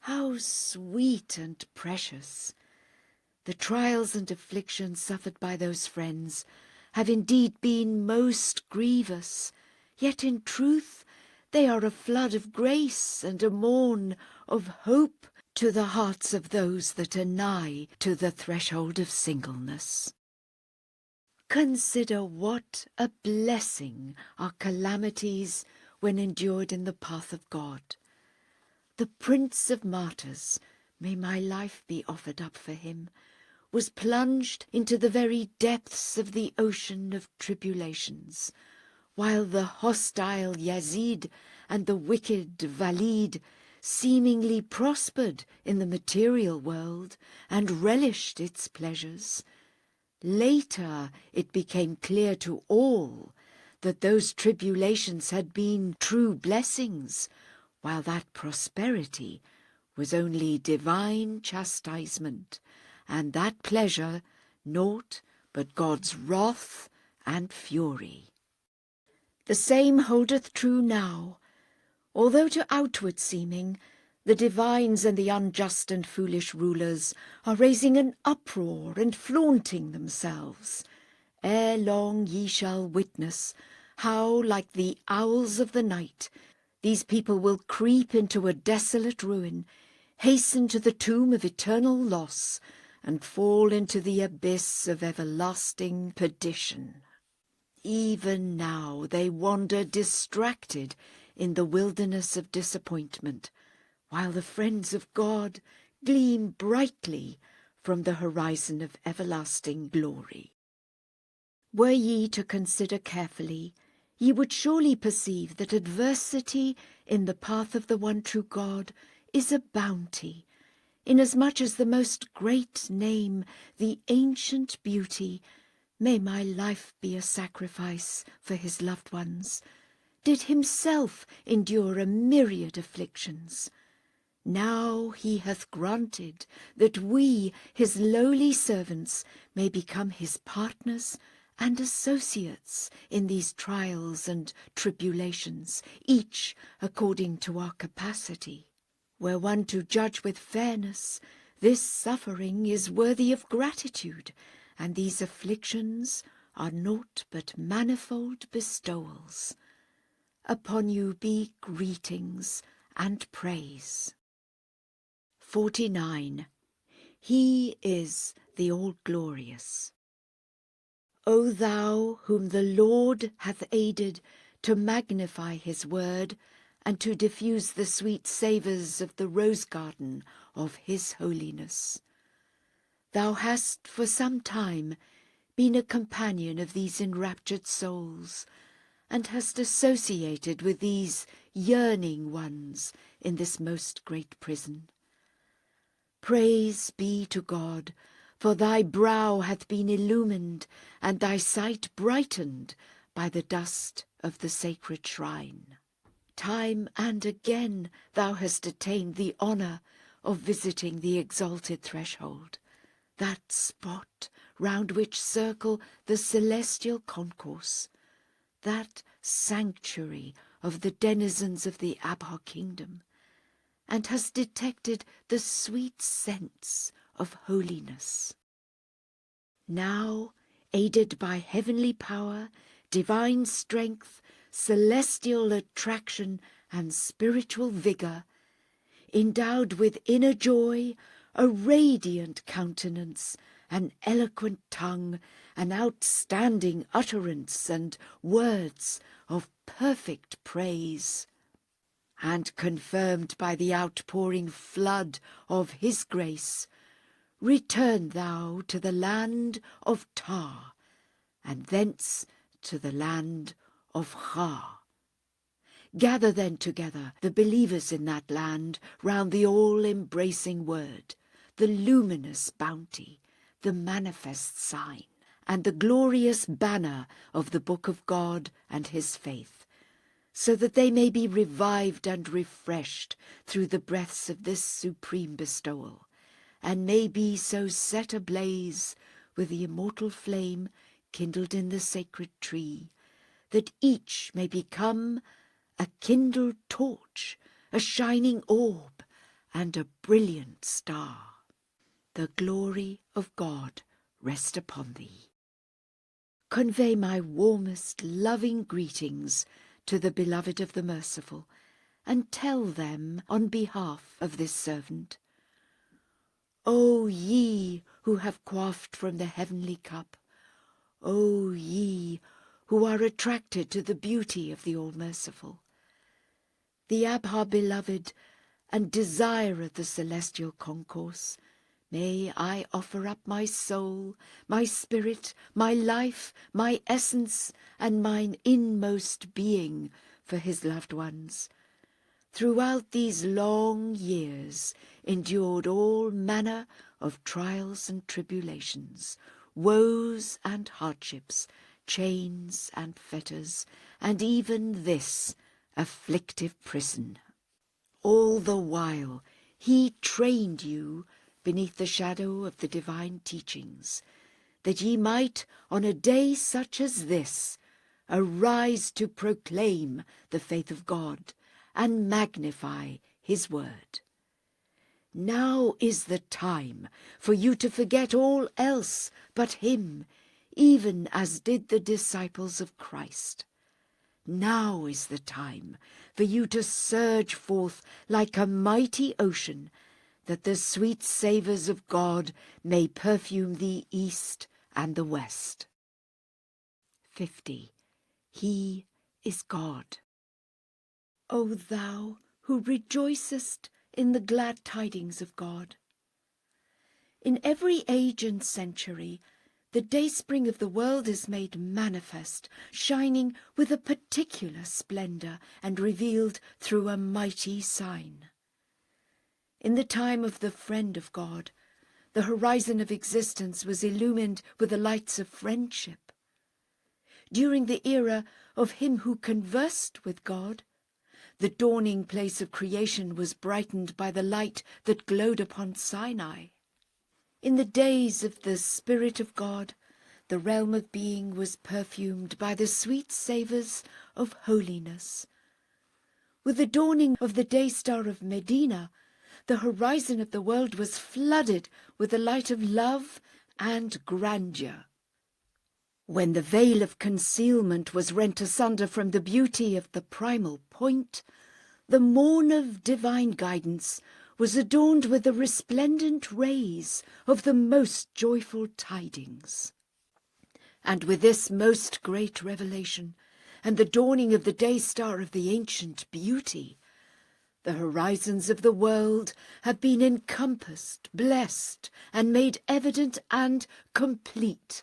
How sweet and precious! The trials and afflictions suffered by those friends have indeed been most grievous, yet in truth they are a flood of grace and a morn of hope to the hearts of those that are nigh to the threshold of singleness. Consider what a blessing are calamities when endured in the path of God. The Prince of Martyrs, may my life be offered up for him, was plunged into the very depths of the ocean of tribulations, while the hostile Yazid and the wicked Walid seemingly prospered in the material world and relished its pleasures. Later it became clear to all that those tribulations had been true blessings, while that prosperity was only divine chastisement, and that pleasure naught but God's wrath and fury. The same holdeth true now, although to outward seeming the divines and the unjust and foolish rulers are raising an uproar and flaunting themselves. Ere long ye shall witness how, like the owls of the night, these people will creep into a desolate ruin, hasten to the tomb of eternal loss, and fall into the abyss of everlasting perdition. Even now they wander distracted in the wilderness of disappointment, while the friends of God gleam brightly from the horizon of everlasting glory. Were ye to consider carefully, ye would surely perceive that adversity in the path of the one true God is a bounty, inasmuch as the most great name, the ancient beauty, may my life be a sacrifice for his loved ones, did himself endure a myriad afflictions. Now he hath granted that we, his lowly servants, may become his partners and associates in these trials and tribulations, each according to our capacity. Were one to judge with fairness, this suffering is worthy of gratitude, and these afflictions are naught but manifold bestowals. Upon you be greetings and praise. 49. He is the All-Glorious. O thou whom the Lord hath aided to magnify his word and to diffuse the sweet savours of the rose garden of his holiness. Thou hast for some time been a companion of these enraptured souls, and hast associated with these yearning ones in this most great prison. Praise be to God, for thy brow hath been illumined, and thy sight brightened by the dust of the sacred shrine. Time and again thou hast attained the honour of visiting the exalted threshold, that spot round which circle the celestial concourse, that sanctuary of the denizens of the Abha kingdom, and hast detected the sweet scents of holiness. Now, aided by heavenly power, divine strength, celestial attraction, and spiritual vigour, endowed with inner joy, a radiant countenance, an eloquent tongue, an outstanding utterance, and words of perfect praise, and confirmed by the outpouring flood of his grace, return thou to the land of Tar, and thence to the land of Ra. Gather then together the believers in that land round the all-embracing word, the luminous bounty, the manifest sign, and the glorious banner of the book of God and his faith, so that they may be revived and refreshed through the breaths of this supreme bestowal, and may be so set ablaze with the immortal flame kindled in the sacred tree, that each may become a kindled torch, a shining orb, and a brilliant star. The glory of God rest upon thee. Convey my warmest loving greetings to the beloved of the merciful, and tell them on behalf of this servant, O ye who have quaffed from the heavenly cup, O ye who are attracted to the beauty of the All-Merciful, the Abha beloved and desire of the celestial concourse, may I offer up my soul, my spirit, my life, my essence, and mine inmost being for his loved ones, throughout these long years endured all manner of trials and tribulations, woes and hardships, chains and fetters, and even this afflictive prison. All the while he trained you beneath the shadow of the divine teachings, that ye might, on a day such as this, arise to proclaim the faith of God and magnify his word. Now is the time for you to forget all else but him, even as did the disciples of Christ. Now is the time for you to surge forth like a mighty ocean, that the sweet savours of God may perfume the east and the west. 50. He is God. O thou who rejoicest in the glad tidings of God. In every age and century, the dayspring of the world is made manifest, shining with a particular splendour and revealed through a mighty sign. In the time of the friend of God, the horizon of existence was illumined with the lights of friendship. During the era of him who conversed with God, The dawning place of creation was brightened by the light that glowed upon Sinai. In the days of the Spirit of God, the realm of being was perfumed by the sweet savours of holiness. With the dawning of the day star of Medina, the horizon of the world was flooded with the light of love and grandeur. When the veil of concealment was rent asunder from the beauty of the primal point, the morn of divine guidance was adorned with the resplendent rays of the most joyful tidings. And with this most great revelation, and the dawning of the day star of the ancient beauty, the horizons of the world have been encompassed, blessed, and made evident and complete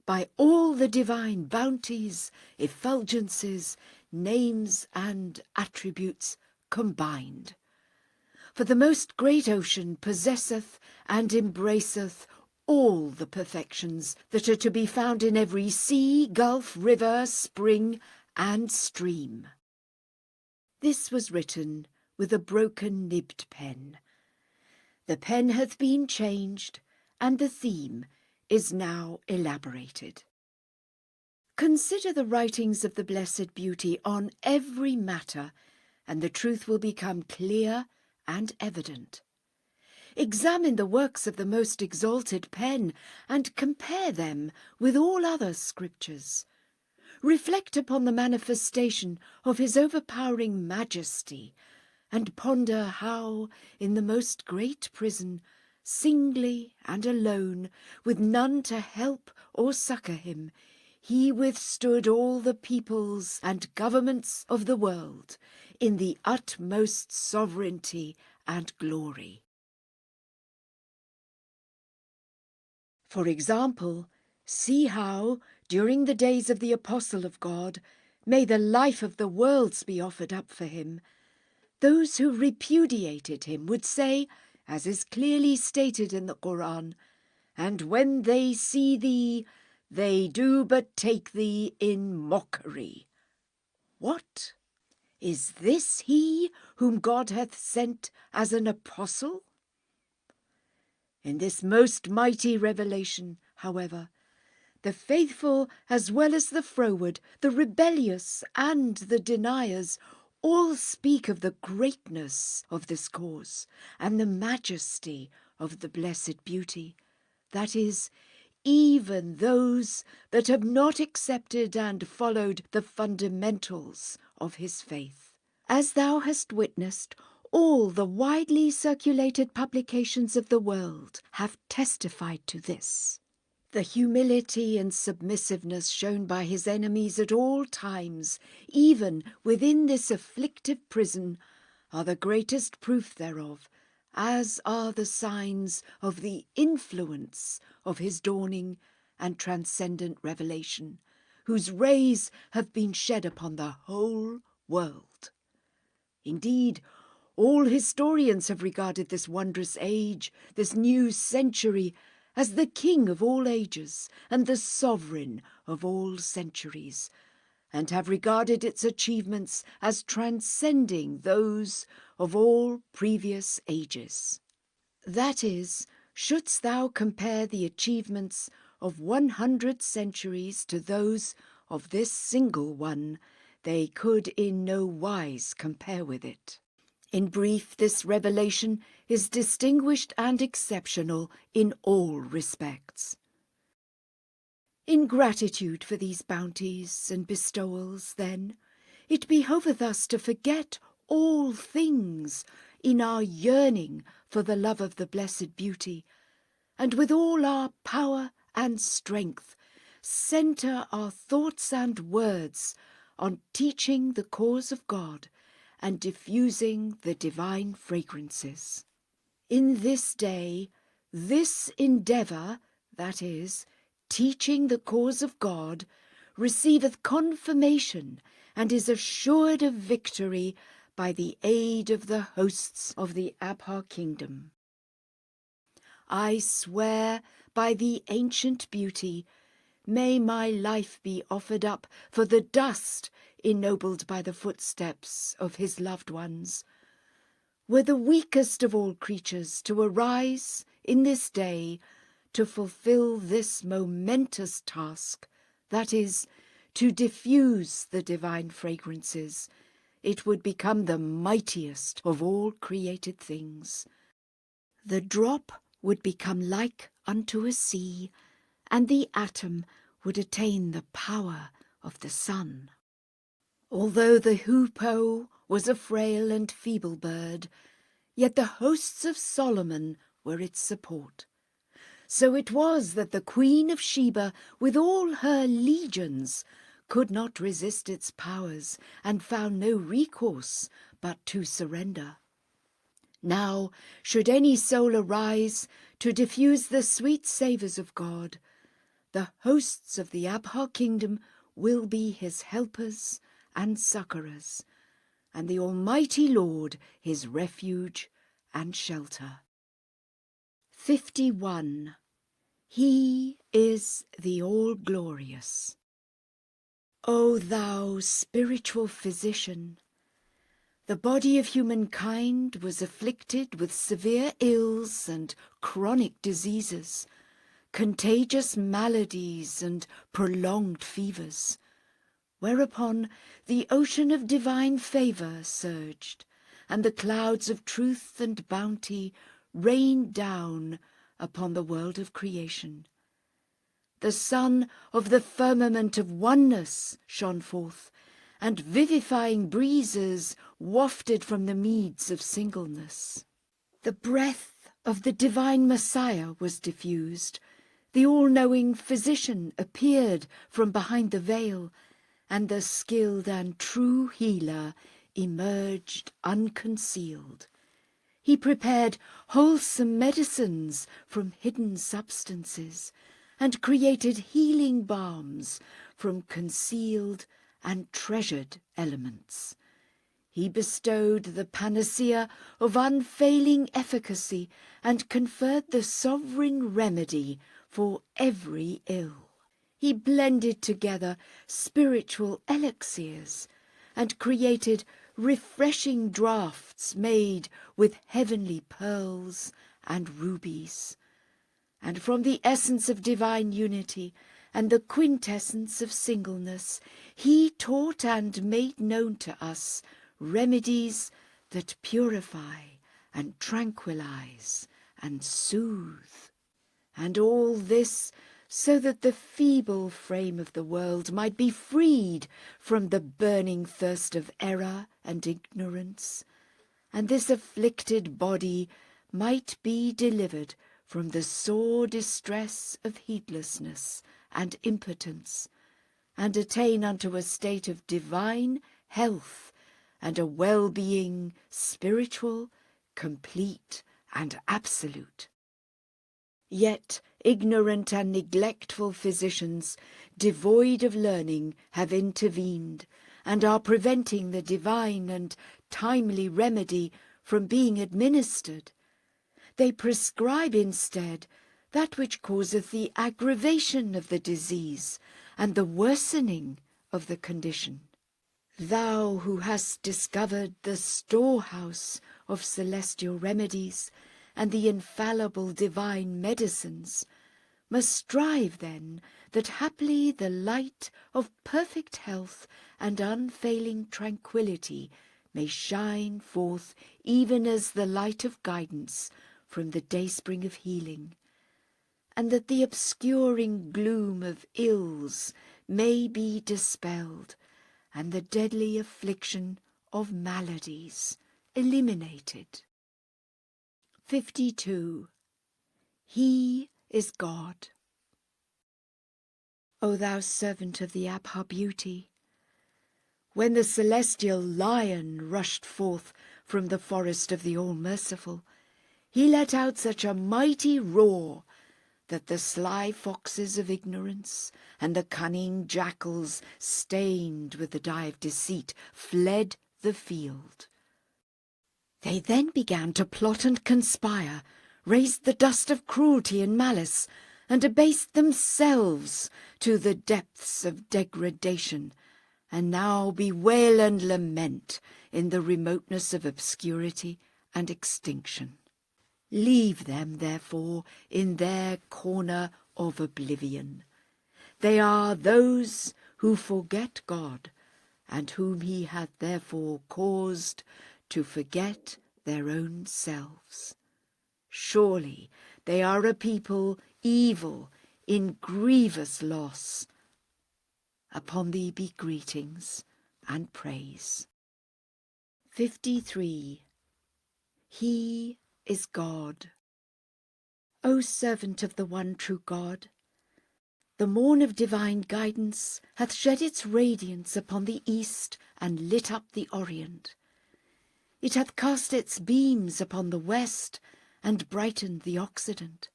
by all the divine bounties, effulgences, names, and attributes combined. For the most great ocean possesseth and embraceth all the perfections that are to be found in every sea, gulf, river, spring, and stream. This was written with a broken-nibbed pen. The pen hath been changed, and the theme is now elaborated. Consider the writings of the Blessed Beauty on every matter, and the truth will become clear and evident. Examine the works of the most exalted pen, and compare them with all other scriptures. Reflect upon the manifestation of his overpowering majesty, and ponder how, in the most great prison, singly and alone, with none to help or succour him, he withstood all the peoples and governments of the world in the utmost sovereignty and glory. For example, see how, during the days of the Apostle of God, may the life of the worlds be offered up for him, those who repudiated him would say, as is clearly stated in the Quran, "And when they see thee, they do but take thee in mockery." What? Is this he whom God hath sent as an apostle? In this most mighty revelation, however, the faithful as well as the froward, the rebellious and the deniers, all speak of the greatness of this cause and the majesty of the Blessed Beauty, that is, even those that have not accepted and followed the fundamentals of his faith. As thou hast witnessed, all the widely circulated publications of the world have testified to this. The humility and submissiveness shown by his enemies at all times, even within this afflictive prison, are the greatest proof thereof, as are the signs of the influence of his dawning and transcendent revelation, whose rays have been shed upon the whole world. Indeed, all historians have regarded this wondrous age, this new century, as the king of all ages and the sovereign of all centuries, and have regarded its achievements as transcending those of all previous ages. That is, shouldst thou compare the achievements of 100 centuries to those of this single one, they could in no wise compare with it. In brief, this revelation is distinguished and exceptional in all respects. In gratitude for these bounties and bestowals, then, it behoveth us to forget all things in our yearning for the love of the Blessed Beauty, and with all our power and strength centre our thoughts and words on teaching the cause of God and diffusing the divine fragrances. In this day, this endeavour, that is, teaching the cause of God, receiveth confirmation and is assured of victory by the aid of the hosts of the Abha kingdom. I swear by the ancient beauty, may my life be offered up for the dust ennobled by the footsteps of his loved ones, were the weakest of all creatures to arise in this day to fulfill this momentous task, that is, to diffuse the divine fragrances, it would become the mightiest of all created things. The drop would become like unto a sea, and the atom would attain the power of the sun. Although the hoopoe was a frail and feeble bird, yet the hosts of Solomon were its support. So it was that the Queen of Sheba, with all her legions, could not resist its powers, and found no recourse but to surrender. Now, should any soul arise to diffuse the sweet savours of God, the hosts of the Abha kingdom will be his helpers and succourers, and the Almighty Lord his refuge and shelter. 51. He is the All-Glorious. O thou spiritual physician, the body of humankind was afflicted with severe ills and chronic diseases, contagious maladies and prolonged fevers, whereupon the ocean of divine favour surged, and the clouds of truth and bounty rained down upon the world of creation. The sun of the firmament of oneness shone forth, and vivifying breezes wafted from the meads of singleness. The breath of the divine Messiah was diffused, the all-knowing physician appeared from behind the veil, and the skilled and true healer emerged unconcealed. He prepared wholesome medicines from hidden substances, and created healing balms from concealed and treasured elements. He bestowed the panacea of unfailing efficacy, and conferred the sovereign remedy for every ill. He blended together spiritual elixirs, and created refreshing draughts made with heavenly pearls and rubies. And from the essence of divine unity and the quintessence of singleness, he taught and made known to us remedies that purify and tranquilize and soothe. And all this so that the feeble frame of the world might be freed from the burning thirst of error and ignorance, and this afflicted body might be delivered from the sore distress of heedlessness and impotence, and attain unto a state of divine health and a well-being spiritual, complete, and absolute. Yet ignorant and neglectful physicians, devoid of learning, have intervened, and are preventing the divine and timely remedy from being administered. They prescribe instead that which causeth the aggravation of the disease and the worsening of the condition. Thou who hast discovered the storehouse of celestial remedies and the infallible divine medicines, must strive then that haply the light of perfect health and unfailing tranquillity may shine forth even as the light of guidance from the dayspring of healing, and that the obscuring gloom of ills may be dispelled, and the deadly affliction of maladies eliminated. 52. He is God. O thou servant of the Abha beauty, when the celestial lion rushed forth from the forest of the All-Merciful, he let out such a mighty roar that the sly foxes of ignorance and the cunning jackals stained with the dye of deceit fled the field. They then began to plot and conspire, raised the dust of cruelty and malice, and abased themselves to the depths of degradation, and now bewail and lament in the remoteness of obscurity and extinction. Leave them, therefore, in their corner of oblivion. They are those who forget God, and whom he hath therefore caused to forget their own selves. Surely they are a people evil, in grievous loss. Upon thee be greetings and praise. 53. He is God. O servant of the one true God, the morn of divine guidance hath shed its radiance upon the east and lit up the orient. It hath cast its beams upon the west and brightened the occident.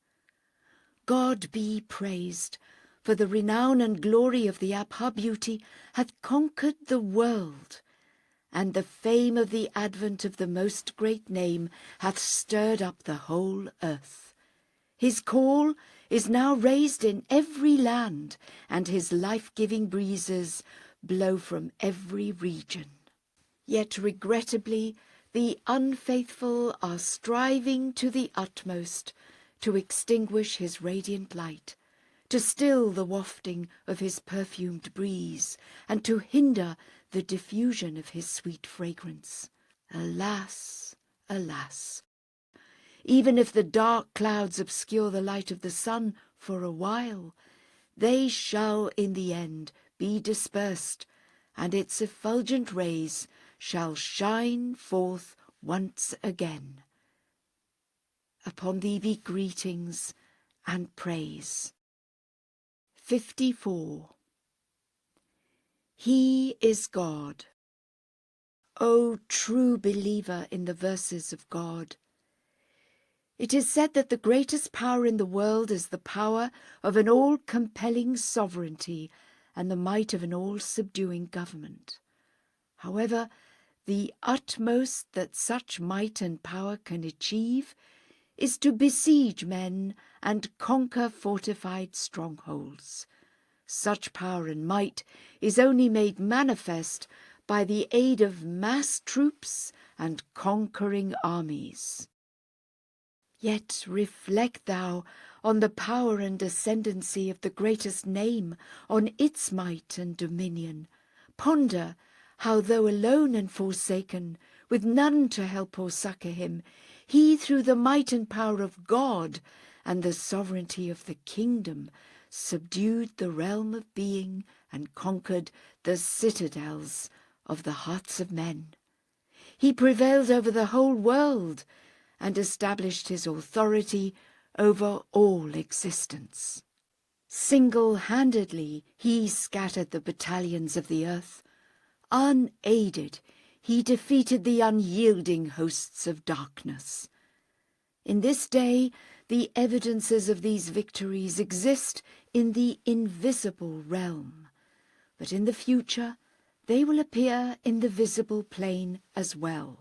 God be praised, for the renown and glory of the Abha beauty hath conquered the world, and the fame of the advent of the most great name hath stirred up the whole earth. His call is now raised in every land, and his life-giving breezes blow from every region. Yet regrettably, the unfaithful are striving to the utmost to extinguish his radiant light, to still the wafting of his perfumed breeze, and to hinder the diffusion of his sweet fragrance. Alas, alas! Even if the dark clouds obscure the light of the sun for a while, they shall in the end be dispersed, and its effulgent rays shall shine forth once again. Upon thee be greetings and praise. 54. He is God. O true believer in the verses of God! It is said that the greatest power in the world is the power of an all-compelling sovereignty and the might of an all-subduing government. However, the utmost that such might and power can achieve is to besiege men and conquer fortified strongholds. Such power and might is only made manifest by the aid of mass troops and conquering armies. Yet reflect thou on the power and ascendancy of the greatest name, on its might and dominion. Ponder how, though alone and forsaken, with none to help or succour him, he through the might and power of God and the sovereignty of the kingdom subdued the realm of being and conquered the citadels of the hearts of men. He prevailed over the whole world and established his authority over all existence. Single-handedly he scattered the battalions of the earth. Unaided he defeated the unyielding hosts of darkness. In this day the evidences of these victories exist in the invisible realm, but in the future they will appear in the visible plane as well.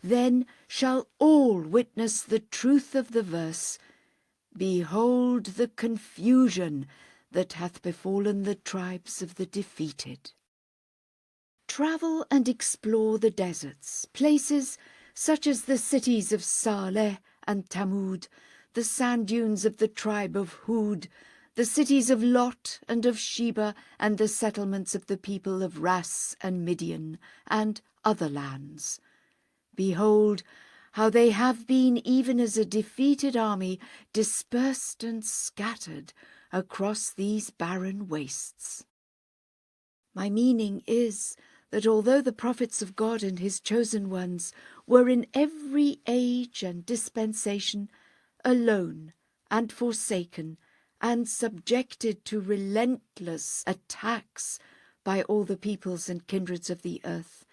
Then shall all witness the truth of the verse, "Behold the confusion that hath befallen the tribes of the defeated." Travel and explore the deserts, places such as the cities of Saleh and Thamud, the sand dunes of the tribe of Hud, the cities of Lot and of Sheba, and the settlements of the people of Ras and Midian, and other lands. Behold how they have been even as a defeated army dispersed and scattered across these barren wastes. My meaning is that although the prophets of God and his chosen ones were in every age and dispensation alone and forsaken and subjected to relentless attacks by all the peoples and kindreds of the earth,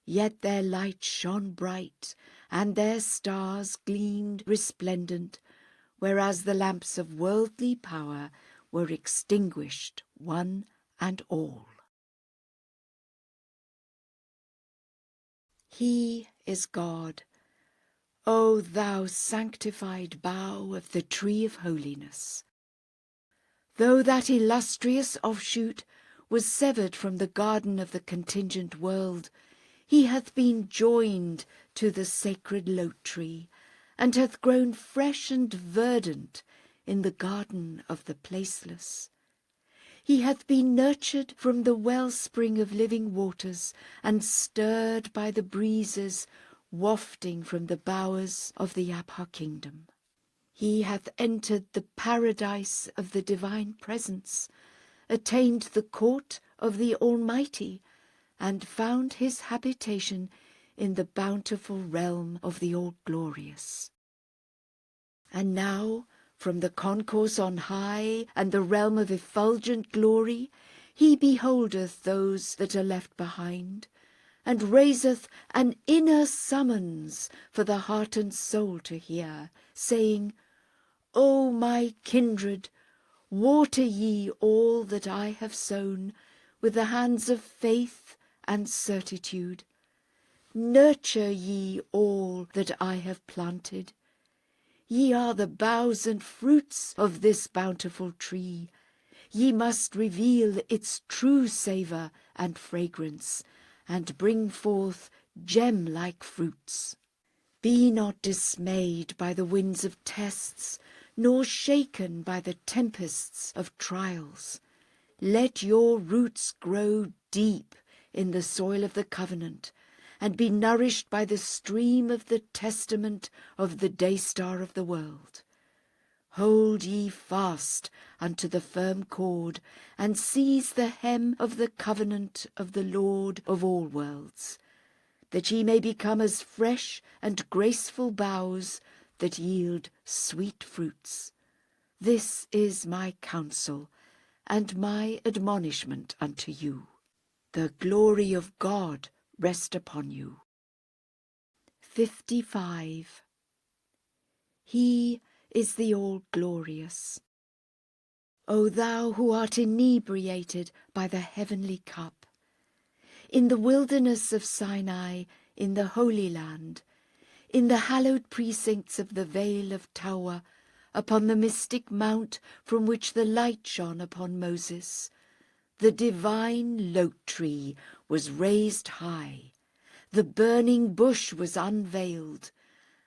yet their light shone bright, and their stars gleamed resplendent, whereas the lamps of worldly power were extinguished one and all. He is God, O thou sanctified bough of the tree of holiness. Though that illustrious offshoot was severed from the garden of the contingent world, he hath been joined to the sacred lote tree, and hath grown fresh and verdant in the garden of the placeless. He hath been nurtured from the wellspring of living waters, and stirred by the breezes wafting from the bowers of the Abha kingdom. He hath entered the paradise of the divine presence, attained the court of the Almighty, and found his habitation in the bountiful realm of the All-Glorious. And now, from the concourse on high, and the realm of effulgent glory, he beholdeth those that are left behind, and raiseth an inner summons for the heart and soul to hear, saying, O my kindred, water ye all that I have sown with the hands of faith and certitude. Nurture ye all that I have planted. Ye are the boughs and fruits of this bountiful tree. Ye must reveal its true savour and fragrance, and bring forth gem-like fruits. Be not dismayed by the winds of tests, nor shaken by the tempests of trials. Let your roots grow deep in the soil of the covenant, and be nourished by the stream of the testament of the day-star of the world. Hold ye fast unto the firm cord, and seize the hem of the covenant of the Lord of all worlds, that ye may become as fresh and graceful boughs that yield sweet fruits. This is my counsel and my admonishment unto you. The glory of God rest upon you. 55. He is the All-Glorious. O thou who art inebriated by the heavenly cup, in the wilderness of Sinai, in the Holy Land, in the hallowed precincts of the Vale of Tawa, upon the mystic mount from which the light shone upon Moses, the divine lote tree was raised high, the burning bush was unveiled,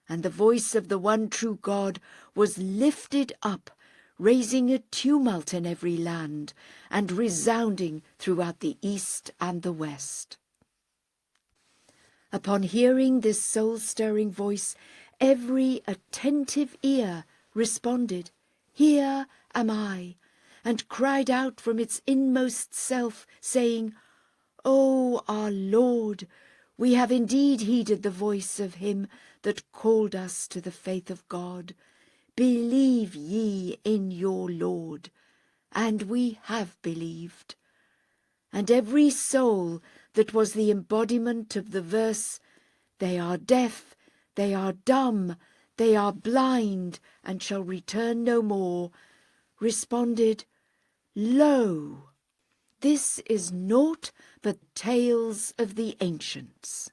and the voice of the one true God was lifted up, raising a tumult in every land, and resounding throughout the east and the west. Upon hearing this soul-stirring voice, every attentive ear responded, Here am I, and cried out from its inmost self, saying, O our Lord, we have indeed heeded the voice of him that called us to the faith of God. Believe ye in your Lord, and we have believed. And every soul that was the embodiment of the verse, They are deaf, they are dumb, they are blind, and shall return no more, responded, Lo, this is naught but tales of the ancients.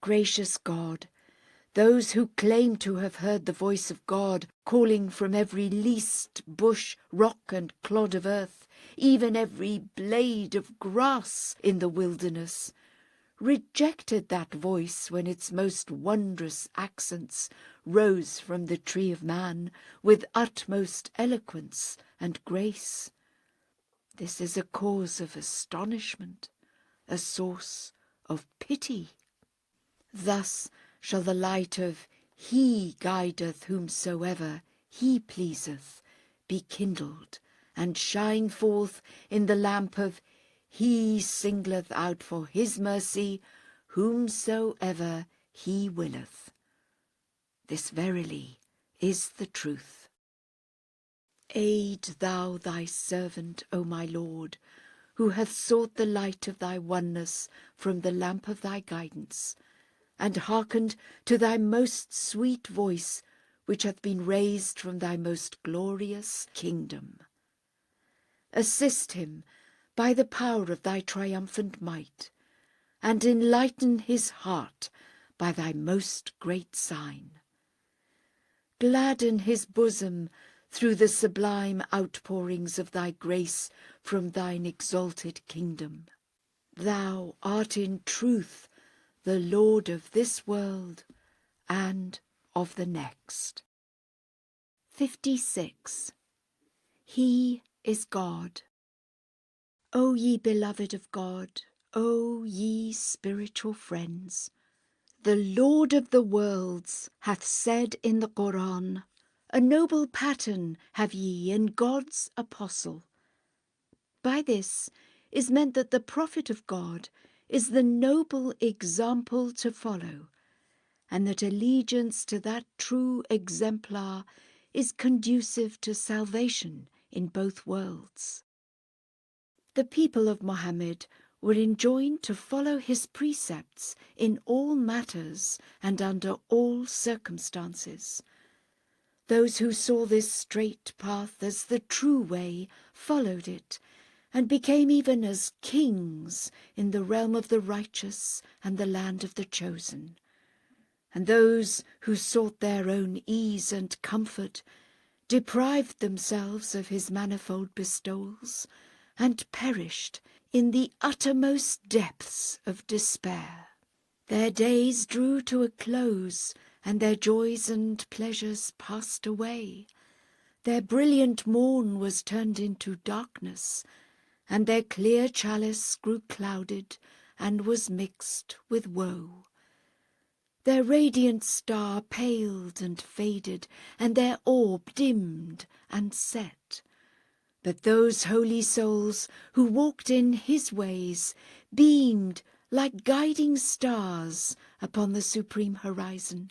Gracious God, those who claim to have heard the voice of God calling from every least bush, rock, and clod of earth, even every blade of grass in the wilderness, rejected that voice when its most wondrous accents rose from the tree of man with utmost eloquence and grace. This is a cause of astonishment, a source of pity. Thus shall the light of He guideth whomsoever He pleaseth be kindled, and shine forth in the lamp of He singleth out for His mercy whomsoever He willeth. This verily is the truth. Aid thou thy servant, O my Lord, who hath sought the light of thy oneness from the lamp of thy guidance, and hearkened to thy most sweet voice, which hath been raised from thy most glorious kingdom. Assist him by the power of thy triumphant might, and enlighten his heart by thy most great sign. Gladden his bosom through the sublime outpourings of thy grace from thine exalted kingdom. Thou art in truth the Lord of this world and of the next. 56. He is God. O ye beloved of God, O ye spiritual friends, the Lord of the worlds hath said in the Quran, "A noble pattern have ye in God's apostle." By this is meant that the prophet of God is the noble example to follow, and that allegiance to that true exemplar is conducive to salvation in both worlds. The people of Mohammed were enjoined to follow his precepts in all matters and under all circumstances. Those who saw this straight path as the true way followed it, and became even as kings in the realm of the righteous and the land of the chosen. And those who sought their own ease and comfort deprived themselves of his manifold bestowals, and perished in the uttermost depths of despair. Their days drew to a close, and their joys and pleasures passed away. Their brilliant morn was turned into darkness, and their clear chalice grew clouded and was mixed with woe. Their radiant star paled and faded, and their orb dimmed and set. But those holy souls who walked in his ways beamed like guiding stars upon the supreme horizon.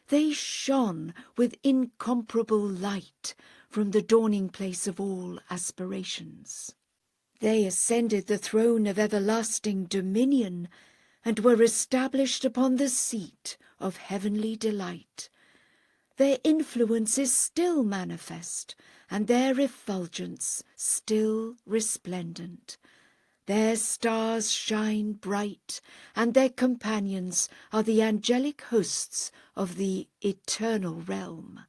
They shone with incomparable light from the dawning place of all aspirations. They ascended the throne of everlasting dominion and were established upon the seat of heavenly delight. Their influence is still manifest, and their effulgence still resplendent. Their stars shine bright, and their companions are the angelic hosts of the eternal realm.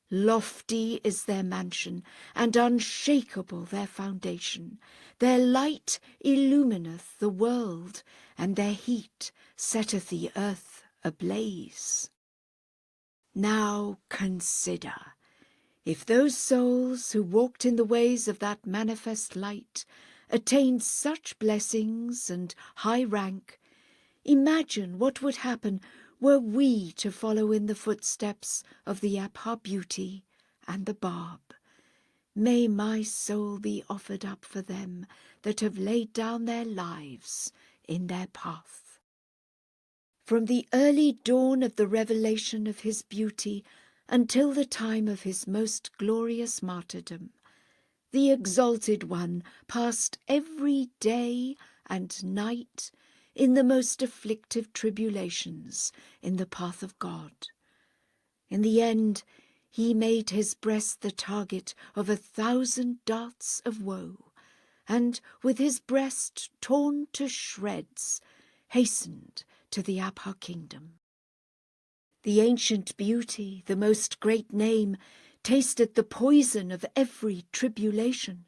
Lofty is their mansion, and unshakable their foundation. Their light illumineth the world, and their heat setteth the earth ablaze. Now consider, if those souls who walked in the ways of that manifest light attained such blessings and high rank, imagine what would happen were we to follow in the footsteps of the Abha beauty and the Bab. May my soul be offered up for them that have laid down their lives in their path. From the early dawn of the revelation of his beauty until the time of his most glorious martyrdom, the Exalted One passed every day and night in the most afflictive tribulations in the path of God. In the end, he made his breast the target of 1,000 darts of woe, and with his breast torn to shreds, hastened to the Abha kingdom. The ancient beauty, the most great name, tasted the poison of every tribulation,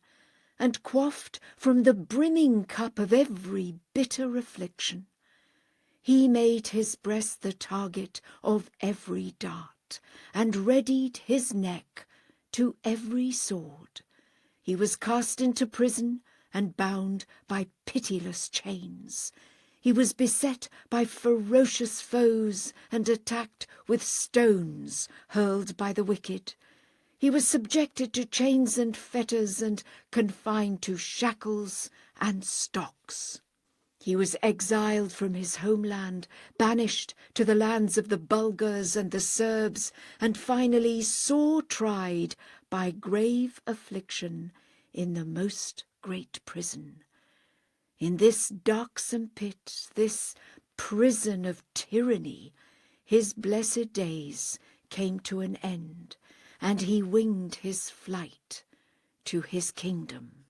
and quaffed from the brimming cup of every bitter affliction. He made his breast the target of every dart, and readied his neck to every sword. He was cast into prison and bound by pitiless chains. He was beset by ferocious foes and attacked with stones hurled by the wicked. He was subjected to chains and fetters and confined to shackles and stocks. He was exiled from his homeland, banished to the lands of the Bulgars and the Serbs, and finally sore tried by grave affliction in the most great prison. In this darksome pit, this prison of tyranny, his blessed days came to an end, and he winged his flight to his kingdom.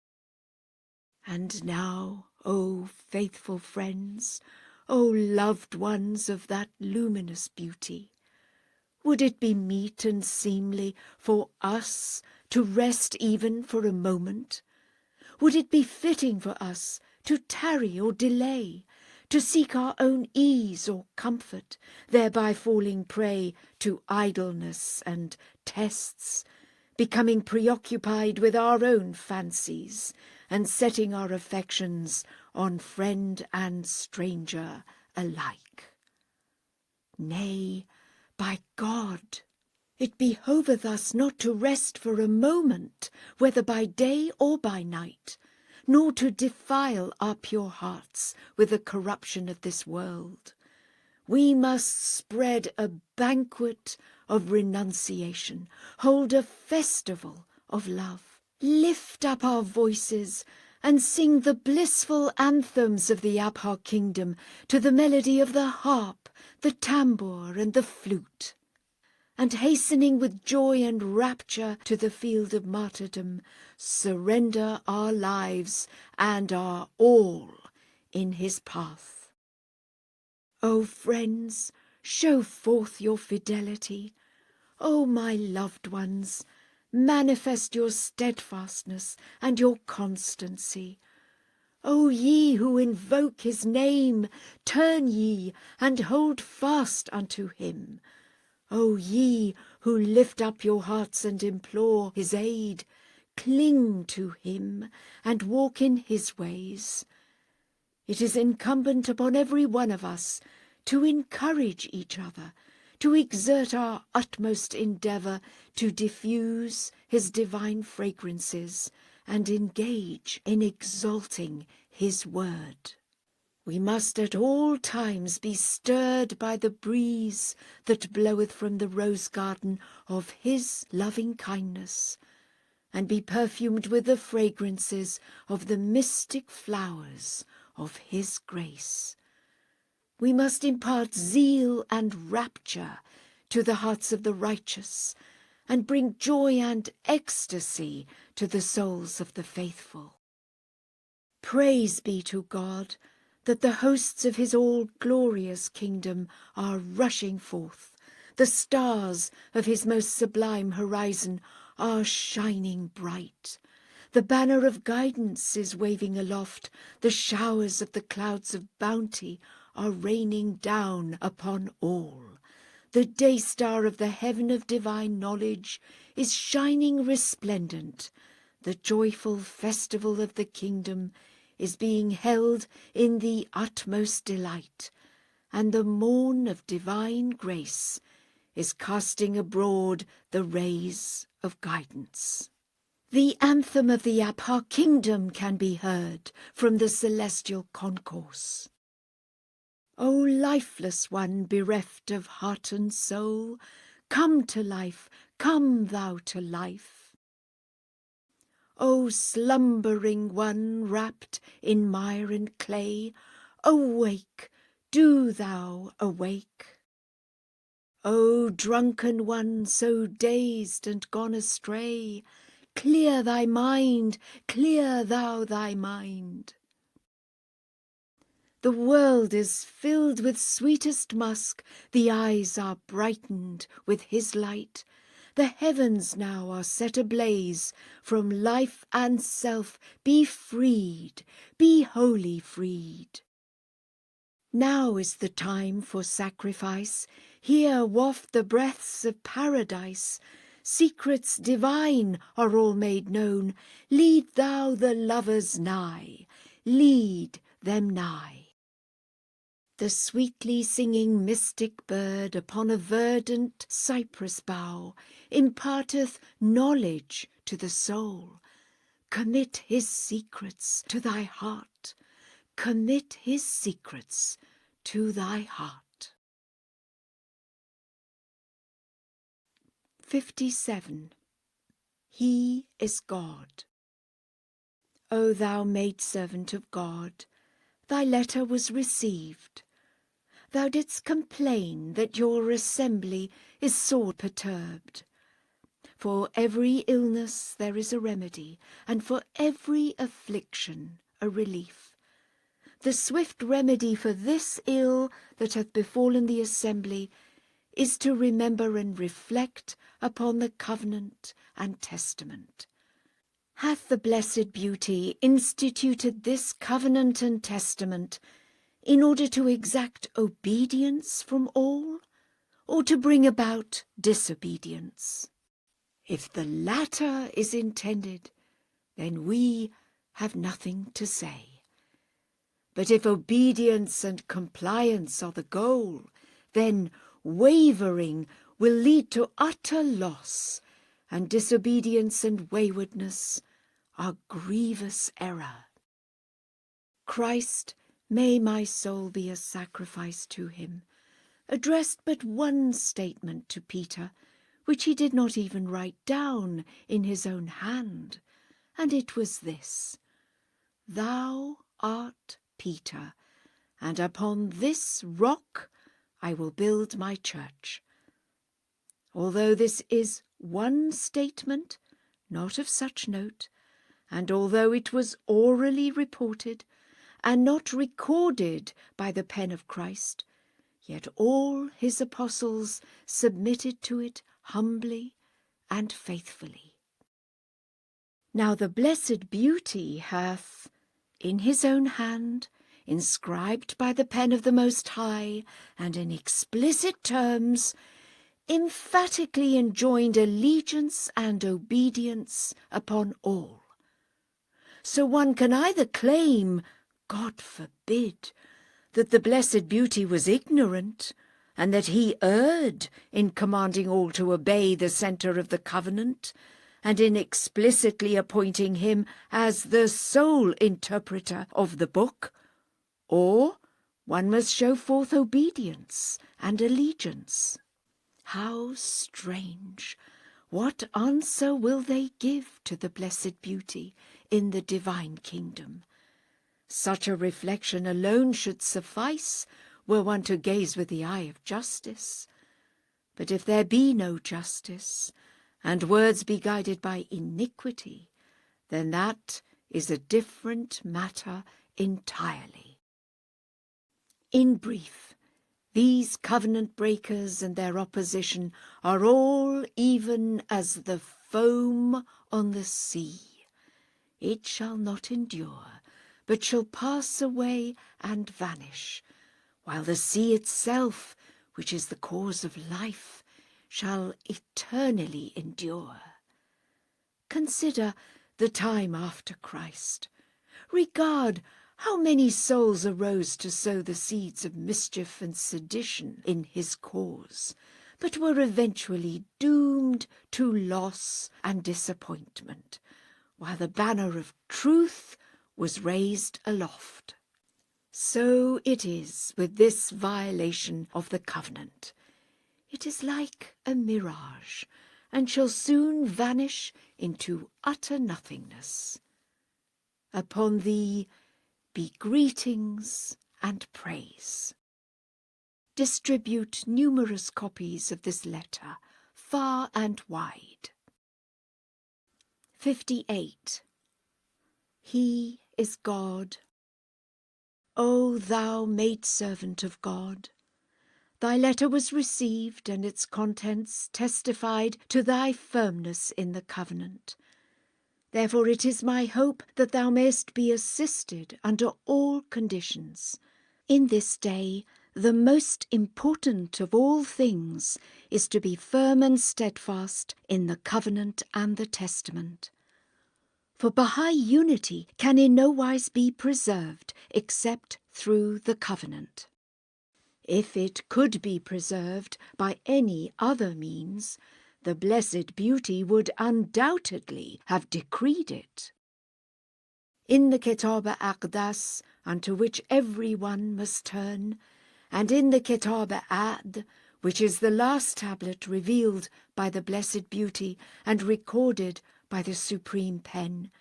And now, O faithful friends, O loved ones of that luminous beauty, Would it be meet and seemly for us to rest even for a moment? Would it be fitting for us to tarry or delay, to seek our own ease or comfort, thereby falling prey to idleness and tests, becoming preoccupied with our own fancies, and setting our affections on friend and stranger alike? Nay, by God, it behoveth us not to rest for a moment, whether by day or by night, nor to defile our pure hearts with the corruption of this world. We must spread a banquet of renunciation, hold a festival of love, lift up our voices, and sing the blissful anthems of the Abha kingdom to the melody of the harp, the tambour, and the flute. And hastening with joy and rapture to the field of martyrdom, surrender our lives and our all in his path. O friends, show forth your fidelity. O my loved ones, manifest your steadfastness and your constancy. O ye who invoke his name, turn ye and hold fast unto him. O ye who lift up your hearts and implore his aid, cling to him and walk in his ways. It is incumbent upon every one of us to encourage each other, to exert our utmost endeavour to diffuse his divine fragrances and engage in exalting his word. We must at all times be stirred by the breeze that bloweth from the rose garden of his loving kindness, and be perfumed with the fragrances of the mystic flowers of his grace. We must impart zeal and rapture to the hearts of the righteous, and bring joy and ecstasy to the souls of the faithful. Praise be to God, that the hosts of his all-glorious kingdom are rushing forth, the stars of his most sublime horizon are shining bright, the banner of guidance is waving aloft, the showers of the clouds of bounty are raining down upon all, the day-star of the heaven of divine knowledge is shining resplendent, the joyful festival of the kingdom is being held in the utmost delight, and the morn of divine grace is casting abroad the rays of guidance. The anthem of the Abha kingdom can be heard from the celestial concourse. O lifeless one bereft of heart and soul, come to life, come thou to life. O slumbering one wrapped in mire and clay, awake, do thou awake. O drunken one so dazed and gone astray, clear thy mind, clear thou thy mind. The world is filled with sweetest musk, the eyes are brightened with his light, the heavens now are set ablaze, from life and self be freed, be wholly freed. Now is the time for sacrifice, here waft the breaths of paradise, secrets divine are all made known, lead thou the lovers nigh, lead them nigh. The sweetly singing mystic bird upon a verdant cypress bough imparteth knowledge to the soul. Commit his secrets to thy heart, commit his secrets to thy heart. 57. He is God. O thou maidservant of God, thy letter was received. Thou didst complain that your assembly is sore perturbed. For every illness there is a remedy, and for every affliction a relief. The swift remedy for this ill that hath befallen the assembly is to remember and reflect upon the covenant and testament. Hath the Blessed Beauty instituted this covenant and testament in order to exact obedience from all, or to bring about disobedience? If the latter is intended, then we have nothing to say. But if obedience and compliance are the goal, then wavering will lead to utter loss, and disobedience and waywardness are grievous error. Christ, may my soul be a sacrifice to him, addressed but one statement to Peter, which he did not even write down in his own hand, and it was this: Thou art Peter, and upon this rock I will build my church. Although this is one statement, not of such note, and although it was orally reported, and not recorded by the pen of Christ, yet all his apostles submitted to it humbly and faithfully. Now the Blessed Beauty hath, in his own hand, inscribed by the pen of the Most High, and in explicit terms, emphatically enjoined allegiance and obedience upon all. So one can either claim, God forbid, that the Blessed Beauty was ignorant, and that he erred in commanding all to obey the centre of the covenant, and in explicitly appointing him as the sole interpreter of the book, or one must show forth obedience and allegiance. How strange! What answer will they give to the Blessed Beauty in the divine kingdom? Such a reflection alone should suffice were one to gaze with the eye of justice. But if there be no justice, and words be guided by iniquity, then that is a different matter entirely. In brief, these covenant breakers and their opposition are all even as the foam on the sea. It shall not endure, but shall pass away and vanish, while the sea itself, which is the cause of life, shall eternally endure. Consider the time after Christ. Regard how many souls arose to sow the seeds of mischief and sedition in his cause, but were eventually doomed to loss and disappointment, while the banner of truth was raised aloft. So it is with this violation of the covenant. It is like a mirage, and shall soon vanish into utter nothingness. Upon thee be greetings and praise. Distribute numerous copies of this letter, far and wide. 58. He is God. O thou maidservant of God, thy letter was received, and its contents testified to thy firmness in the covenant. Therefore it is my hope that thou mayest be assisted under all conditions. In this day, the most important of all things is to be firm and steadfast in the covenant and the testament. For Bahá'í unity can in no wise be preserved except through the covenant. If it could be preserved by any other means, the Blessed Beauty would undoubtedly have decreed it. In the Kitab-i-Aqdas, unto which every one must turn, and in the Kitab-i-Ad, which is the last tablet revealed by the Blessed Beauty and recorded by the Supreme Pen,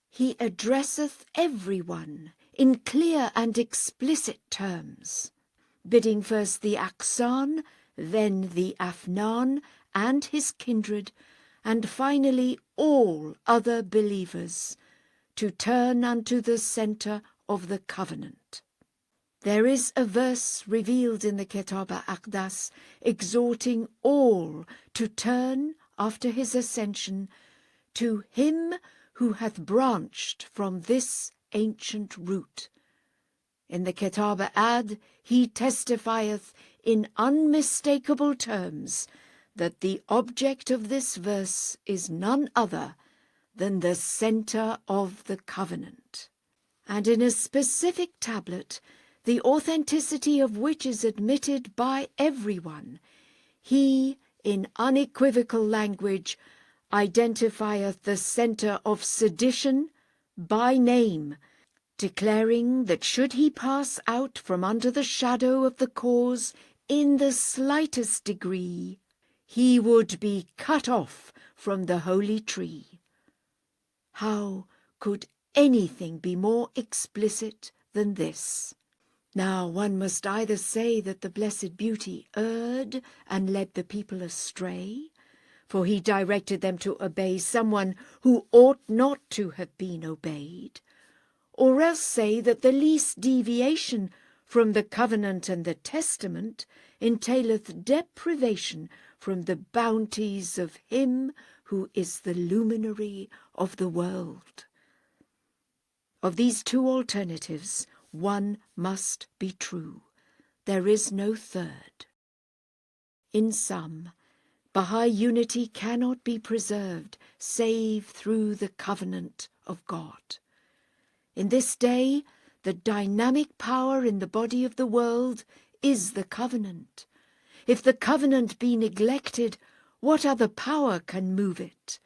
he addresseth every one in clear and explicit terms, bidding first the Aqsan, then the Afnan and his kindred, and finally all other believers, to turn unto the centre of the covenant. There is a verse revealed in the Kitab al-Aqdas exhorting all to turn after his ascension to him who hath branched from this ancient root. In the Kitab al-Ad he testifieth in unmistakable terms that the object of this verse is none other than the centre of the covenant, and in a specific tablet, the authenticity of which is admitted by everyone, he, in unequivocal language, identifieth the centre of sedition by name, declaring that should he pass out from under the shadow of the cause in the slightest degree, he would be cut off from the holy tree. How could anything be more explicit than this? Now one must either say that the Blessed Beauty erred and led the people astray, for he directed them to obey someone who ought not to have been obeyed, or else say that the least deviation from the covenant and the testament entaileth deprivation from the bounties of him who is the luminary of the world. Of these two alternatives, one must be true. There is no third. In sum, Bahá'í unity cannot be preserved save through the covenant of God. In this day, the dynamic power in the body of the world is the covenant. If the covenant be neglected, what other power can move it?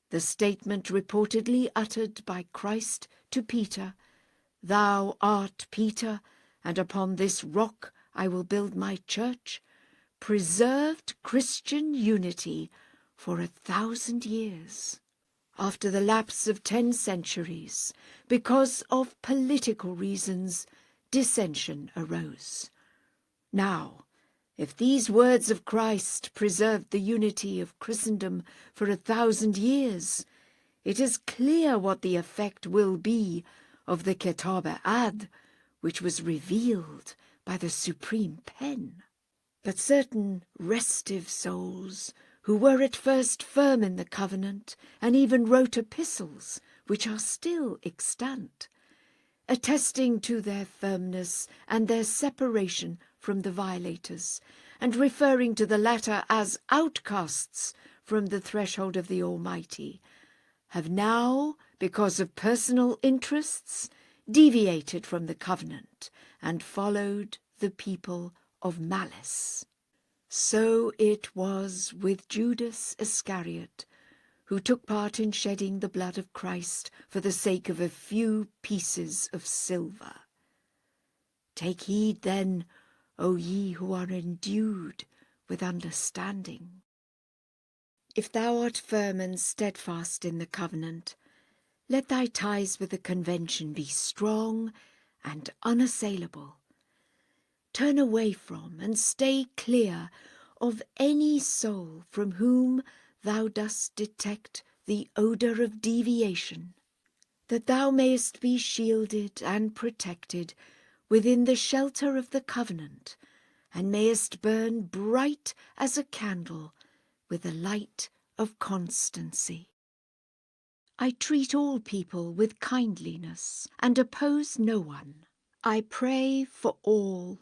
The statement reportedly uttered by Christ to Peter, "Thou art Peter, and upon this rock I will build my church," preserved Christian unity for 1,000 years. After the lapse of 10 centuries, because of political reasons, dissension arose. Now, if these words of Christ preserved the unity of Christendom for 1,000 years, it is clear what the effect will be of the Kitab al-Ad, which was revealed by the Supreme Pen. But certain restive souls, who were at first firm in the covenant, and even wrote epistles, which are still extant, attesting to their firmness and their separation from the violators, and referring to the latter as outcasts from the threshold of the Almighty, have now, because of personal interests, deviated from the covenant and followed the people of malice. So it was with Judas Iscariot, who took part in shedding the blood of Christ for the sake of a few pieces of silver. Take heed then, O ye who are endued with understanding. If thou art firm and steadfast in the covenant, let thy ties with the convention be strong and unassailable. Turn away from and stay clear of any soul from whom thou dost detect the odour of deviation, that thou mayest be shielded and protected within the shelter of the covenant, and mayest burn bright as a candle with the light of constancy. I treat all people with kindliness and oppose no one. I pray for all,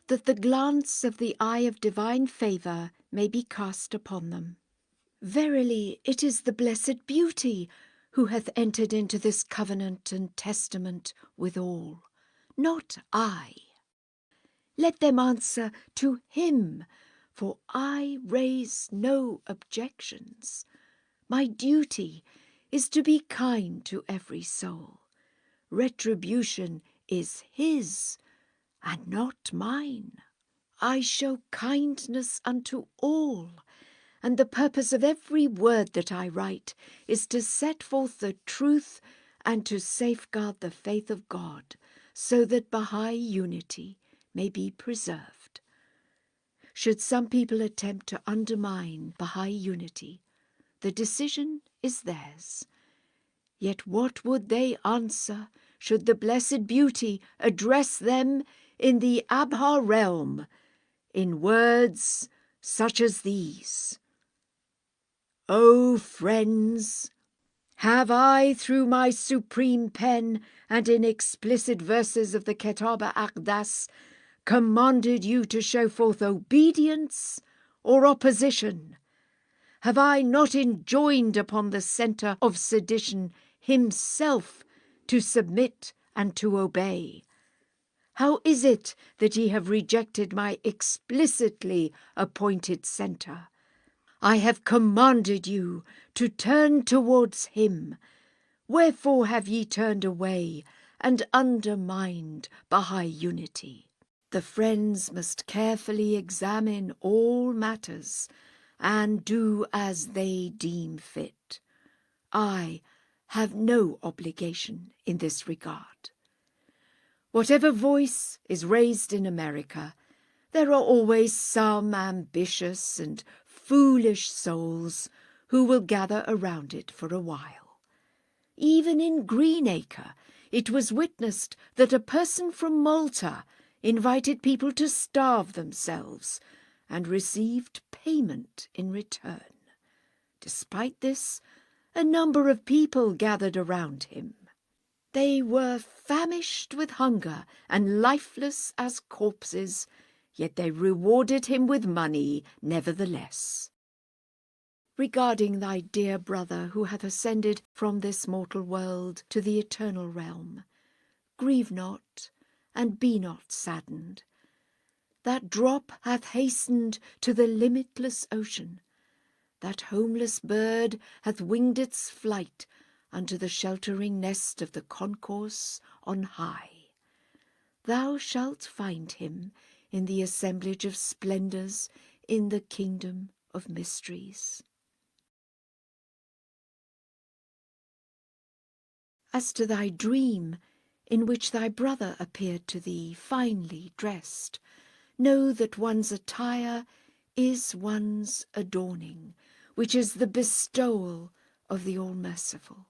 that the glance of the eye of divine favour may be cast upon them. Verily, it is the Blessed Beauty who hath entered into this covenant and testament with all, not I. Let them answer to him, for I raise no objections. My duty is to be kind to every soul. Retribution is his, and not mine. I show kindness unto all, and the purpose of every word that I write is to set forth the truth and to safeguard the faith of God, so that Bahá'í unity may be preserved. Should some people attempt to undermine Bahá'í unity, the decision is theirs. Yet what would they answer should the Blessed Beauty address them in the Abha realm in words such as these. O friends, have I, through my supreme pen and in explicit verses of the Kitab-i-Aqdas, commanded you to show forth obedience or opposition? Have I not enjoined upon the centre of sedition himself to submit and to obey? How is it that ye have rejected my explicitly appointed centre? I have commanded you to turn towards him. Wherefore have ye turned away and undermined Bahá'í unity? The friends must carefully examine all matters and do as they deem fit. I have no obligation in this regard. Whatever voice is raised in America, there are always some ambitious and foolish souls who will gather around it for a while. Even in Greenacre, it was witnessed that a person from Malta invited people to starve themselves and received payment in return. Despite this, a number of people gathered around him. They were famished with hunger and lifeless as corpses, yet they rewarded him with money nevertheless. Regarding thy dear brother who hath ascended from this mortal world to the eternal realm, grieve not and be not saddened. That drop hath hastened to the limitless ocean. That homeless bird hath winged its flight unto the sheltering nest of the concourse on high. Thou shalt find him in the assemblage of splendours in the kingdom of mysteries. As to thy dream, in which thy brother appeared to thee finely dressed, know that one's attire is one's adorning, which is the bestowal of the All-Merciful.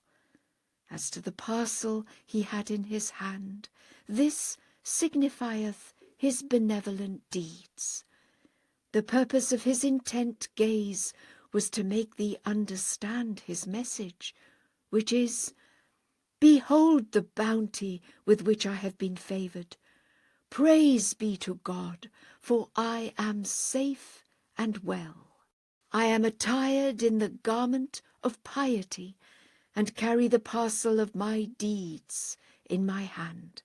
As to the parcel he had in his hand, this signifieth his benevolent deeds. The purpose of his intent gaze was to make thee understand his message, which is, behold the bounty with which I have been favoured. Praise be to God, for I am safe and well. I am attired in the garment of piety, and carry the parcel of my deeds in my hand.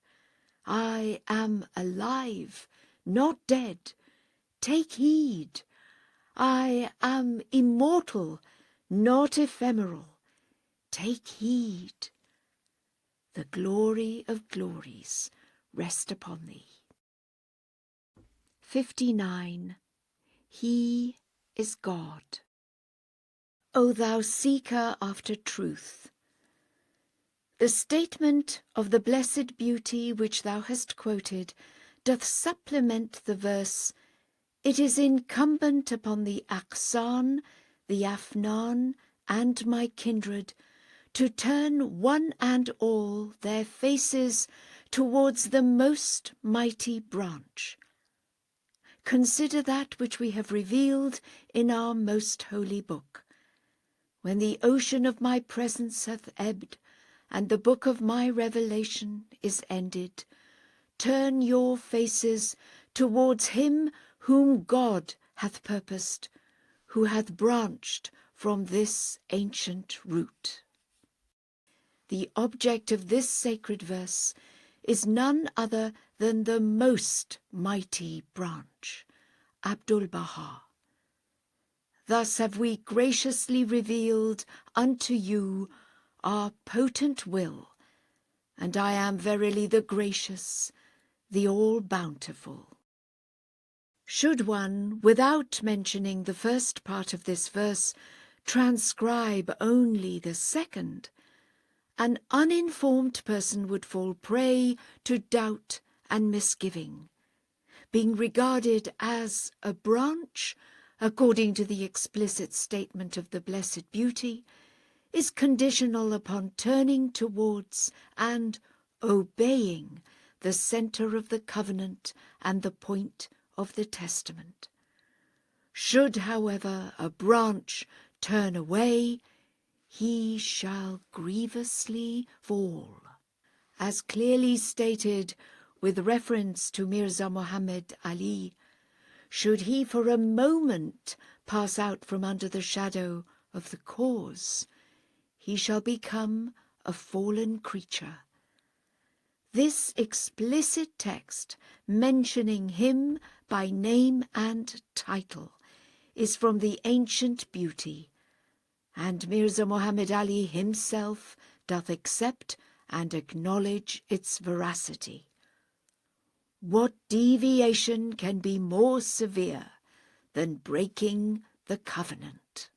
I am alive, not dead. Take heed. I am immortal, not ephemeral. Take heed. The glory of glories rest upon thee. 59. He is God. O thou seeker after truth! The statement of the Blessed Beauty which thou hast quoted doth supplement the verse, "It is incumbent upon the Aqsan, the Afnan, and my kindred to turn one and all their faces towards the most mighty branch. Consider that which we have revealed in our most holy book. When the ocean of my presence hath ebbed, and the book of my revelation is ended, turn your faces towards him whom God hath purposed, who hath branched from this ancient root." The object of this sacred verse is none other than the most mighty branch, Abdul-Bahá. Thus have we graciously revealed unto you our potent will, and I am verily the gracious, the all-bountiful. Should one, without mentioning the first part of this verse, transcribe only the second, an uninformed person would fall prey to doubt and misgiving. Being regarded as a branch, according to the explicit statement of the Blessed Beauty, is conditional upon turning towards and obeying the center of the covenant and the point of the testament. Should, however, a branch turn away, he shall grievously fall. As clearly stated with reference to Mirza Muhammad Ali, should he for a moment pass out from under the shadow of the cause, he shall become a fallen creature. This explicit text, mentioning him by name and title, is from the ancient beauty, and Mirza Muhammad Ali himself doth accept and acknowledge its veracity. What deviation can be more severe than breaking the covenant?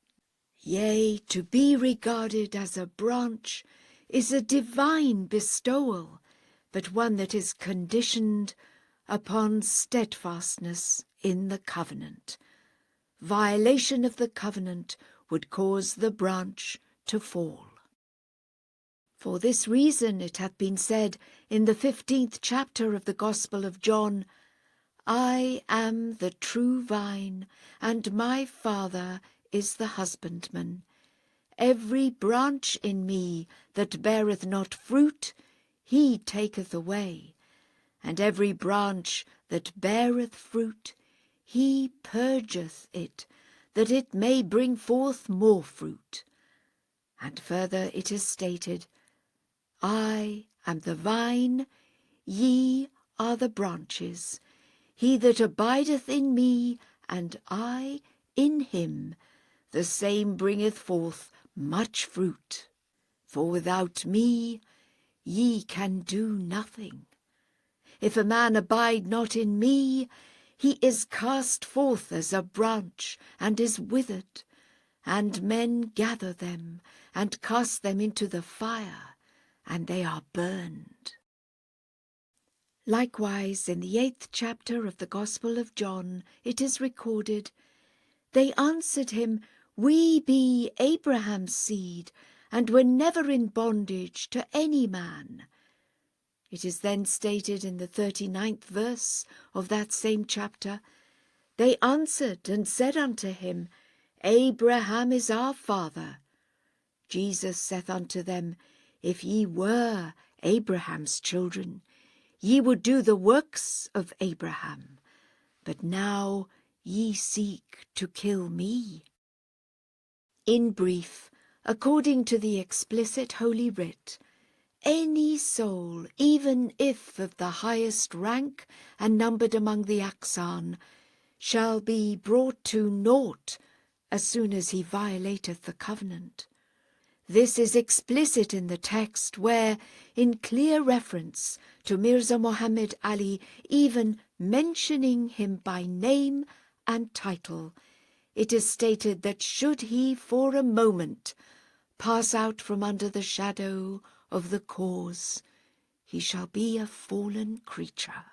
Yea, to be regarded as a branch is a divine bestowal, but one that is conditioned upon steadfastness in the covenant. Violation of the covenant would cause the branch to fall. For this reason it hath been said in the 15th chapter of the Gospel of John, I am the true vine, and my Father is the husbandman. Every branch in me that beareth not fruit, he taketh away, and every branch that beareth fruit, he purgeth it, that it may bring forth more fruit. And further it is stated, I am the vine, ye are the branches. He that abideth in me, and I in him, the same bringeth forth much fruit. For without me ye can do nothing. If a man abide not in me, he is cast forth as a branch, and is withered, and men gather them, and cast them into the fire, and they are burned. Likewise, in the 8th chapter of the Gospel of John, it is recorded, They answered him, We be Abraham's seed, and were never in bondage to any man. It is then stated in the 39th verse of that same chapter, They answered and said unto him, Abraham is our father. Jesus saith unto them, If ye were Abraham's children, ye would do the works of Abraham, but now ye seek to kill me. In brief, according to the explicit Holy Writ, any soul, even if of the highest rank and numbered among the Aksan, shall be brought to naught as soon as he violateth the covenant. This is explicit in the text where, in clear reference to Mirza Muhammad Ali, even mentioning him by name and title, it is stated that should he for a moment pass out from under the shadow of the cause, he shall be a fallen creature.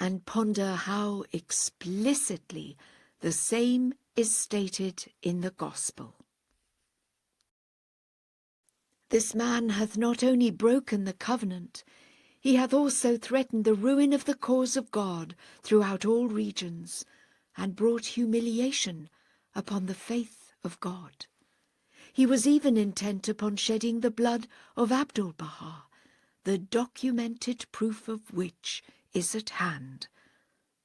And ponder how explicitly the same is stated in the Gospel. This man hath not only broken the covenant, he hath also threatened the ruin of the cause of God throughout all regions, and brought humiliation upon the faith of God. He was even intent upon shedding the blood of Abdul-Bahá, the documented proof of which is at hand.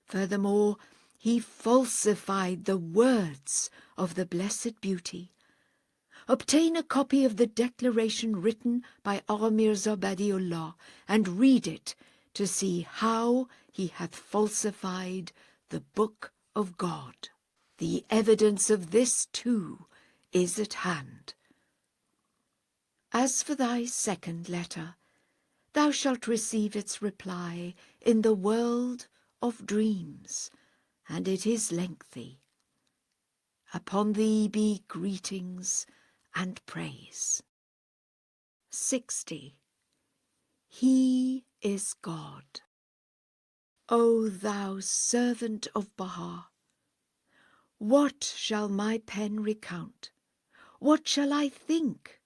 Furthermore, he falsified the words of the Blessed Beauty. Obtain a copy of the declaration written by our Mirza Bahá'u'lláh and read it to see how he hath falsified the Book of God. The evidence of this too is at hand. As for thy second letter, thou shalt receive its reply in the world of dreams, and it is lengthy. Upon thee be greetings and praise. 60. He is God. O thou servant of Bahá, what shall my pen recount? What shall I think?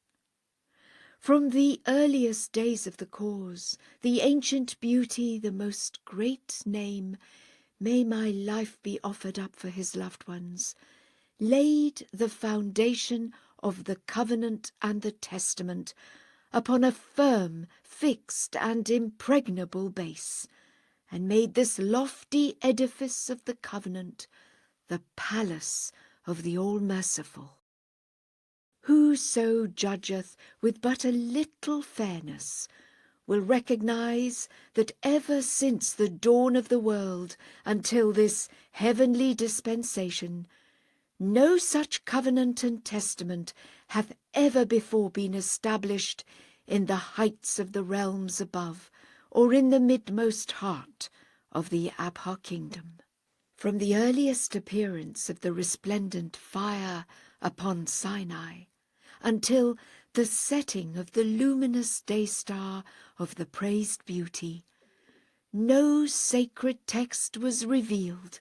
From the earliest days of the cause, the ancient beauty, the most great name, may my life be offered up for his loved ones, laid the foundation of the covenant and the testament upon a firm, fixed, and impregnable base, and made this lofty edifice of the covenant the palace of the All-Merciful. Whoso judgeth with but a little fairness will recognize that ever since the dawn of the world until this heavenly dispensation, no such covenant and testament hath ever before been established in the heights of the realms above, or in the midmost heart of the Abha kingdom. From the earliest appearance of the resplendent fire upon Sinai, until the setting of the luminous day-star of the praised beauty, no sacred text was revealed,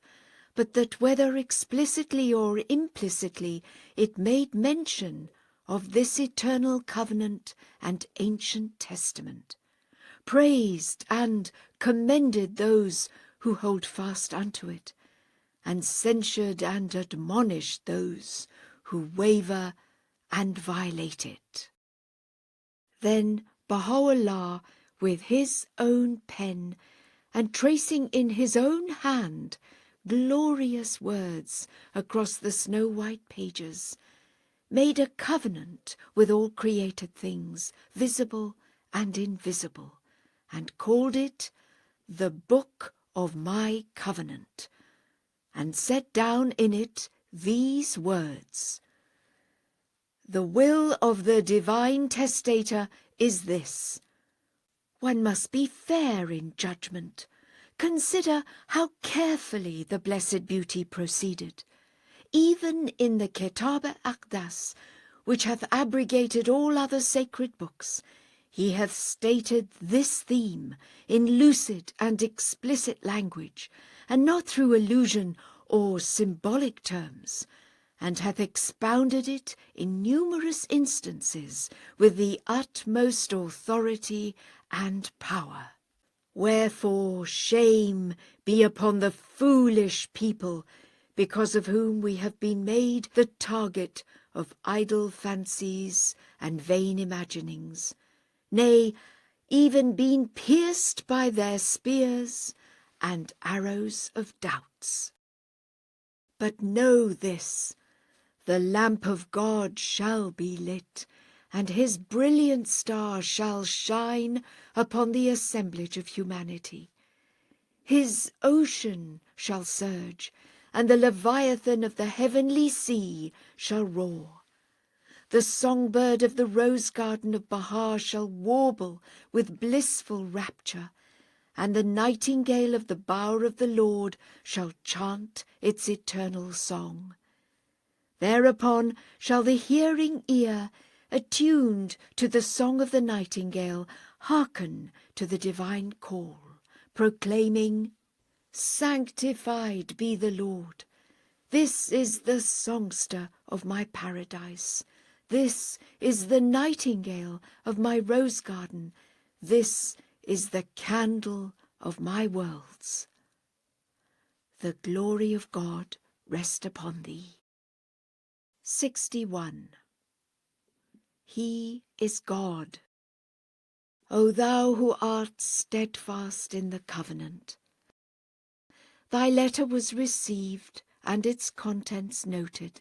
but that whether explicitly or implicitly it made mention of this eternal covenant and ancient testament, praised and commended those who hold fast unto it, and censured and admonished those who waver and violate it. Then Bahá'u'lláh, with his own pen, and tracing in his own hand glorious words across the snow-white pages, made a covenant with all created things, visible and invisible, and called it the Book of My Covenant, and set down in it these words: "The will of the divine testator is this: one must be fair in judgment. Consider how carefully the blessed beauty proceeded. Even in the Kitab-i-Aqdas, which hath abrogated all other sacred books, he hath stated this theme in lucid and explicit language, and not through allusion or symbolic terms, and hath expounded it in numerous instances with the utmost authority and power. Wherefore shame be upon the foolish people, because of whom we have been made the target of idle fancies and vain imaginings, nay, even been pierced by their spears and arrows of doubts. But know this: the lamp of God shall be lit, and his brilliant star shall shine upon the assemblage of humanity. His ocean shall surge, and the leviathan of the heavenly sea shall roar. The songbird of the rose garden of Bahá shall warble with blissful rapture, and the nightingale of the bower of the Lord shall chant its eternal song. Thereupon shall the hearing ear, attuned to the song of the nightingale, hearken to the divine call, proclaiming, "Sanctified be the Lord. This is the songster of my paradise. This is the nightingale of my rose garden. This is the candle of my worlds. The glory of God rest upon thee." 61. He is God. O thou who art steadfast in the covenant. Thy letter was received and its contents noted.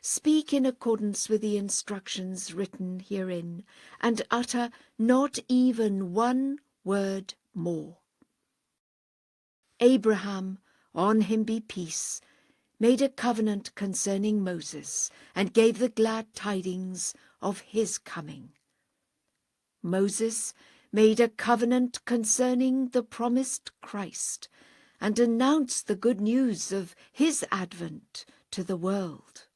Speak in accordance with the instructions written herein, and utter not even one word more. Abraham, on him be peace, made a covenant concerning Moses, and gave the glad tidings of his coming. Moses made a covenant concerning the promised Christ, and announced the good news of his advent to the world.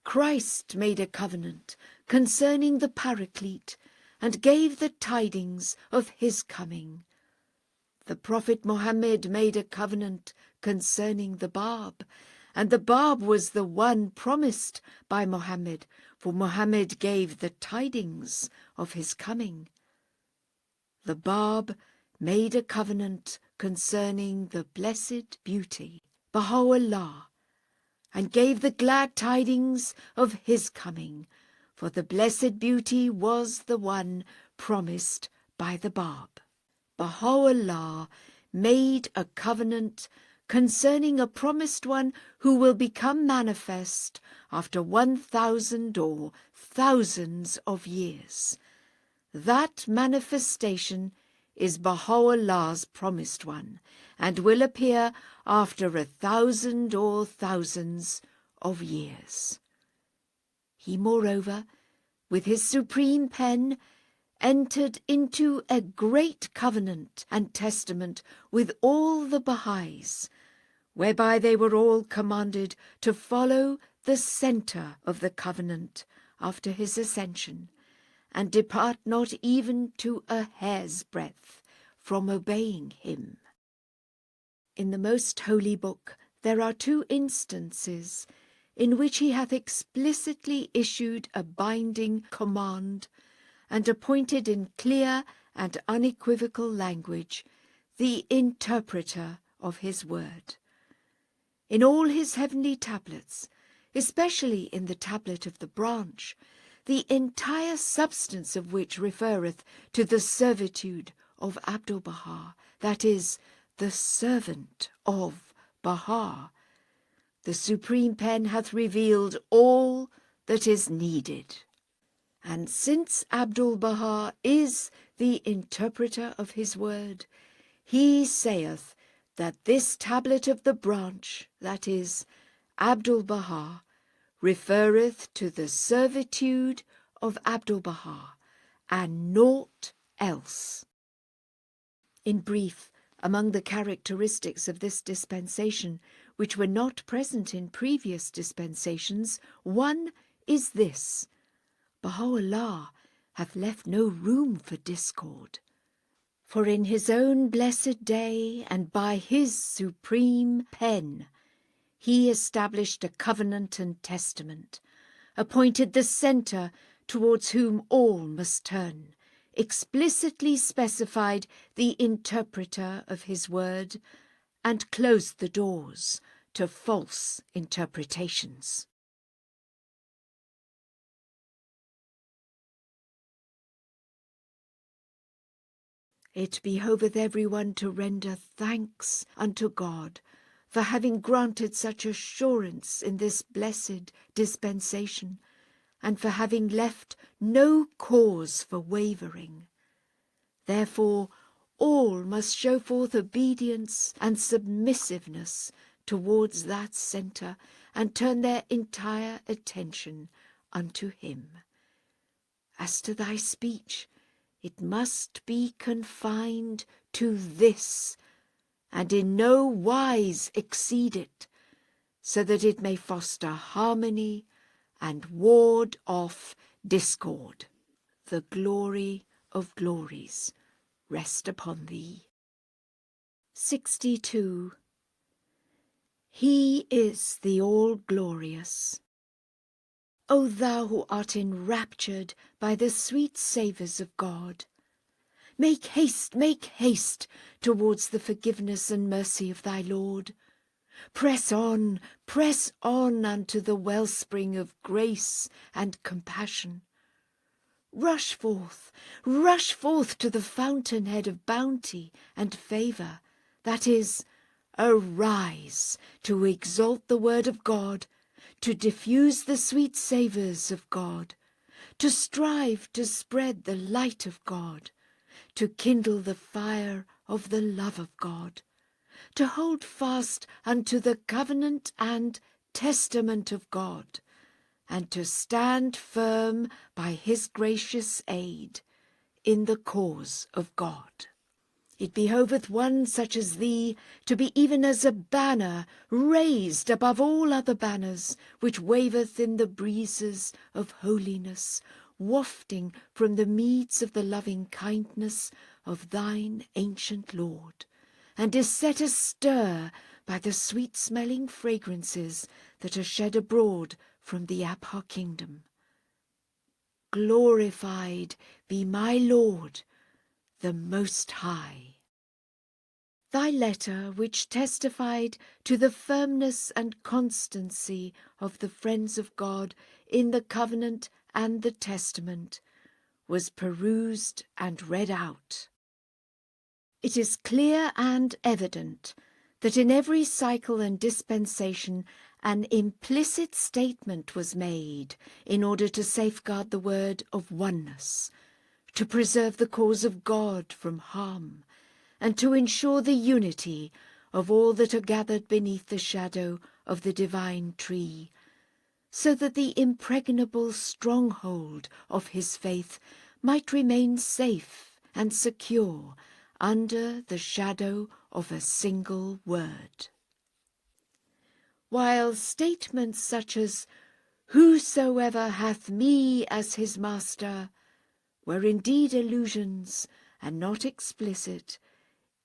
Christ made a covenant concerning the Paraclete, and gave the tidings of his coming. The prophet Mohammed made a covenant concerning the Bab, and the Bab was the one promised by Muhammad, for Muhammad gave the tidings of his coming. The Bab made a covenant concerning the blessed beauty, Bahá'u'lláh, and gave the glad tidings of his coming, for the blessed beauty was the one promised by the Bab. Bahá'u'lláh made a covenant concerning a promised one who will become manifest after 1,000 or thousands of years. That manifestation is Baha'u'llah's promised one, and will appear after 1,000 or thousands of years. He, moreover, with his supreme pen, entered into a great covenant and testament with all the Bahá'ís, whereby they were all commanded to follow the centre of the covenant after his ascension, and depart not even to a hair's breadth from obeying him. In the most holy book there are 2 instances in which he hath explicitly issued a binding command, and appointed in clear and unequivocal language the interpreter of his word. In all his heavenly tablets, especially in the tablet of the branch, the entire substance of which referreth to the servitude of Abdul-Bahá, that is, the servant of Bahá, the supreme pen hath revealed all that is needed. And since Abdul-Bahá is the interpreter of his word, he saith that this tablet of the branch, that is, Abdul-Bahá, referreth to the servitude of Abdul-Bahá, and naught else. In brief, among the characteristics of this dispensation, which were not present in previous dispensations, one is this: Baha'u'lláh hath left no room for discord. For in his own blessed day, and by his supreme pen, he established a covenant and testament, appointed the centre towards whom all must turn, explicitly specified the interpreter of his word, and closed the doors to false interpretations. It behoveth everyone to render thanks unto God for having granted such assurance in this blessed dispensation, and for having left no cause for wavering. Therefore all must show forth obedience and submissiveness towards that centre, and turn their entire attention unto him. As to thy speech, it must be confined to this, and in no wise exceed it, so that it may foster harmony and ward off discord. The glory of glories rest upon thee. 62. He is the all-glorious. O thou who art enraptured by the sweet savours of God, make haste towards the forgiveness and mercy of thy Lord. Press on unto the wellspring of grace and compassion. Rush forth to the fountainhead of bounty and favour, that is, arise to exalt the word of God, to diffuse the sweet savours of God, to strive to spread the light of God, to kindle the fire of the love of God, to hold fast unto the covenant and testament of God, and to stand firm by his gracious aid in the cause of God. It behoveth one such as thee to be even as a banner raised above all other banners, which waveth in the breezes of holiness, wafting from the meads of the loving kindness of thine ancient Lord, and is set astir by the sweet-smelling fragrances that are shed abroad from the Abha kingdom. Glorified be my Lord, the Most High. Thy letter, which testified to the firmness and constancy of the friends of God in the covenant and the testament, was perused and read out. It is clear and evident that in every cycle and dispensation an implicit statement was made in order to safeguard the word of oneness, to preserve the cause of God from harm, and to ensure the unity of all that are gathered beneath the shadow of the divine tree, so that the impregnable stronghold of his faith might remain safe and secure under the shadow of a single word. While statements such as "Whosoever hath me as his master" were indeed allusions and not explicit,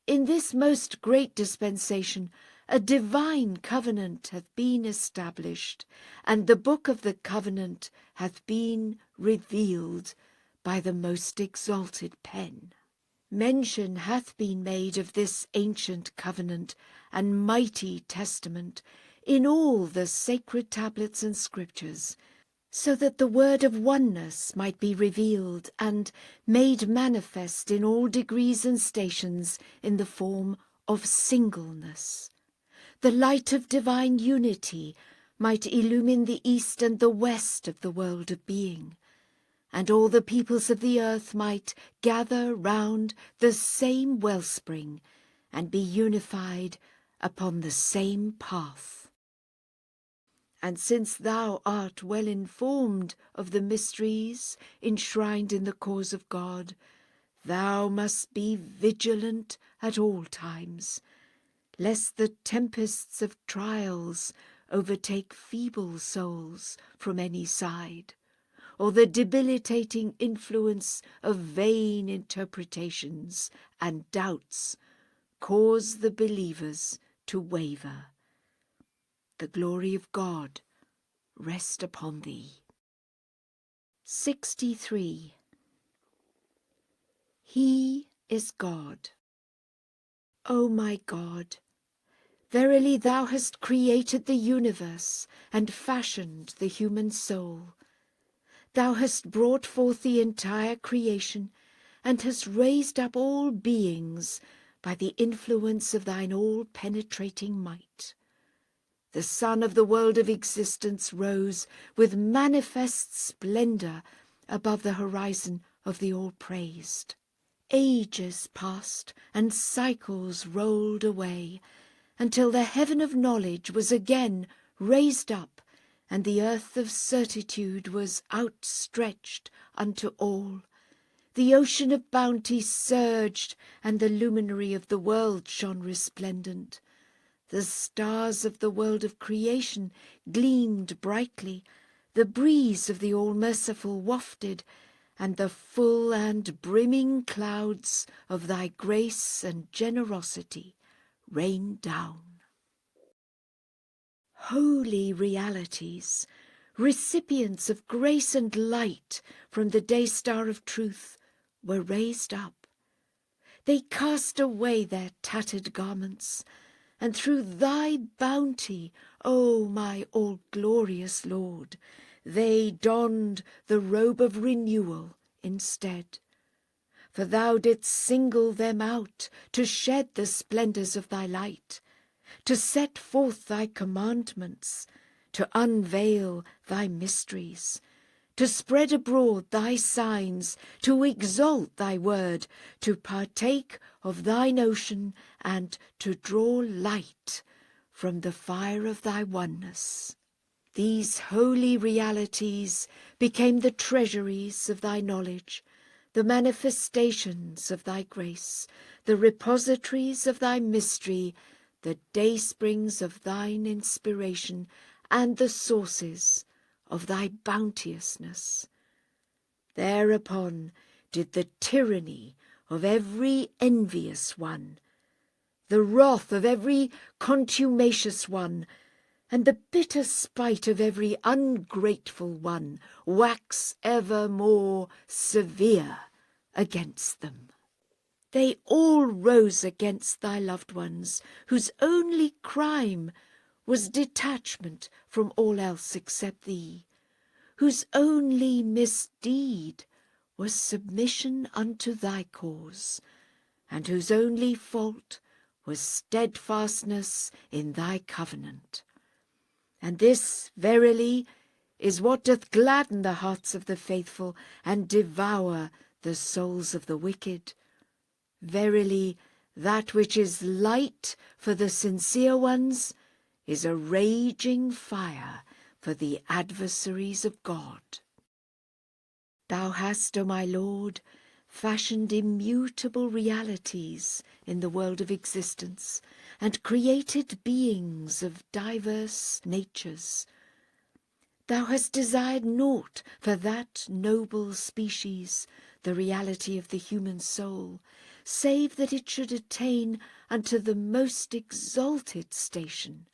in this most great dispensation a divine covenant hath been established, and the book of the covenant hath been revealed by the most exalted pen. Mention hath been made of this ancient covenant and mighty testament in all the sacred tablets and scriptures, so that the word of oneness might be revealed and made manifest in all degrees and stations in the form of singleness. The light of divine unity might illumine the east and the west of the world of being, and all the peoples of the earth might gather round the same wellspring and be unified upon the same path. And since thou art well informed of the mysteries enshrined in the cause of God, thou must be vigilant at all times, lest the tempests of trials overtake feeble souls from any side, or the debilitating influence of vain interpretations and doubts cause the believers to waver. The glory of God rest upon thee. 63. He is God. O my God, verily thou hast created the universe and fashioned the human soul. Thou hast brought forth the entire creation and hast raised up all beings by the influence of thine all-penetrating might. The sun of the world of existence rose with manifest splendour above the horizon of the all-praised. Ages passed and cycles rolled away, until the heaven of knowledge was again raised up, and the earth of certitude was outstretched unto all. The ocean of bounty surged, and the luminary of the world shone resplendent. The stars of the world of creation gleamed brightly, the breeze of the All-Merciful wafted, and the full and brimming clouds of thy grace and generosity rained down. Holy realities, recipients of grace and light from the day-star of truth, were raised up. They cast away their tattered garments, and through thy bounty, O my all-glorious Lord, they donned the robe of renewal instead. For thou didst single them out to shed the splendours of thy light, to set forth thy commandments, to unveil thy mysteries, to spread abroad thy signs, to exalt thy word, to partake of thine ocean, and to draw light from the fire of thy oneness. These holy realities became the treasuries of thy knowledge, the manifestations of thy grace, the repositories of thy mystery, the daysprings of thine inspiration, and the sources of thy bounteousness. Thereupon did the tyranny of every envious one, the wrath of every contumacious one, and the bitter spite of every ungrateful one wax ever more severe against them. They all rose against thy loved ones, whose only crime was detachment from all else except thee, whose only misdeed was submission unto thy cause, and whose only fault was steadfastness in thy covenant. And this, verily, is what doth gladden the hearts of the faithful, and devour the souls of the wicked. Verily, that which is light for the sincere ones is a raging fire for the adversaries of God. Thou hast, O my Lord, fashioned immutable realities in the world of existence, and created beings of diverse natures. Thou hast desired naught for that noble species, the reality of the human soul, save that it should attain unto the most exalted station,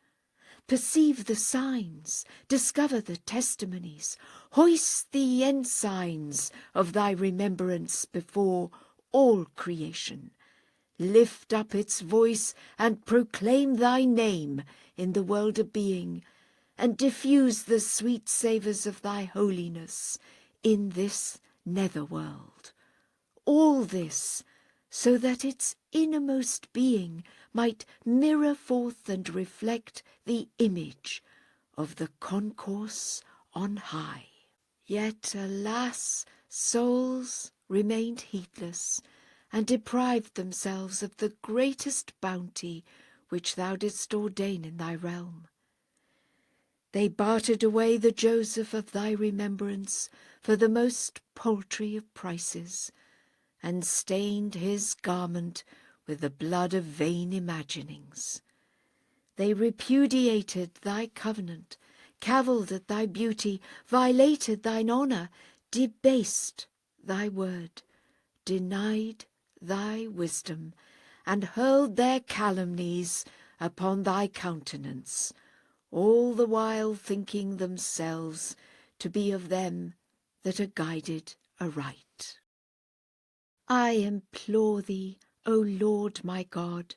perceive the signs, discover the testimonies, hoist the ensigns of thy remembrance before all creation, lift up its voice and proclaim thy name in the world of being, and diffuse the sweet savours of thy holiness in this nether world. All this so that its innermost being might mirror forth and reflect the image of the concourse on high. Yet, alas, souls remained heedless, and deprived themselves of the greatest bounty which thou didst ordain in thy realm. They bartered away the Joseph of thy remembrance for the most paltry of prices, and stained his garment with the blood of vain imaginings. They repudiated thy covenant, cavilled at thy beauty, violated thine honour, debased thy word, denied thy wisdom, and hurled their calumnies upon thy countenance, all the while thinking themselves to be of them that are guided aright. I implore thee, O Lord my God,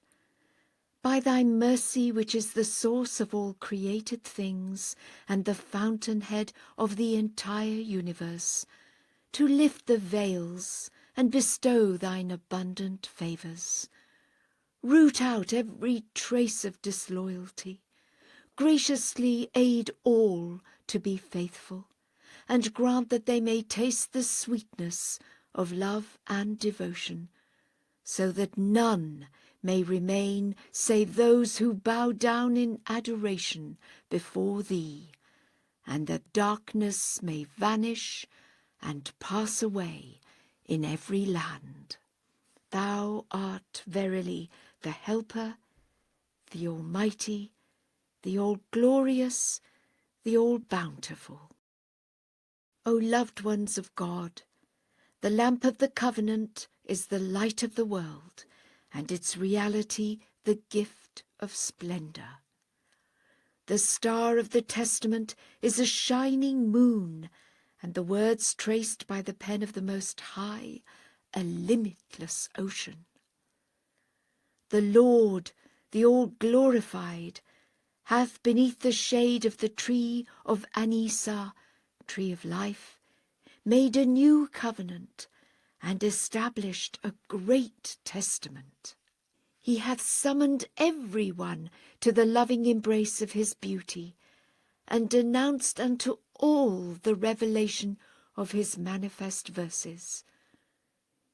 by thy mercy, which is the source of all created things and the fountainhead of the entire universe, to lift the veils and bestow thine abundant favours. Root out every trace of disloyalty, graciously aid all to be faithful, and grant that they may taste the sweetness of love and devotion, so that none may remain save those who bow down in adoration before thee, and that darkness may vanish and pass away in every land. Thou art verily the Helper, the Almighty, the All-Glorious, the All-Bountiful. O loved ones of God, the lamp of the covenant is the light of the world, and its reality the gift of splendour. The star of the testament is a shining moon, and the words traced by the pen of the Most High, a limitless ocean. The Lord, the All-Glorified, hath beneath the shade of the tree of Anisa, tree of life, made a new covenant, and established a great testament. He hath summoned every one to the loving embrace of his beauty, and denounced unto all the revelation of his manifest verses.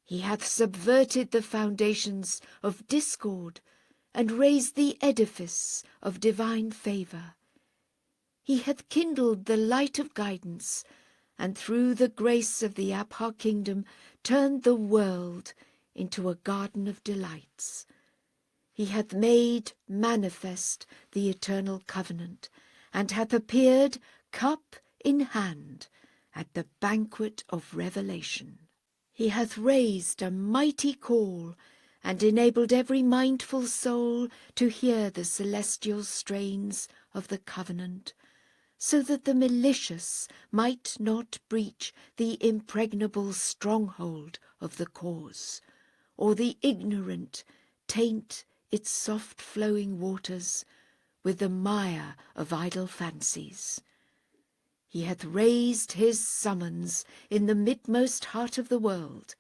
He hath subverted the foundations of discord, and raised the edifice of divine favour. He hath kindled the light of guidance, and through the grace of the Abha kingdom turned the world into a garden of delights. He hath made manifest the eternal covenant, and hath appeared cup in hand at the banquet of revelation. He hath raised a mighty call, and enabled every mindful soul to hear the celestial strains of the covenant, so that the malicious might not breach the impregnable stronghold of the cause, or the ignorant taint its soft-flowing waters with the mire of idle fancies. He hath raised his summons in the midmost heart of the world,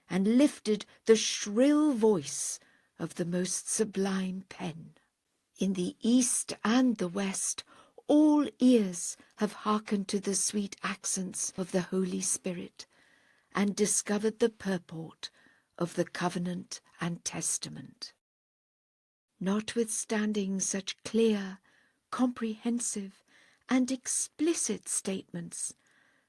and lifted the shrill voice of the most sublime pen. In the east and the west all ears have hearkened to the sweet accents of the Holy Spirit, and discovered the purport of the covenant and testament. Notwithstanding such clear, comprehensive, and explicit statements,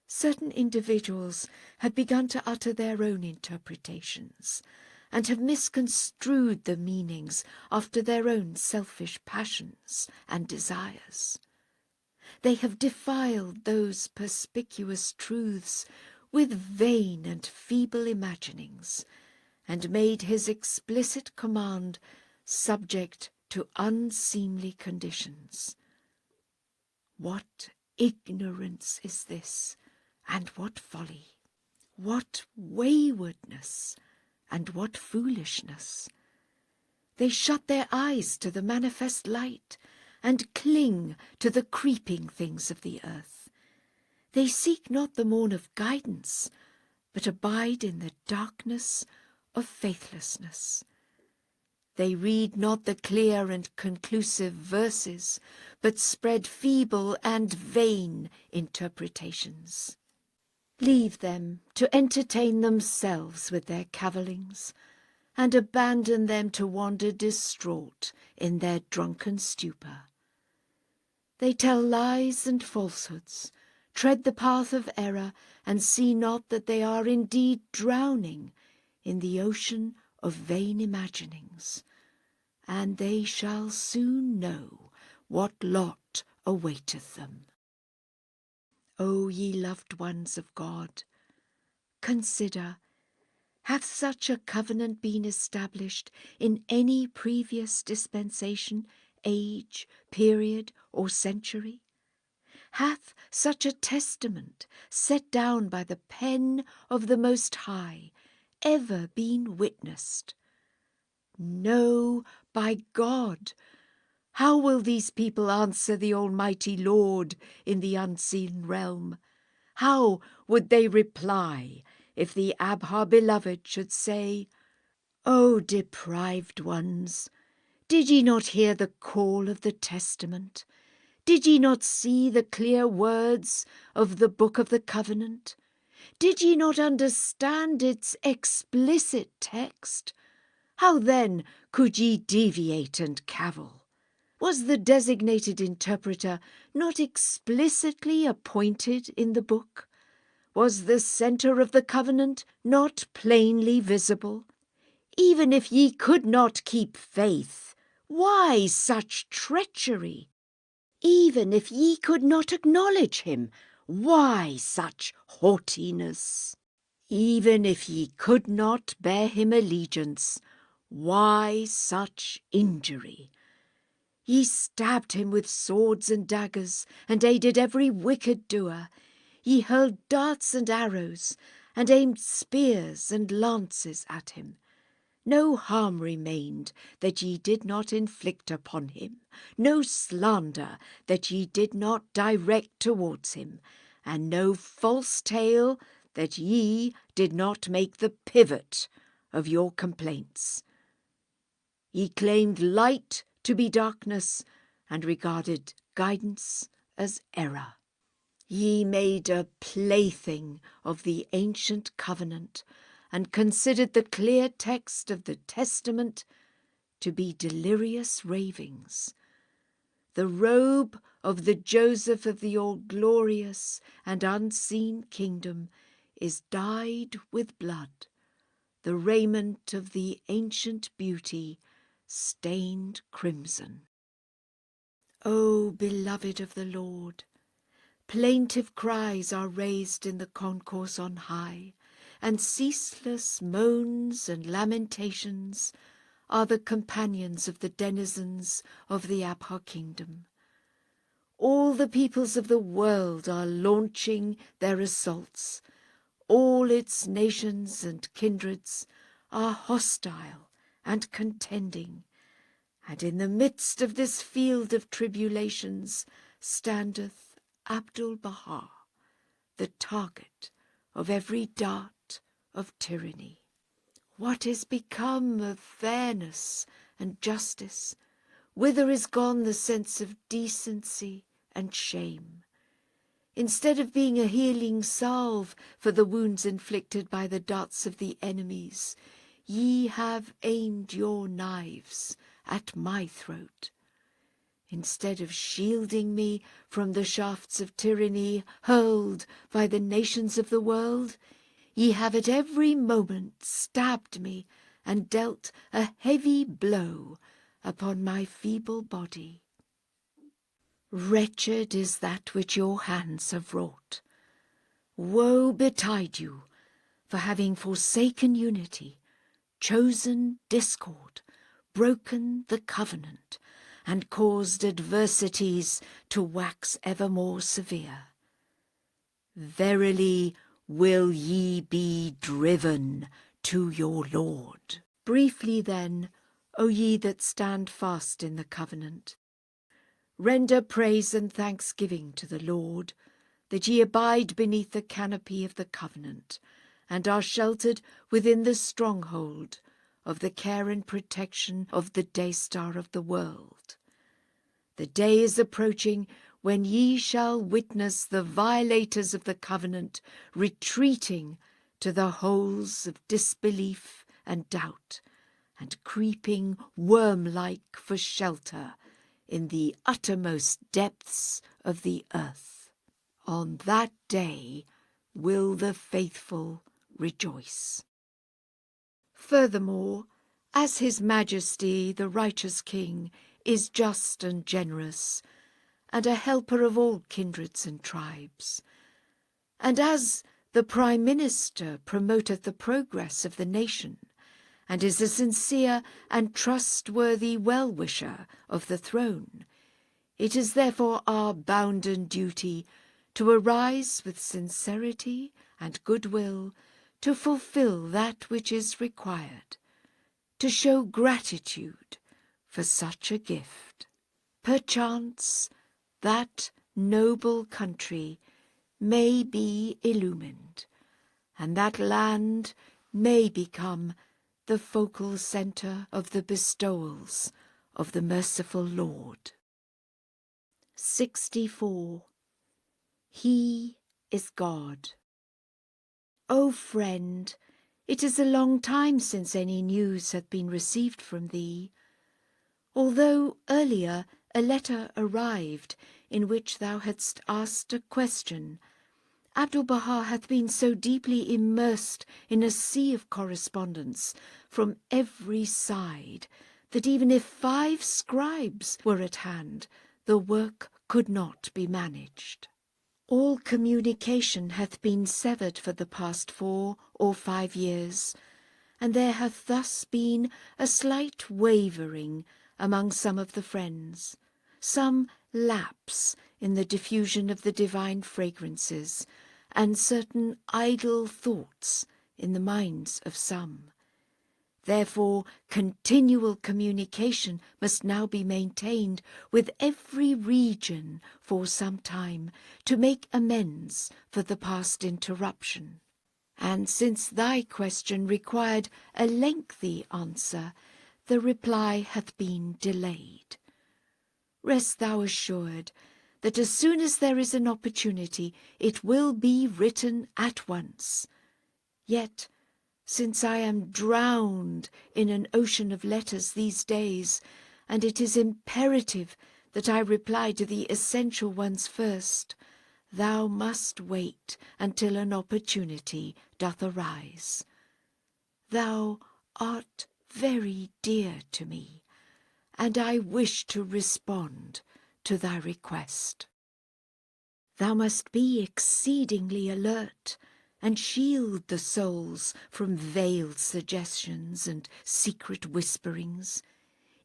certain individuals have begun to utter their own interpretations, and have misconstrued the meanings after their own selfish passions and desires. They have defiled those perspicuous truths with vain and feeble imaginings, and made his explicit command subject to unseemly conditions. What ignorance is this, and what folly! What waywardness, and what foolishness! They shut their eyes to the manifest light, and cling to the creeping things of the earth. They seek not the morn of guidance, but abide in the darkness of faithlessness. They read not the clear and conclusive verses, but spread feeble and vain interpretations. Leave them to entertain themselves with their cavillings, and abandon them to wander distraught in their drunken stupor. They tell lies and falsehoods, tread the path of error, and see not that they are indeed drowning in the ocean of vain imaginings, and they shall soon know what lot awaiteth them. O ye loved ones of God, consider, hath such a covenant been established in any previous dispensation, age, period, or century? Hath such a testament, set down by the pen of the Most High, ever been witnessed? No, by God! How will these people answer the Almighty Lord in the unseen realm? How would they reply if the Abha beloved should say, O deprived ones, did ye not hear the call of the testament? Did ye not see the clear words of the book of the covenant? Did ye not understand its explicit text? How then could ye deviate and cavil? Was the designated interpreter not explicitly appointed in the book? Was the centre of the covenant not plainly visible? Even if ye could not keep faith, why such treachery? Even if ye could not acknowledge him, why such haughtiness? Even if ye could not bear him allegiance, why such injury? Ye stabbed him with swords and daggers, and aided every wicked doer. Ye hurled darts and arrows, and aimed spears and lances at him. No harm remained that ye did not inflict upon him, no slander that ye did not direct towards him, and no false tale that ye did not make the pivot of your complaints. Ye claimed light to be darkness, and regarded guidance as error. Ye made a plaything of the ancient covenant, and considered the clear text of the testament to be delirious ravings. The robe of the Joseph of the all-glorious and unseen kingdom is dyed with blood, the raiment of the ancient beauty stained crimson. O beloved of the Lord, plaintive cries are raised in the concourse on high, and ceaseless moans and lamentations are the companions of the denizens of the Abha kingdom. All the peoples of the world are launching their assaults. All its nations and kindreds are hostile and contending. And in the midst of this field of tribulations standeth Abdul-Bahá, the target of every dart of tyranny. What is become of fairness and justice? Whither is gone the sense of decency and shame? Instead of being a healing salve for the wounds inflicted by the darts of the enemies, ye have aimed your knives at my throat. Instead of shielding me from the shafts of tyranny hurled by the nations of the world, ye have at every moment stabbed me and dealt a heavy blow upon my feeble body. Wretched is that which your hands have wrought. Woe betide you for having forsaken unity, chosen discord, broken the covenant, and caused adversities to wax ever more severe. Verily will ye be driven to your Lord. Briefly then, O ye that stand fast in the covenant, render praise and thanksgiving to the Lord, that ye abide beneath the canopy of the covenant, and are sheltered within the stronghold of the care and protection of the Daystar of the world. The day is approaching when ye shall witness the violators of the covenant retreating to the holes of disbelief and doubt, and creeping worm-like for shelter in the uttermost depths of the earth. On that day will the faithful rejoice. Furthermore, as His Majesty, the righteous King, is just and generous, and a helper of all kindreds and tribes, and as the Prime Minister promoteth the progress of the nation, and is a sincere and trustworthy well-wisher of the throne, it is therefore our bounden duty to arise with sincerity and goodwill to fulfill that which is required, to show gratitude for such a gift. Perchance that noble country may be illumined, and that land may become the focal centre of the bestowals of the merciful Lord. 64. He is God. O friend, it is a long time since any news hath been received from thee. Although earlier a letter arrived in which thou hadst asked a question, Abdul-Bahá hath been so deeply immersed in a sea of correspondence from every side that even if 5 scribes were at hand, the work could not be managed. All communication hath been severed for the past 4 or 5 years, and there hath thus been a slight wavering among some of the friends, some lapse in the diffusion of the divine fragrances, and certain idle thoughts in the minds of some. Therefore, continual communication must now be maintained with every region for some time to make amends for the past interruption. And since thy question required a lengthy answer, the reply hath been delayed. Rest thou assured that as soon as there is an opportunity, it will be written at once. Yet, since I am drowned in an ocean of letters these days, and it is imperative that I reply to the essential ones first, thou must wait until an opportunity doth arise. Thou art very dear to me, and I wish to respond to thy request. Thou must be exceedingly alert and shield the souls from veiled suggestions and secret whisperings.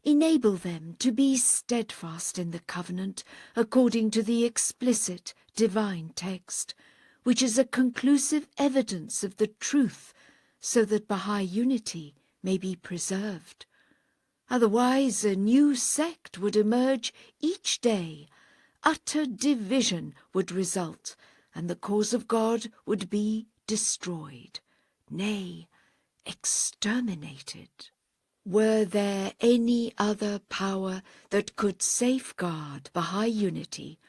Enable them to be steadfast in the covenant according to the explicit divine text, which is a conclusive evidence of the truth, so that Bahá'í unity may be preserved. Otherwise, a new sect would emerge each day. Utter division would result, and the cause of God would be destroyed, nay, exterminated. Were there any other power that could safeguard Bahá'í unity,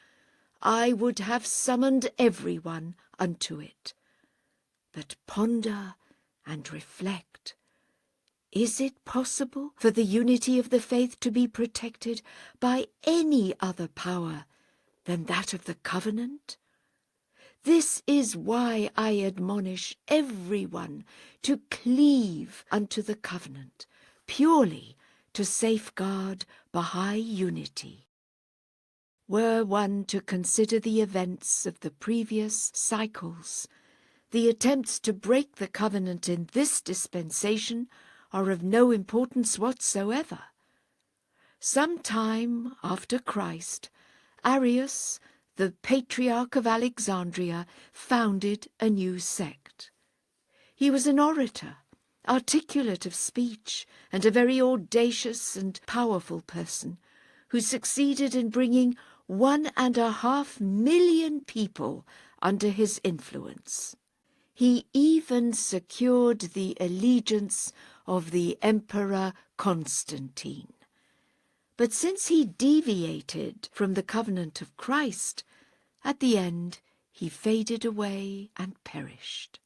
I would have summoned everyone unto it. But ponder and reflect. Is it possible for the unity of the faith to be protected by any other power than that of the covenant? This is why I admonish everyone to cleave unto the covenant, purely to safeguard Bahá'í unity. Were one to consider the events of the previous cycles, the attempts to break the covenant in this dispensation are of no importance whatsoever. Some time after Christ, Arius, the Patriarch of Alexandria, founded a new sect. He was an orator, articulate of speech, and a very audacious and powerful person, who succeeded in bringing 1.5 million people under his influence. He even secured the allegiance of the Emperor Constantine. But since he deviated from the covenant of Christ, at the end he faded away and perished.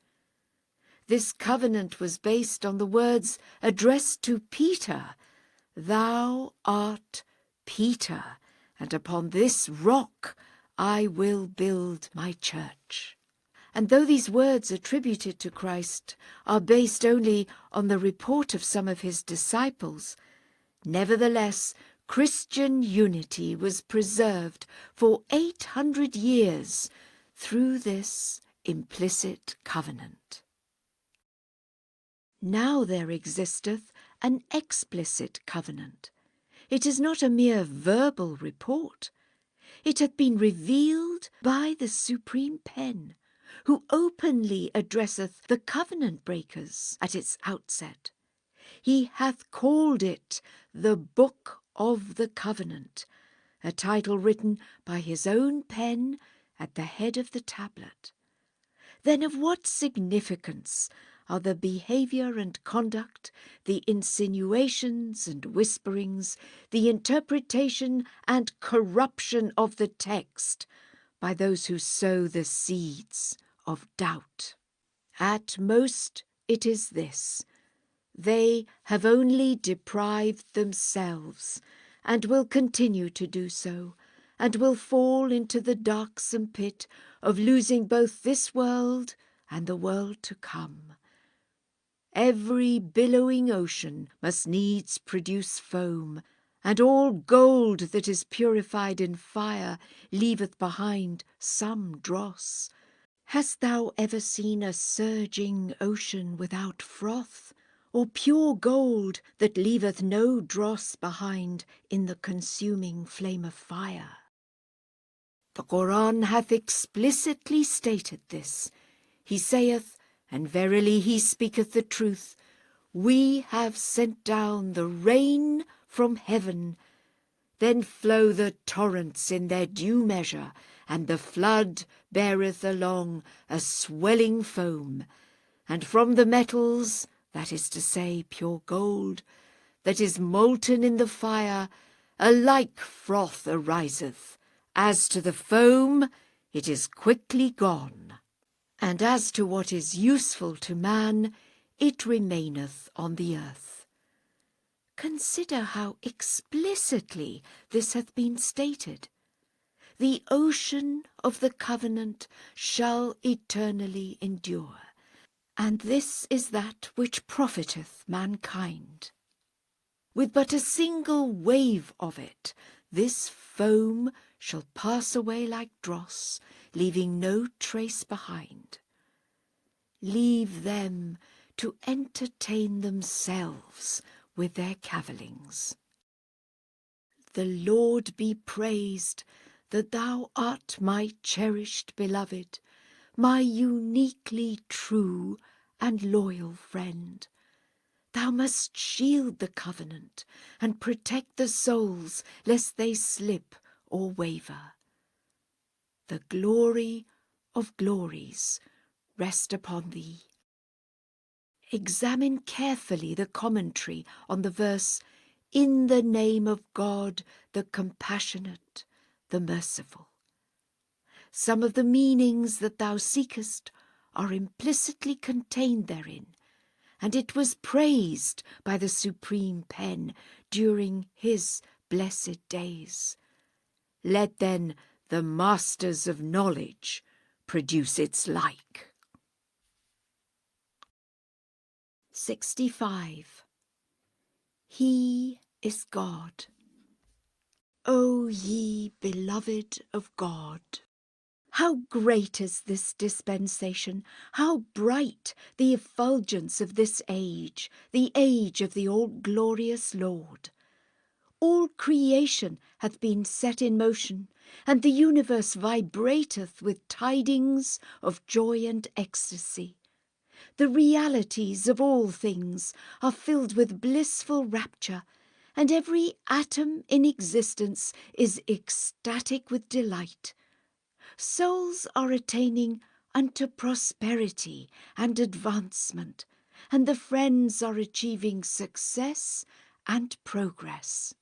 This covenant was based on the words addressed to Peter, "Thou art Peter, and upon this rock I will build my church." And though these words attributed to Christ are based only on the report of some of his disciples, nevertheless Christian unity was preserved for 800 years through this implicit covenant. Now there existeth an explicit covenant. It is not a mere verbal report. It hath been revealed by the supreme pen, who openly addresseth the covenant breakers at its outset. He hath called it the Book of the Covenant, a title written by his own pen at the head of the tablet. Then of what significance are the behaviour and conduct, the insinuations and whisperings, the interpretation and corruption of the text by those who sow the seeds of doubt? At most it is this: they have only deprived themselves, and will continue to do so, and will fall into the darksome pit of losing both this world and the world to come. Every billowing ocean must needs produce foam, and all gold that is purified in fire leaveth behind some dross. Hast thou ever seen a surging ocean without froth, or pure gold that leaveth no dross behind in the consuming flame of fire? The Quran hath explicitly stated this. He saith, and verily he speaketh the truth, "We have sent down the rain from heaven, then flow the torrents in their due measure, and the flood beareth along a swelling foam, and from the metals, that is to say, pure gold, that is molten in the fire, a like froth ariseth. As to the foam, it is quickly gone. And as to what is useful to man, it remaineth on the earth." Consider how explicitly this hath been stated. The ocean of the covenant shall eternally endure, and this is that which profiteth mankind. With but a single wave of it, this foam shall pass away like dross, leaving no trace behind. leave them to entertain themselves with their cavillings. The Lord be praised that thou art my cherished beloved, my uniquely true and loyal friend. Thou must shield the covenant and protect the souls lest they slip or waver. The glory of glories rest upon thee. Examine carefully the commentary on the verse, "In the name of God, the compassionate, the merciful." Some of the meanings that thou seekest are implicitly contained therein, and it was praised by the Supreme Pen during his blessed days. Let then the masters of knowledge produce its like. 65. He is God. O ye beloved of God! How great is this dispensation, how bright the effulgence of this age, the age of the all-glorious Lord! All creation hath been set in motion, and the universe vibrateth with tidings of joy and ecstasy. The realities of all things are filled with blissful rapture, and every atom in existence is ecstatic with delight. Souls are attaining unto prosperity and advancement, and the friends are achieving success and progress.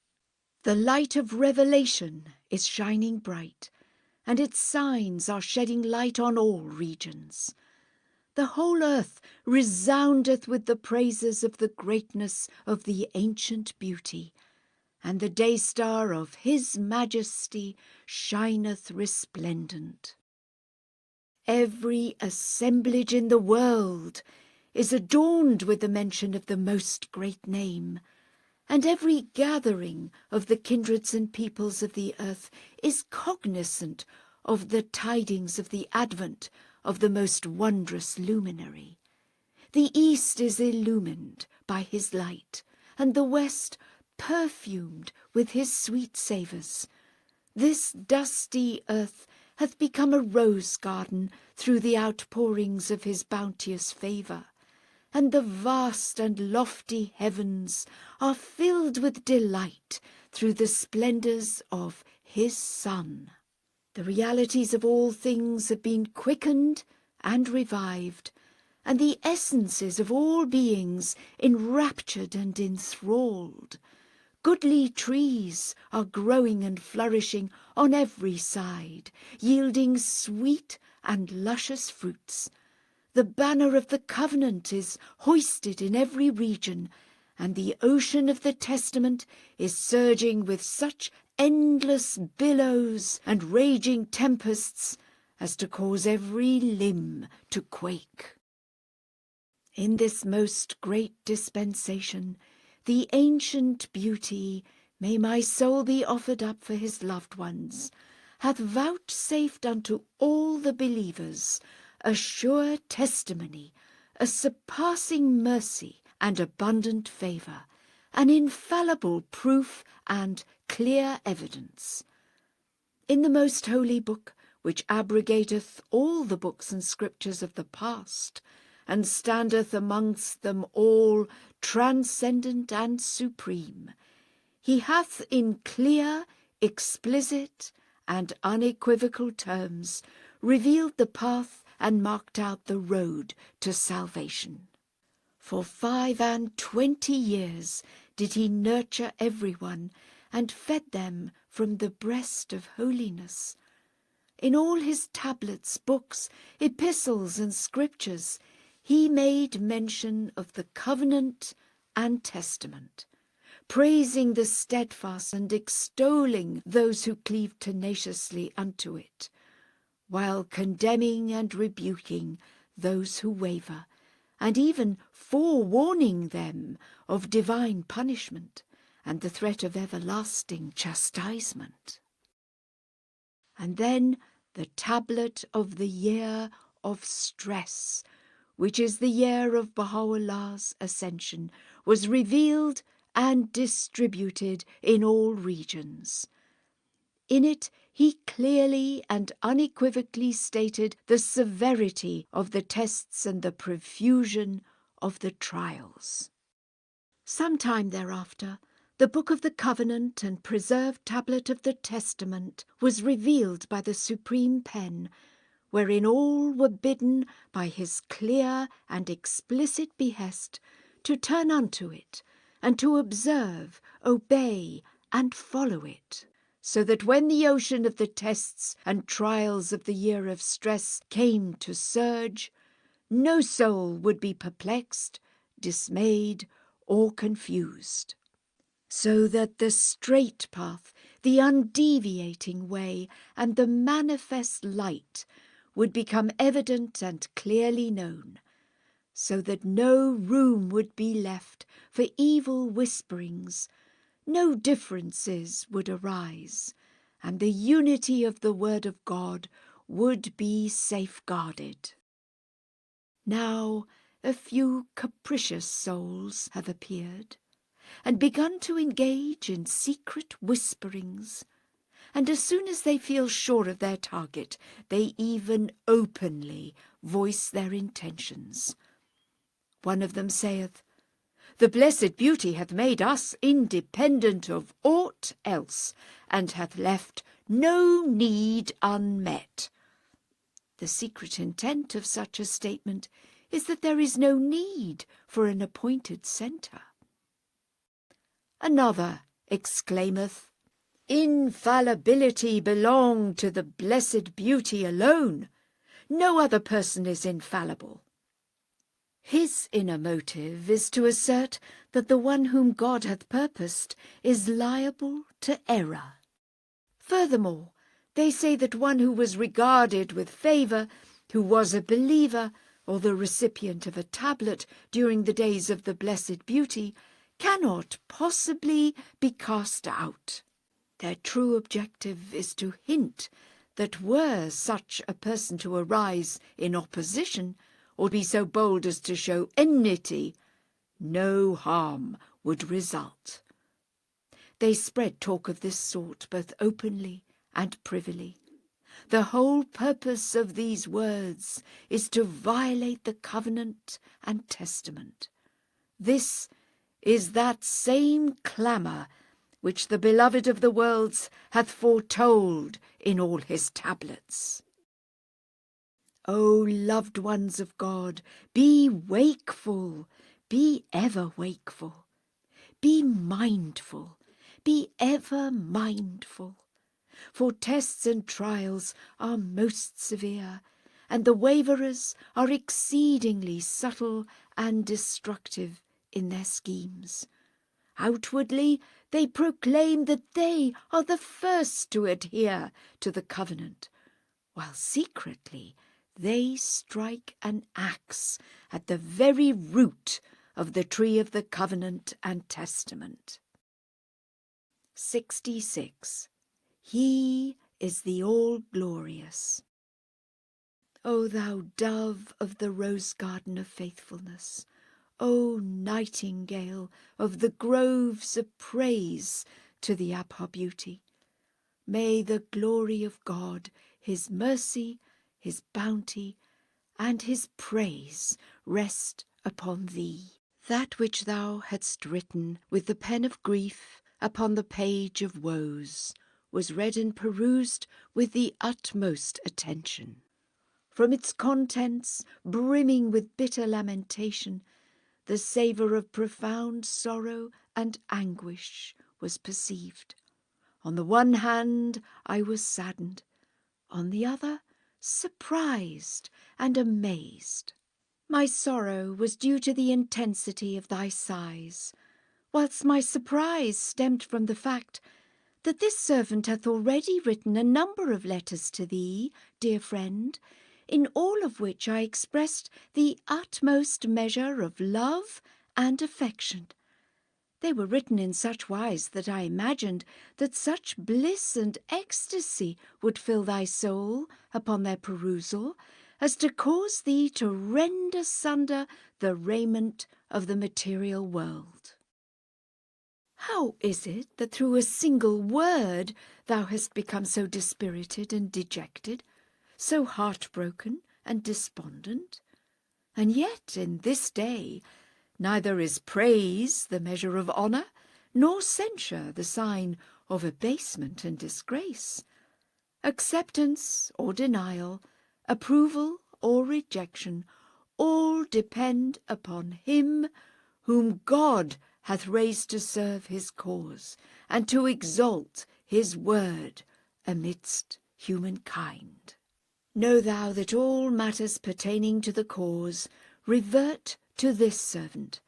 The light of revelation is shining bright, and its signs are shedding light on all regions. The whole earth resoundeth with the praises of the greatness of the ancient beauty, and the day-star of his majesty shineth resplendent. Every assemblage in the world is adorned with the mention of the most great name, and every gathering of the kindreds and peoples of the earth is cognizant of the tidings of the advent of the most wondrous luminary. The east is illumined by his light, and the west perfumed with his sweet savours. This dusty earth hath become a rose garden through the outpourings of his bounteous favour, and the vast and lofty heavens are filled with delight through the splendours of his Son. The realities of all things have been quickened and revived, and the essences of all beings enraptured and enthralled. Goodly trees are growing and flourishing on every side, yielding sweet and luscious fruits. The banner of the covenant is hoisted in every region, and the ocean of the testament is surging with such endless billows and raging tempests as to cause every limb to quake. In this most great dispensation, the ancient beauty, may my soul be offered up for his loved ones, hath vouchsafed unto all the believers a sure testimony, a surpassing mercy and abundant favour, an infallible proof and clear evidence. In the most holy book, which abrogateth all the books and scriptures of the past, and standeth amongst them all transcendent and supreme, he hath in clear, explicit, and unequivocal terms revealed the path and marked out the road to salvation. For 25 years did he nurture everyone and fed them from the breast of holiness. In all his tablets, books, epistles, and scriptures, he made mention of the covenant and testament, praising the steadfast and extolling those who cleave tenaciously unto it, while condemning and rebuking those who waver, and even forewarning them of divine punishment and the threat of everlasting chastisement. And then the tablet of the year of stress, which is the year of Bahá'u'llah's ascension, was revealed and distributed in all regions. In it he clearly and unequivocally stated the severity of the tests and the profusion of the trials. Some time thereafter, the Book of the Covenant and preserved tablet of the Testament was revealed by the Supreme Pen, wherein all were bidden by his clear and explicit behest to turn unto it, and to observe, obey, and follow it, so that when the ocean of the tests and trials of the year of stress came to surge, no soul would be perplexed, dismayed, or confused. So that the straight path, the undeviating way, and the manifest light would become evident and clearly known, so that no room would be left for evil whisperings, no differences would arise, and the unity of the Word of God would be safeguarded. Now a few capricious souls have appeared, and begun to engage in secret whisperings, and as soon as they feel sure of their target, they even openly voice their intentions. One of them saith, "The blessed beauty hath made us independent of aught else, and hath left no need unmet." The secret intent of such a statement is that there is no need for an appointed centre. Another exclaimeth, "Infallibility belong to the blessed beauty alone. No other person is infallible." His inner motive is to assert that the one whom God hath purposed is liable to error. Furthermore, they say that one who was regarded with favour, who was a believer, or the recipient of a tablet during the days of the blessed beauty, cannot possibly be cast out. Their true objective is to hint that were such a person to arise in opposition, or be so bold as to show enmity, no harm would result. They spread talk of this sort both openly and privily. The whole purpose of these words is to violate the covenant and testament. This is that same clamour which the beloved of the worlds hath foretold in all his tablets. O loved ones of God, be wakeful, be ever wakeful, be mindful, be ever mindful, for tests and trials are most severe, and the waverers are exceedingly subtle and destructive in their schemes. Outwardly they proclaim that they are the first to adhere to the covenant, while secretly they strike an axe at the very root of the tree of the covenant and testament. 66. He is the all-glorious. O thou dove of the rose garden of faithfulness, O nightingale of the groves of praise to the Abha beauty, may the glory of God, his mercy, his bounty, and his praise rest upon thee. That which thou hadst written with the pen of grief upon the page of woes was read and perused with the utmost attention. From its contents, brimming with bitter lamentation, the savour of profound sorrow and anguish was perceived. On the one hand, I was saddened, on the other, surprised and amazed. My sorrow was due to the intensity of thy sighs, whilst my surprise stemmed from the fact that this servant hath already written a number of letters to thee, dear friend, in all of which I expressed the utmost measure of love and affection. They were written in such wise that I imagined that such bliss and ecstasy would fill thy soul upon their perusal as to cause thee to rend asunder the raiment of the material world. How is it that through a single word thou hast become so dispirited and dejected, so heartbroken and despondent? And yet in this day neither is praise the measure of honour, nor censure the sign of abasement and disgrace. Acceptance or denial, approval or rejection, all depend upon him whom God hath raised to serve his cause, and to exalt his word amidst humankind. Know thou that all matters pertaining to the cause revert to this servant.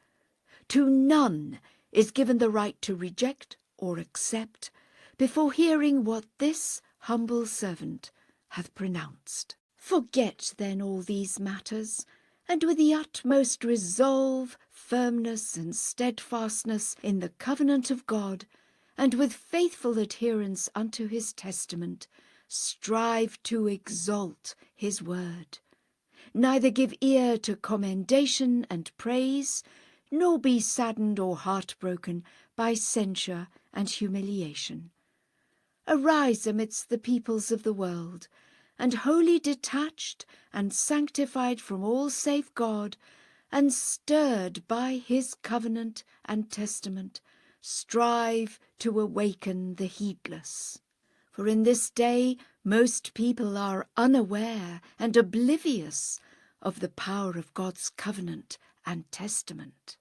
To none is given the right to reject or accept before hearing what this humble servant hath pronounced. Forget then all these matters, and with the utmost resolve, firmness, and steadfastness in the covenant of God, and with faithful adherence unto his testament, strive to exalt his word. Neither give ear to commendation and praise, nor be saddened or heartbroken by censure and humiliation. Arise amidst the peoples of the world, and wholly detached and sanctified from all save God, and stirred by his covenant and testament, strive to awaken the heedless. For in this day most people are unaware and oblivious of the power of God's covenant and testament.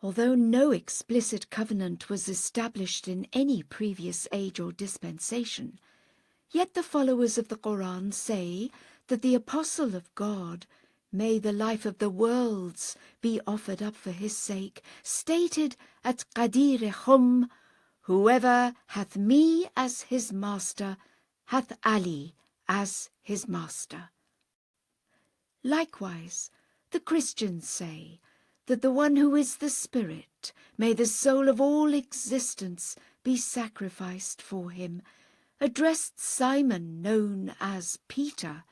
Although no explicit covenant was established in any previous age or dispensation, yet the followers of the Quran say that the apostle of God, may the life of the worlds be offered up for his sake, stated at Qadir Hum, whoever hath me as his master, hath Ali as his master. Likewise, the Christians say that the one who is the Spirit, may the soul of all existence be sacrificed for him, addressed Simon, known as Peter,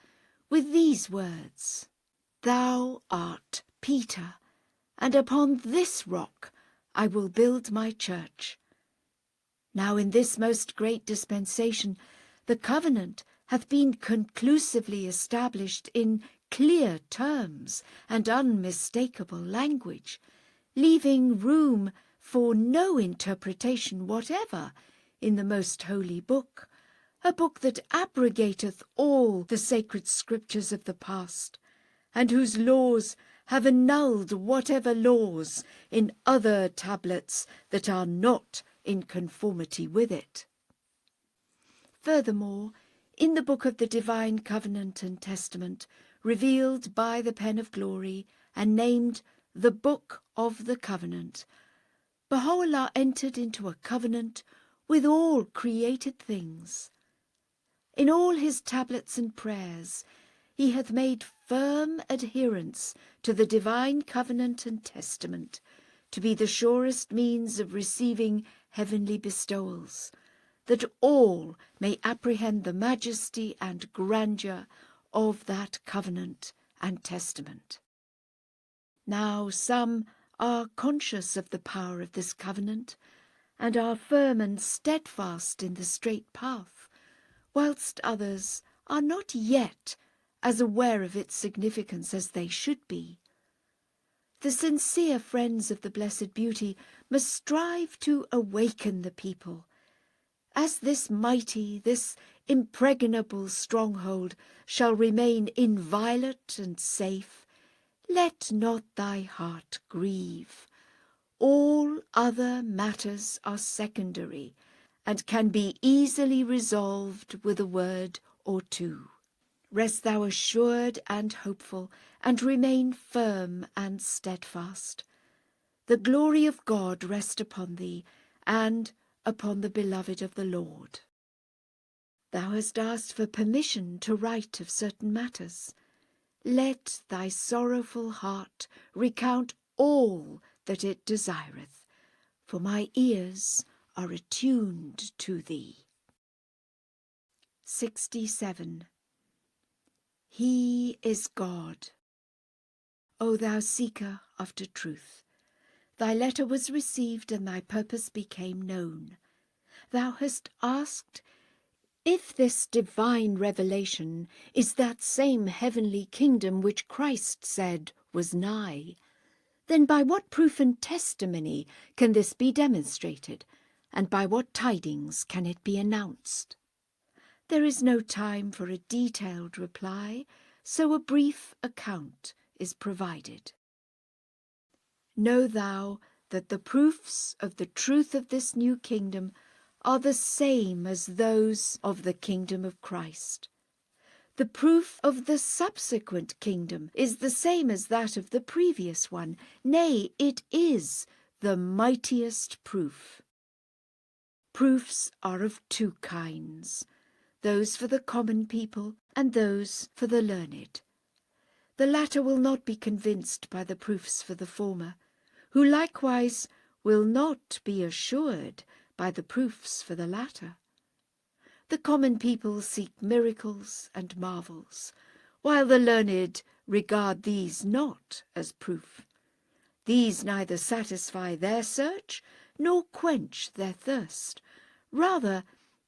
with these words, "Thou art Peter, and upon this rock I will build my church." Now in this most great dispensation the covenant hath been conclusively established in clear terms and unmistakable language, leaving room for no interpretation whatever in the most holy book, a book that abrogateth all the sacred scriptures of the past, and whose laws have annulled whatever laws in other tablets that are not in conformity with it. Furthermore, in the book of the divine covenant and testament, revealed by the pen of glory and named the Book of the Covenant, Baha'u'lláh entered into a covenant with all created things. In all his tablets and prayers he hath made firm adherence to the divine covenant and testament to be the surest means of receiving heavenly bestowals, that all may apprehend the majesty and grandeur of that covenant and testament. Now some are conscious of the power of this covenant, and are firm and steadfast in the straight path, whilst others are not yet as aware of its significance as they should be. The sincere friends of the Blessed Beauty must strive to awaken the people. As this mighty, this impregnable stronghold shall remain inviolate and safe, let not thy heart grieve. All other matters are secondary, and can be easily resolved with a word or two. Rest thou assured and hopeful, and remain firm and steadfast. The glory of God rest upon thee, and upon the beloved of the Lord. Thou hast asked for permission to write of certain matters. Let thy sorrowful heart recount all that it desireth, for my ears are attuned to thee. 67. He is God. O thou seeker after truth, thy letter was received and thy purpose became known. Thou hast asked if this divine revelation is that same heavenly kingdom which Christ said was nigh. Then by what proof and testimony can this be demonstrated, and by what tidings can it be announced? There is no time for a detailed reply, so a brief account is provided. Know thou that the proofs of the truth of this new kingdom are the same as those of the kingdom of Christ. The proof of the subsequent kingdom is the same as that of the previous one. Nay, it is the mightiest proof. Proofs are of two kinds, those for the common people and those for the learned. The latter will not be convinced by the proofs for the former, who likewise will not be assured by the proofs for the latter. The common people seek miracles and marvels, while the learned regard these not as proof. These neither satisfy their search nor quench their thirst. Rather,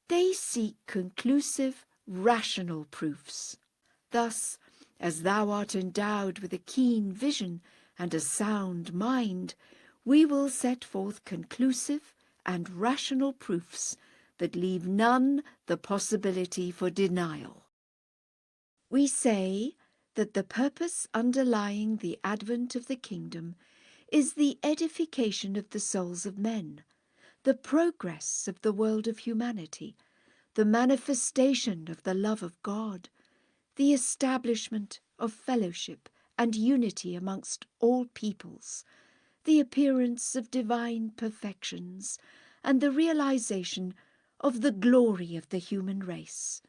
they seek conclusive, rational proofs. Thus, as thou art endowed with a keen vision and a sound mind, we will set forth conclusive and rational proofs that leave none the possibility for denial. We say that the purpose underlying the advent of the kingdom is the edification of the souls of men, the progress of the world of humanity, the manifestation of the love of God, the establishment of fellowship and unity amongst all peoples, the appearance of divine perfections, and the realization of the glory of the human race.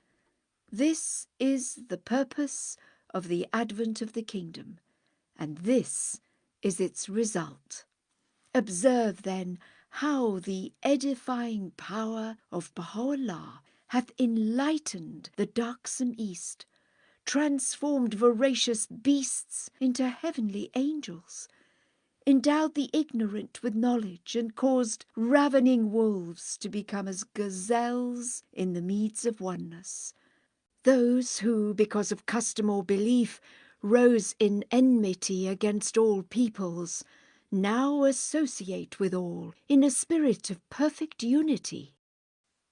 This is the purpose of the advent of the kingdom, and this is its result. Observe, then, how the edifying power of Bahá'u'lláh hath enlightened the darksome East, transformed voracious beasts into heavenly angels, endowed the ignorant with knowledge, and caused ravening wolves to become as gazelles in the meads of oneness. Those who, because of custom or belief, rose in enmity against all peoples, now associate with all in a spirit of perfect unity.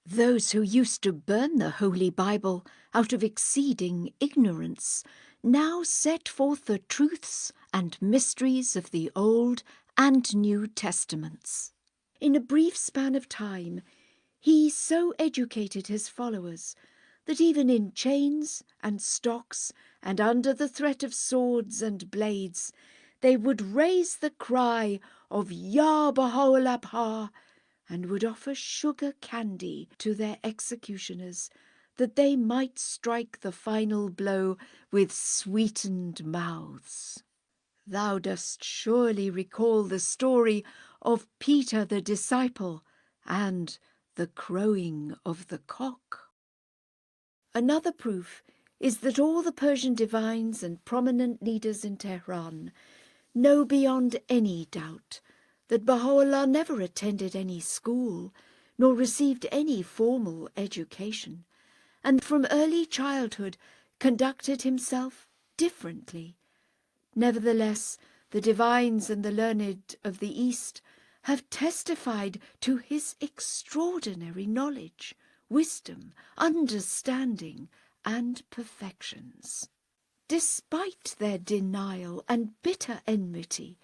Those who used to burn the Holy Bible out of exceeding ignorance now set forth the truths and mysteries of the Old and New Testaments. In a brief span of time, he so educated his followers that even in chains and stocks and under the threat of swords and blades, they would raise the cry of Ya Bahá'u'lláh and would offer sugar candy to their executioners, that they might strike the final blow with sweetened mouths. Thou dost surely recall the story of Peter the disciple and the crowing of the cock. Another proof is that all the Persian divines and prominent leaders in Tehran know beyond any doubt that Baha'u'lláh never attended any school, nor received any formal education, and from early childhood conducted himself differently. Nevertheless, the divines and the learned of the East have testified to his extraordinary knowledge, wisdom, understanding, and perfections. Despite their denial and bitter enmity,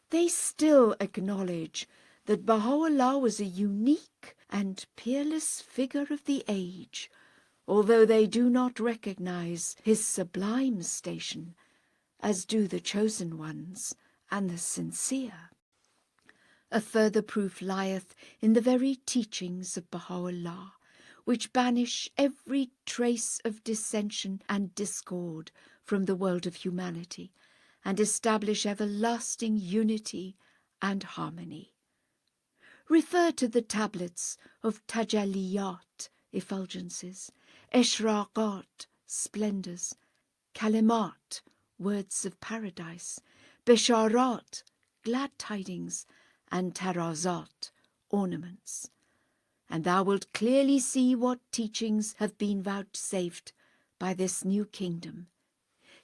they still acknowledge that Baha'u'lláh was a unique and peerless figure of the age, although they do not recognize his sublime station, as do the chosen ones and the sincere. A further proof lieth in the very teachings of Baha'u'lláh, which banish every trace of dissension and discord from the world of humanity, and establish everlasting unity and harmony. Refer to the tablets of tajalliyat, effulgences, eshraqat, splendours, kalimat, words of paradise, besharat, glad tidings, and tarazat, ornaments. And thou wilt clearly see what teachings have been vouchsafed by this new kingdom,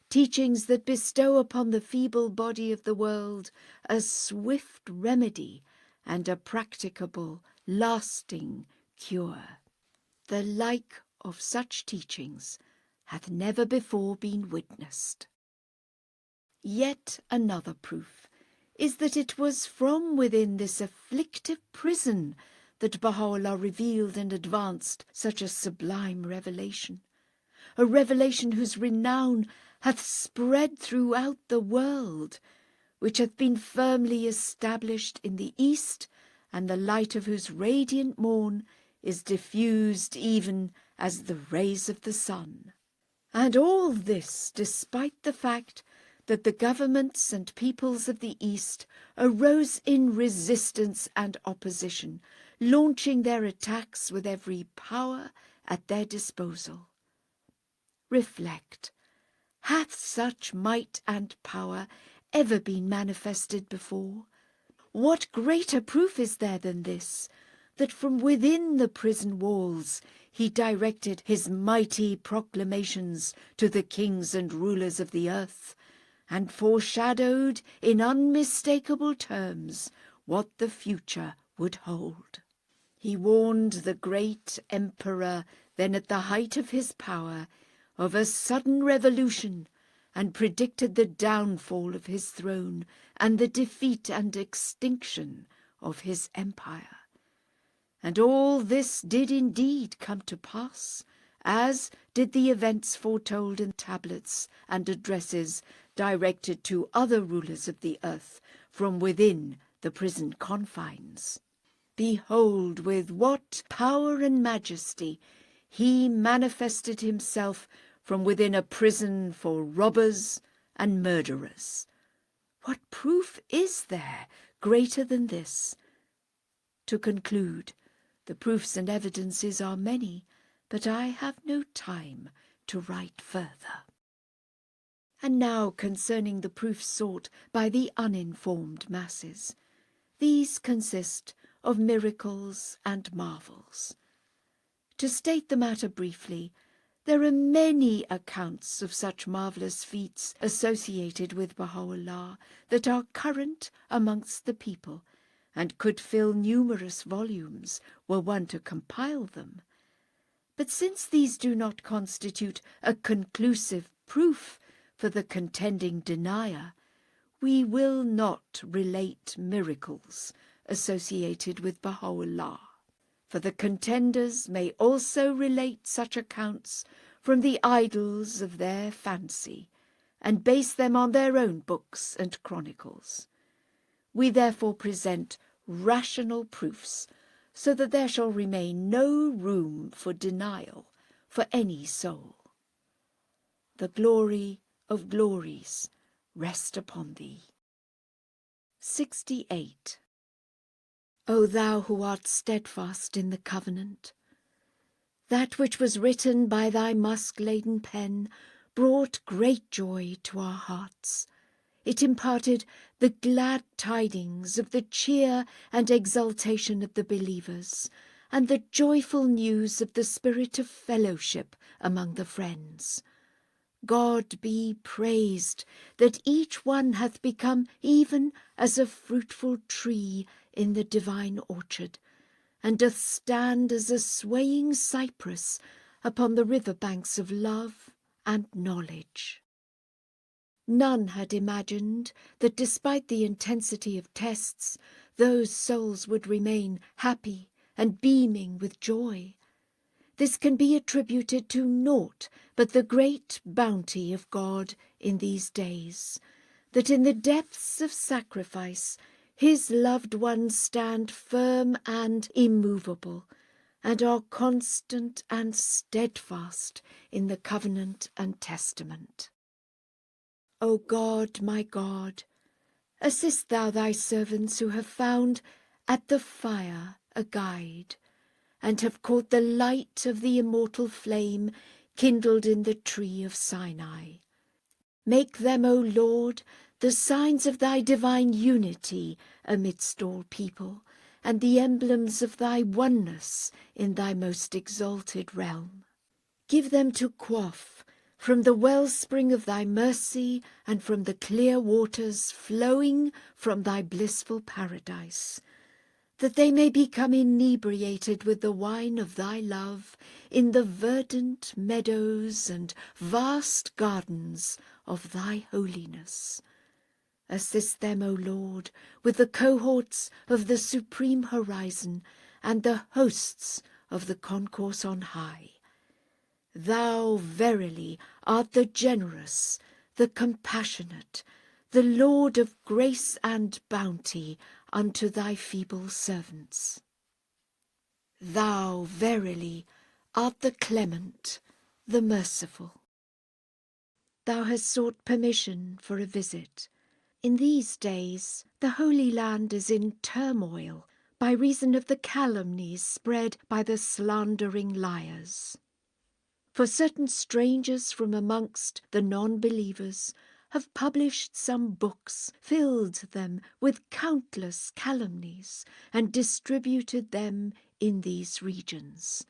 teachings that bestow upon the feeble body of the world a swift remedy and a practicable, lasting cure. The like of such teachings hath never before been witnessed. Yet another proof is that it was from within this afflictive prison that Baha'u'lláh revealed and advanced such a sublime revelation, a revelation whose renown hath spread throughout the world, which hath been firmly established in the East, and the light of whose radiant morn is diffused even as the rays of the sun. And all this despite the fact that the governments and peoples of the East arose in resistance and opposition, launching their attacks with every power at their disposal. Reflect, hath such might and power ever been manifested before? What greater proof is there than this, that from within the prison walls he directed his mighty proclamations to the kings and rulers of the earth, and foreshadowed in unmistakable terms what the future would hold. He warned the great emperor, then at the height of his power, of a sudden revolution, and predicted the downfall of his throne and the defeat and extinction of his empire. And all this did indeed come to pass, as did the events foretold in tablets and addresses directed to other rulers of the earth from within the prison confines. Behold with what power and majesty he manifested himself from within a prison for robbers and murderers. What proof is there greater than this? To conclude, the proofs and evidences are many, but I have no time to write further. And now concerning the proofs sought by the uninformed masses. These consist of miracles and marvels. To state the matter briefly, there are many accounts of such marvellous feats associated with Baha'u'lláh that are current amongst the people, and could fill numerous volumes were one to compile them. But since these do not constitute a conclusive proof for the contending denier, we will not relate miracles associated with Baha'u'lláh. For the contenders may also relate such accounts from the idols of their fancy, and base them on their own books and chronicles. We therefore present rational proofs, so that there shall remain no room for denial for any soul. The glory of glories rest upon thee. 68. O thou who art steadfast in the covenant, that which was written by thy musk-laden pen brought great joy to our hearts. It imparted the glad tidings of the cheer and exultation of the believers, and the joyful news of the spirit of fellowship among the friends. God be praised that each one hath become even as a fruitful tree in the divine orchard, and doth stand as a swaying cypress upon the river banks of love and knowledge. None had imagined that despite the intensity of tests, those souls would remain happy and beaming with joy. This can be attributed to naught but the great bounty of God in these days, that in the depths of sacrifice his loved ones stand firm and immovable, and are constant and steadfast in the covenant and testament. O God, my God, assist thou thy servants who have found at the fire a guide, and have caught the light of the immortal flame kindled in the tree of Sinai. Make them, O Lord, the signs of thy divine unity amidst all people, and the emblems of thy oneness in thy most exalted realm. Give them to quaff from the wellspring of thy mercy and from the clear waters flowing from thy blissful paradise, that they may become inebriated with the wine of thy love in the verdant meadows and vast gardens of thy holiness. Assist them, O Lord, with the cohorts of the supreme horizon and the hosts of the concourse on high. Thou verily art the generous, the compassionate, the Lord of grace and bounty unto thy feeble servants. Thou verily art the clement, the merciful. Thou hast sought permission for a visit. In these days the Holy Land is in turmoil by reason of the calumnies spread by the slandering liars. For certain strangers from amongst the non-believers have published some books, filled them with countless calumnies, and distributed them in these regions.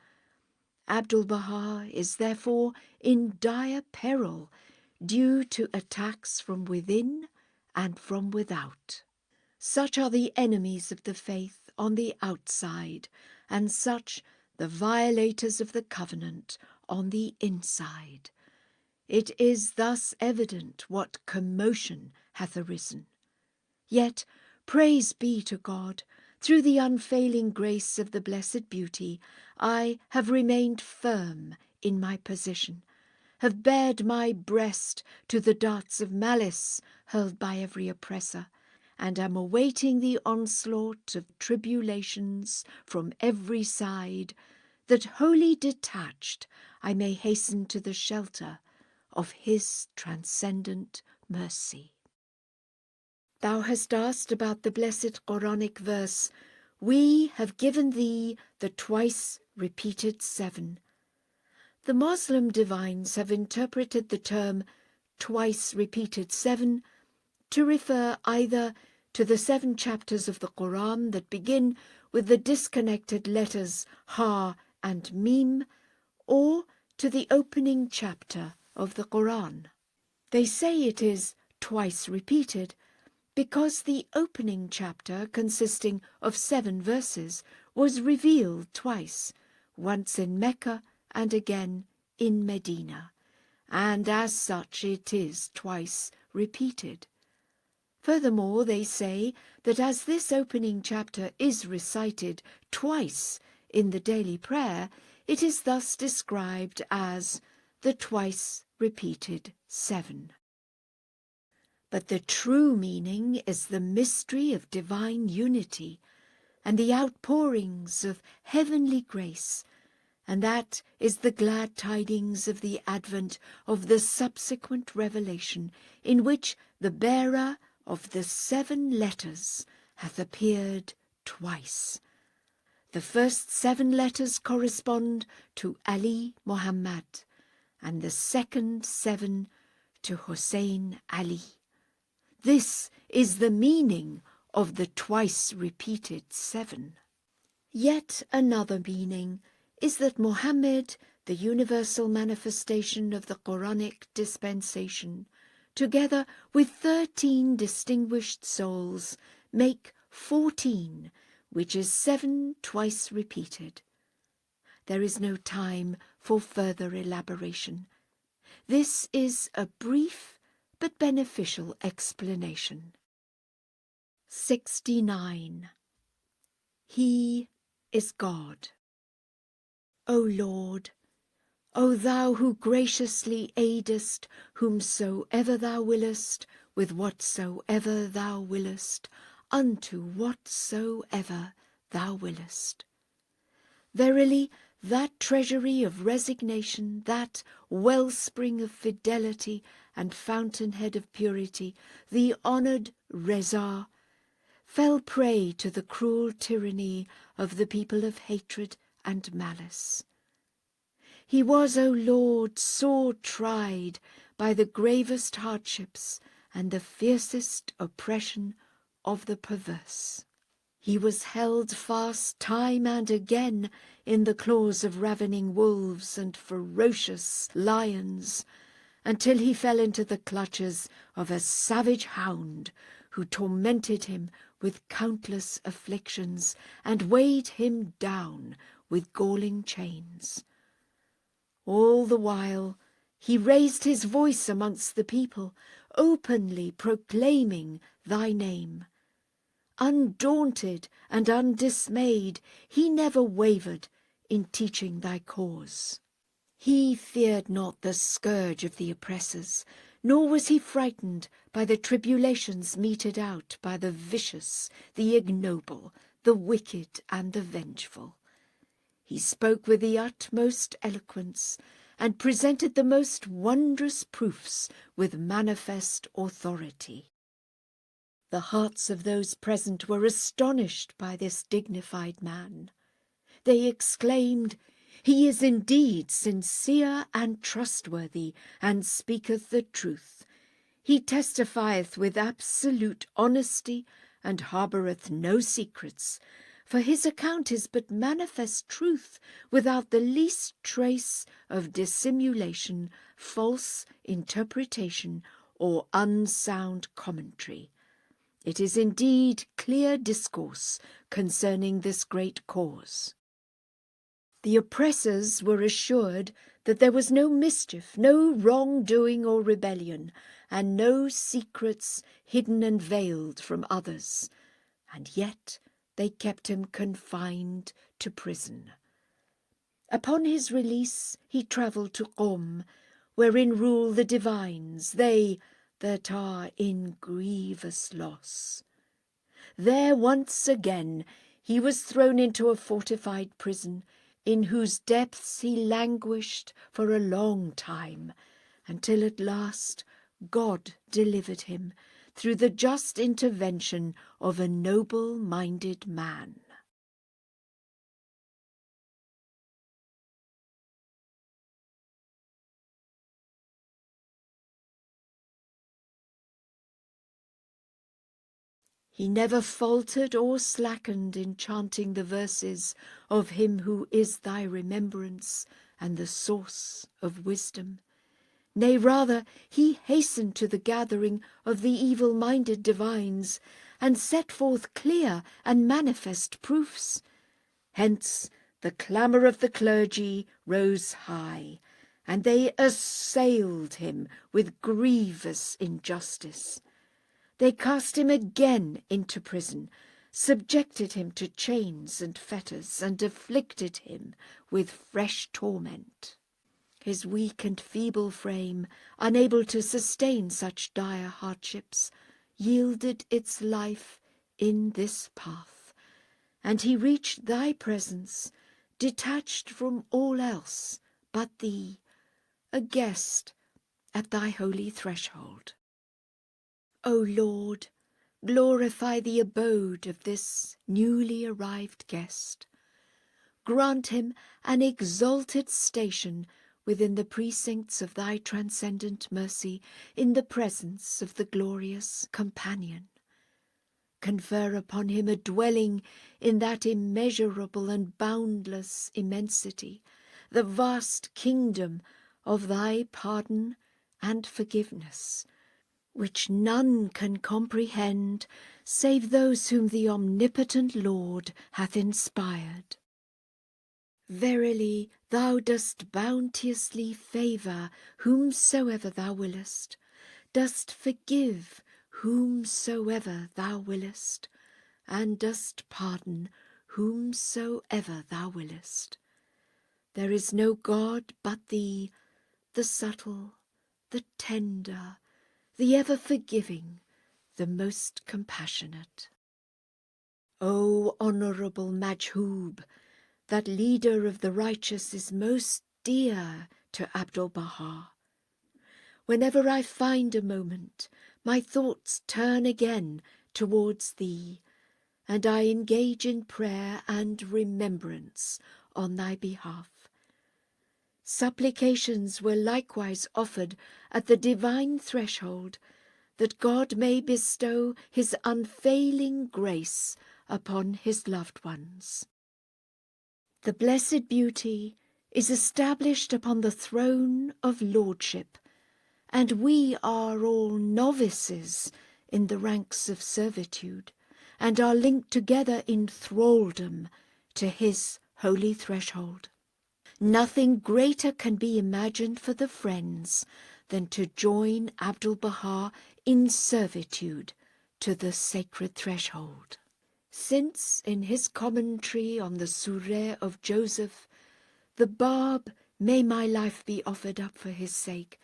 Abdul-Bahá is therefore in dire peril, due to attacks from within and from without. Such are the enemies of the faith on the outside, and such the violators of the covenant on the inside. It is thus evident what commotion hath arisen. Yet, praise be to God, through the unfailing grace of the Blessed Beauty, I have remained firm in my position, have bared my breast to the darts of malice hurled by every oppressor, and am awaiting the onslaught of tribulations from every side, that wholly detached I may hasten to the shelter of his transcendent mercy. Thou hast asked about the blessed Quranic verse, "We have given thee the twice repeated 7. The Moslem divines have interpreted the term twice repeated 7 to refer either to the 7 chapters of the Quran that begin with the disconnected letters Ha and Mim, or to the opening chapter of the Quran. They say it is twice repeated because the opening chapter, consisting of 7 verses, was revealed twice, once in Mecca and again in Medina, and as such it is twice repeated. Furthermore, they say that as this opening chapter is recited twice in the daily prayer, it is thus described as the twice repeated 7. But the true meaning is the mystery of divine unity and the outpourings of heavenly grace, and that is the glad tidings of the advent of the subsequent revelation, in which the bearer of the 7 letters hath appeared twice. The first 7 letters correspond to Ali Muhammad, and the second 7 to Hussein Ali. This is the meaning of the twice repeated 7. Yet another meaning is that Muhammad, the universal manifestation of the Quranic dispensation, together with 13 distinguished souls, make 14, which is 7 twice repeated. There is no time for further elaboration. This is a brief but beneficial explanation. 69. He is God. O Lord, O thou who graciously aidest whomsoever thou willest, with whatsoever thou willest, unto whatsoever thou willest. Verily, that treasury of resignation, that wellspring of fidelity and fountainhead of purity, the honoured Reza, fell prey to the cruel tyranny of the people of hatred and malice. He was, O Lord, sore tried by the gravest hardships and the fiercest oppression of the perverse. He was held fast time and again in the claws of ravening wolves and ferocious lions, until he fell into the clutches of a savage hound who tormented him with countless afflictions and weighed him down with galling chains. All the while he raised his voice amongst the people, openly proclaiming thy name. Undaunted and undismayed, he never wavered in teaching thy cause. He feared not the scourge of the oppressors, nor was he frightened by the tribulations meted out by the vicious, the ignoble, the wicked, and the vengeful. He spoke with the utmost eloquence, and presented the most wondrous proofs with manifest authority. The hearts of those present were astonished by this dignified man. They exclaimed, "He is indeed sincere and trustworthy, and speaketh the truth. He testifieth with absolute honesty, and harboureth no secrets, for his account is but manifest truth, without the least trace of dissimulation, false interpretation, or unsound commentary. It is indeed clear discourse concerning this great cause." The oppressors were assured that there was no mischief, no wrongdoing or rebellion, and no secrets hidden and veiled from others, and yet they kept him confined to prison. Upon his release he travelled to Qom, wherein rule the divines, they that are in grievous loss. There once again he was thrown into a fortified prison, in whose depths he languished for a long time, until at last God delivered him through the just intervention of a noble-minded man. He never faltered or slackened in chanting the verses of him who is thy remembrance and the source of wisdom. Nay, rather, he hastened to the gathering of the evil-minded divines, and set forth clear and manifest proofs. Hence the clamour of the clergy rose high, and they assailed him with grievous injustice. They cast him again into prison, subjected him to chains and fetters, and afflicted him with fresh torment. His weak and feeble frame, unable to sustain such dire hardships, yielded its life in this path, and he reached thy presence, detached from all else but thee, a guest at thy holy threshold. O Lord, glorify the abode of this newly arrived guest. Grant him an exalted station within the precincts of thy transcendent mercy, in the presence of the glorious Companion. Confer upon him a dwelling in that immeasurable and boundless immensity, the vast kingdom of thy pardon and forgiveness, which none can comprehend save those whom the omnipotent Lord hath inspired. Verily, thou dost bounteously favour whomsoever thou willest, dost forgive whomsoever thou willest, and dost pardon whomsoever thou willest. There is no God but thee, the subtle, the tender, the ever-forgiving, the most compassionate. O honourable Majhub, that leader of the righteous is most dear to Abdul-Bahá. Whenever I find a moment, my thoughts turn again towards thee, and I engage in prayer and remembrance on thy behalf. Supplications were likewise offered at the divine threshold, that God may bestow his unfailing grace upon his loved ones. The blessed beauty is established upon the throne of lordship, and we are all novices in the ranks of servitude, and are linked together in thraldom to his holy threshold. Nothing greater can be imagined for the friends than to join Abdul-Bahá in servitude to the sacred threshold. Since in his commentary on the Surah of Joseph, the Bab, may my life be offered up for his sake,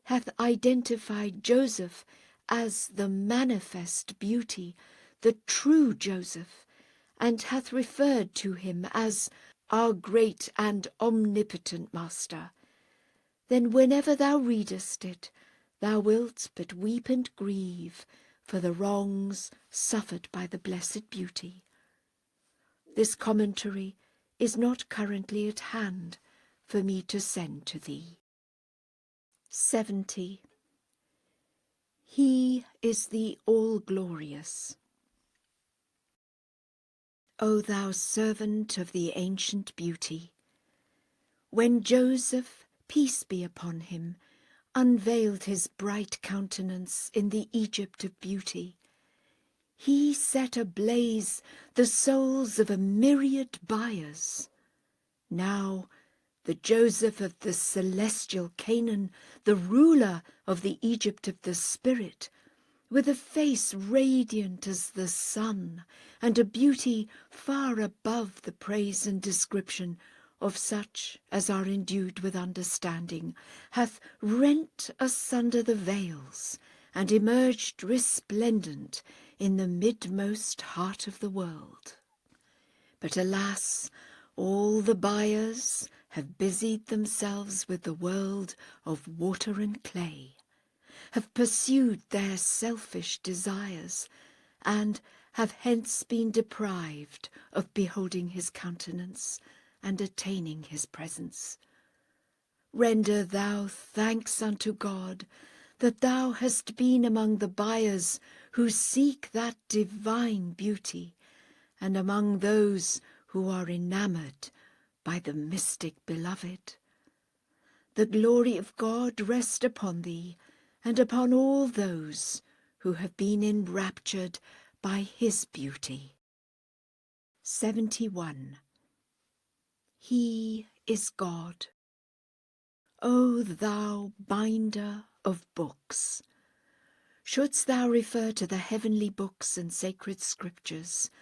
hath identified Joseph as the manifest beauty, the true Joseph, and hath referred to him as our great and omnipotent Master, then whenever thou readest it, thou wilt but weep and grieve for the wrongs suffered by the blessed beauty. This commentary is not currently at hand for me to send to thee. 70. He is the All-Glorious. O thou servant of the ancient beauty, when Joseph, peace be upon him, unveiled his bright countenance in the Egypt of beauty, he set ablaze the souls of a myriad buyers. Now the Joseph of the celestial Canaan, the ruler of the Egypt of the spirit, with a face radiant as the sun, and a beauty far above the praise and description of such as are endued with understanding, hath rent asunder the veils, and emerged resplendent in the midmost heart of the world. But alas, all the buyers have busied themselves with the world of water and clay, have pursued their selfish desires, and have hence been deprived of beholding his countenance and attaining his presence. Render thou thanks unto God that thou hast been among the buyers who seek that divine beauty, and among those who are enamoured by the mystic beloved. The glory of God rest upon thee, and upon all those who have been enraptured by his beauty. 71. He is God. O thou binder of books! Shouldst thou refer to the heavenly books and sacred scriptures,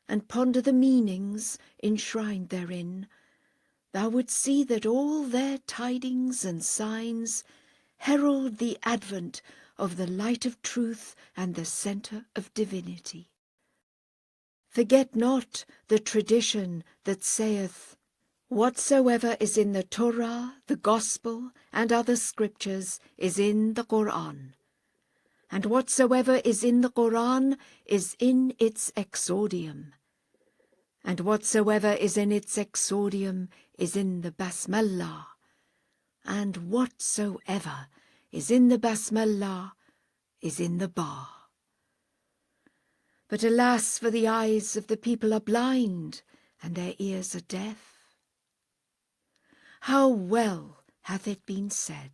and ponder the meanings enshrined therein, thou wouldst see that all their tidings and signs herald the advent of the light of truth and the centre of divinity. Forget not the tradition that saith, whatsoever is in the Torah, the Gospel, and other scriptures is in the Qur'an, and whatsoever is in the Qur'an is in its exordium, and whatsoever is in its exordium is in the Basmallah, and whatsoever is in the Basmallah is in the Ba. But alas, for the eyes of the people are blind, and their ears are deaf. How well hath it been said,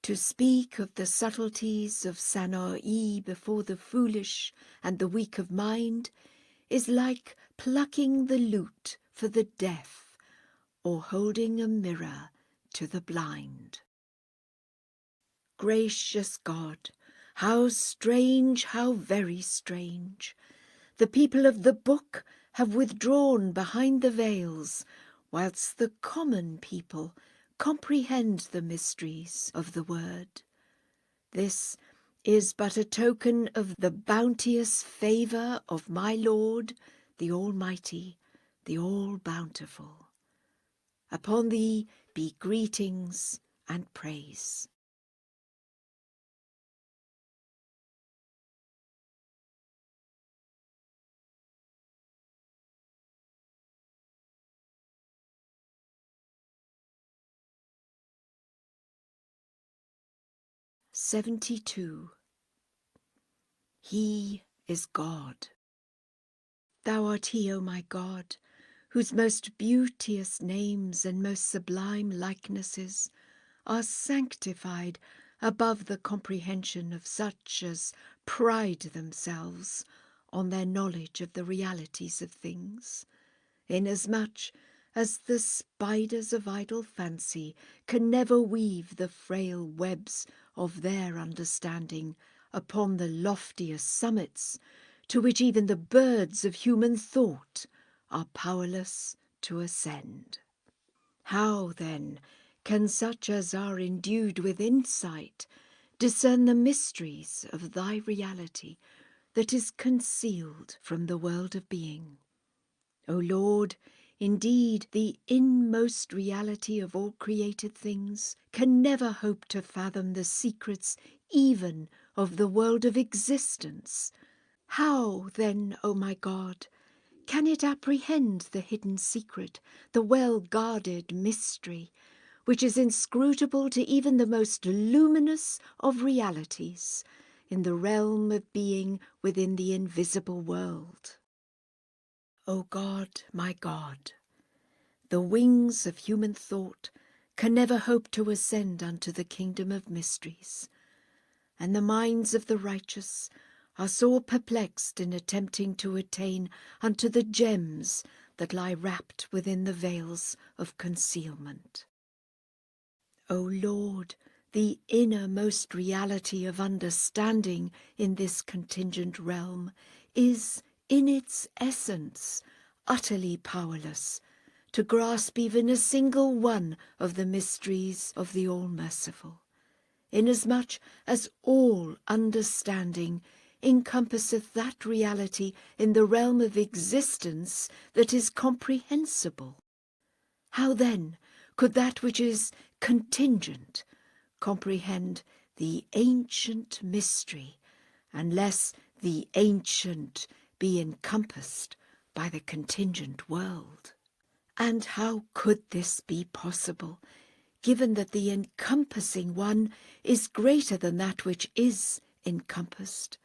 to speak of the subtleties of Sanai before the foolish and the weak of mind is like plucking the lute for the deaf, or holding a mirror to the blind. Gracious God, how strange, how very strange! The people of the book have withdrawn behind the veils, whilst the common people comprehend the mysteries of the word. This is but a token of the bounteous favour of my Lord, the Almighty, the All-Bountiful. Upon thee be greetings and praise. 72. He is God. Thou art he, O my God, whose most beauteous names and most sublime likenesses are sanctified above the comprehension of such as pride themselves on their knowledge of the realities of things, inasmuch as the spiders of idle fancy can never weave the frail webs of their understanding upon the loftiest summits to which even the birds of human thought are powerless to ascend. How, then, can such as are endued with insight discern the mysteries of thy reality that is concealed from the world of being? O Lord, indeed the inmost reality of all created things can never hope to fathom the secrets even of the world of existence. How, then, O my God, can it apprehend the hidden secret, the well-guarded mystery, which is inscrutable to even the most luminous of realities, in the realm of being within the invisible world? O God, my God, the wings of human thought can never hope to ascend unto the kingdom of mysteries, and the minds of the righteous are sore perplexed in attempting to attain unto the gems that lie wrapped within the veils of concealment. O Lord, the innermost reality of understanding in this contingent realm is, in its essence, utterly powerless to grasp even a single one of the mysteries of the All-Merciful, inasmuch as all understanding encompasseth that reality in the realm of existence that is comprehensible. How then could that which is contingent comprehend the ancient mystery, unless the ancient be encompassed by the contingent world? And how could this be possible, given that the encompassing one is greater than that which is encompassed,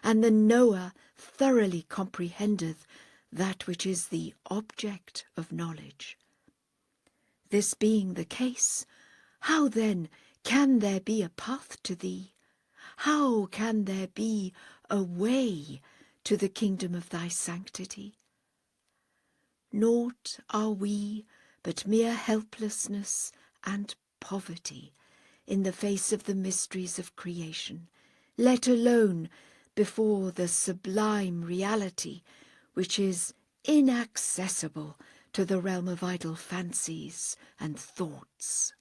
and the knower thoroughly comprehendeth that which is the object of knowledge? This being the case, how then can there be a path to thee? How can there be a way to the kingdom of thy sanctity? Naught are we but mere helplessness and poverty in the face of the mysteries of creation, let alone before the sublime reality which is inaccessible to the realm of idle fancies and thoughts.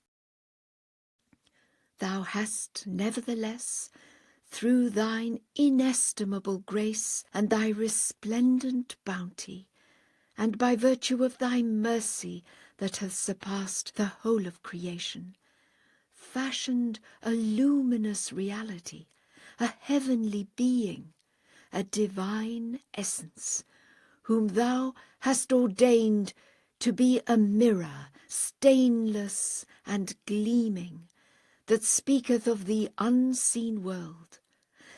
Thou hast nevertheless, through thine inestimable grace and thy resplendent bounty, and by virtue of thy mercy that hath surpassed the whole of creation, fashioned a luminous reality, a heavenly being, a divine essence, whom thou hast ordained to be a mirror, stainless and gleaming, that speaketh of the unseen world,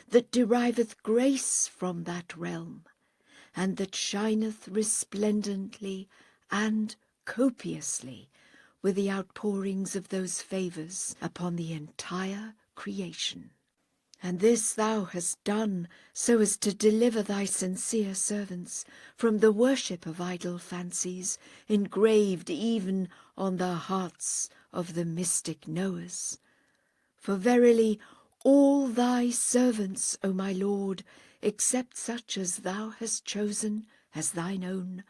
that deriveth grace from that realm, and that shineth resplendently and copiously with the outpourings of those favours upon the entire creation. And this thou hast done so as to deliver thy sincere servants from the worship of idle fancies engraved even on the hearts of the mystic knowers. For verily all thy servants, O my Lord, except such as thou hast chosen as thine own,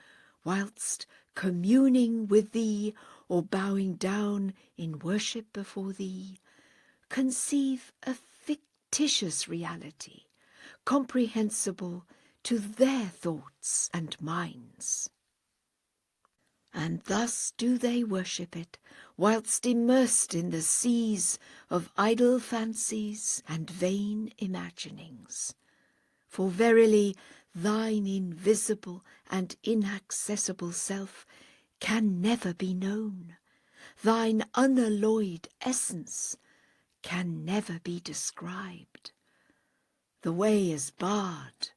whilst communing with thee or bowing down in worship before thee, conceive a fictitious reality, comprehensible to their thoughts and minds. And thus do they worship it, whilst immersed in the seas of idle fancies and vain imaginings. For verily thine invisible and inaccessible self can never be known, thine unalloyed essence can never be described. The way is barred,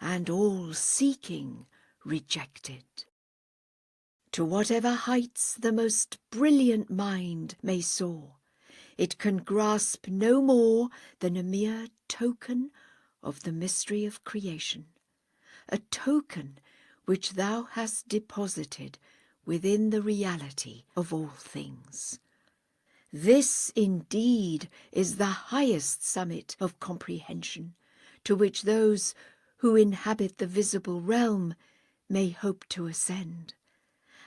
and all seeking rejected. To whatever heights the most brilliant mind may soar, it can grasp no more than a mere token of the mystery of creation, a token which thou hast deposited within the reality of all things. This indeed is the highest summit of comprehension, to which those who inhabit the visible realm may hope to ascend,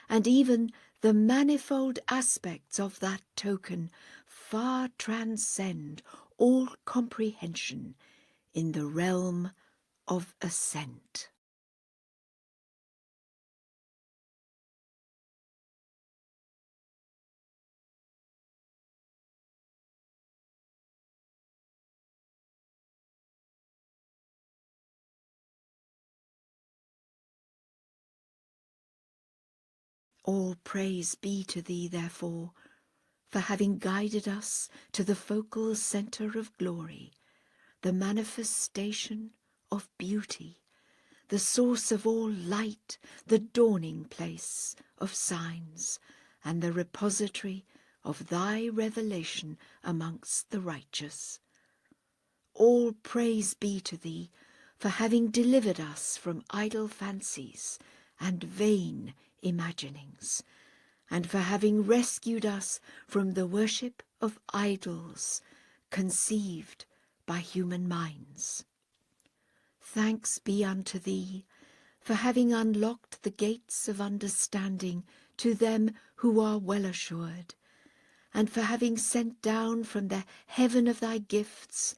and even the manifold aspects of that token far transcend all comprehension in the realm of ascent. All praise be to thee, therefore, for having guided us to the focal centre of glory, the manifestation of beauty, the source of all light, the dawning place of signs, and the repository of thy revelation amongst the righteous. All praise be to thee for having delivered us from idle fancies and vain imaginings, and for having rescued us from the worship of idols conceived by human minds. Thanks be unto thee for having unlocked the gates of understanding to them who are well assured, and for having sent down from the heaven of thy gifts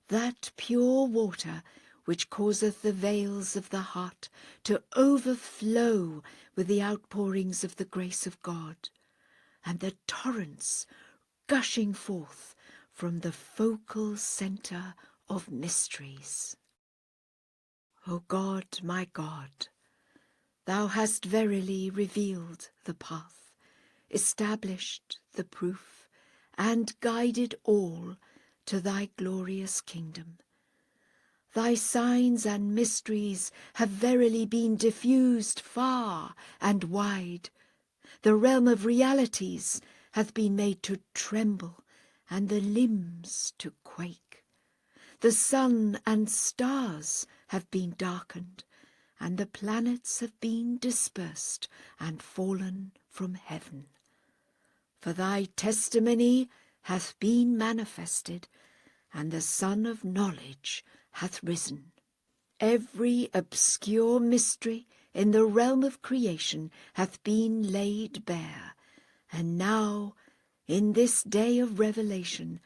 that pure water which causeth the veils of the heart to overflow with the outpourings of the grace of God, and the torrents gushing forth from the focal centre of mysteries. O God, my God, thou hast verily revealed the path, established the proof, and guided all to thy glorious kingdom. Thy signs and mysteries have verily been diffused far and wide. The realm of realities hath been made to tremble, and the limbs to quake. The sun and stars have been darkened, and the planets have been dispersed and fallen from heaven. For thy testimony hath been manifested, and the Sun of Knowledge hath risen. Every obscure mystery in the realm of creation hath been laid bare, and now, in this day of revelation,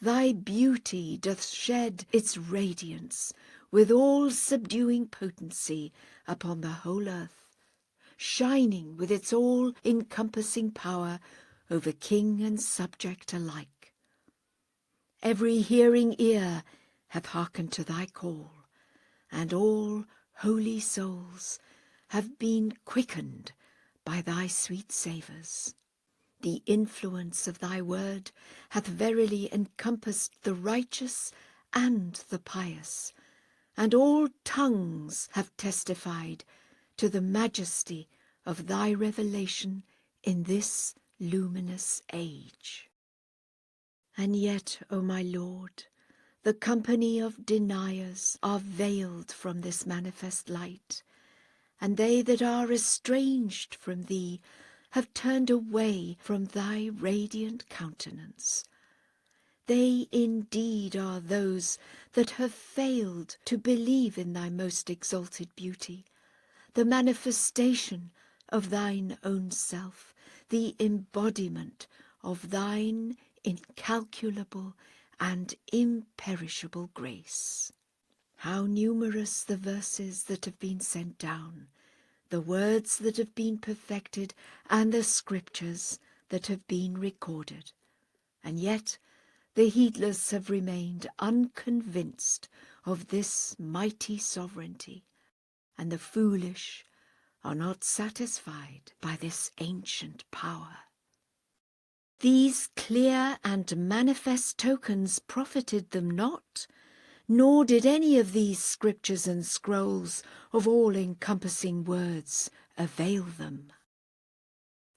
thy beauty doth shed its radiance with all subduing potency upon the whole earth, shining with its all-encompassing power over king and subject alike. Every hearing ear hath hearkened to thy call, and all holy souls have been quickened by thy sweet savours. The influence of thy word hath verily encompassed the righteous and the pious, and all tongues have testified to the majesty of thy revelation in this luminous age. And yet, O my Lord, the company of deniers are veiled from this manifest light, and they that are estranged from thee have turned away from thy radiant countenance. They indeed are those that have failed to believe in thy most exalted beauty, the manifestation of thine own self, the embodiment of thine incalculable and imperishable grace. How numerous the verses that have been sent down, the words that have been perfected, and the scriptures that have been recorded. And yet the heedless have remained unconvinced of this mighty sovereignty, and the foolish are not satisfied by this ancient power. These clear and manifest tokens profited them not, nor did any of these scriptures and scrolls of all-encompassing words avail them.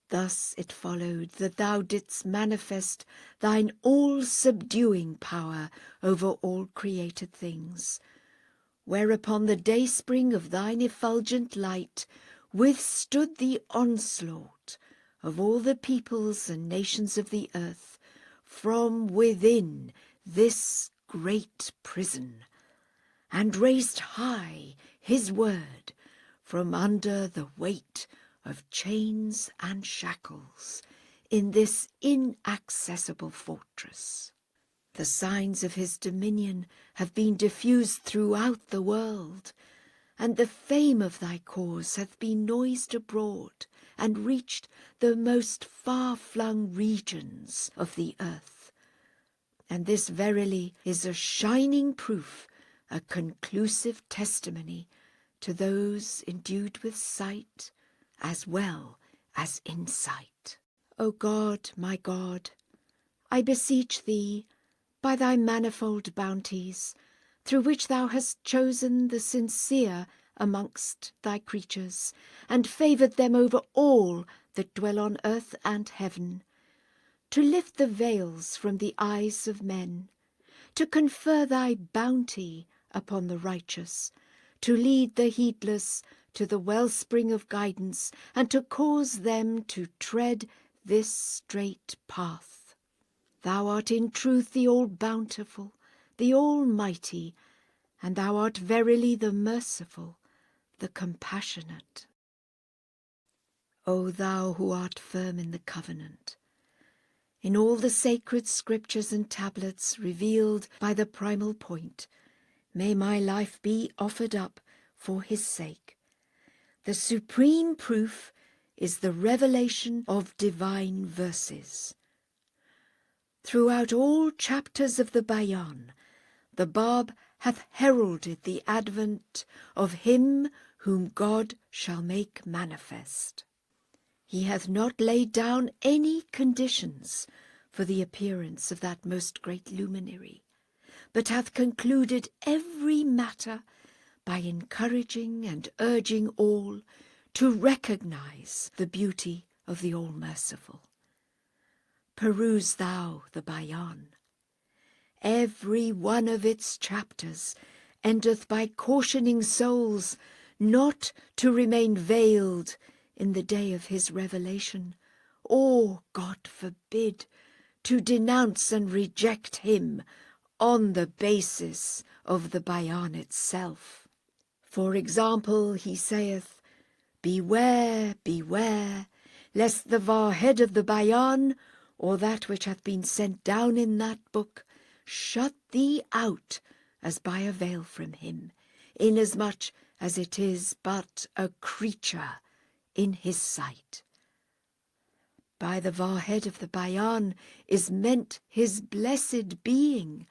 Thus it followed that thou didst manifest thine all-subduing power over all created things, whereupon the dayspring of thine effulgent light withstood the onslaught of all the peoples and nations of the earth from within this great prison, and raised high his word from under the weight of chains and shackles in this inaccessible fortress. The signs of his dominion have been diffused throughout the world, and the fame of thy cause hath been noised abroad, and reached the most far-flung regions of the earth. And this verily is a shining proof, a conclusive testimony to those endued with sight as well as insight. O God, my God, I beseech thee, by thy manifold bounties, through which thou hast chosen the sincere amongst thy creatures, and favoured them over all that dwell on earth and heaven, to lift the veils from the eyes of men, to confer thy bounty upon the righteous, to lead the heedless to the wellspring of guidance, and to cause them to tread this straight path. Thou art in truth the all-bountiful, the almighty, and thou art verily the merciful, the compassionate. O thou who art firm in the covenant, in all the sacred scriptures and tablets revealed by the primal point, may my life be offered up for his sake. The supreme proof is the revelation of divine verses. Throughout all chapters of the Bayan, the Bab hath heralded the advent of him whom God shall make manifest. He hath not laid down any conditions for the appearance of that most great luminary, but hath concluded every matter by encouraging and urging all to recognize the beauty of the All-Merciful. Peruse thou the Bayan. Every one of its chapters endeth by cautioning souls not to remain veiled in the day of his revelation, or, God forbid, to denounce and reject him on the basis of the Bayan itself. For example, he saith, Beware, beware, lest the Varhead of the Bayan, or that which hath been sent down in that book, shut thee out as by a veil from him, inasmuch as it is but a creature in his sight. By the Varhead of the Bayan is meant his blessed being,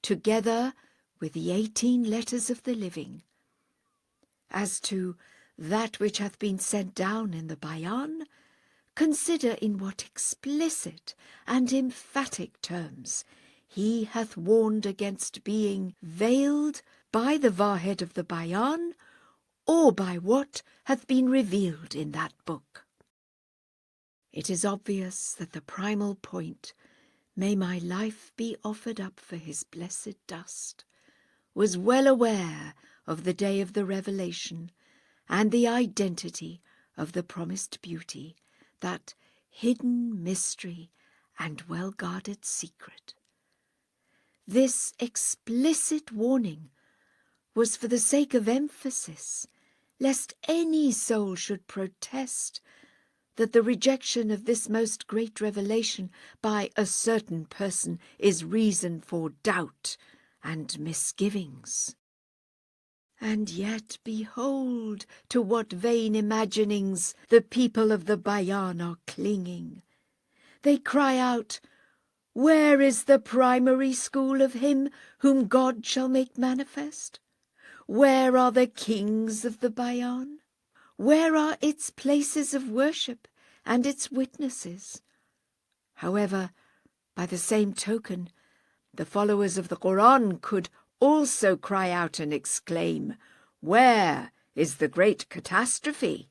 together with the 18 letters of the living. As to that which hath been sent down in the Bayan, consider in what explicit and emphatic terms he hath warned against being veiled by the Varhead of the Bayan, or by what hath been revealed in that book. It is obvious that the primal point, may my life be offered up for his blessed dust, was well aware of the day of the revelation and the identity of the promised beauty, that hidden mystery and well-guarded secret. This explicit warning was for the sake of emphasis, lest any soul should protest that the rejection of this most great revelation by a certain person is reason for doubt and misgivings. And yet behold to what vain imaginings the people of the Bayan are clinging. They cry out, Where is the primary school of him whom God shall make manifest? Where are the kings of the Bayan? Where are its places of worship and its witnesses? However, by the same token, the followers of the Quran could also cry out and exclaim, "Where is the great catastrophe?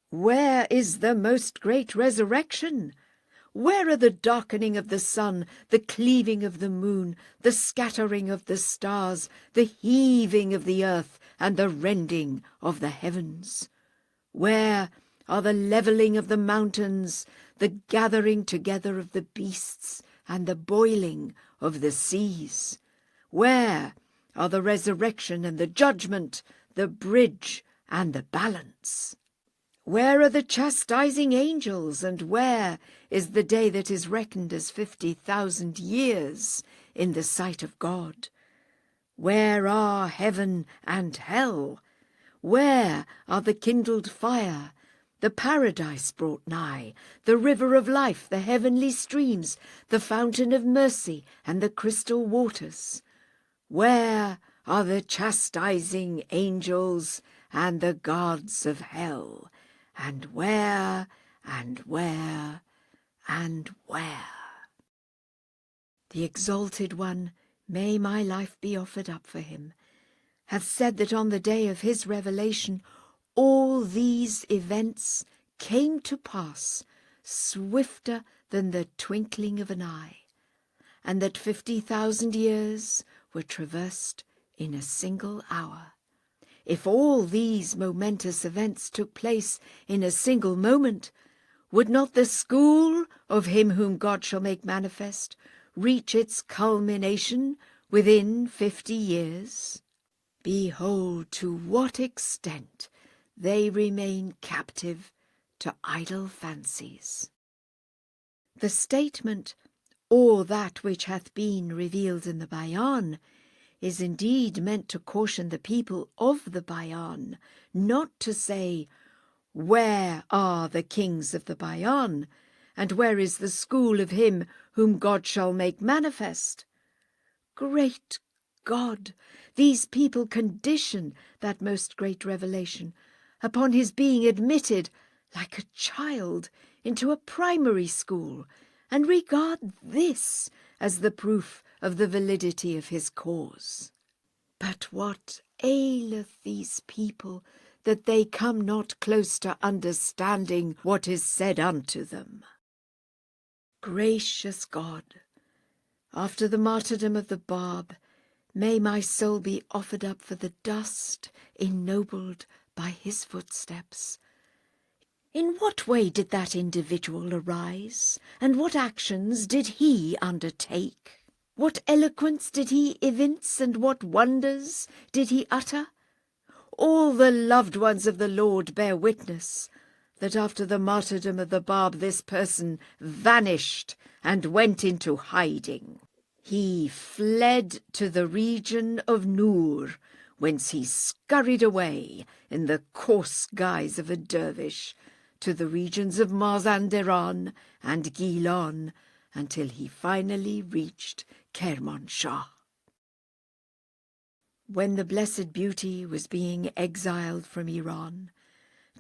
Where is the most great resurrection? Where are the darkening of the sun, the cleaving of the moon, the scattering of the stars, the heaving of the earth, and the rending of the heavens? Where are the levelling of the mountains, the gathering together of the beasts, and the boiling of the seas? Where are the resurrection and the judgment, the bridge and the balance? Where are the chastising angels, and where is the day that is reckoned as 50,000 years in the sight of God? Where are heaven and hell? Where are the kindled fire, the paradise brought nigh, the river of life, the heavenly streams, the fountain of mercy, and the crystal waters? Where are the chastising angels and the guards of hell? And where, and where, and where? The Exalted One, may my life be offered up for him, hath said that on the day of his revelation all these events came to pass swifter than the twinkling of an eye, and that 50,000 years were traversed in a single hour. If all these momentous events took place in a single moment, would not the school of him whom God shall make manifest reach its culmination within 50 years? Behold to what extent they remain captive to idle fancies. The statement, or that which hath been revealed in the Bayan, is indeed meant to caution the people of the Bayan, not to say, "Where are the kings of the Bayan, and where is the school of him whom God shall make manifest?" Great God! These people condition that most great revelation upon his being admitted, like a child, into a primary school, and regard this as the proof of the validity of his cause. But what aileth these people, that they come not close to understanding what is said unto them? Gracious God, after the martyrdom of the Bab, may my soul be offered up for the dust, ennobled by his footsteps. In what way did that individual arise, and what actions did he undertake? What eloquence did he evince, and what wonders did he utter? All the loved ones of the Lord bear witness that after the martyrdom of the Bab this person vanished and went into hiding. He fled to the region of Nur, whence he scurried away in the coarse guise of a dervish to the regions of Mazandaran and Gilan, until he finally reached Kermanshah. When the Blessed Beauty was being exiled from Iran,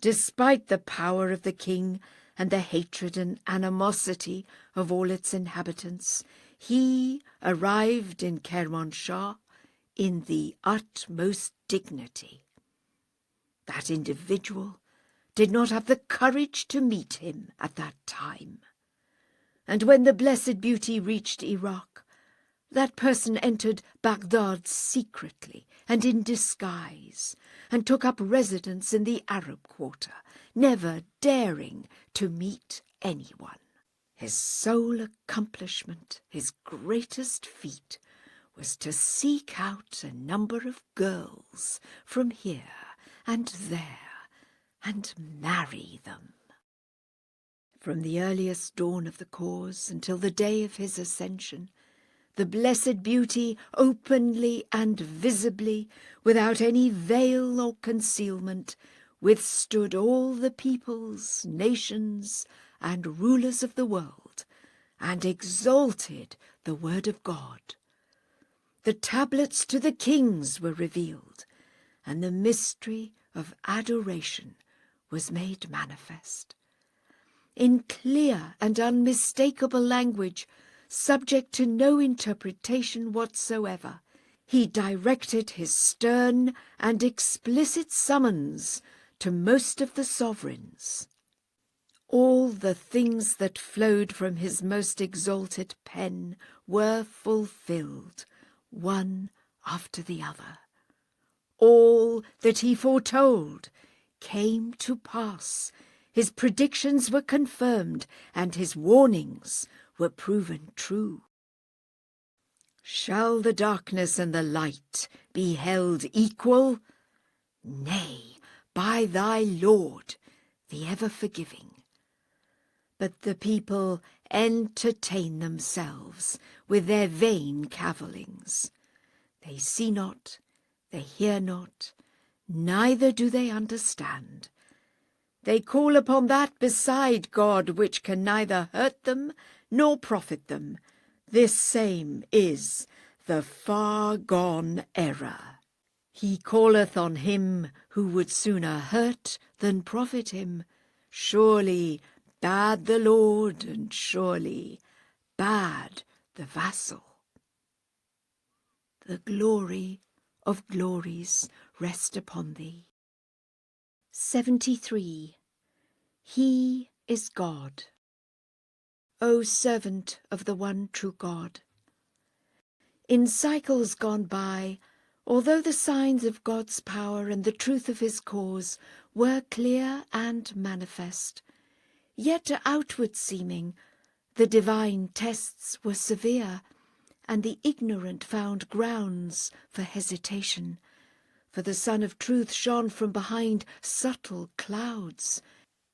despite the power of the king and the hatred and animosity of all its inhabitants, he arrived in Kermanshah in the utmost dignity. That individual did not have the courage to meet him at that time. And when the Blessed Beauty reached Iraq, that person entered Baghdad secretly and in disguise, and took up residence in the Arab quarter, never daring to meet anyone. His sole accomplishment, his greatest feat, was to seek out a number of girls from here and there, and marry them. From the earliest dawn of the cause until the day of his ascension, the Blessed Beauty openly and visibly, without any veil or concealment, withstood all the peoples, nations, and rulers of the world, and exalted the word of God. The tablets to the kings were revealed, and the mystery of adoration was made manifest. in clear and unmistakable language, subject to no interpretation whatsoever, he directed his stern and explicit summons to most of the sovereigns. All the things that flowed from his most exalted pen were fulfilled, one after the other. All that he foretold came to pass. His predictions were confirmed, and his warnings were proven true. Shall the darkness and the light be held equal? Nay, by thy Lord, the ever-forgiving. But the people entertain themselves with their vain cavillings. They see not, they hear not, neither do they understand. They call upon that beside God which can neither hurt them nor profit them. This same is the far-gone error. He calleth on him who would sooner hurt than profit him. Surely bad the Lord, and surely bad the vassal. The glory of glories rest upon thee. 73. He is God. O servant of the one true God. In cycles gone by, although the signs of God's power and the truth of his cause were clear and manifest, yet to outward seeming the divine tests were severe, and the ignorant found grounds for hesitation. For the Sun of Truth shone from behind subtle clouds,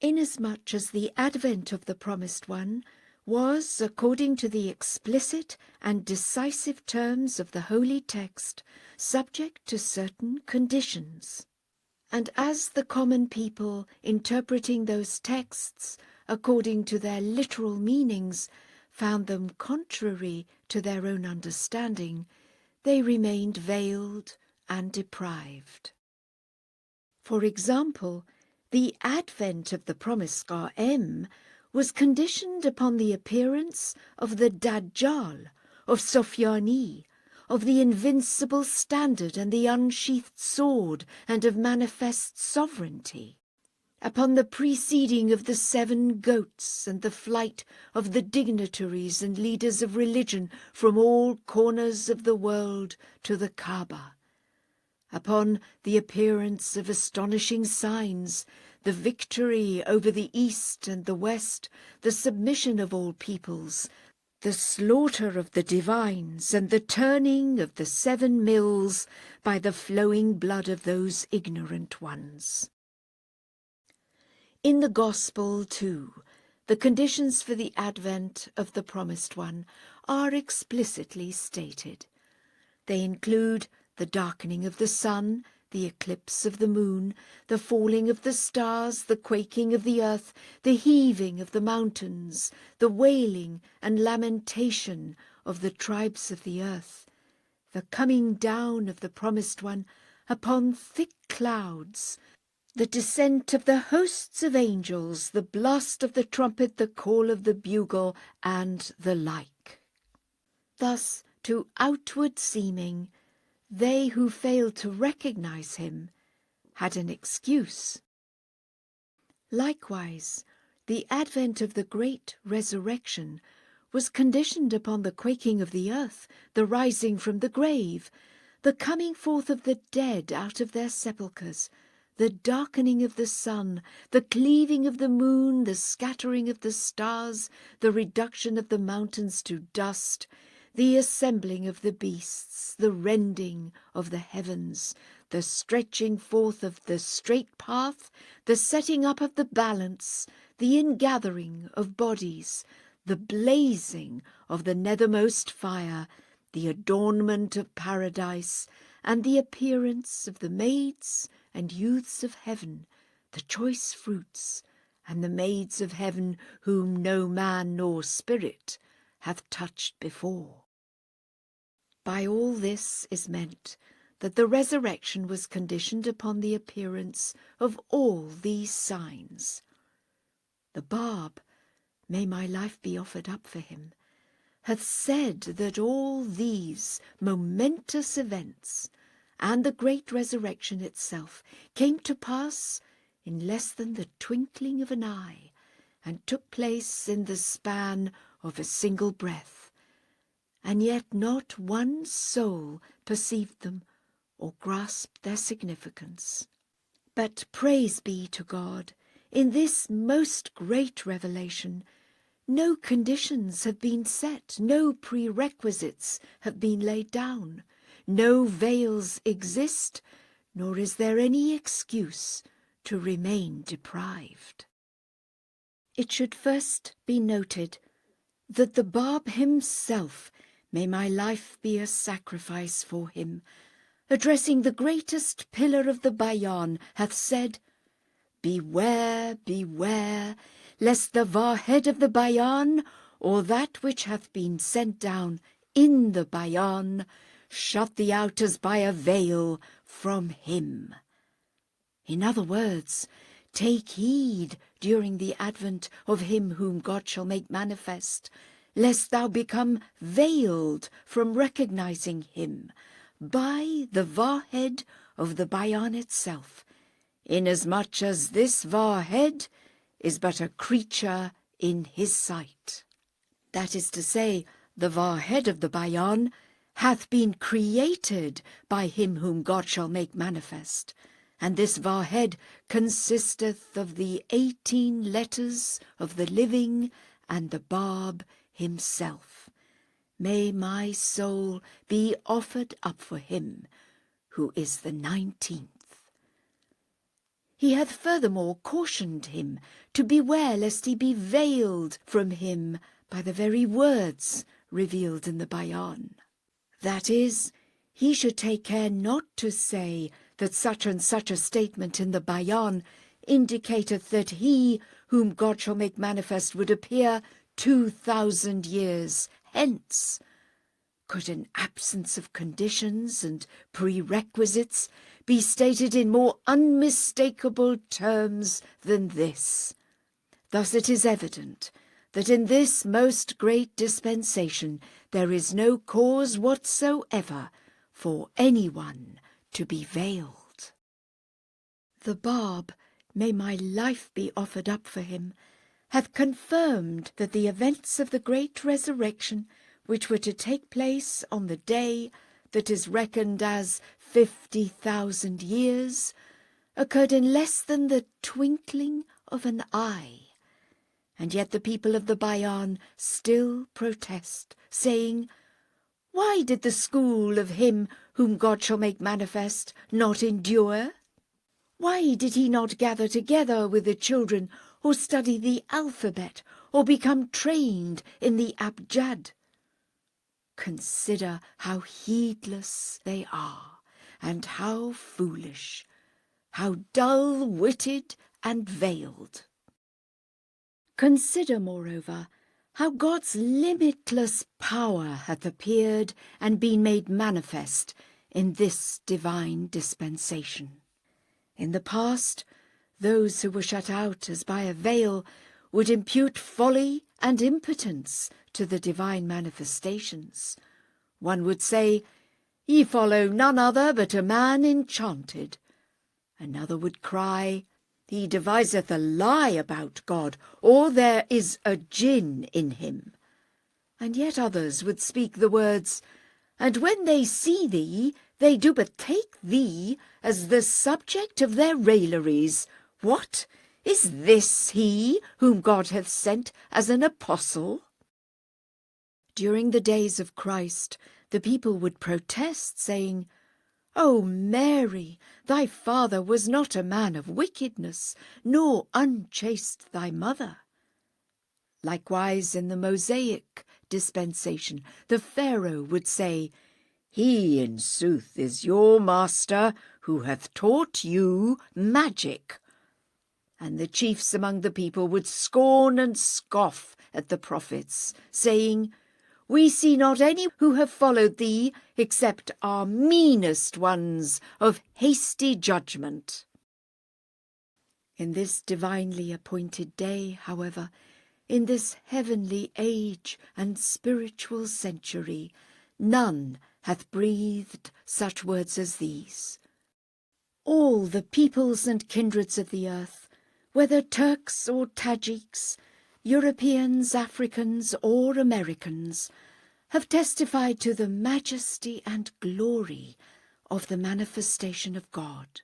inasmuch as the advent of the Promised One was, according to the explicit and decisive terms of the holy text, subject to certain conditions. And as the common people, interpreting those texts according to their literal meanings, found them contrary to their own understanding, they remained veiled and deprived. For example, the advent of the promised Qa'im was conditioned upon the appearance of the Dajjal, of Sophiani, of the invincible standard and the unsheathed sword, and of manifest sovereignty, upon the preceding of the 7 goats and the flight of the dignitaries and leaders of religion from all corners of the world to the Kaaba, upon the appearance of astonishing signs, the victory over the East and the West, the submission of all peoples, the slaughter of the divines, and the turning of the 7 mills by the flowing blood of those ignorant ones. In the Gospel, too, the conditions for the advent of the Promised One are explicitly stated. They include the darkening of the sun, the eclipse of the moon, the falling of the stars, the quaking of the earth, the heaving of the mountains, the wailing and lamentation of the tribes of the earth, the coming down of the Promised One upon thick clouds, the descent of the hosts of angels, the blast of the trumpet, the call of the bugle, and the like. Thus, to outward seeming, they who failed to recognize him had an excuse. Likewise, the advent of the great resurrection was conditioned upon the quaking of the earth, the rising from the grave, the coming forth of the dead out of their sepulchres, the darkening of the sun, the cleaving of the moon, the scattering of the stars, the reduction of the mountains to dust, the assembling of the beasts, the rending of the heavens, the stretching forth of the straight path, the setting up of the balance, the ingathering of bodies, the blazing of the nethermost fire, the adornment of paradise, and the appearance of the maids and youths of heaven, the choice fruits, and the maids of heaven whom no man nor spirit hath touched before. By all this is meant that the resurrection was conditioned upon the appearance of all these signs. The Bab may my life be offered up for him, hath said that all these momentous events and the great resurrection itself came to pass in less than the twinkling of an eye, and took place in the span of a single breath, and yet not one soul perceived them or grasped their significance. But praise be to God, in this most great revelation, no conditions have been set, no prerequisites have been laid down, no veils exist, nor is there any excuse to remain deprived. It should first be noted that the Bab himself, may my life be a sacrifice for him, addressing the greatest pillar of the Bayan, hath said, "Beware, beware, lest the Vahed of the Bayan, or that which hath been sent down in the Bayan, shut thee out as by a veil from him." In other words, take heed during the advent of him whom God shall make manifest, lest thou become veiled from recognizing him by the Vahed of the Bayan itself, inasmuch as this Vahed is but a creature in his sight. That is to say, the Vahed of the Bayan hath been created by him whom God shall make manifest, and this Vahed consisteth of the 18 letters of the living and the Bab himself. May my soul be offered up for him, who is the 19th. He hath furthermore cautioned him to beware lest he be veiled from him by the very words revealed in the Bayan. That is, he should take care not to say that such and such a statement in the Bayan indicateth that he whom God shall make manifest would appear 2,000 years hence. Could an absence of conditions and prerequisites be stated in more unmistakable terms than this? Thus it is evident that in this most great dispensation there is no cause whatsoever for anyone to be veiled. The Bab, may my life be offered up for him, hath confirmed that the events of the great resurrection, which were to take place on the day that is reckoned as 50,000 years, occurred in less than the twinkling of an eye. And yet the people of the Bayan still protest, saying, "Why did the school of him whom God shall make manifest not endure? Why did he not gather together with the children, or study the alphabet, or become trained in the abjad?" Consider how heedless they are, and how foolish, how dull-witted and veiled. Consider, moreover, how God's limitless power hath appeared and been made manifest in this divine dispensation. In the past, those who were shut out as by a veil would impute folly and impotence to the divine manifestations. One would say, "Ye follow none other but a man enchanted." Another would cry, "He deviseth a lie about God, or there is a jinn in him." And yet others would speak the words, "And when they see thee, they do but take thee as the subject of their railleries. What? Is this he whom God hath sent as an apostle?" During the days of Christ, the people would protest, saying, "O Mary, thy father was not a man of wickedness, nor unchaste thy mother." Likewise in the Mosaic dispensation, the Pharaoh would say, "He in sooth is your master, who hath taught you magic." And the chiefs among the people would scorn and scoff at the prophets, saying, "We see not any who have followed thee, except our meanest ones of hasty judgment." In this divinely appointed day, however, In this heavenly age and spiritual century, none hath breathed such words as these. All the peoples and kindreds of the earth, whether Turks or Tajiks, Europeans, Africans, or Americans, have testified to the majesty and glory of the manifestation of God.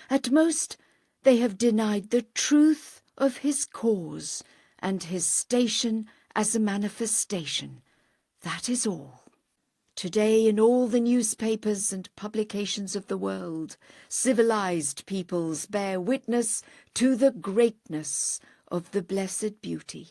At most, they have denied the truth of his cause and his station as a manifestation. That is all. Today, in all the newspapers and publications of the world, civilized peoples bear witness to the greatness of the blessed beauty.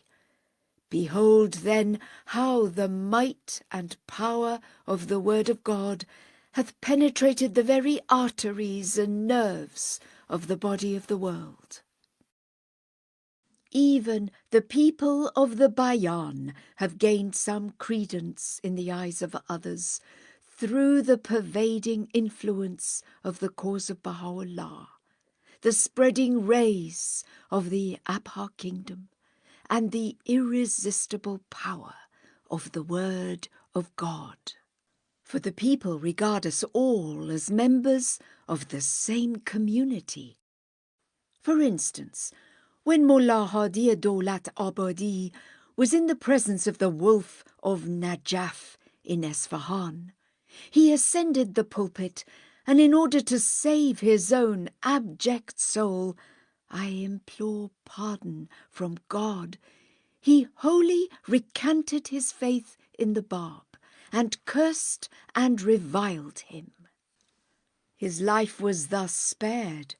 Behold, then, how the might and power of the word of God hath penetrated the very arteries and nerves of the body of the world. Even the people of the Bayan have gained some credence in the eyes of others through the pervading influence of the cause of Bahá'u'lláh, the spreading rays of the Abha kingdom, and the irresistible power of the Word of God. For the people regard us all as members of the same community. For instance, when Mullah Hadi Daulat Abadi was in the presence of the wolf of Najaf in Esfahan, he ascended the pulpit, and in order to save his own abject soul, I implore pardon from God, he wholly recanted his faith in the Bab, and cursed and reviled him. His life was thus spared,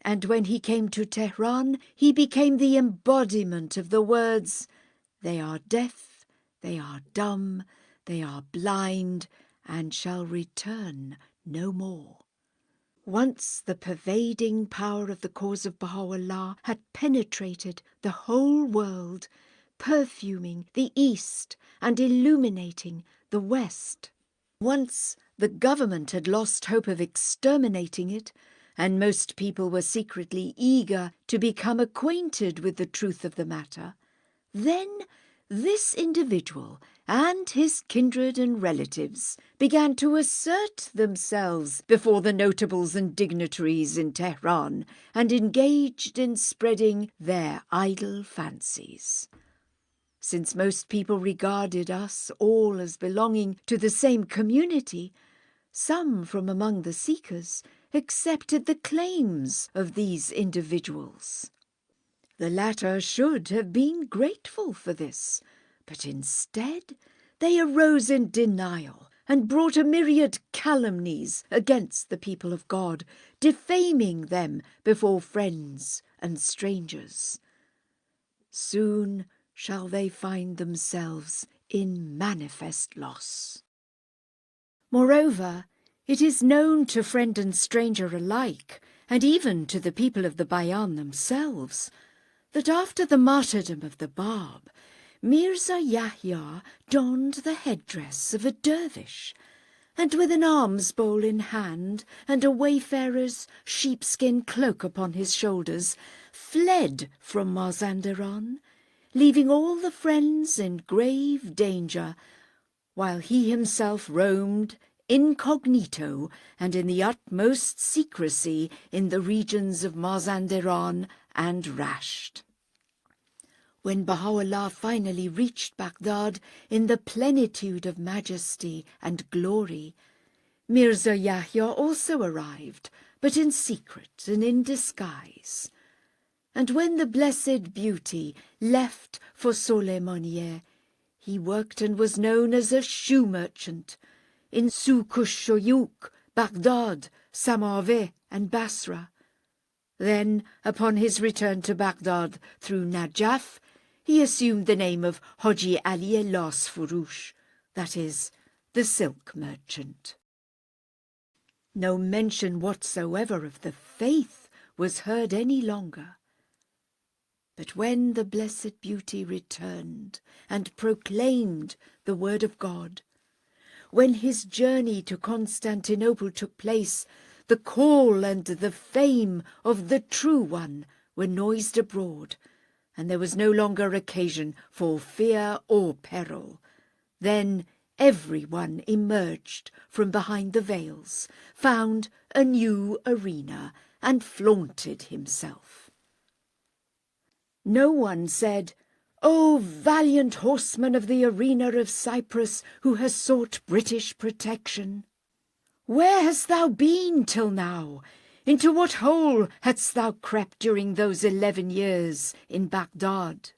and when he came to Tehran, he became the embodiment of the words, "They are deaf, they are dumb, they are blind, and shall return no more." Once the pervading power of the cause of Baha'u'lláh had penetrated the whole world, perfuming the East and illuminating the West. Once the government had lost hope of exterminating it, and most people were secretly eager to become acquainted with the truth of the matter, then this individual and his kindred and relatives began to assert themselves before the notables and dignitaries in Tehran and engaged in spreading their idle fancies. Since most people regarded us all as belonging to the same community, some from among the seekers accepted the claims of these individuals. The latter should have been grateful for this, but instead they arose in denial and brought a myriad calumnies against the people of God, defaming them before friends and strangers. Soon shall they find themselves in manifest loss. Moreover, it is known to friend and stranger alike, and even to the people of the Bayan themselves, that after the martyrdom of the Bab, Mirza Yahya donned the headdress of a dervish, and with an alms bowl in hand and a wayfarer's sheepskin cloak upon his shoulders, fled from Mazandaran, leaving all the friends in grave danger, while he himself roamed incognito and in the utmost secrecy in the regions of Mazandaran and Rasht. When Baha'u'lláh finally reached Baghdad in the plenitude of majesty and glory, Mirza Yahya also arrived, but in secret and in disguise. And when the blessed beauty left for Soleimaniye, he worked and was known as a shoe merchant in Sukush-Shoyuk, Baghdad, Samarve, and Basra. Then, upon his return to Baghdad through Najaf, he assumed the name of Haji Ali Elas Furush, that is, the silk merchant. No mention whatsoever of the faith was heard any longer. But when the blessed beauty returned and proclaimed the word of God, when his journey to Constantinople took place, the call and the fame of the True One were noised abroad, and there was no longer occasion for fear or peril. Then everyone emerged from behind the veils, found a new arena, and flaunted himself. No one said, "O valiant horseman of the arena of Cyprus, who has sought British protection, where hast thou been till now? Into what hole hadst thou crept during those 11 years in Baghdad?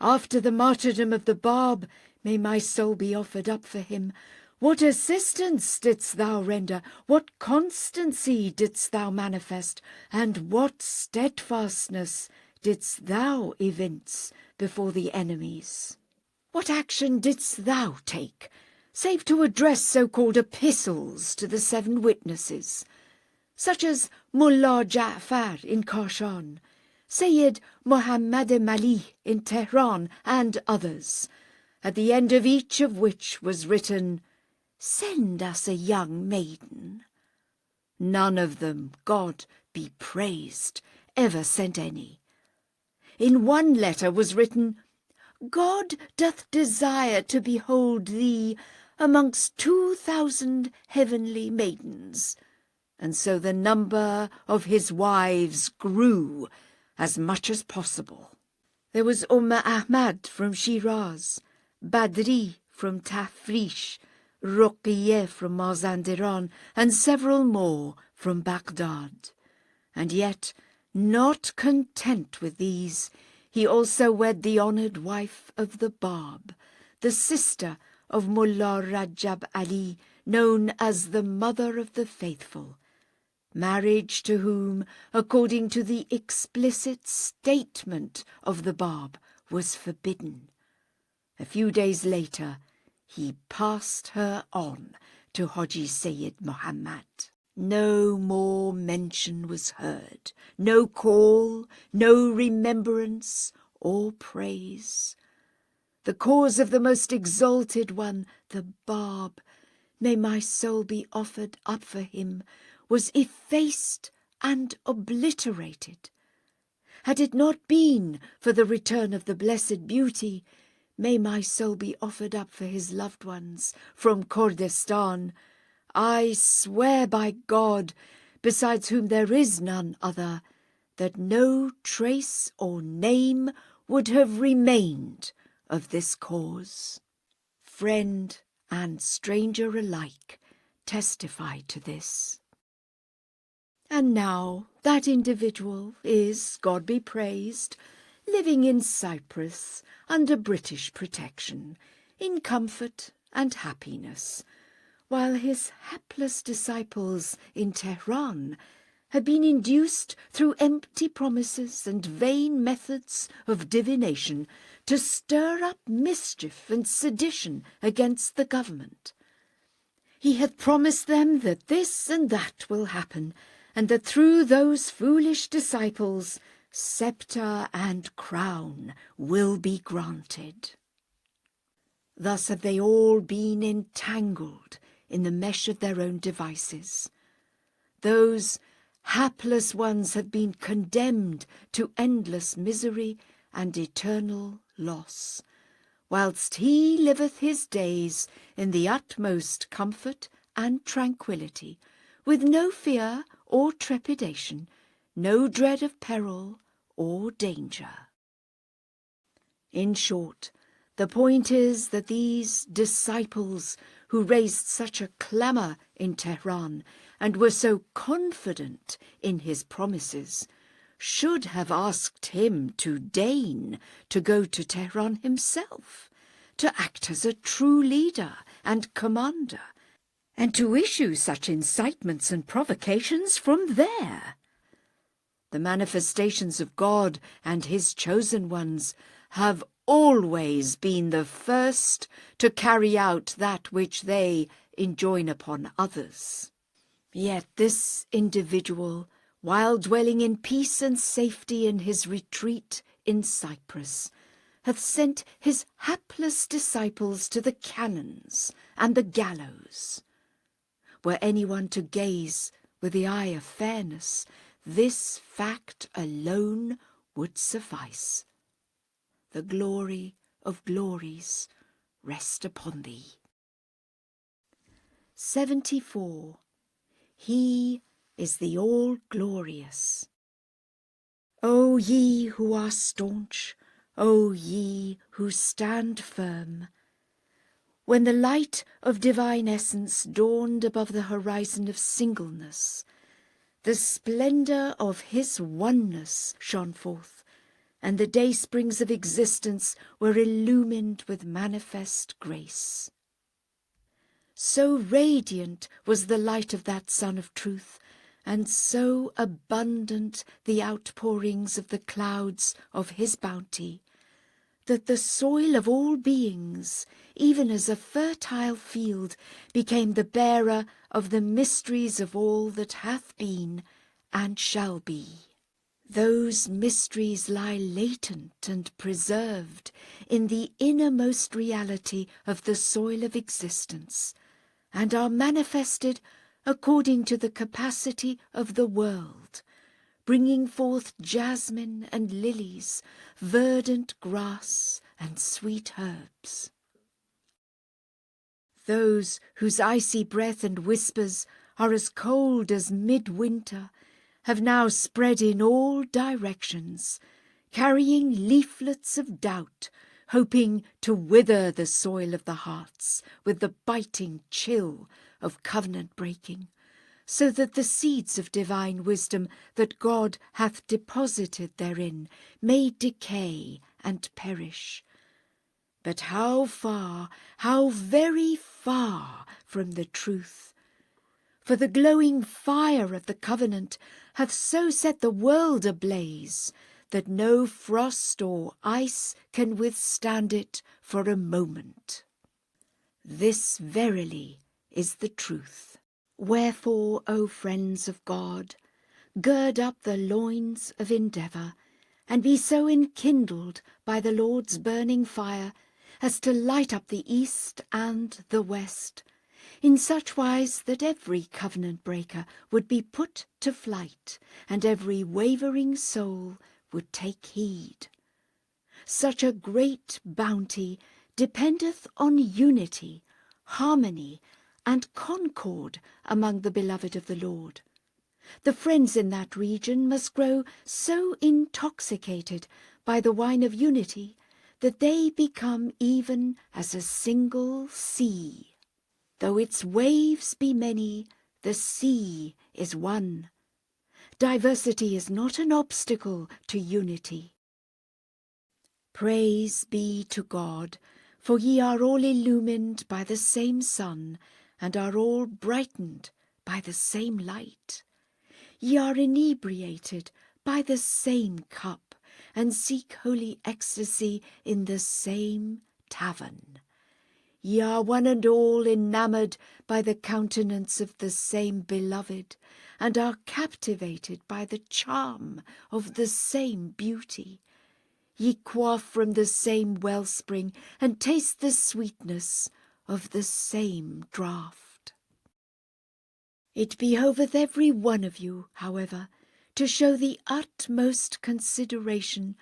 After the martyrdom of the Bab, may my soul be offered up for him, what assistance didst thou render? What constancy didst thou manifest? And what steadfastness didst thou evince before the enemies? What action didst thou take, save to address so-called epistles to the 7 witnesses, such as Mullah Ja'far in Kashan, Sayyid Muhammad Mali in Tehran, and others, at the end of each of which was written, 'Send us a young maiden'? None of them, God be praised, ever sent any. In one letter was written, 'God doth desire to behold thee amongst 2,000 heavenly maidens,' and so the number of his wives grew as much as possible. There was Ahmad from Shiraz, Badri from Tafrish, Ruqiyeh from Mazandaran, and several more from Baghdad. And yet, not content with these, he also wed the honoured wife of the Bab, the sister of Mullah Rajab Ali, known as the Mother of the Faithful, marriage to whom, according to the explicit statement of the Bab, was forbidden. A few days later, he passed her on to Haji Sayyid Muhammad. No more mention was heard, no call, no remembrance or praise. The cause of the most exalted one, the Bab, may my soul be offered up for him, was effaced and obliterated. Had it not been for the return of the Blessed Beauty, may my soul be offered up for his loved ones from Kurdistan, I swear by God, besides whom there is none other, that no trace or name would have remained of this cause. Friend and stranger alike testify to this. And now that individual is, God be praised, living in Cyprus under British protection, in comfort and happiness, while his hapless disciples in Tehran had been induced through empty promises and vain methods of divination to stir up mischief and sedition against the government. He had promised them that this and that will happen, and that through those foolish disciples sceptre and crown will be granted. Thus have they all been entangled in the mesh of their own devices. Those hapless ones have been condemned to endless misery and eternal loss, whilst he liveth his days in the utmost comfort and tranquillity, with no fear or trepidation, no dread of peril or danger. In short, the point is that these disciples who raised such a clamour in Tehran and were so confident in his promises should have asked him to deign to go to Tehran himself, to act as a true leader and commander, and to issue such incitements and provocations from there. The manifestations of God and his chosen ones have always been the first to carry out that which they enjoin upon others. Yet this individual, while dwelling in peace and safety in his retreat in Cyprus, hath sent his hapless disciples to the cannons and the gallows. Were anyone to gaze with the eye of fairness, this fact alone would suffice. the glory of glories rest upon thee. 74. He is the all-glorious. O ye who are staunch, O ye who stand firm. When the light of divine essence dawned above the horizon of singleness, the splendour of his oneness shone forth, and the daysprings of existence were illumined with manifest grace. So radiant was the light of that Sun of Truth, and so abundant the outpourings of the clouds of his bounty, that the soil of all beings, even as a fertile field, became the bearer of the mysteries of all that hath been and shall be. Those mysteries lie latent and preserved in the innermost reality of the soil of existence, and are manifested according to the capacity of the world, bringing forth jasmine and lilies, verdant grass and sweet herbs. Those whose icy breath and whispers are as cold as midwinter have now spread in all directions, carrying leaflets of doubt, hoping to wither the soil of the hearts with the biting chill of covenant breaking, so that the seeds of divine wisdom that God hath deposited therein may decay and perish. But how far, how very far from the truth! For the glowing fire of the covenant hath so set the world ablaze that no frost or ice can withstand it for a moment. This verily is the truth. Wherefore, O friends of God, gird up the loins of endeavour, and be so enkindled by the Lord's burning fire as to light up the east and the west, in such wise that every covenant breaker would be put to flight, and every wavering soul would take heed. Such a great bounty dependeth on unity, harmony, and concord among the beloved of the Lord. The friends in that region must grow so intoxicated by the wine of unity that they become even as a single sea. Though its waves be many, the sea is one. Diversity is not an obstacle to unity. Praise be to God, for ye are all illumined by the same sun, and are all brightened by the same light. Ye are inebriated by the same cup, and seek holy ecstasy in the same tavern. Ye are one and all enamoured by the countenance of the same beloved, and are captivated by the charm of the same beauty. Ye quaff from the same wellspring, and taste the sweetness of the same draught. It behoveth every one of you, however, to show the utmost consideration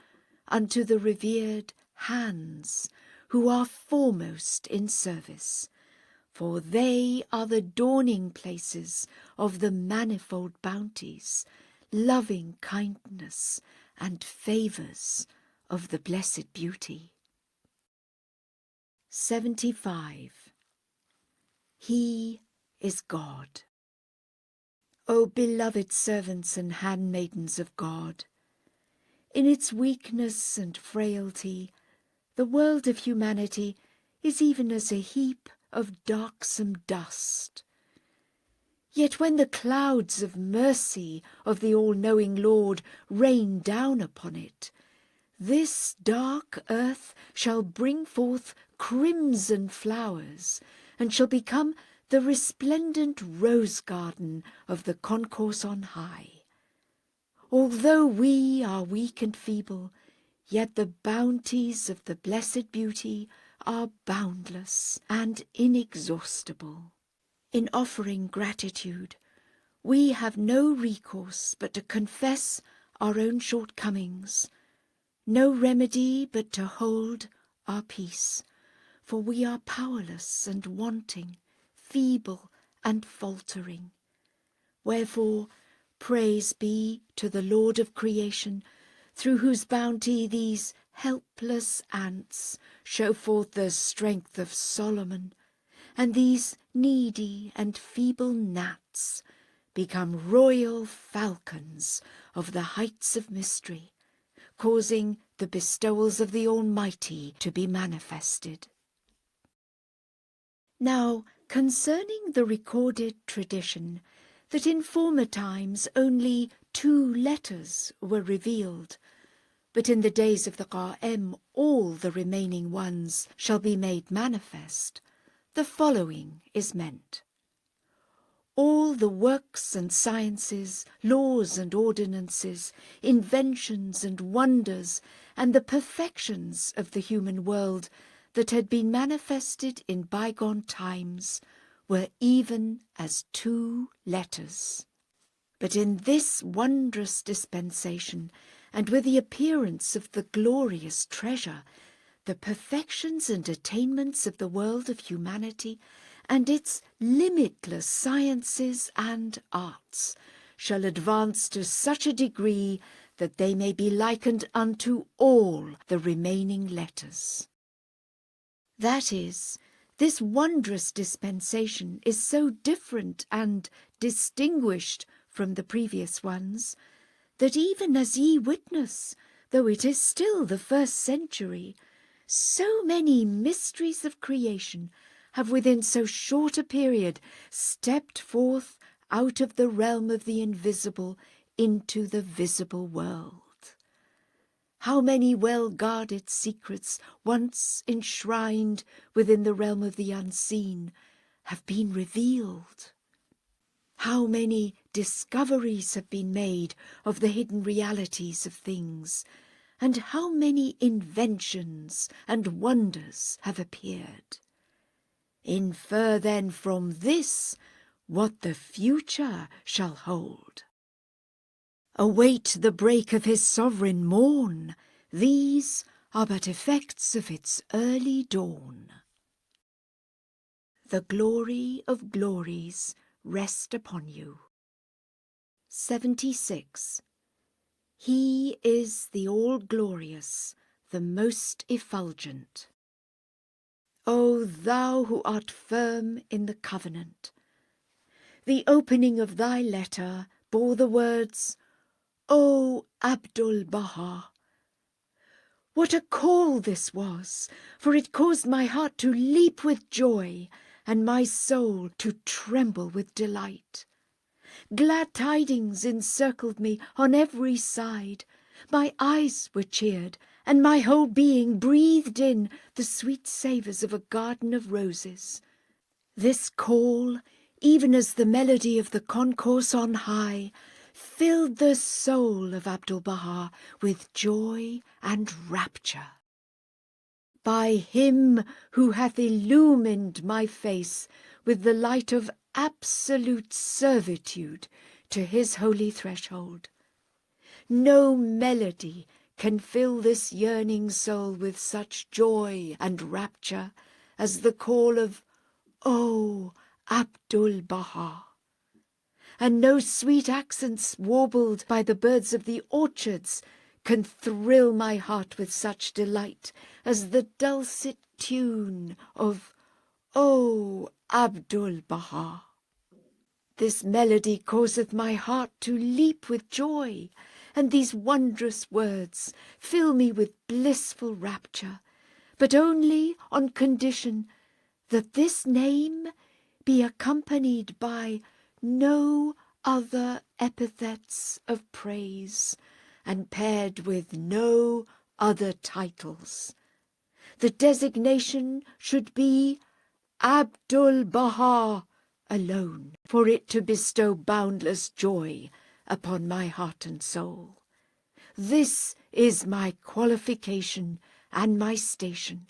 unto the revered hands, who are foremost in service, for they are the dawning places of the manifold bounties, loving kindness, and favours of the blessed beauty. 75. He is God. O beloved servants and handmaidens of God, in its weakness and frailty, the world of humanity is even as a heap of darksome dust. Yet when the clouds of mercy of the all-knowing Lord rain down upon it, this dark earth shall bring forth crimson flowers, and shall become the resplendent rose garden of the concourse on high. Although we are weak and feeble, yet the bounties of the blessed beauty are boundless and inexhaustible. In offering gratitude, we have no recourse but to confess our own shortcomings, No remedy but to hold our peace, for we are powerless and wanting, feeble and faltering. Wherefore, praise be to the Lord of creation, through whose bounty these helpless ants show forth the strength of Solomon, and these needy and feeble gnats become royal falcons of the heights of mystery, causing the bestowals of the Almighty to be manifested. Now, concerning the recorded tradition that in former times only 2 letters were revealed, but in the days of the Qa'im all the remaining ones shall be made manifest, the following is meant. All the works and sciences, laws and ordinances, inventions and wonders, and the perfections of the human world that had been manifested in bygone times were even as 2 letters. But in this wondrous dispensation, and with the appearance of the glorious treasure, the perfections and attainments of the world of humanity, and its limitless sciences and arts, shall advance to such a degree that they may be likened unto all the remaining letters. That is, this wondrous dispensation is so different and distinguished from the previous ones, that even as ye witness, though it is still the 1st century, so many mysteries of creation have within so short a period stepped forth out of the realm of the invisible into the visible world. How many well-guarded secrets, once enshrined within the realm of the unseen, have been revealed? How many discoveries have been made of the hidden realities of things, and how many inventions and wonders have appeared? Infer then from this what the future shall hold. Await the break of his sovereign morn. These are but effects of its early dawn. The glory of glories rest upon you. 76. He is the all-glorious, the most effulgent. O thou who art firm in the covenant! The opening of thy letter bore the words, O Abdul-Bahá. What a call this was, for it caused my heart to leap with joy and my soul to tremble with delight. Glad tidings encircled me on every side. My eyes were cheered, and my whole being breathed in the sweet savours of a garden of roses. This call, even as the melody of the concourse on high, filled the soul of Abdul-Bahá with joy and rapture. By him who hath illumined my face with the light of absolute servitude to his holy threshold, no melody can fill this yearning soul with such joy and rapture as the call of O Abdul-Bahá. And no sweet accents warbled by the birds of the orchards can thrill my heart with such delight as the dulcet tune of O Abdul-Bahá. This melody causeth my heart to leap with joy, and these wondrous words fill me with blissful rapture, but only on condition that this name be accompanied by no other epithets of praise, and paired with no other titles. The designation should be Abdul-Bahá alone, for it to bestow boundless joy upon my heart and soul. This is my qualification and my station.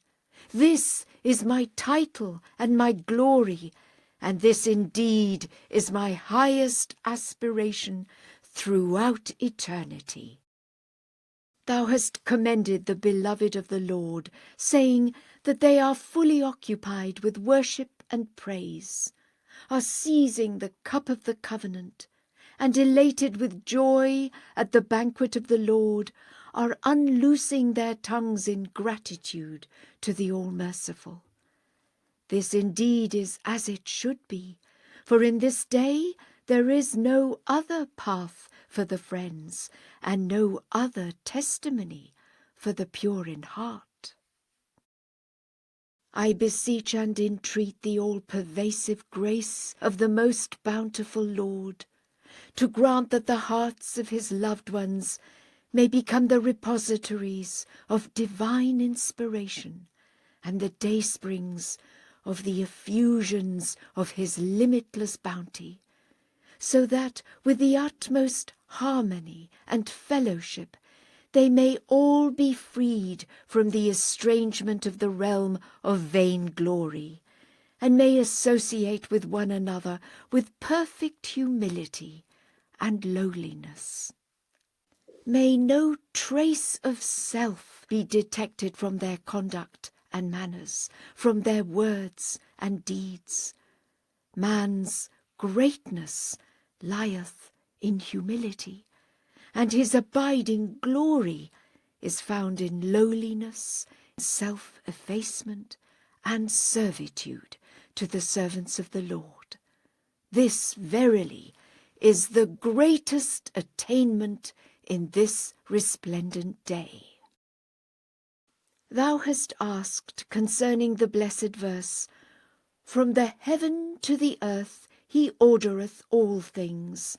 This is my title and my glory, and this indeed is my highest aspiration throughout eternity. Thou hast commended the beloved of the Lord, saying that they are fully occupied with worship and praise, are seizing the cup of the covenant, and elated with joy at the banquet of the Lord, are unloosing their tongues in gratitude to the All-Merciful. This indeed is as it should be, for in this day there is no other path for the friends, and no other testimony for the pure in heart. I beseech and entreat the all-pervasive grace of the most bountiful Lord, to grant that the hearts of his loved ones may become the repositories of divine inspiration, and the daysprings of the effusions of his limitless bounty, so that with the utmost harmony and fellowship they may all be freed from the estrangement of the realm of vain glory, and may associate with one another with perfect humility and lowliness. May no trace of self be detected from their conduct and manners, from their words and deeds. Man's greatness lieth in humility, and his abiding glory is found in lowliness, self-effacement, and servitude to the servants of the Lord. This verily is the greatest attainment in this resplendent day. Thou hast asked concerning the blessed verse, "From the heaven to the earth he ordereth all things,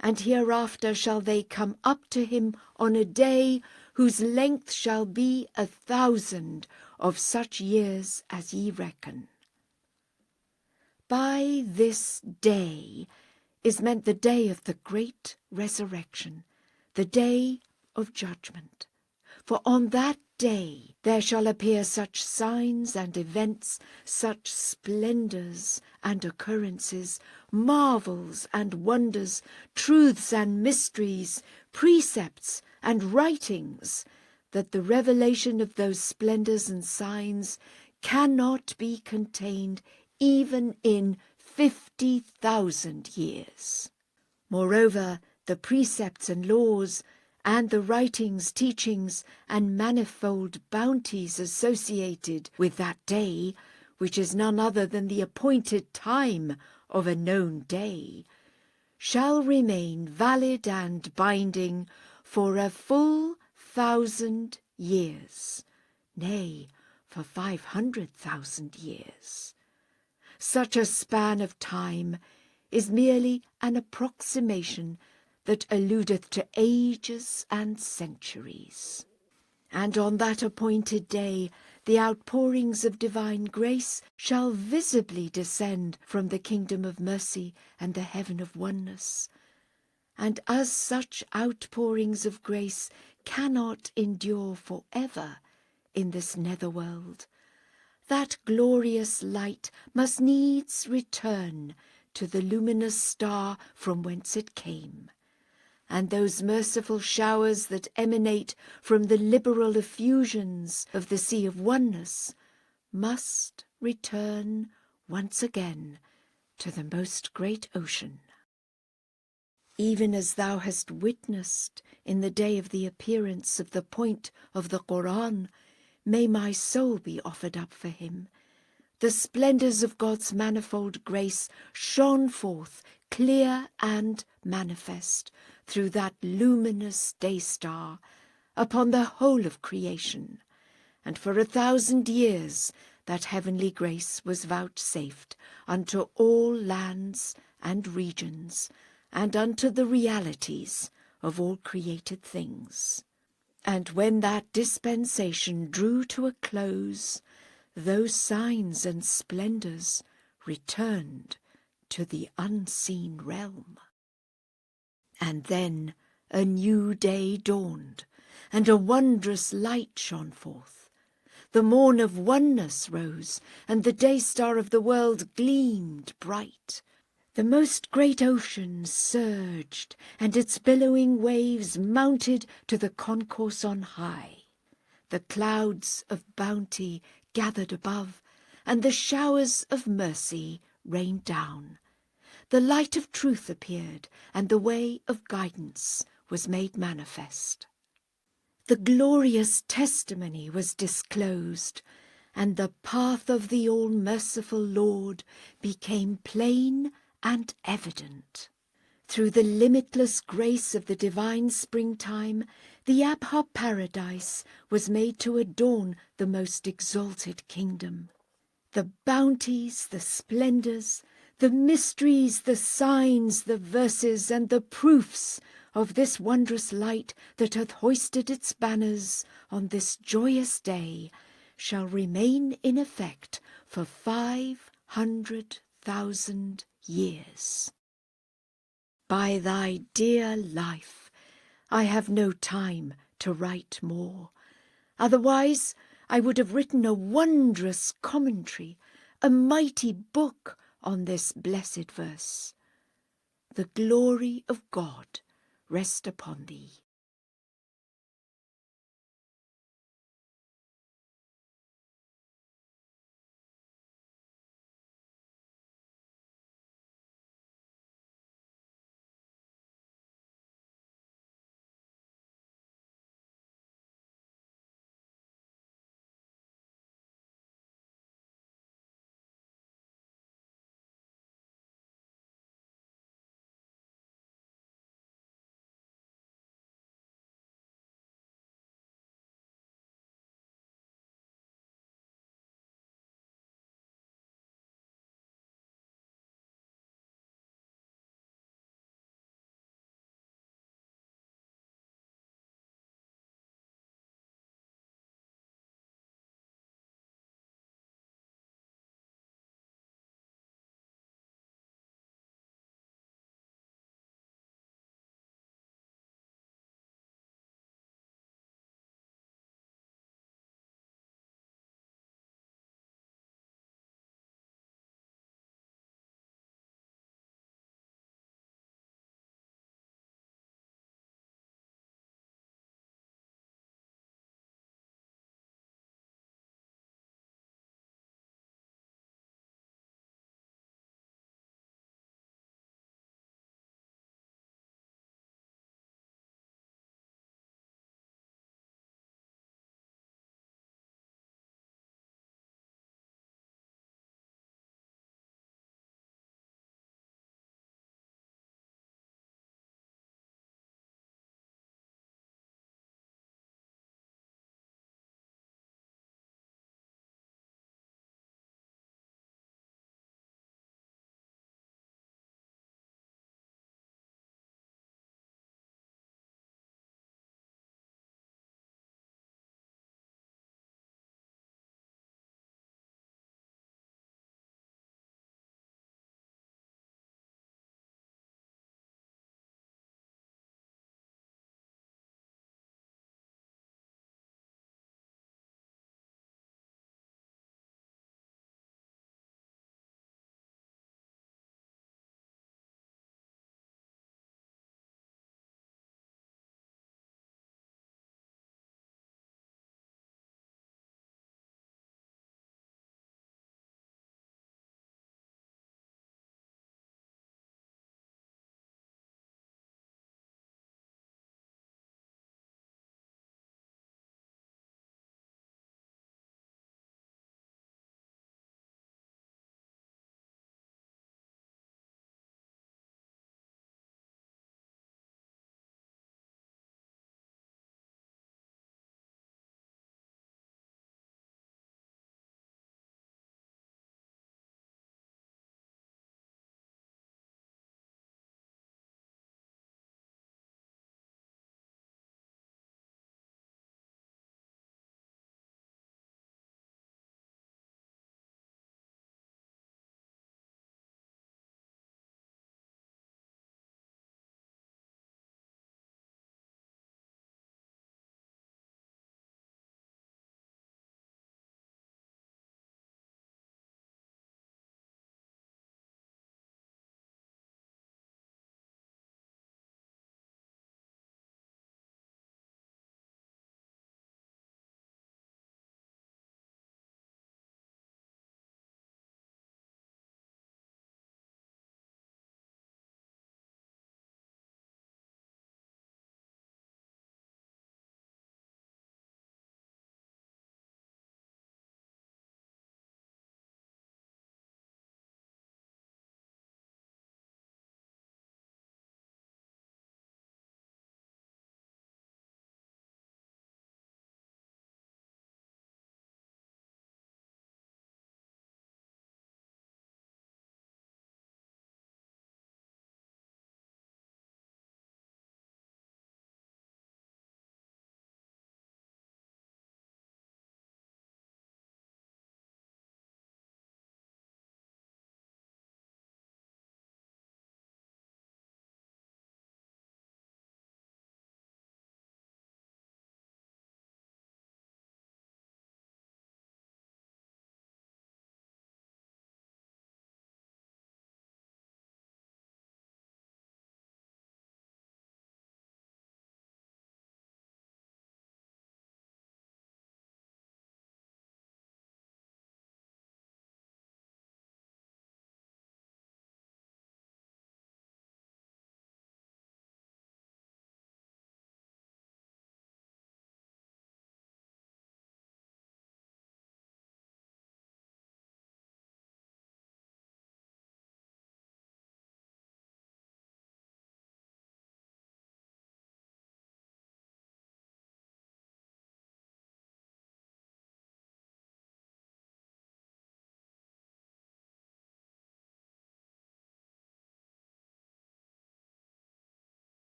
and hereafter shall they come up to him on a day whose length shall be 1,000 of such years as ye reckon." By this day is meant the day of the great resurrection, the day of judgment. For on that day there shall appear such signs and events, such splendours and occurrences, marvels and wonders, truths and mysteries, precepts and writings, that the revelation of those splendours and signs cannot be contained even in 50,000 years. Moreover, the precepts and laws, and the writings, teachings, and manifold bounties associated with that day, which is none other than the appointed time of a known day, shall remain valid and binding for a full 1,000 years, nay, for 500,000 years. Such a span of time is merely an approximation that alludeth to ages and centuries. And on that appointed day the outpourings of divine grace shall visibly descend from the kingdom of mercy and the heaven of oneness. And as such outpourings of grace cannot endure forever in this netherworld, that glorious light must needs return to the luminous star from whence it came, and those merciful showers that emanate from the liberal effusions of the sea of oneness must return once again to the most great ocean. Even as thou hast witnessed in the day of the appearance of the point of the Quran, may my soul be offered up for him. The splendours of God's manifold grace shone forth clear and manifest through that luminous day-star upon the whole of creation, and for 1,000 years that heavenly grace was vouchsafed unto all lands and regions, and unto the realities of all created things. And when that dispensation drew to a close, those signs and splendours returned to the unseen realm. And then a new day dawned, and a wondrous light shone forth. The morn of oneness rose, and the day-star of the world gleamed bright. The most great ocean surged, and its billowing waves mounted to the concourse on high. The clouds of bounty gathered above, and the showers of mercy rained down. The light of truth appeared, and the way of guidance was made manifest. The glorious testimony was disclosed, and the path of the all-merciful Lord became plain and evident. Through the limitless grace of the divine springtime, the Abha paradise was made to adorn the most exalted kingdom. The bounties, the splendours, the mysteries, the signs, the verses, and the proofs of this wondrous light that hath hoisted its banners on this joyous day shall remain in effect for 500,000 years. By thy dear life, I have no time to write more. Otherwise, I would have written a wondrous commentary, a mighty book on this blessed verse. The glory of God rest upon thee.